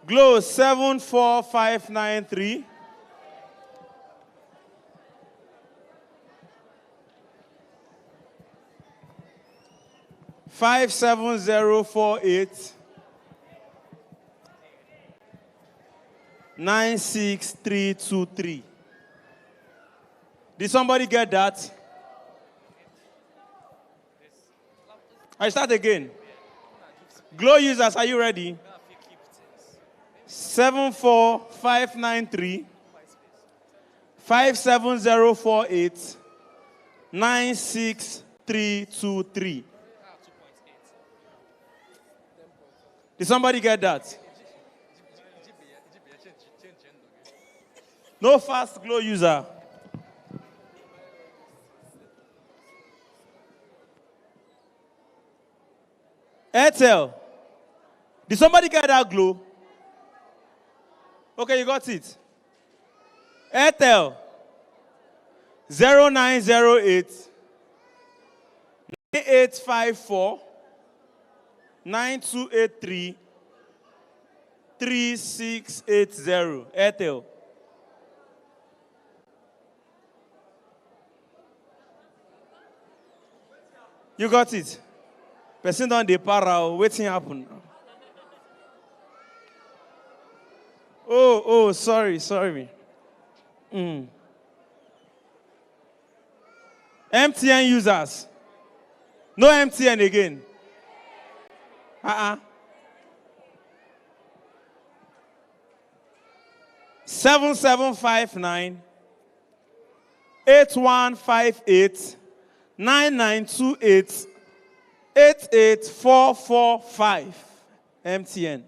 Glow 74593. Five 7048 96323. Did somebody get that? I start again. Glow users, are you ready? 74593 57048 96323. Did somebody get that? No fast Glow user. Airtel. Did somebody get that Glow? Okay, you got it. Airtel. 0908 9854 9283 3680. Airtel. You got it? Person on the para, waiting happen. Oh, sorry. MTN users. No MTN again. 7759 8158 9928 88445. MTN.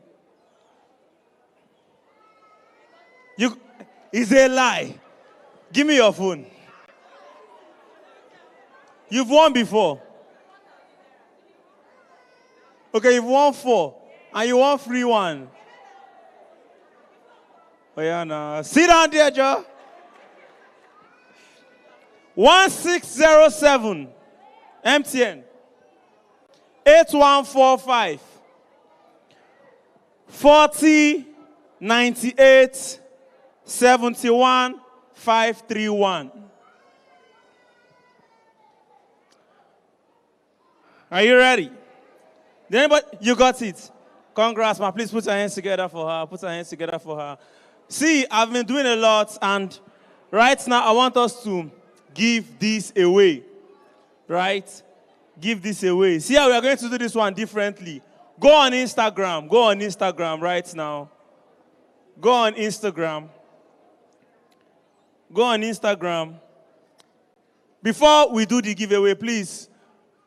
It's a lie. Give me your phone. You've won before. Okay, you've won 4. And you won free 1. Oh, yeah, no. Sit down there, Joe. 1607. MTN. 8145. 4098 71 531. Are you ready? Anybody? You got it. Congrats, man. Please put your hands together for her. Put your hands together for her. See, I've been doing a lot, and right now I want us to give this away. Right? Give this away. See how we are going to do this one differently. Go on Instagram. Go on Instagram right now. Go on Instagram. Go on Instagram. Before we do the giveaway, please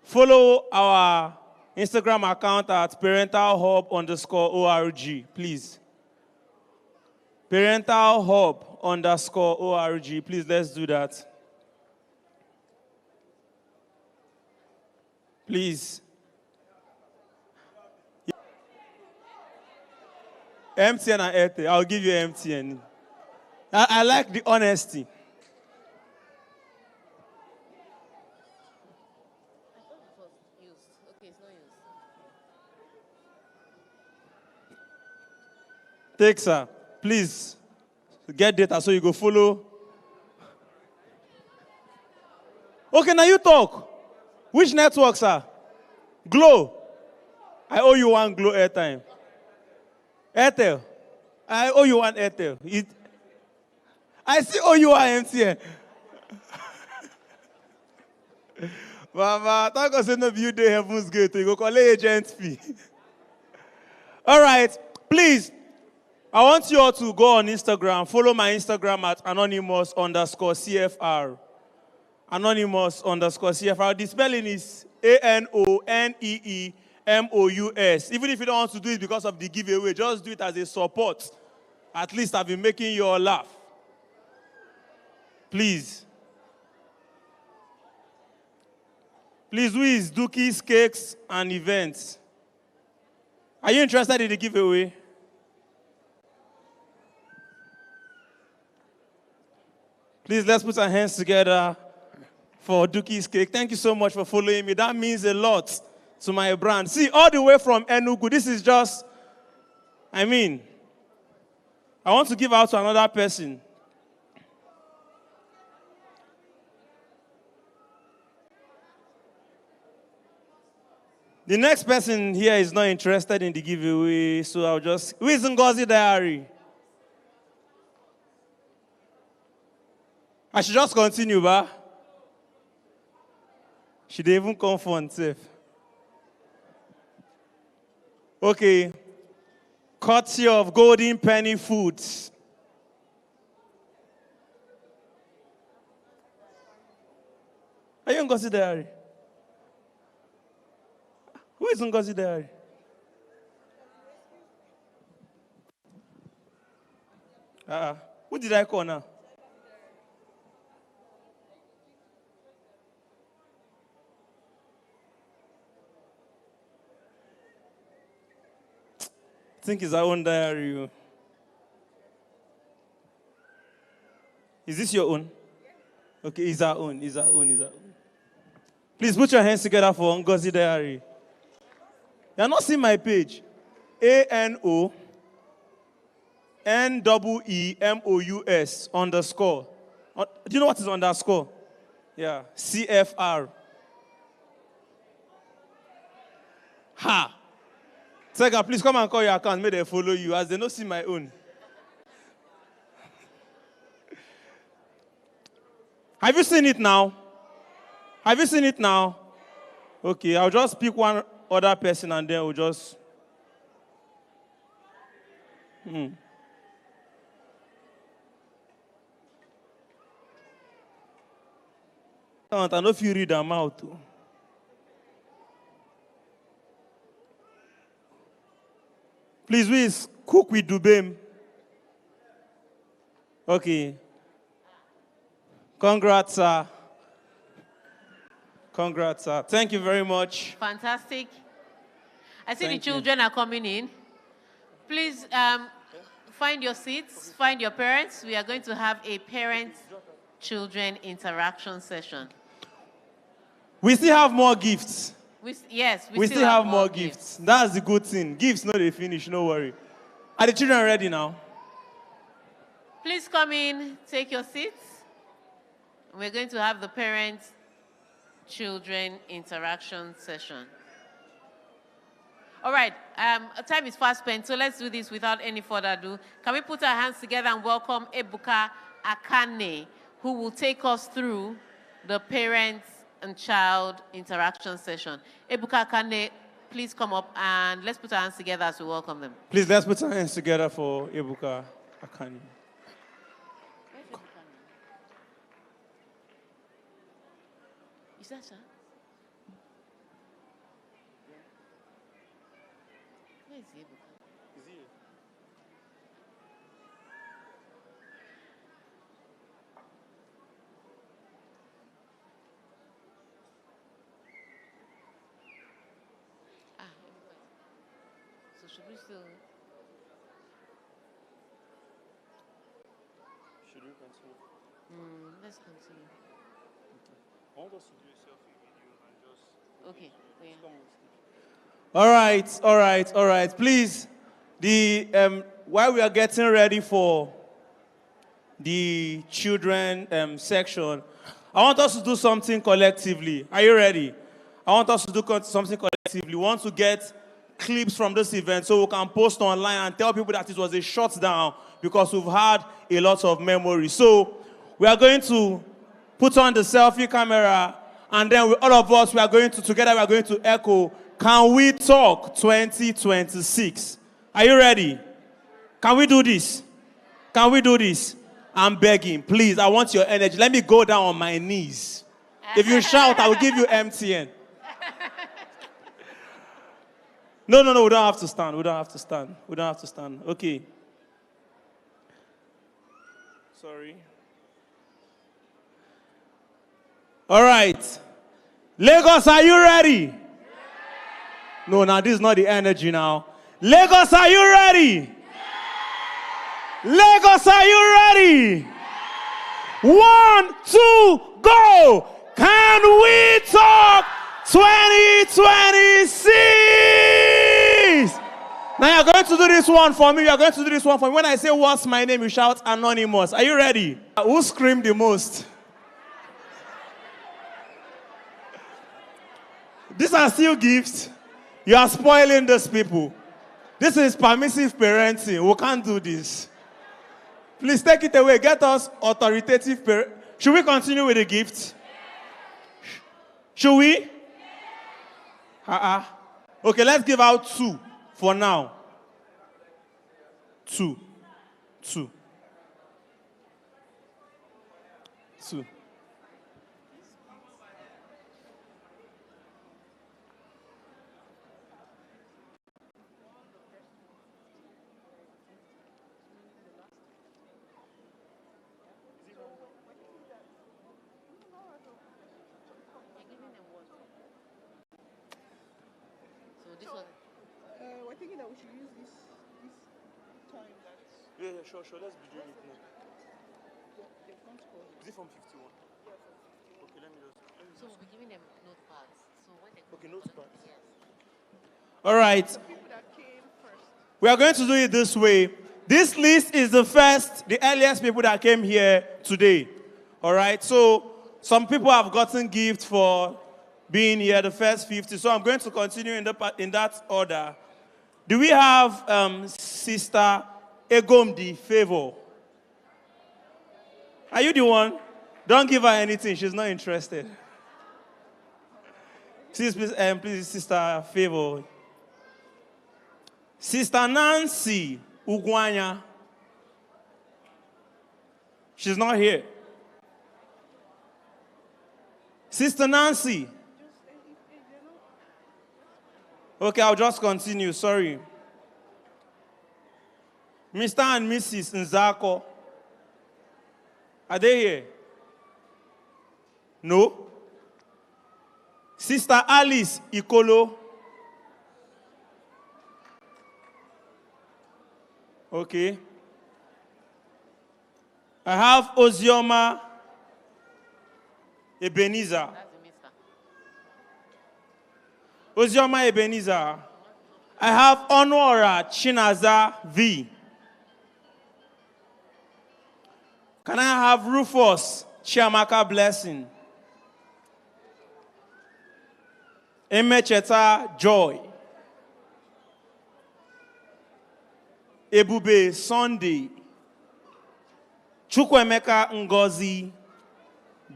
follow our Instagram account at Parental Hub _org, please. Parental Hub _org. Please, let's do that. Please. MTN and Airtel. I'll give you MTN. I like the honesty. Take, sir. Please get data so you go follow. Okay, now you talk. Which network, sir? Glow. I owe you 1 Glow airtime. Airtel. I owe you 1 Airtel. I still owe you 1 MTN. Mama, thank God say no view day heaven's gate. You go call agent fee. All right, please. I want you all to go on Instagram. Follow my Instagram at anonymous_CFR. Anonymous_CFR. The spelling is ANONEEMOUS. Even if you don't want to do it because of the giveaway, just do it as a support. At least I've been making you all laugh. Please. Please, who is Dookie's Cakes and Events? Are you interested in the giveaway? Please, let's put our hands together for Dookie's Cake. Thank you so much for following me. That means a lot to my brand. See, all the way from Enugu, this is just, I want to give out to another person. The next person here is not interested in the giveaway, so I'll just... Who is Ngozi Diary? I should just continue, ba? Should they even come for himself? Okay. Courtesy of Golden Penny Foods. Are you Ngozi Diary? Who is Ngozi Diary? Who did I call now? I think it's our own diary. Is this your own? Okay, it's our own. Please put your hands together for Ngozi Diary. You're not seeing my page. ANONEEMOUS underscore. Do you know what is underscore? Yeah. CFR. Ha. Second, please come and call your account. May they follow you as they don't see my own. Have you seen it now? Have you seen it now? Okay, I'll just pick one other person and then we'll just. I don't know if you read them out. Please, please, cook with Dubem. Okay. Congrats, sir. Congrats, sir. Thank you very much. Fantastic. I see Thank the children are coming in. Please find your seats, find your parents. We are going to have a parent-children interaction session. We still have more gifts. Yes, We still have more gifts. That's the good thing. Gifts, no, they finish, no worry. Are the children ready now? Please come in, take your seats. We're going to have the parent-children interaction session. All right, time is fast spent, so let's do this without any further ado. Can we put our hands together and welcome Ebuka Akane, who will take us through the parent and child interaction session. Ebuka Akane, please come up and let's put our hands together as we welcome them. Please, let's put our hands together for Ebuka Akane. Is that sir? Where is Ebuka? Is he here? So should we still... Should we continue? Let's continue. I want us to do a selfie video and just... Okay. All right. Please, while we are getting ready for the children section, I want us to do something collectively. Are you ready? I want us to do something collectively. We want to get clips from this event so we can post online and tell people that it was a shutdown because we've had a lot of memories. So we are going to put on the selfie camera and then all of us, we are going to echo, "Can we talk 2026? Are you ready? Can we do this? Can we do this? I'm begging, please, I want your energy. Let me go down on my knees. If you shout, I will give you MTN. No, we don't have to stand. We don't have to stand. Okay. Sorry. All right. Lagos, are you ready? No, now this is not the energy now. Lagos, are you ready? Lagos, are you ready? 1, 2, go! Can we talk 2026? Now you're going to do this one for me. When I say what's my name, you shout anonymous. Are you ready? Who screamed the most? These are still gifts. You are spoiling these people. This is permissive parenting. We can't do this. Please take it away. Get us authoritative parents. Should we continue with the gifts? Should we? Okay, let's give out 2 for now. 2. We're thinking that we should use this time that... Yeah, sure. Let's be doing it now. Is it from 51? Yeah, from 51. Okay, let me just... So we'll be giving them notepads. So when they Okay, notepads. Yes. All right. We are going to do it this way. This list is the earliest people that came here today. All right. So some people have gotten gifts for being here, the first 50. So I'm going to continue in that order. Do we have Sister Egomdi Favor? Are you the one? Don't give her anything. She's not interested. Please, Sister Favor. Sister Nancy Ugwanya. She's not here. Sister Nancy. Okay, I'll just continue. Sorry. Mr. and Mrs. Nzako. Are they here? No. Sister Alice Ikolo. Okay. I have Ozioma Ebenezer. Ozioma Ebenezer. I have Honora Chinaza V. Can I have Rufus Chiamaka Blessing? Emecheta Joy. Ebube Sunday. Chukwemeka Ngozi.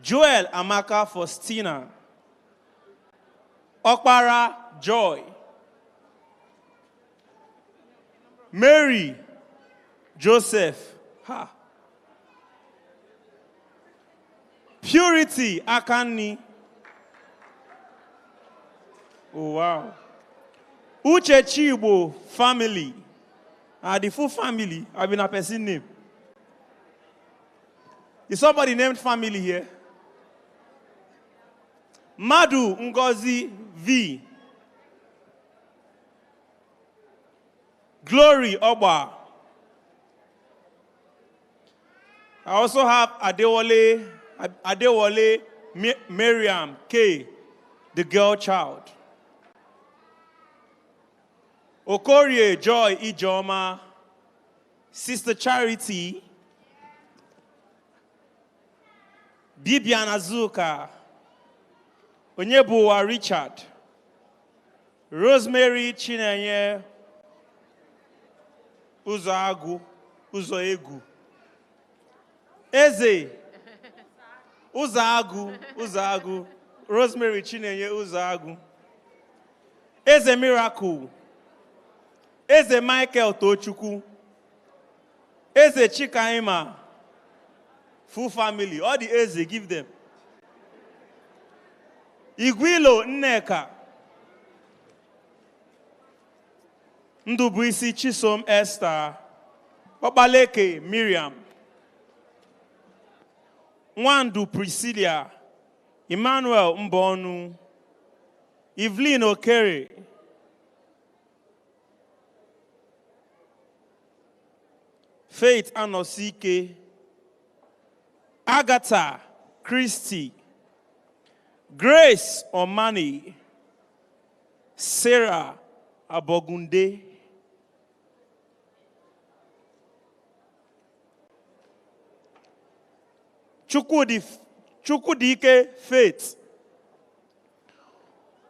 Joel Amaka Faustina. Okpara Joy. Mary Joseph. Ha. Purity Akani. Oh, wow. Uche Chibo family. The full family. I've been a person name. Is somebody named family here? Madu Ngozi V. Glory Oba. I also have Adewale Miriam K, the girl child. Okorie Joy Ijoma, Sister Charity, Bibian Azuka, Onyebuwa Richard, Rosemary Chinenye Uzoegu, Eze Uzagu, Rosemary Chinenye Uzagu, Eze Miracle, Eze Michael Tochukwu, Eze Chikaima, full family, all the Eze, give them. Igwilo Nneka, Ndubuisi Chisom Esther, Obaleke Miriam, Nwandu Priscilla, Emmanuel Mbonu, Evelyn Okere, Faith Anosike, Agatha Christie, Grace Omani, Sarah Abogunde, Chukudike Faith,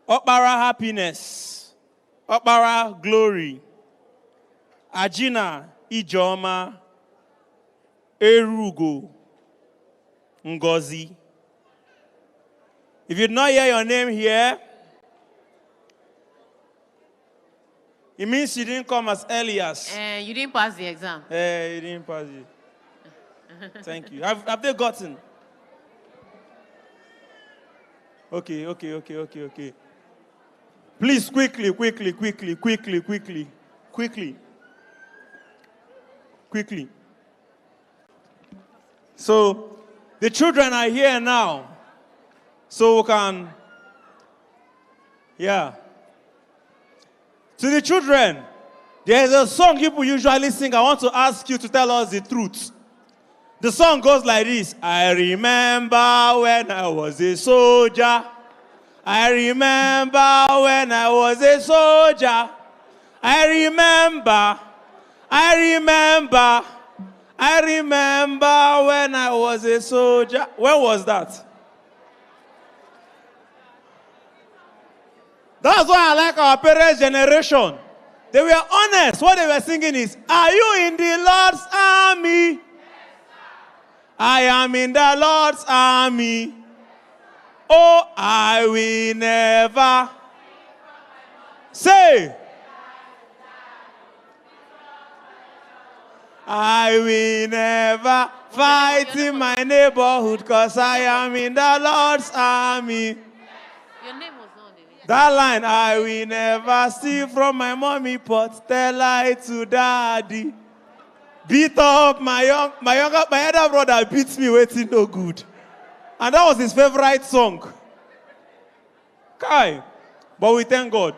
Okpara Happiness, Okpara Glory, Ajina Ijoma, Erugo Ngozi. If you did not hear your name here, it means you didn't come as Elias. You didn't pass the exam. You didn't pass it. Thank you. Have they gotten? Okay. Please, quickly. So, the children are here now. So we can, To the children, there's a song people usually sing. I want to ask you to tell us the truth. The song goes like this. I remember when I was a soldier. I remember when I was a soldier. I remember when I was a soldier. When was that? That's why I like our parents' generation. They were honest. What they were singing is, are you in the Lord's army? I am in the Lord's army. Oh, I will never say. I will never fight in my neighborhood because I am in the Lord's army. Your name was on it. That line, I will never steal from my mommy pot, tell lie to daddy. Beat up my elder brother beats me waiting no good. And that was his favorite song. Kai. But we thank God.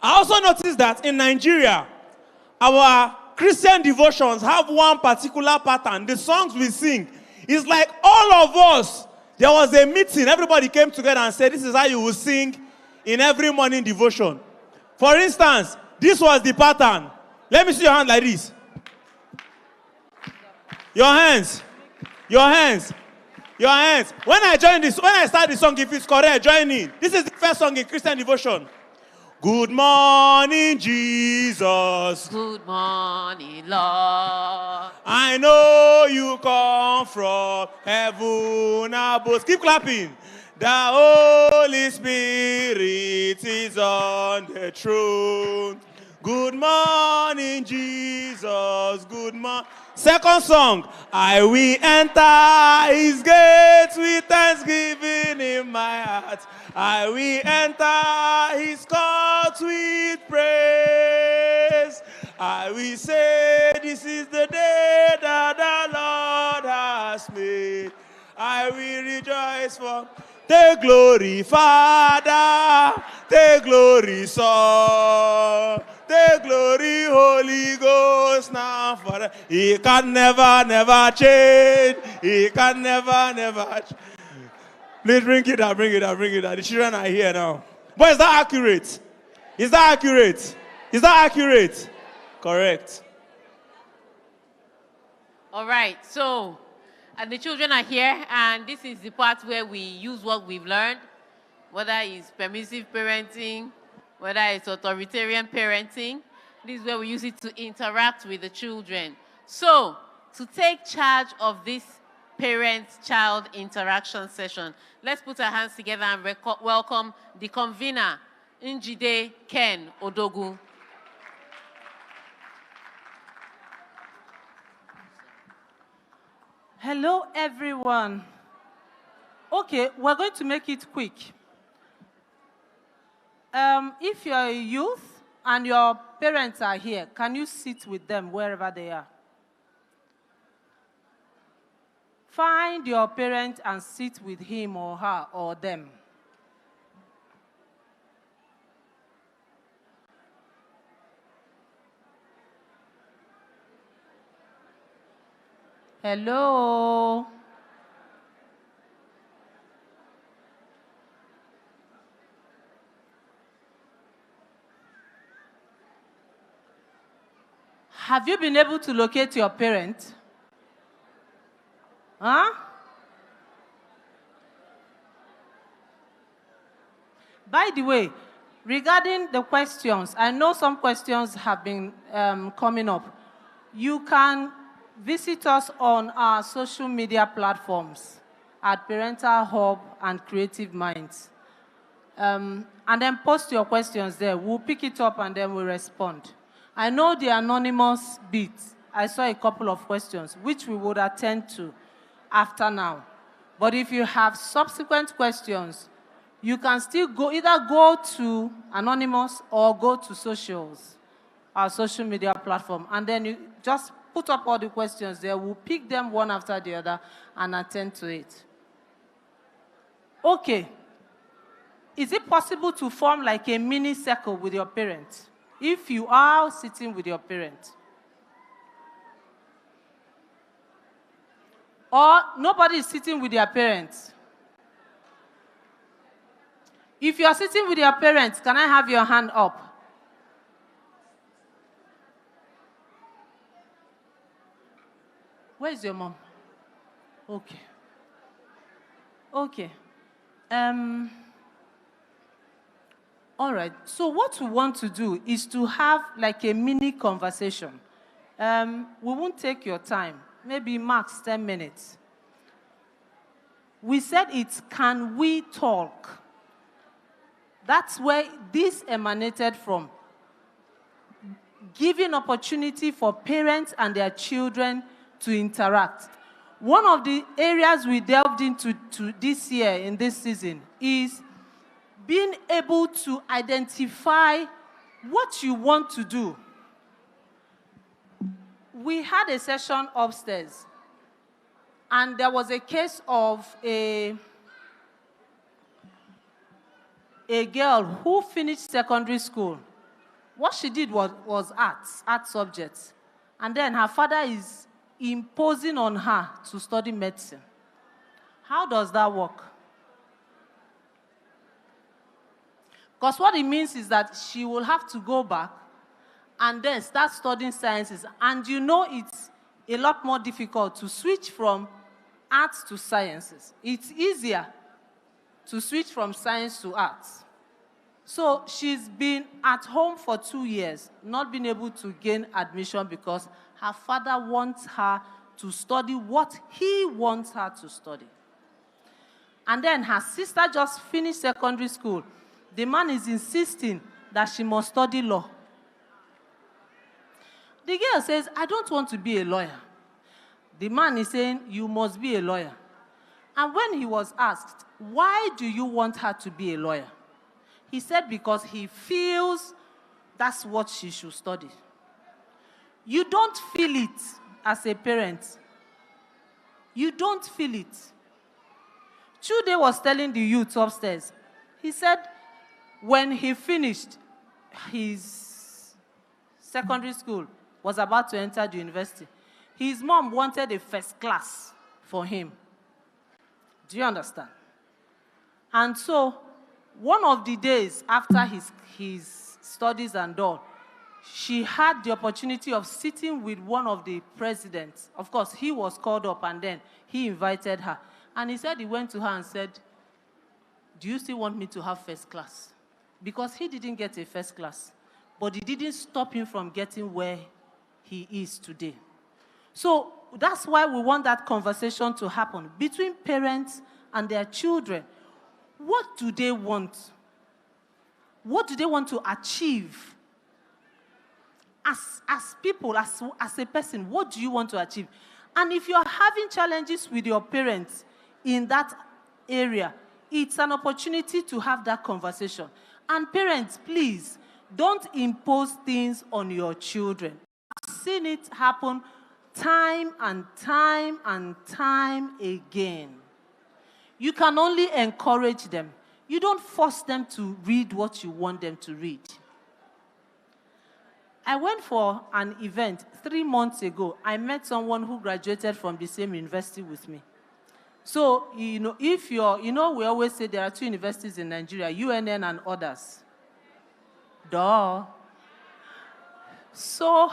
I also noticed that in Nigeria, our Christian devotions have one particular pattern. The songs we sing is like all of us. There was a meeting. Everybody came together and said, this is how you will sing in every morning devotion. For instance, this was the pattern. Let me see your hand like this. Your hands. Your hands. Your hands. When I start the song, if it's correct, join in. This is the first song in Christian devotion. Good morning, Jesus. Good morning, Lord. I know you come from heaven above. Keep clapping. The Holy Spirit is on the throne. Good morning, Jesus. Good morning. Second song. I will enter his gates with thanksgiving in my heart. I will enter his courts with praise. I will say, this is the day that the Lord has made. I will rejoice for the glory, Father, the glory, Son, the glory, Holy Ghost, now forever. He can never change. He can never change. Please bring it out. The children are here now. But is that accurate? Is that accurate? Is that accurate? Correct. All right, so and the children are here, and this is the part where we use what we've learned, whether it's permissive parenting, whether it's authoritarian parenting. This is where we use it to interact with the children. So, to take charge of this parent-child interaction session, let's put our hands together and welcome the convener, Njide Ken Odogu. Hello, everyone. Okay, we're going to make it quick. If you're a youth and your parents are here, can you sit with them wherever they are? Find your parent and sit with him or her or them. Hello. Have you been able to locate your parent? Huh? By the way, regarding the questions, I know some questions have been coming up. You can visit us on our social media platforms at Parental Hub and Creative Minds. And then post your questions there. We'll pick it up and then we'll respond. I know the anonymous bit. I saw a couple of questions, which we would attend to after now. But if you have subsequent questions, you can still either go to anonymous or go to socials, our social media platform, and then you just put up all the questions there. We'll pick them one after the other and attend to it. Okay. Is it possible to form like a mini circle with your parents if you are sitting with your parents? Or nobody is sitting with their parents? If you are sitting with your parents, can I have your hand up? Where is your mom? Okay. Okay. All right. So what we want to do is to have like a mini conversation. We won't take your time. Maybe max 10 minutes. We said it's can we talk? That's where this emanated from. Giving opportunity for parents and their children to interact. One of the areas we delved into this year, in this season, is being able to identify what you want to do. We had a session upstairs, and there was a case of a girl who finished secondary school. What she did was art subjects. And then her father is imposing on her to study medicine. How does that work? Because what it means is that she will have to go back and then start studying sciences. And you know it's a lot more difficult to switch from arts to sciences. It's easier to switch from science to arts. So she's been at home for 2 years, not been able to gain admission because her father wants her to study what he wants her to study. And then her sister just finished secondary school. The man is insisting that she must study law. The girl says, I don't want to be a lawyer. The man is saying, you must be a lawyer. And when he was asked, why do you want her to be a lawyer? He said, because he feels that's what she should study. You don't feel it as a parent. You don't feel it. Chude was telling the youth upstairs, he said, when he finished his secondary school, was about to enter the university, his mom wanted a first class for him. Do you understand? And so, one of the days after his studies and all, she had the opportunity of sitting with one of the presidents. Of course, he was called up and then he invited her. And he said he went to her and said, do you still want me to have first class? Because he didn't get a first class, but it didn't stop him from getting where he is today. So that's why we want that conversation to happen between parents and their children. What do they want? What do they want to achieve? As people, as a person, what do you want to achieve? And if you're having challenges with your parents in that area, it's an opportunity to have that conversation. And parents, please, don't impose things on your children. I've seen it happen time and time and time again. You can only encourage them. You don't force them to read what you want them to read. I went for an event 3 months ago. I met someone who graduated from the same university with me. So, if you're, we always say there are 2 universities in Nigeria, UNN and others. Duh. So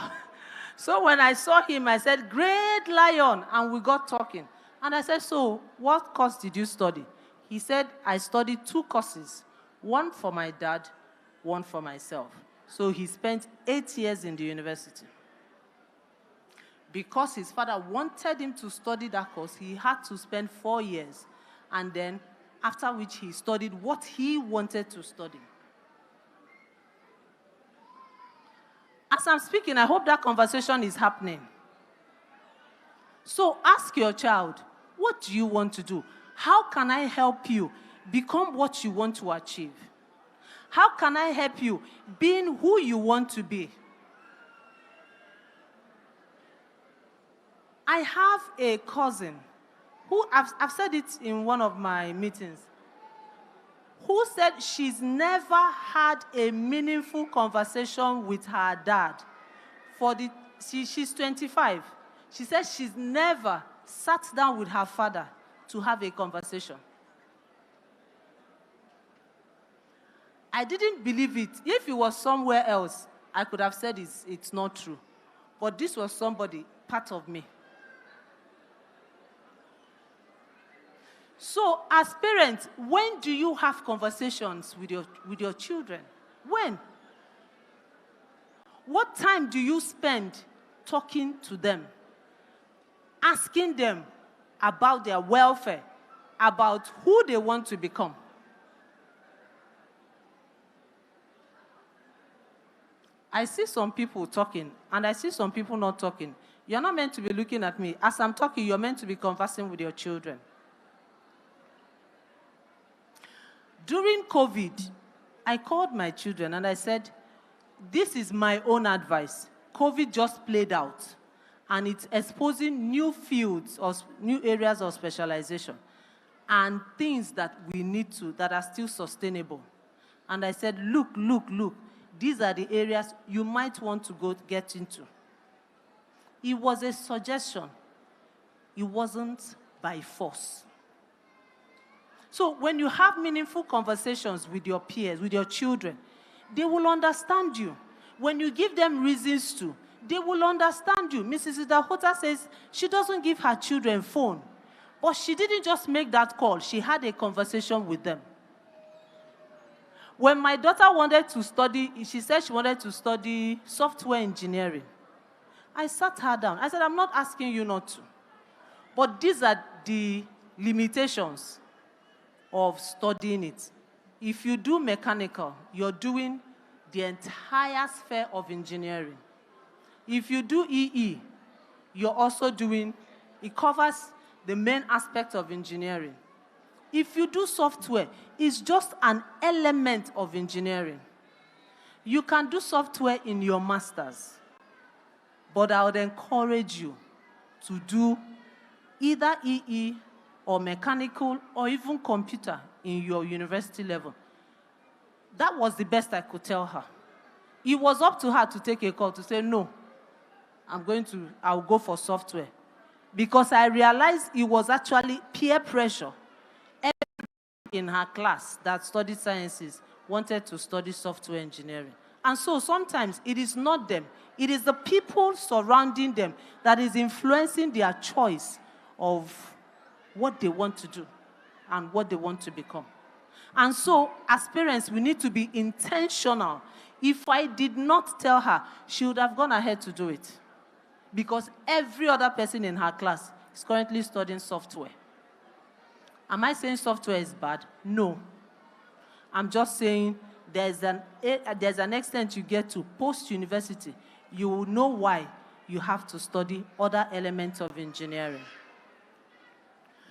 when I saw him, I said, great lion, and we got talking. And I said, so what course did you study? He said, I studied 2 courses, one for my dad, one for myself. So he spent 8 years in the university. Because his father wanted him to study that course, he had to spend 4 years. And then, after which he studied what he wanted to study. As I'm speaking, I hope that conversation is happening. So ask your child, what do you want to do? How can I help you become what you want to achieve? How can I help you being who you want to be? I have a cousin who, I've said it in one of my meetings, who said she's never had a meaningful conversation with her dad. She's 25. She said she's never sat down with her father to have a conversation. I didn't believe it. If it was somewhere else, I could have said it's not true. But this was somebody, part of me. So as parents, when do you have conversations with your children? When? What time do you spend talking to them? Asking them about their welfare, about who they want to become? I see some people talking, and I see some people not talking. You're not meant to be looking at me. As I'm talking, you're meant to be conversing with your children. During COVID, I called my children and I said, this is my own advice. COVID just played out, and it's exposing new fields or new areas of specialization and things that we need to, that are still sustainable. And I said, look, these are the areas you might want to get into. It was a suggestion. It wasn't by force. So when you have meaningful conversations with your peers, with your children, they will understand you. When you give them reasons to, they will understand you. Mrs. Idahota says she doesn't give her children phone, but she didn't just make that call. She had a conversation with them. When my daughter wanted to study, she said she wanted to study software engineering. I sat her down. I said, I'm not asking you not to, but these are the limitations of studying it. If you do mechanical, you're doing the entire sphere of engineering. If you do EE, you're also doing, it covers the main aspect of engineering. If you do software, it's just an element of engineering. You can do software in your master's, but I would encourage you to do either EE or mechanical or even computer in your university level. That was the best I could tell her. It was up to her to take a call to say, no, I'll go for software. Because I realized it was actually peer pressure. Everybody in her class that studied sciences wanted to study software engineering. And so sometimes it is not them, it is the people surrounding them that is influencing their choice of what they want to do and what they want to become. And so, as parents, we need to be intentional. If I did not tell her, she would have gone ahead to do it. Because every other person in her class is currently studying software. Am I saying software is bad? No. I'm just saying there's an extent you get to post-university. You will know why you have to study other elements of engineering.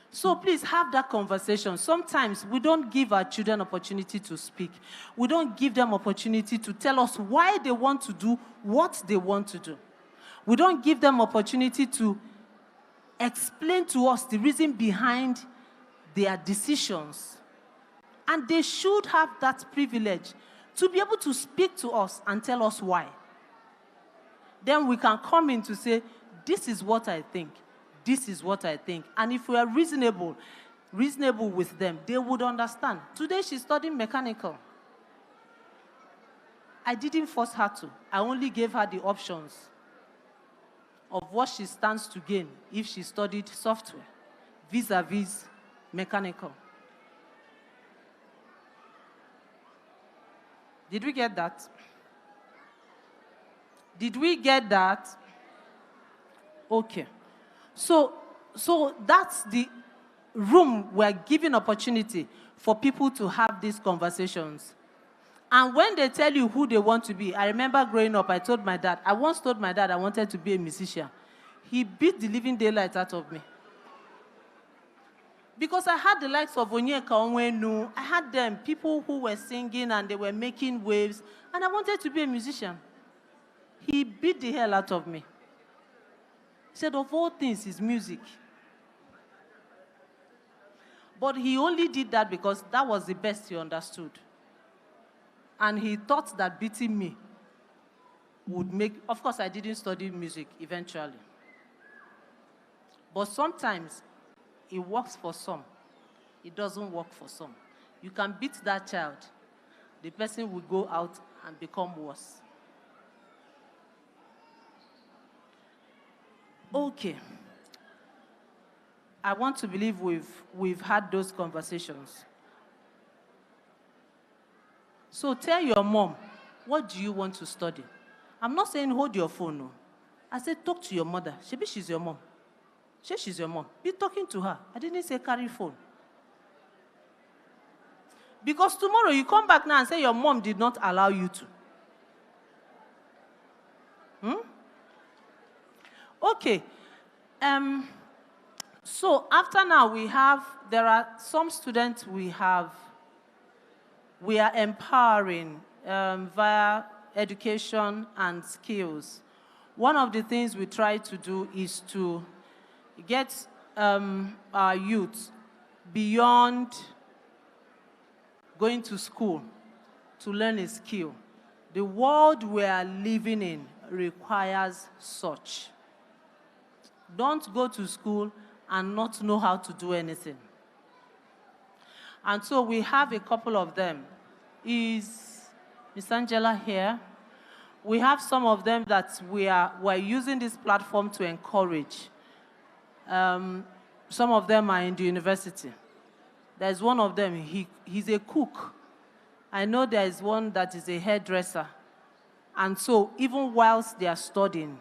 So please have that conversation. Sometimes we don't give our children opportunity to speak. We don't give them opportunity to tell us why they want to do what they want to do. We don't give them opportunity to explain to us the reason behind their decisions. And they should have that privilege to be able to speak to us and tell us why. Then we can come in to say, this is what I think. This is what I think. And if we are reasonable with them, they would understand. Today she's studying mechanical. I didn't force her to. I only gave her the options of what she stands to gain if she studied software vis-a-vis mechanical. Did we get that? Did we get that? Okay. So that's the room we're giving opportunity for people to have these conversations. And when they tell you who they want to be, I remember growing up, I once told my dad I wanted to be a musician. He beat the living daylight out of me. Because I had the likes of Onyeka Onwenu, I had them, people who were singing and they were making waves, and I wanted to be a musician. He beat the hell out of me. He said, of all things, is music. But he only did that because that was the best he understood. And he thought that beating me would make... Of course, I didn't study music eventually. But sometimes it works for some. It doesn't work for some. You can beat that child, the person will go out and become worse. Okay. I want to believe we've had those conversations. So tell your mom, what do you want to study? I'm not saying hold your phone, no. I said talk to your mother. Maybe she's your mom. She's your mom. Be talking to her. I didn't say carry phone. Because tomorrow you come back now and say your mom did not allow you to. Okay. So after now there are some students we are empowering via education and skills. One of the things we try to do is to get our youth beyond going to school to learn a skill. The world we are living in requires such. Don't go to school and not know how to do anything. And so we have a couple of them. Is Miss Angela here? We have some of them that we're using this platform to encourage. Some of them are in the university. There's one of them, he's a cook. I know there's one that is a hairdresser. And so even whilst they are studying,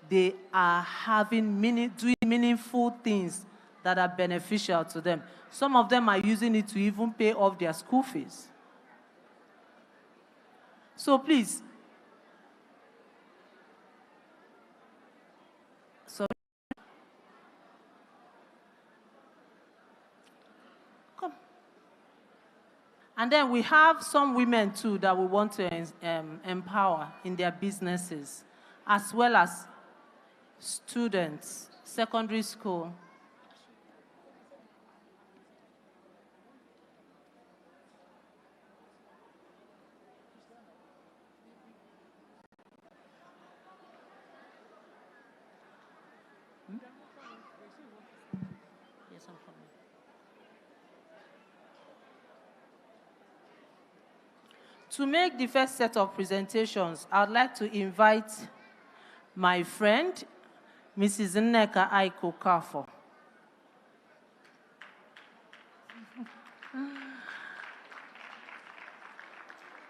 they are doing meaningful things that are beneficial to them. Some of them are using it to even pay off their school fees. So please, come. And then we have some women too that we want to empower in their businesses, as well as students, secondary school. Yes, I'm coming. To make the first set of presentations, I'd like to invite my friend, Mrs. Nneka Aiko Kafo.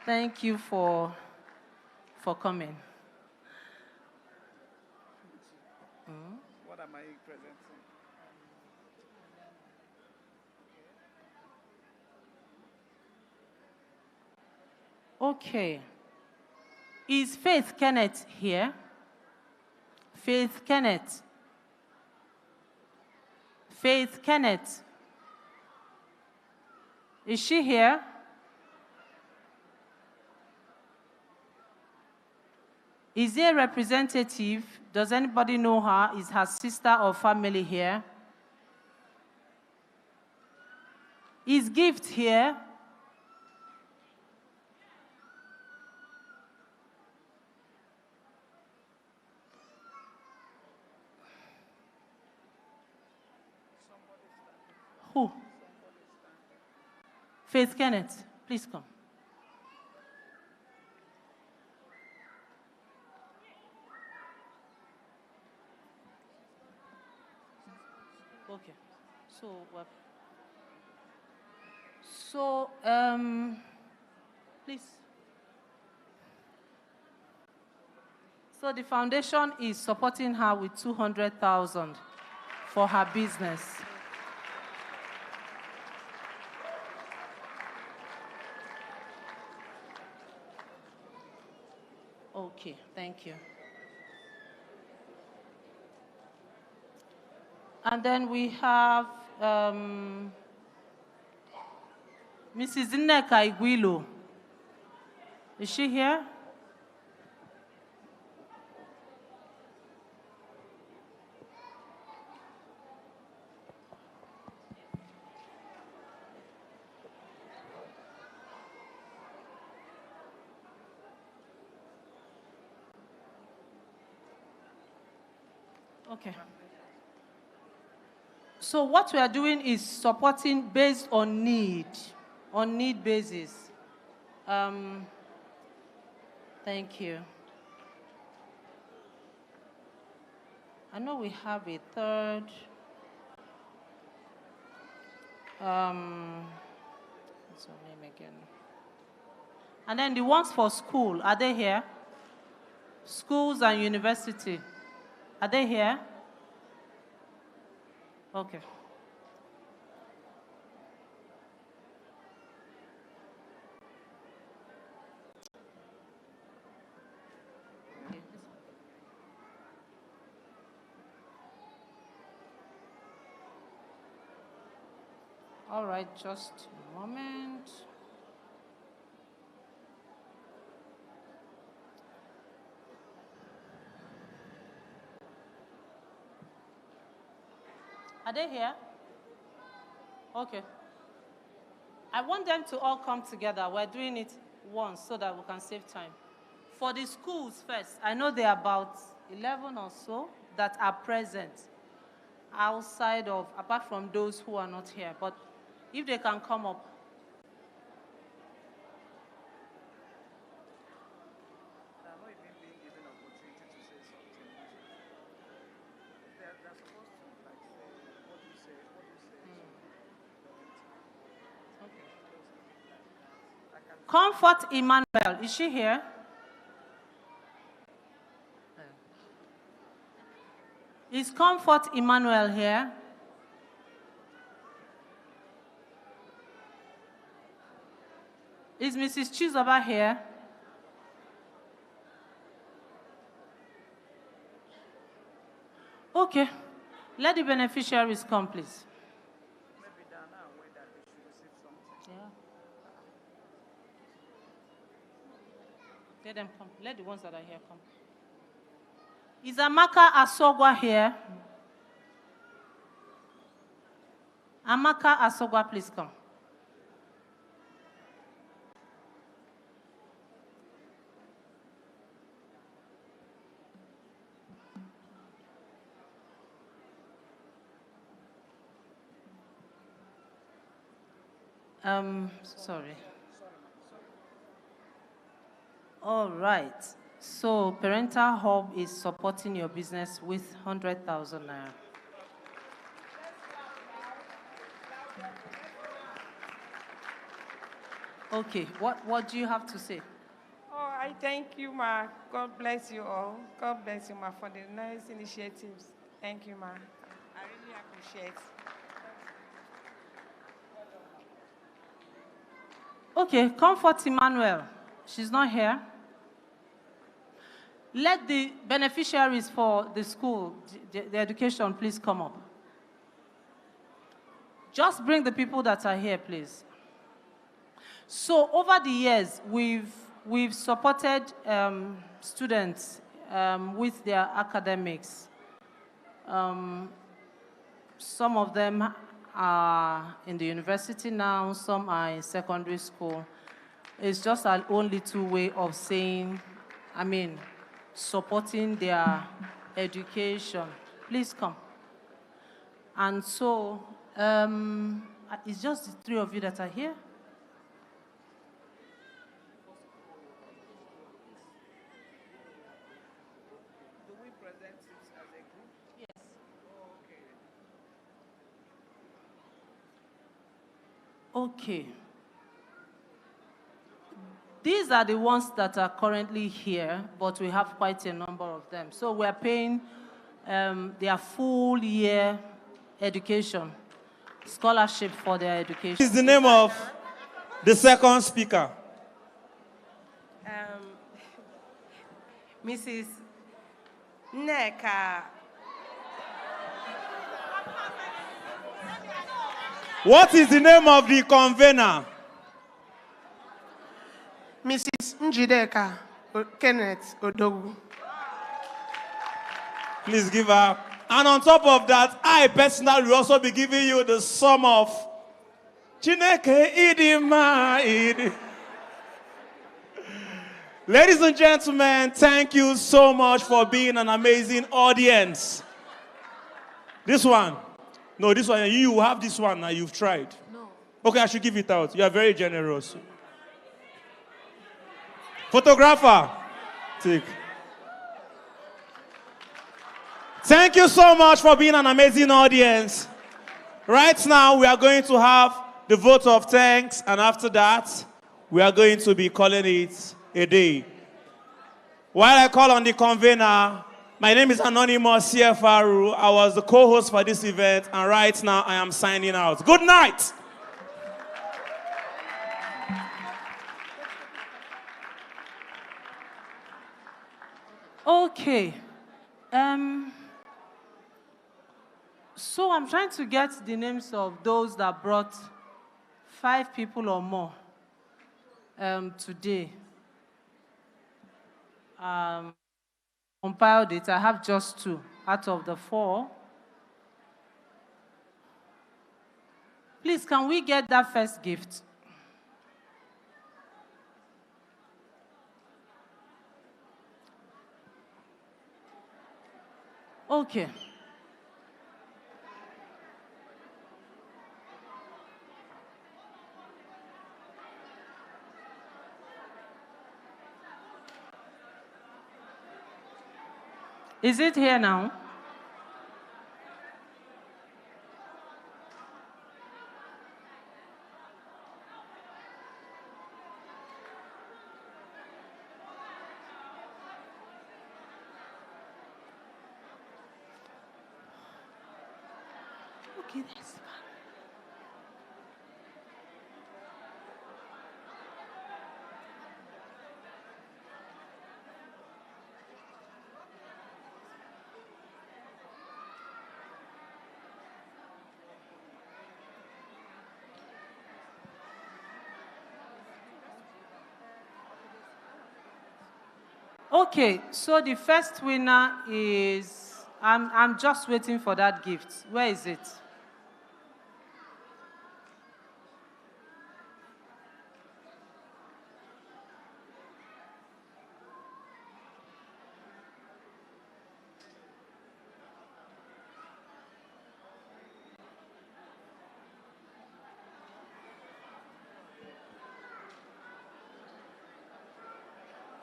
Thank you for coming. What am I presenting? Okay. Is Faith Kenneth here? Faith Kenneth. Faith Kenneth. Is she here? Is there a representative? Does anybody know her? Is her sister or family here? Is Gift here? Who? Faith Kenneth, please come. Okay. Please. So the foundation is supporting her with 200,000 for her business. Okay, thank you. And then we have Mrs. Nneka Igwilo. Is she here? Okay. So what we are doing is supporting based on need basis. Thank you. I know we have a third. What's her name again? And then the ones for school, are they here? Schools and university, are they here? Okay. All right, just a moment. Are they here? Okay. I want them to all come together. We're doing it once so that we can save time. For the schools first, I know there are about 11 or so that are present outside of, apart from those who are not here. But if they can come up. Comfort Emmanuel, is she here? Is Comfort Emmanuel here? Is Mrs. Chizoba here? Okay. Let the beneficiaries come, please. Let them come. Let the ones that are here come. Is Amaka Asogwa here? Amaka Asogwa, please come. Sorry. All right. So Parental Hub is supporting your business with 100,000 naira. Okay. What do you have to say? Oh, I thank you, Ma. God bless you all. God bless you, Ma, for the nice initiatives. Thank you, Ma. I really appreciate. Okay, Comfort Emmanuel. She's not here. Let the beneficiaries for the school, the education, please come up. Just bring the people that are here, please. So over the years, we've supported students with their academics. Some of them are in the university now, some are in secondary school. It's just an only two way of saying, supporting their education. Please come. And so, it's just the three of you that are here. Do we present it as a group? Yes. Oh, okay. Okay. These are the ones that are currently here, but we have quite a number of them. So we're paying their full year education, scholarship for their education. What is the name of the second speaker? Mrs. Neka. What is the name of the convener? Mrs. Njideka Kenneth Odogu. Please give her. And on top of that, I personally will also be giving you the sum of Chineke Idima Idi. Ladies and gentlemen, thank you so much for being an amazing audience. This one. No, this one. You have this one now. You've tried. No. Okay, I should give it out. You are very generous. Photographer. Take. Thank you so much for being an amazing audience. Right now, we are going to have the vote of thanks, and after that, we are going to be calling it a day. While I call on the convener, my name is Anonymous CFRU. I was the co-host for this event, and right now I am signing out. Good night. Okay. So I'm trying to get the names of those that brought 5 people or more today. Compiled it. I have just 2 out of the 4. Please, can we get that first gift? Okay. Is it here now? Okay, that's fine. Okay, so the first winner is, I'm just waiting for that gift. Where is it?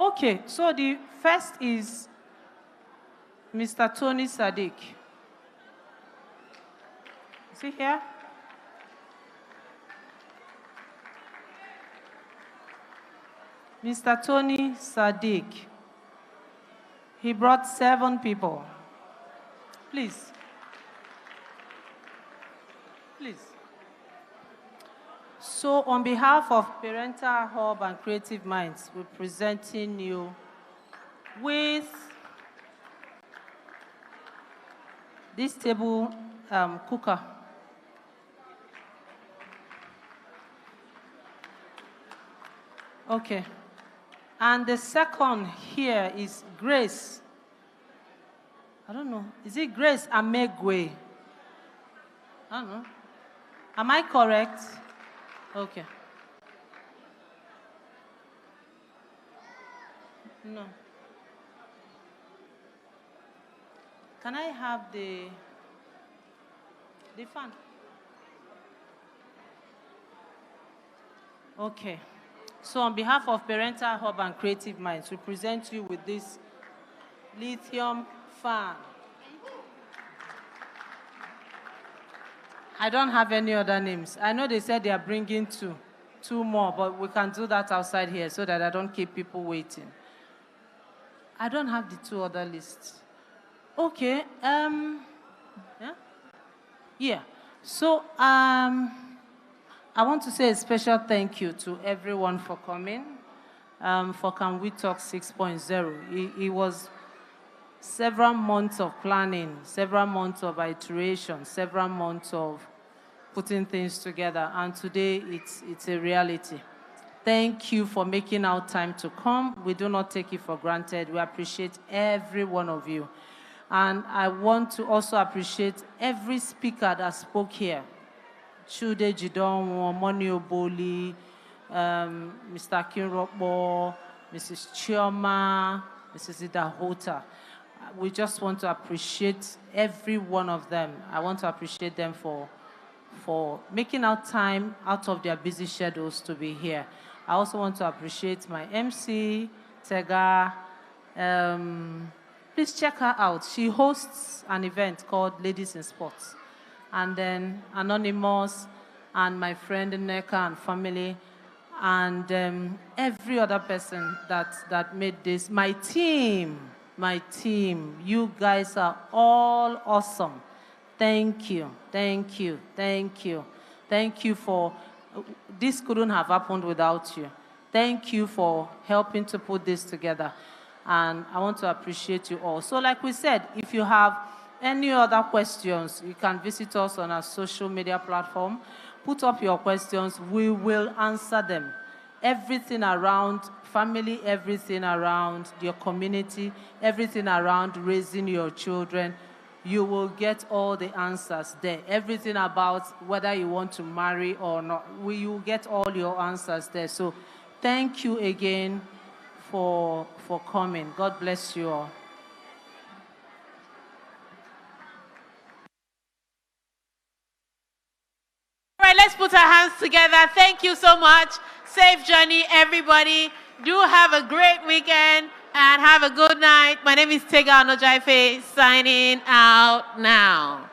Okay, so the first is Mr. Tony Sadiq. Is he here? Mr. Tony Sadiq. He brought 7 people. Please. Please. So on behalf of Parental Hub and Creative Minds, we're presenting you with this table cooker. Okay. And the second here is Grace. I don't know. Is it Grace Amegwe? I don't know. Am I correct? Okay. No. Can I have the fan? Okay. So on behalf of Parental Hub and Creative Minds, we present you with this lithium fan. I don't have any other names. I know they said they are bringing 2 more, but we can do that outside here so that I don't keep people waiting. I don't have the 2 other lists. Okay. Yeah. Yeah. So I want to say a special thank you to everyone for coming. For Can We Talk 6.0. It was several months of planning, several months of iteration, several months of putting things together, and today it's a reality. Thank you for making our time to come. We do not take it for granted. We appreciate every one of you. And I want to also appreciate every speaker that spoke here. Chude Jidon, Moni Oboli, Mr. Kinropo, Mrs. Chioma, Mrs. Idahota. We just want to appreciate every one of them. I want to appreciate them for making out time out of their busy schedules to be here. I also want to appreciate my MC, Tega. Please check her out. She hosts an event called Ladies in Sports. And then Anonymous and my friend Neka and family and every other person that made this. My team, you guys are all awesome. Thank you, thank you, thank you. Thank you for, this couldn't have happened without you. Thank you for helping to put this together. And I want to appreciate you all. So like we said, if you have any other questions, you can visit us on our social media platform. Put up your questions. We will answer them. Everything around family, everything around your community, everything around raising your children, you will get all the answers there. Everything about whether you want to marry or not, you will get all your answers there. So thank you again for coming. God bless you all. All right, let's put our hands together. Thank you so much. Safe journey, everybody. Do have a great weekend and have a good night. My name is Tega Onojaife, signing out now.